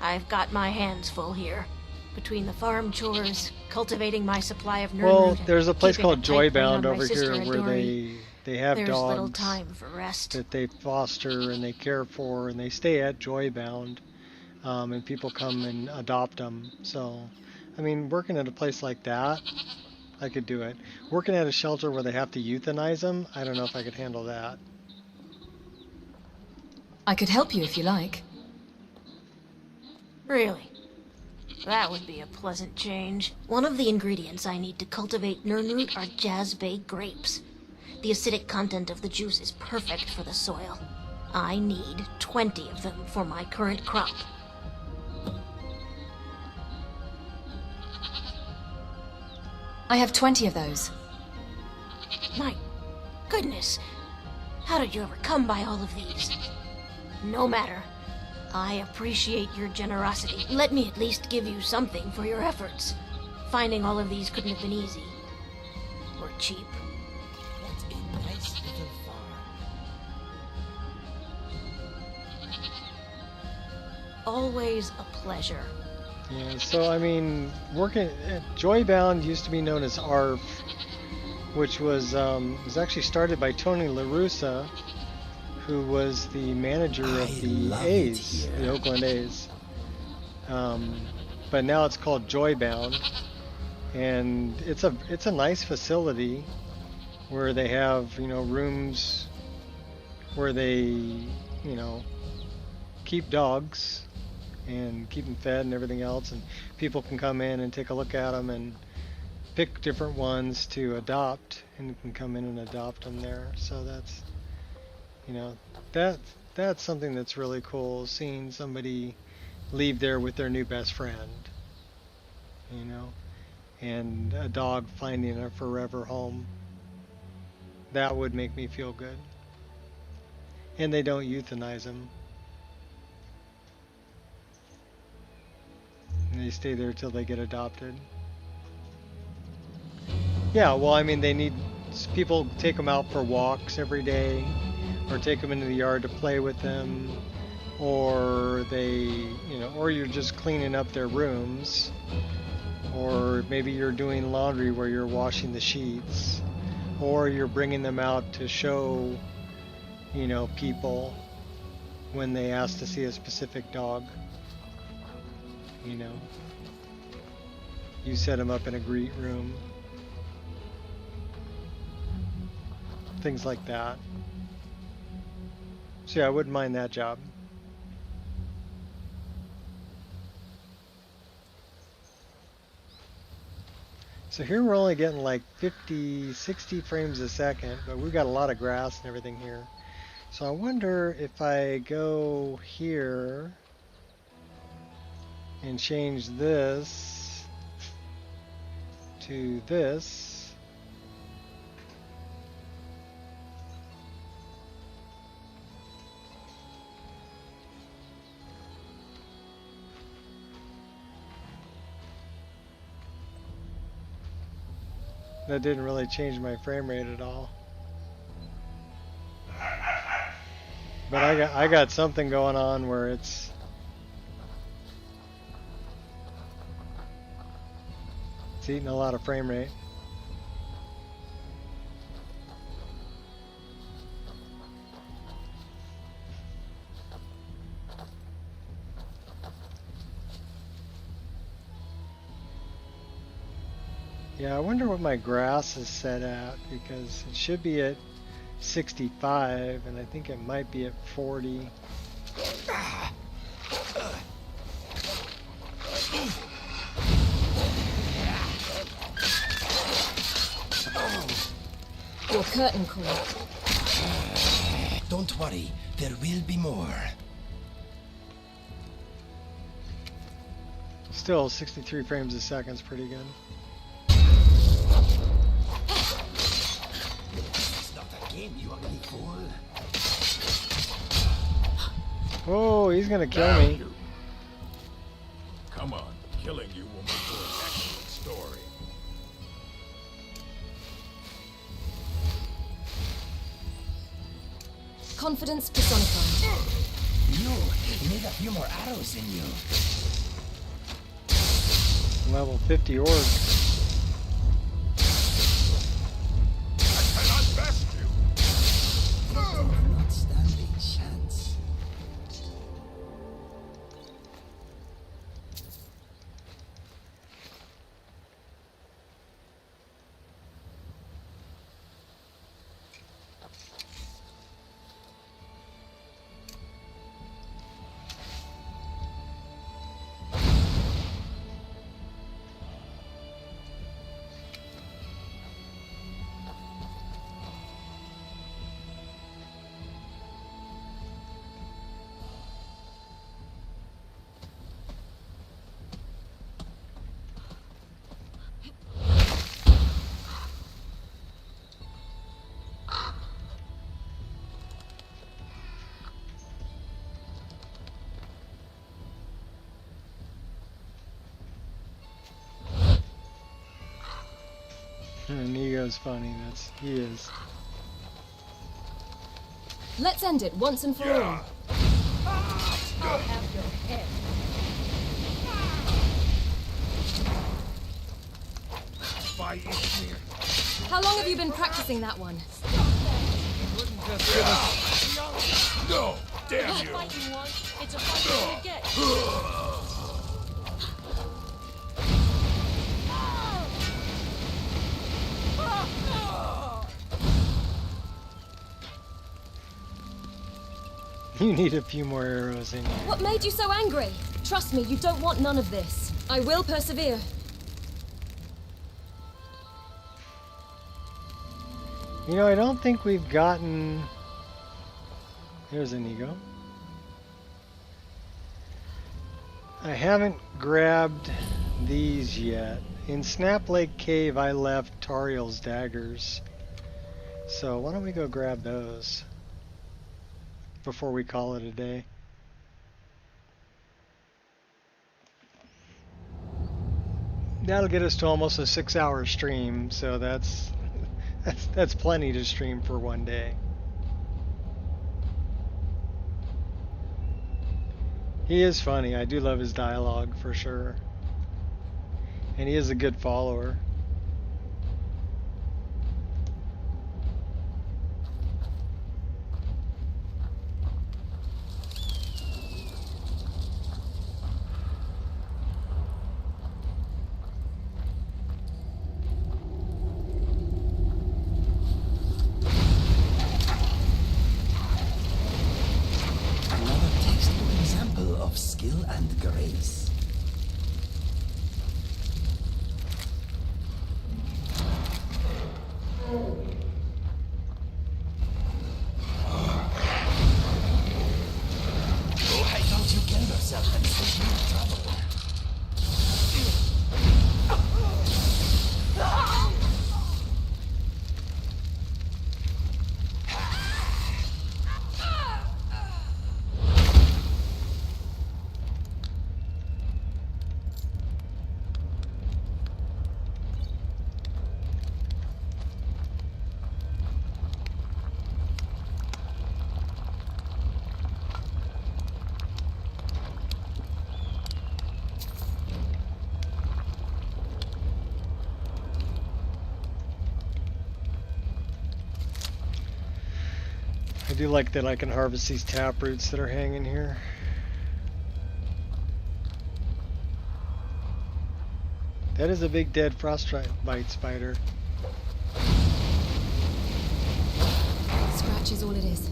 I've got my hands full here. Between the farm chores, cultivating my supply of Nern Well, root, there's a place keeping called a tight rein Joybound on my over sister here and where Dory, they have there's little dogs time for rest. that they foster and they care for, and they stay at Joybound, and people come and adopt them. So, I mean, working at a place like that, I could do it. Working at a shelter where they have to euthanize them, I don't know if I could handle that. I could help you if you like. Really? That would be a pleasant change. One of the ingredients I need to cultivate Nern root are Jazzbay grapes. The acidic content of the juice is perfect for the soil. I need 20 of them for my current crop. I have 20 of those. My goodness. How did you ever come by all of these? No matter. I appreciate your generosity. Let me at least give you something for your efforts. Finding all of these couldn't have been easy. Or cheap. What a nice little farm. Always a pleasure. Yeah, so I mean, working at Joybound used to be known as ARF, which was actually started by Tony LaRussa, who was the manager of the A's, the Oakland A's. But now it's called Joybound, and it's a nice facility where they have, you know, rooms where they, you know, keep dogs and keep them fed and everything else, and people can come in and take a look at them and pick different ones to adopt, and you can come in and adopt them there. So that's, you know, that's something that's really cool, seeing somebody leave there with their new best friend, you know, and a dog finding a forever home. That would make me feel good. And they don't euthanize them. And they stay there till they get adopted. Yeah, well, I mean, they need people take them out for walks every day, or take them into the yard to play with them, or they, you know, or you're just cleaning up their rooms, or maybe you're doing laundry where you're washing the sheets, or you're bringing them out to show, you know, people when they ask to see a specific dog. You know, you set them up in a greet room. things like that. So yeah, I wouldn't mind that job. So here we're only getting like 50, 60 frames a second, but we've got a lot of grass and everything here. So I wonder if I go here and change this to this. That didn't really change my frame rate at all. But I got something going on where it's eating a lot of frame rate. Yeah, I wonder what my grass is set at, because it should be at 65 and I think it might be at 40. Your curtain call. Don't worry, there will be more. Still, 63 frames a second is pretty good. It's not a game, you ugly fool. Oh, he's gonna kill me. Come on, killing you will make for an excellent story. Confidence personified. You need a few more arrows in you. Level 50 orc. I cannot best you. Not stand a chance. Nico's funny, he is. Let's end it once and for all. I'll have your head. How long have you been practicing that one? No, damn Not you. fighting one. It's a fight you're gonna get. You need a few more arrows in you. What made you so angry? Trust me, you don't want none of this. I will persevere. You know, I don't think we've gotten... Here's Inigo. I haven't grabbed these yet. In Snap Lake Cave, I left Tariel's daggers. So why don't we go grab those before we call it a day. That'll get us to almost a 6-hour stream, so that's plenty to stream for one day. He is funny. I do love his dialogue for sure. And he is a good follower. marvel of skill and grace. Why don't you kill yourself and save me trouble? I do like that I can harvest these tap roots that are hanging here. That is a big dead frostbite spider. Scratch is all it is.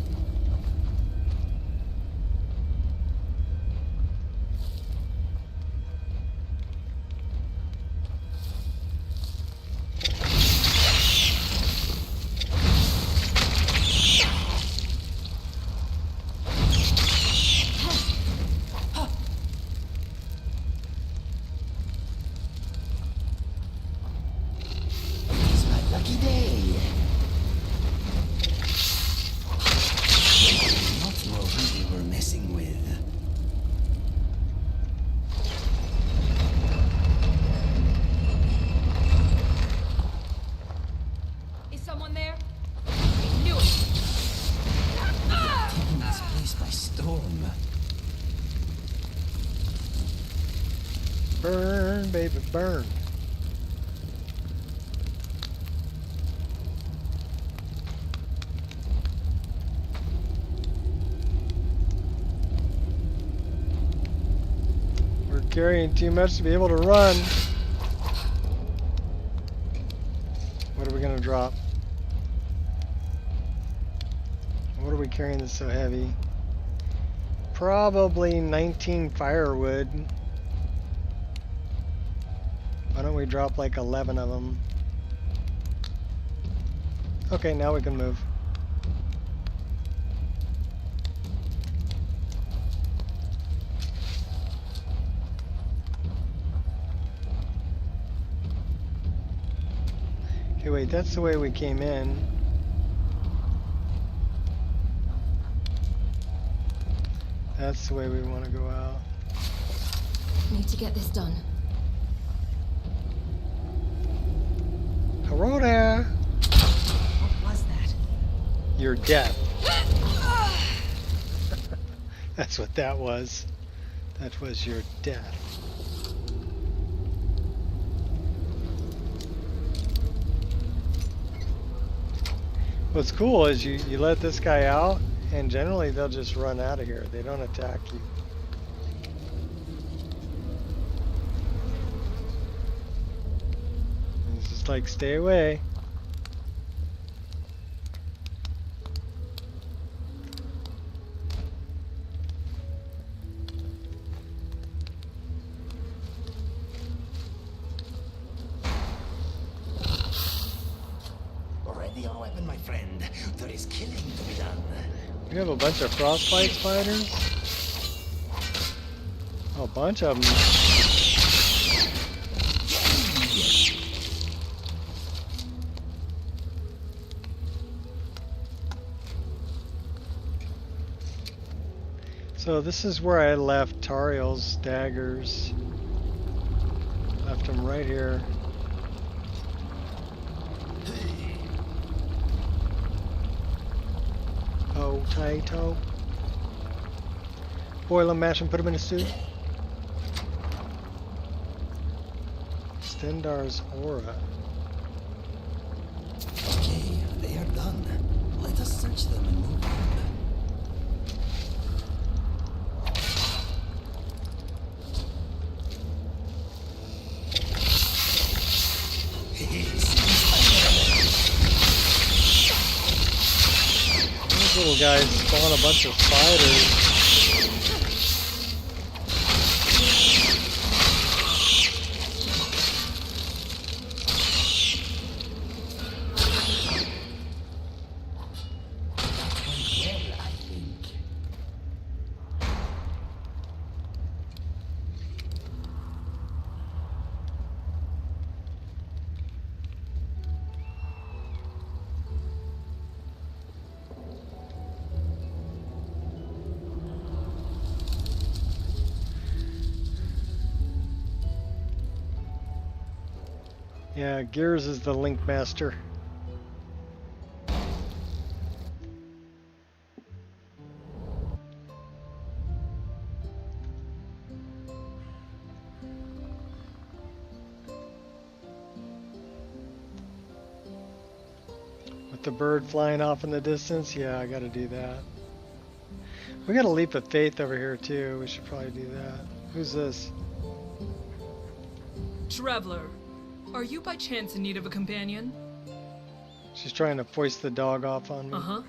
Burn, baby, burn. We're carrying too much to be able to run. What are we gonna drop? What are we carrying that's so heavy? Probably 19 firewood. Why don't we drop like 11 of them? Okay, now we can move. Okay, wait, that's the way we came in. That's the way we want to go out. Need to get this done. Hello there. What was that? Your death. That's what that was. That was your death. What's cool is you let this guy out, and generally they'll just run out of here. They don't attack you. It's just like, stay away. Ready your weapon, my friend. There is killing to be done. We have a bunch of frostbite spiders. Oh, a bunch of them. So this is where I left Tariel's daggers. Left them right here. Potato. Boil them, mash them, put them in a stew. Stendar's aura. Okay, they are done. Let us search them and move on. These little guys spawn a bunch of spiders. Yeah, Gears is the Link Master. With the bird flying off in the distance, yeah, I gotta do that. We got a leap of faith over here too. We should probably do that. Who's this? Traveler, are you by chance in need of a companion? She's trying to foist the dog off on me. Uh-huh.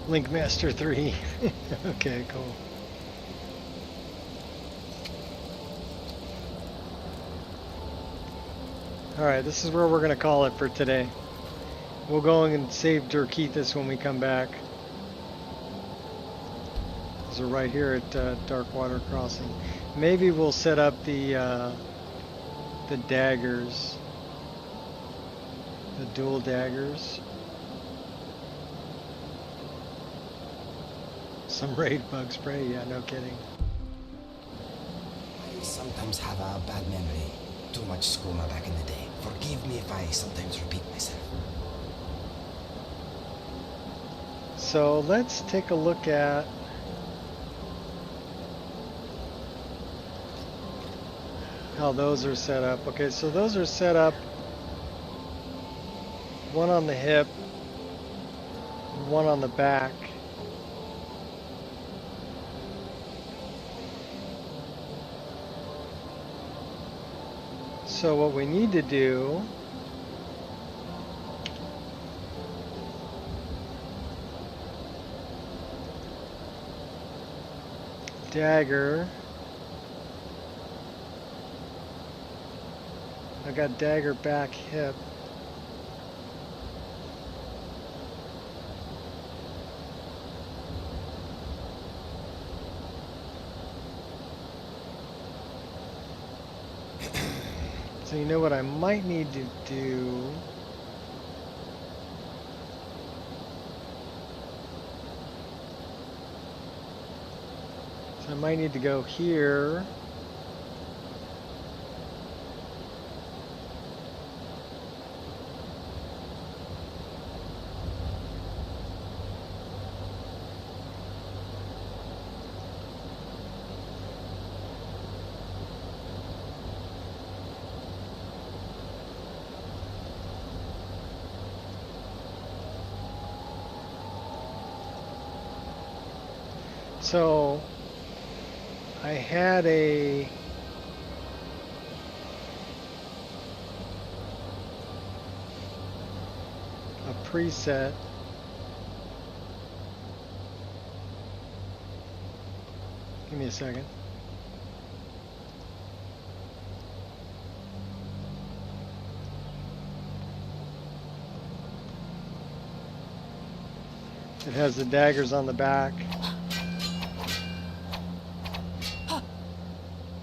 Link Master 3. Okay, cool. Alright, this is where we're going to call it for today. We'll go and save Durkethus when we come back. So right here at Darkwater Crossing. Maybe we'll set up the daggers. The dual daggers. Some raid bug spray, yeah, no kidding. I sometimes have a bad memory. Too much skooma back in the day. Forgive me if I sometimes repeat myself. So let's take a look at how those are set up. Okay, so those are set up one on the hip, one on the back. So what we need to do dagger. I got dagger back hip. So you know what I might need to do? So I might need to go here. So I had a preset. Give me a second. It has the daggers on the back.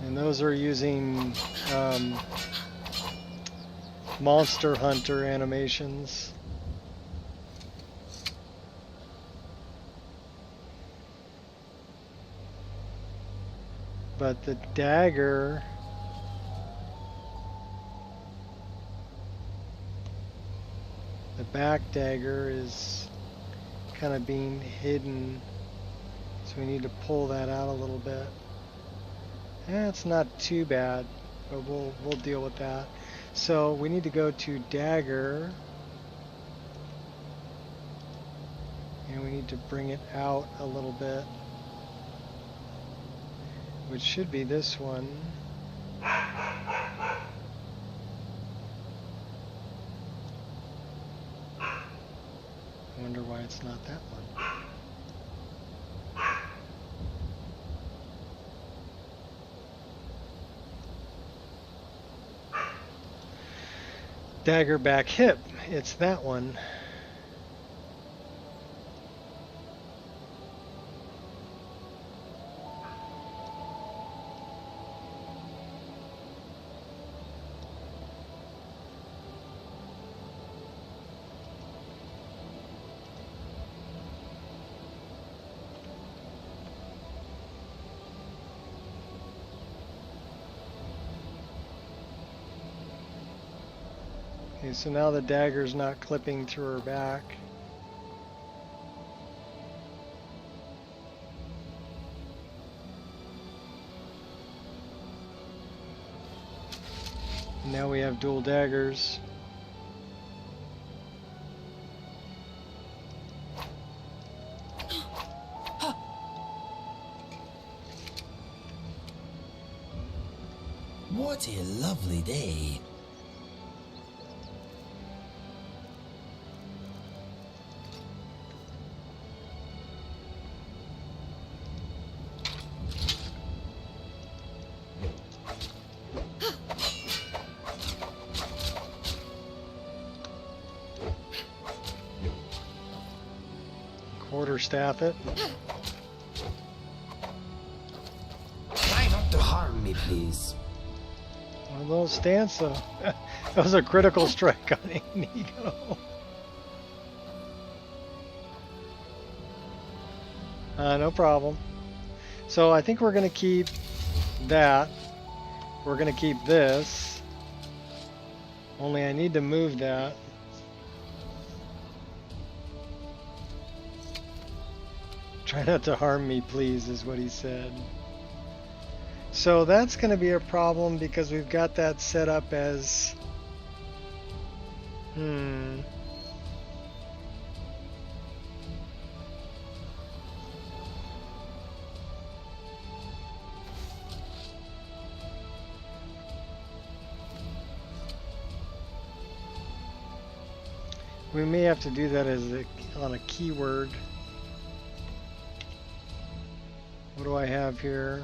And those are using Monster Hunter animations. But the dagger... The back dagger is kind of being hidden. So we need to pull that out a little bit. It's not too bad, but we'll deal with that. So we need to go to dagger. And we need to bring it out a little bit. Which should be this one. I wonder why it's not that one. Dagger back hip. It's that one. Okay, so now the dagger's not clipping through her back. Now we have dual daggers. What a lovely day. Staff it. Try not to harm me, please. One of those stanza. That was a critical strike on Nico. No problem. So I think we're going to keep that. We're going to keep this. Only I need to move that. Try not to harm me, please, is what he said. So that's going to be a problem because we've got that set up as... We may have to do that as on a keyword. What do I have here?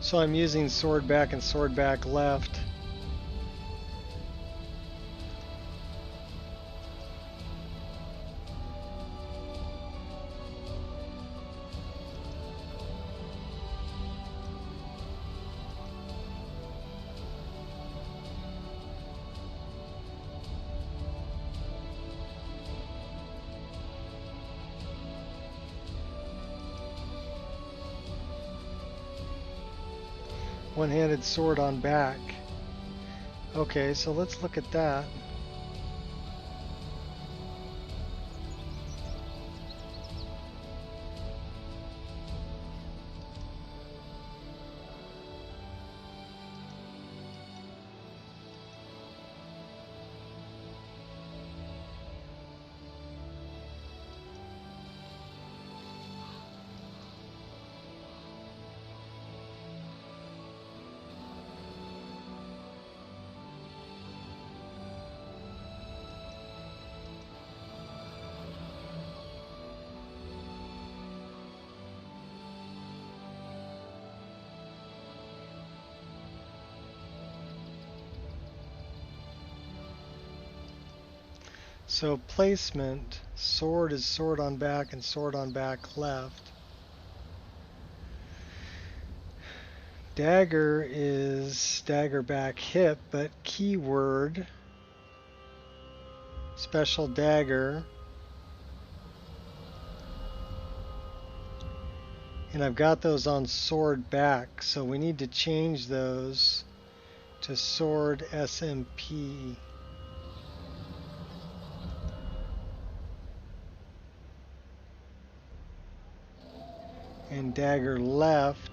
So I'm using sword back and sword back left. One-handed sword on back. Okay, so let's look at that. So placement, sword is sword on back and sword on back left. Dagger is dagger back hip, but keyword, special dagger. And I've got those on sword back, so we need to change those to sword SMP. And dagger left.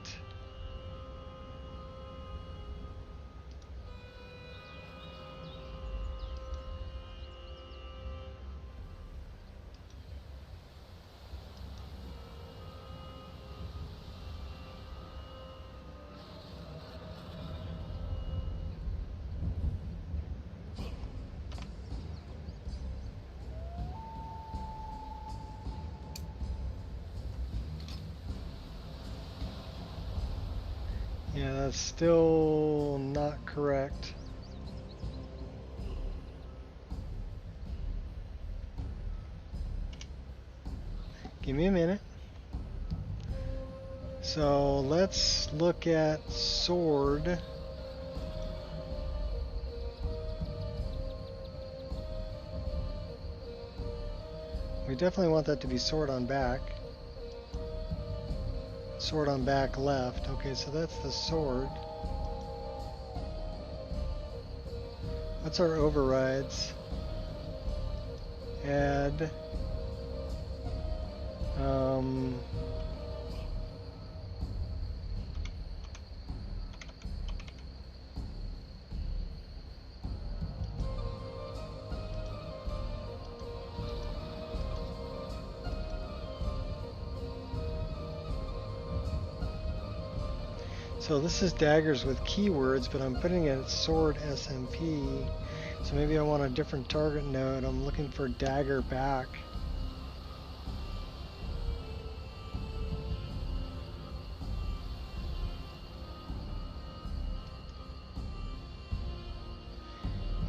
Yeah, that's still not correct. Give me a minute. So let's look at sword. We definitely want that to be sword on back. Sword on back left. Okay, so that's the sword. What's our overrides? Add. So this is daggers with keywords, but I'm putting it at sword SMP. So maybe I want a different target node. I'm looking for dagger back.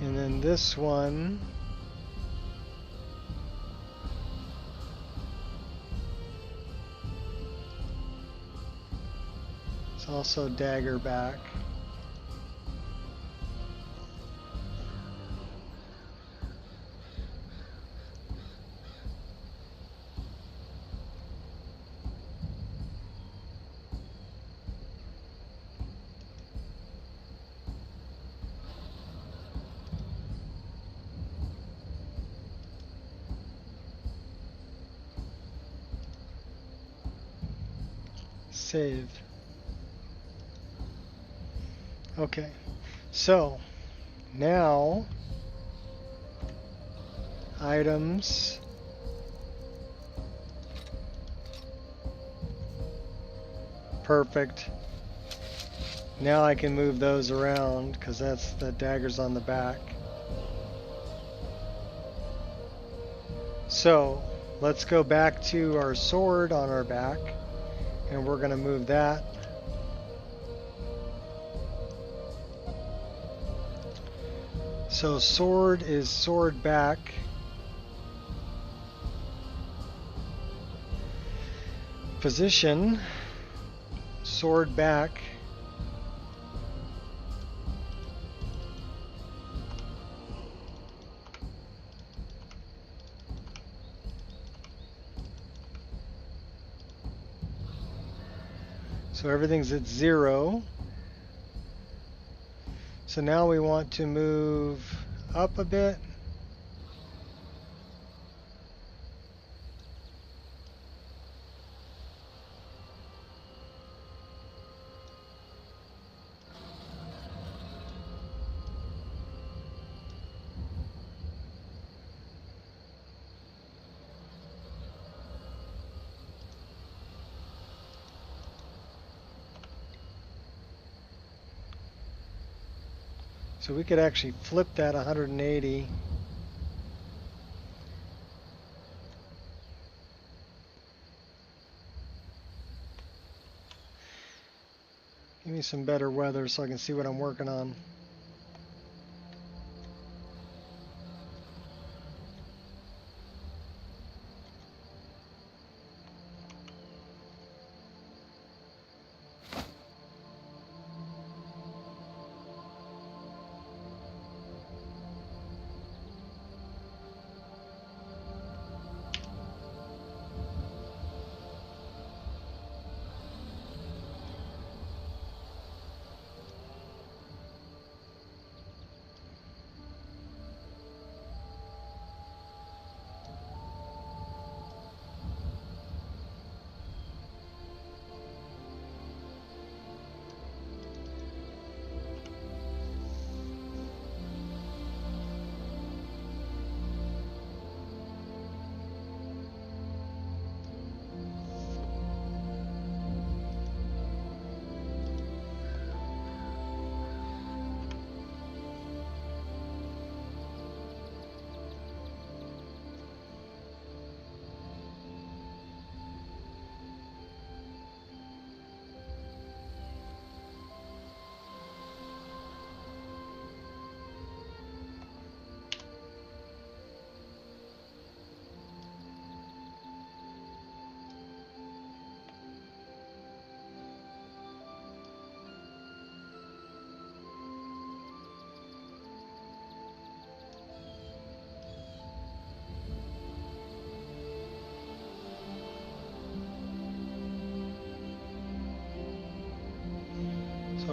And then this one, it's also dagger back. Save. Okay, so now items, perfect. Now I can move those around because that's the daggers on the back. So let's go back to our sword on our back, and we're going to move that. So sword is sword back. Position, sword back. So everything's at 0. So now we want to move up a bit. So we could actually flip that 180. Give me some better weather so I can see what I'm working on.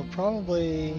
So probably...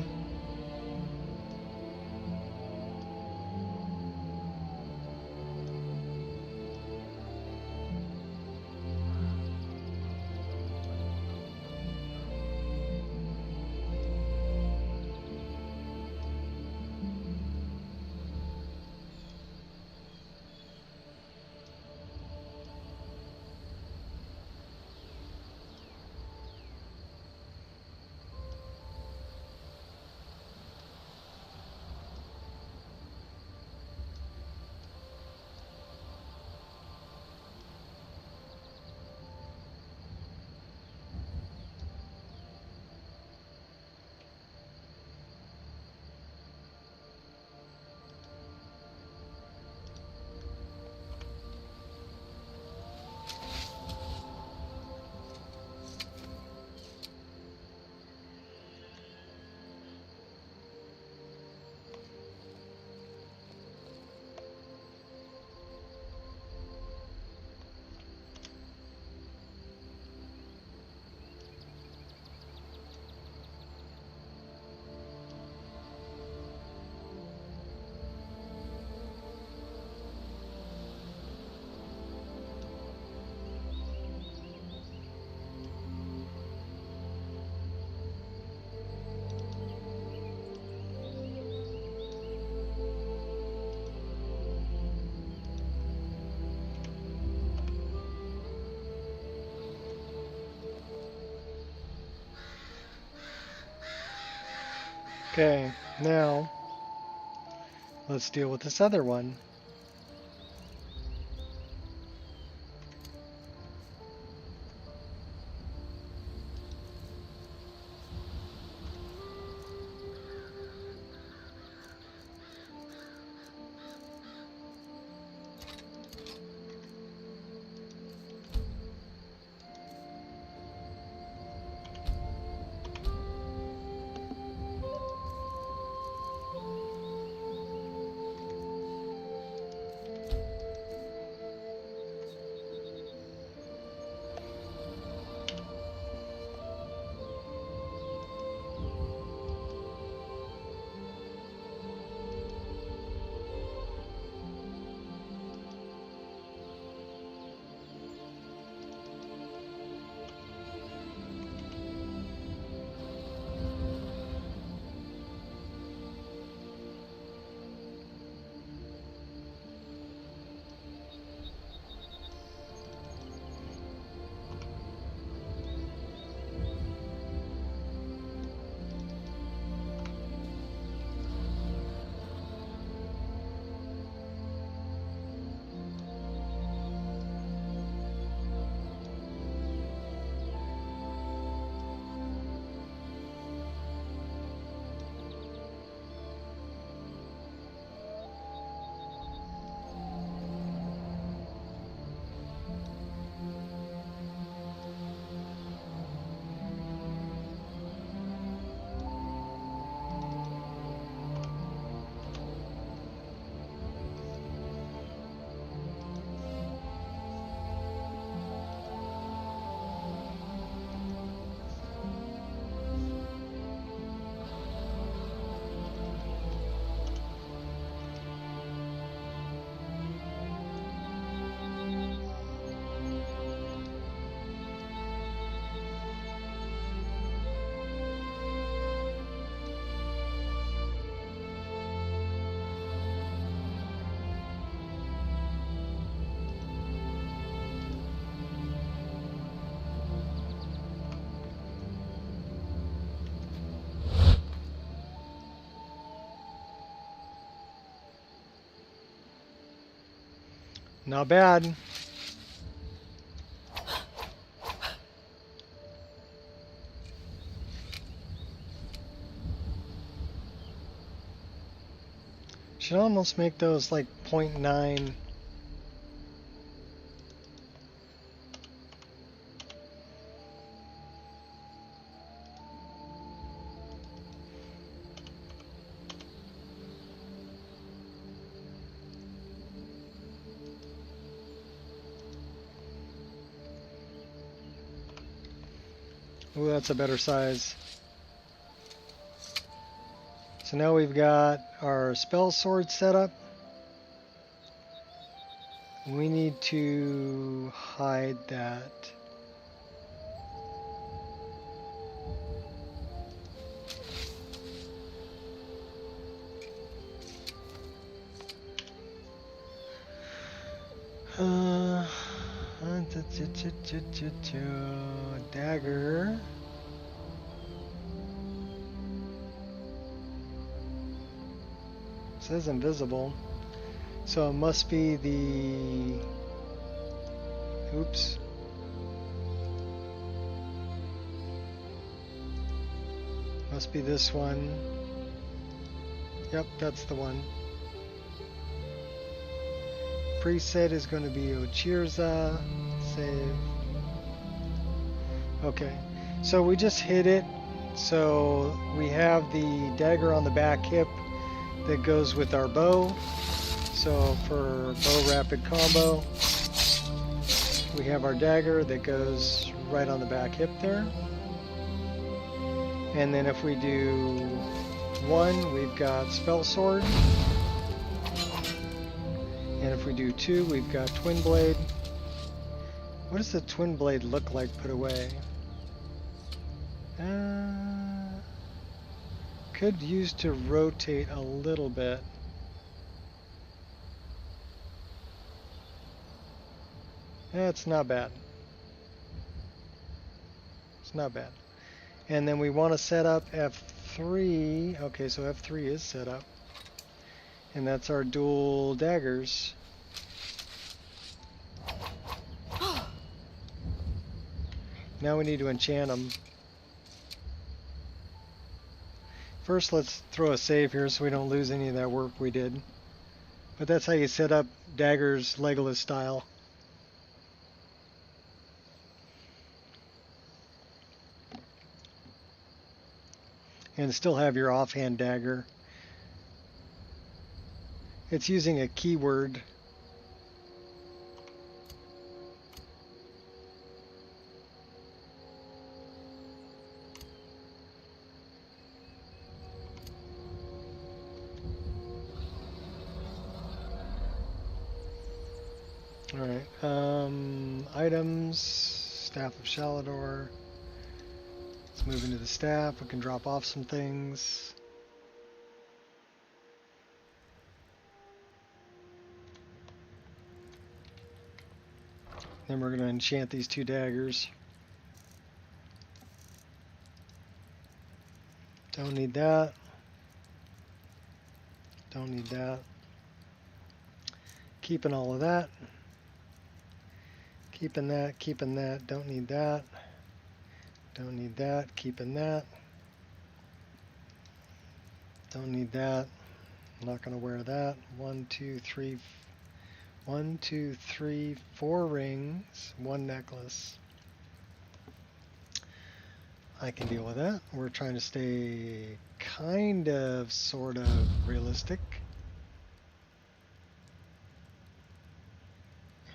Okay, now let's deal with this other one. Not bad. Should almost make those like 0.9. Ooh, that's a better size. So now we've got our spell sword set up. We need to hide that. Dagger. It says invisible. So it must be the... Oops. Must be this one. Yep, that's the one. Preset is going to be Ochirza. Save. Okay, so we just hit it. So we have the dagger on the back hip that goes with our bow. So for bow rapid combo, we have our dagger that goes right on the back hip there. And then if we do 1, we've got spell sword. And if we do 2, we've got twin blade. What does the twin blade look like put away? Could use to rotate a little bit. It's not bad. It's not bad. And then we want to set up F3. Okay, so F3 is set up. And that's our dual daggers. Now we need to enchant them. First, let's throw a save here so we don't lose any of that work we did. But that's how you set up daggers Legolas style. And still have your offhand dagger. It's using a keyword. Alright, items, Staff of Shalador. Let's move into the staff. We can drop off some things. Then we're going to enchant these 2 daggers. Don't need that. Don't need that. Keeping all of that. Keeping that, keeping that. Don't need that. Don't need that. Keeping that. Don't need that. I'm not going to wear that. 1, 2, 3. 1, 2, 3, 4 rings. 1 necklace. I can deal with that. We're trying to stay kind of, sort of realistic.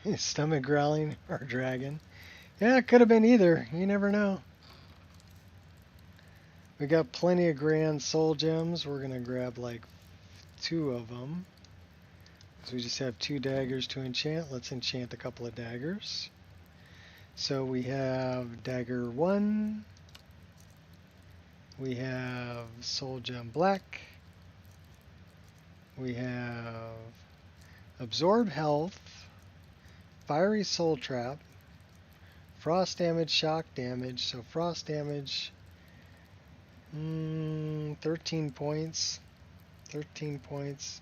His stomach growling or dragon. Yeah, it could have been either. You never know. We got plenty of grand soul gems. We're going to grab like 2 of them. So we just have 2 daggers to enchant. Let's enchant a couple of daggers. So we have dagger 1. We have soul gem black. We have absorb health. Fiery soul trap, frost damage, shock damage. So frost damage, 13 points. 13 points.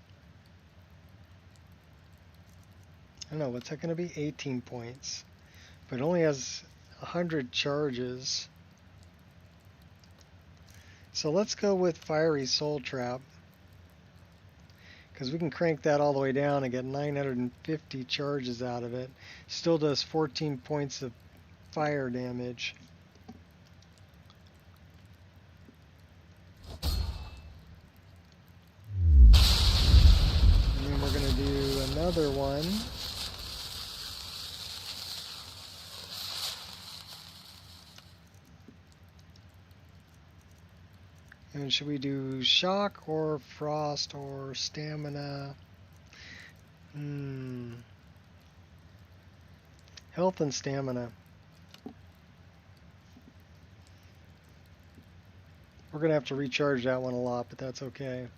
I don't know, what's that going to be? 18 points. But it only has 100 charges. So let's go with fiery soul trap. Because we can crank that all the way down and get 950 charges out of it. Still does 14 points of fire damage. And then we're going to do another one. And should we do shock or frost or stamina? Health and stamina. We're going to have to recharge that one a lot, but that's okay.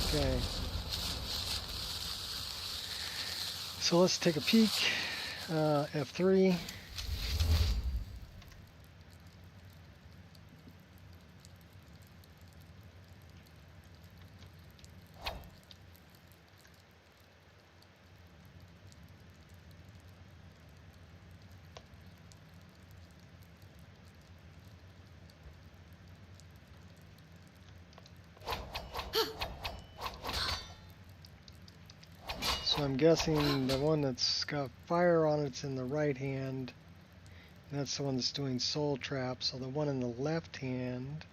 Okay. So let's take a peek. F3. So I'm guessing the one that's got fire on it's in the right hand. And that's the one that's doing soul trap. So the one in the left hand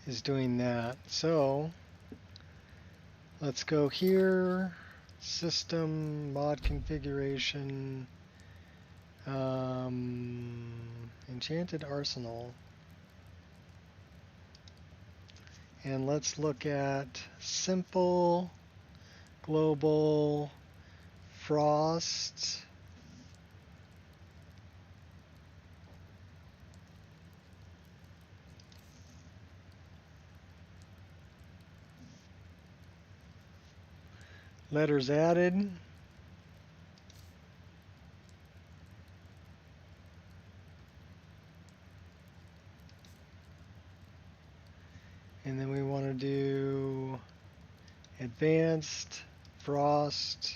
is doing that. So let's go here. System, mod configuration, enchanted arsenal. And let's look at simple, global, frost. Letters added. And then we want to do advanced, frost,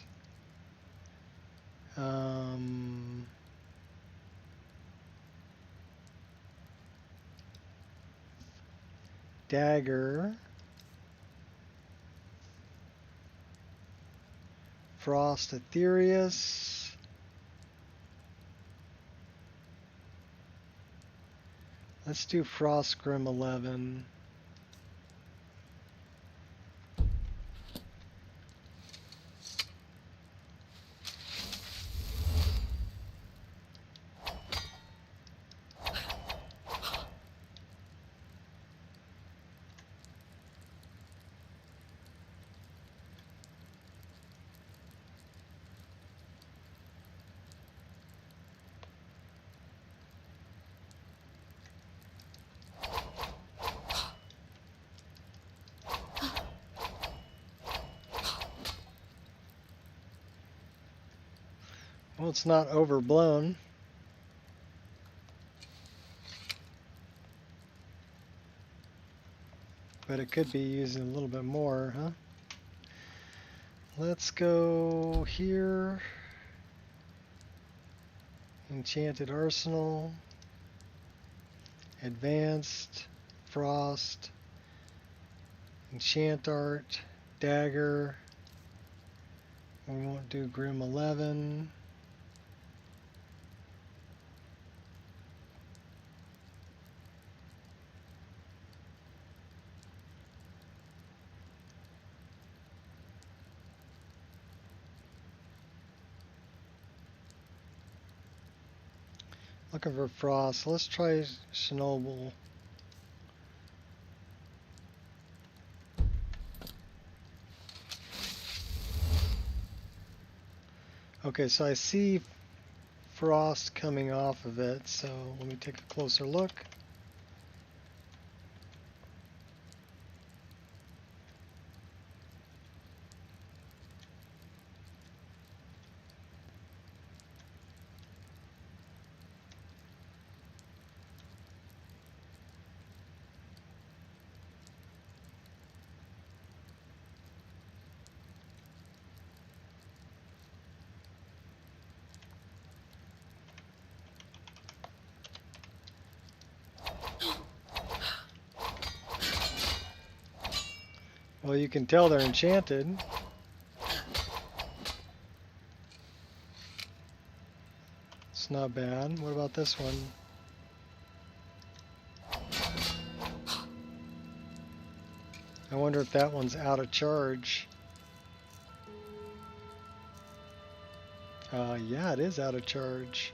dagger, frost ethereus, let's do frost grim 11. Well, it's not overblown. But it could be using a little bit more, huh? Let's go here. Enchanted Arsenal. Advanced. Frost. Enchant Art. Dagger. We won't do Grim 11. Looking for frost. Let's try Chernobyl. Okay, so I see frost coming off of it, so let me take a closer look. Well, you can tell they're enchanted. It's not bad. What about this one? I wonder if that one's out of charge. Yeah, it is out of charge.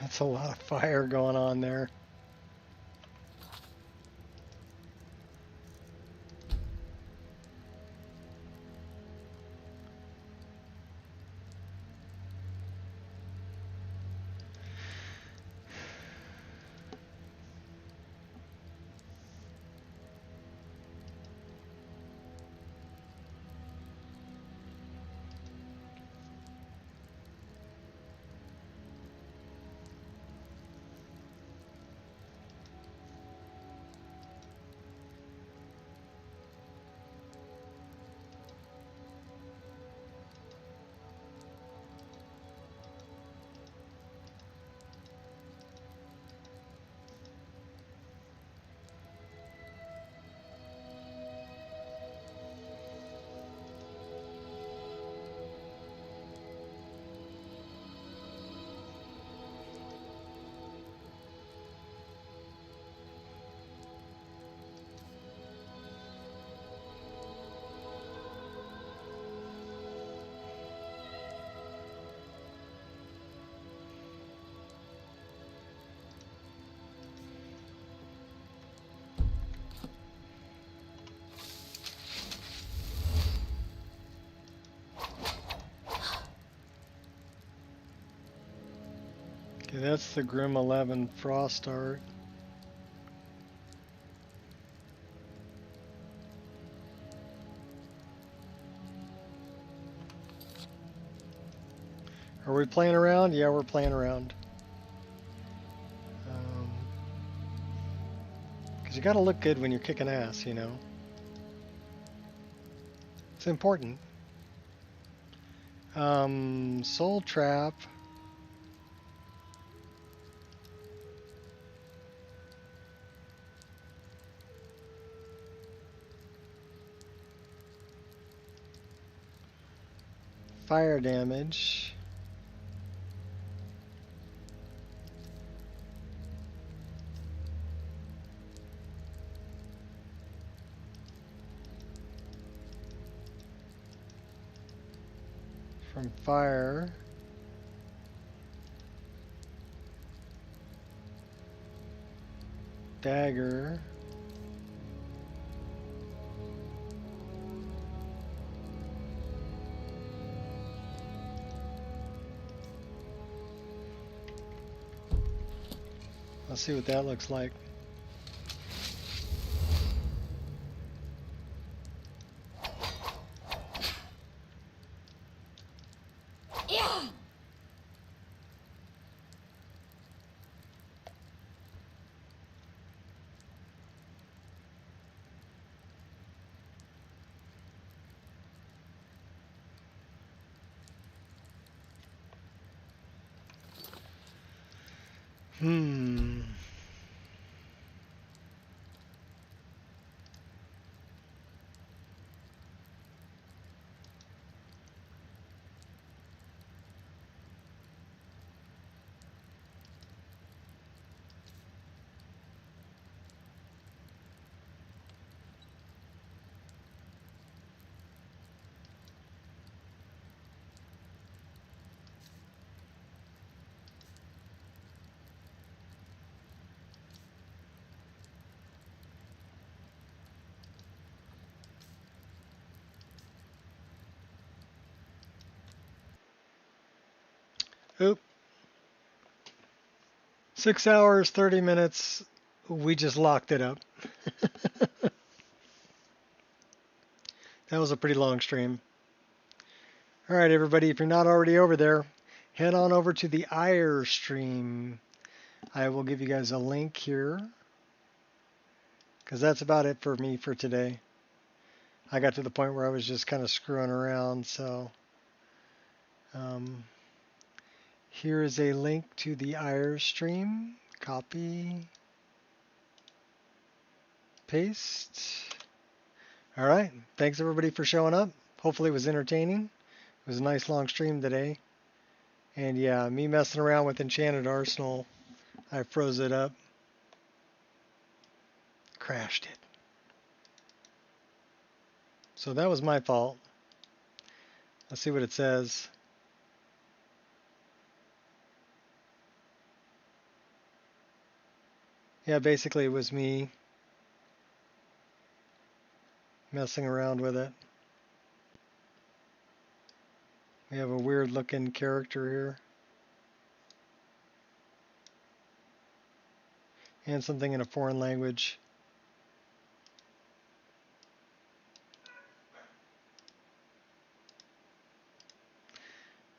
That's a lot of fire going on there. Okay, that's the Grim 11 Frost art. Are we playing around? Yeah, we're playing around. Because you got to look good when you're kicking ass, you know. It's important. Soul Trap. Fire damage. From fire. Dagger. Let's see what that looks like. Yeah. Oop. 6 hours, 30 minutes. We just locked it up. That was a pretty long stream. All right, everybody, if you're not already over there, head on over to the Ire stream. I will give you guys a link here. because that's about it for me for today. I got to the point where I was just kind of screwing around, so here is a link to the IR stream. Copy, paste. All right, thanks everybody for showing up. Hopefully it was entertaining. It was a nice long stream today. And yeah, me messing around with Enchanted Arsenal, I froze it up. Crashed it. So that was my fault. Let's see what it says. Yeah, basically it was me messing around with it. We have a weird looking character here. And something in a foreign language.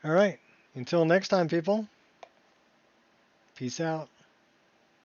All right, until next time, people. Peace out.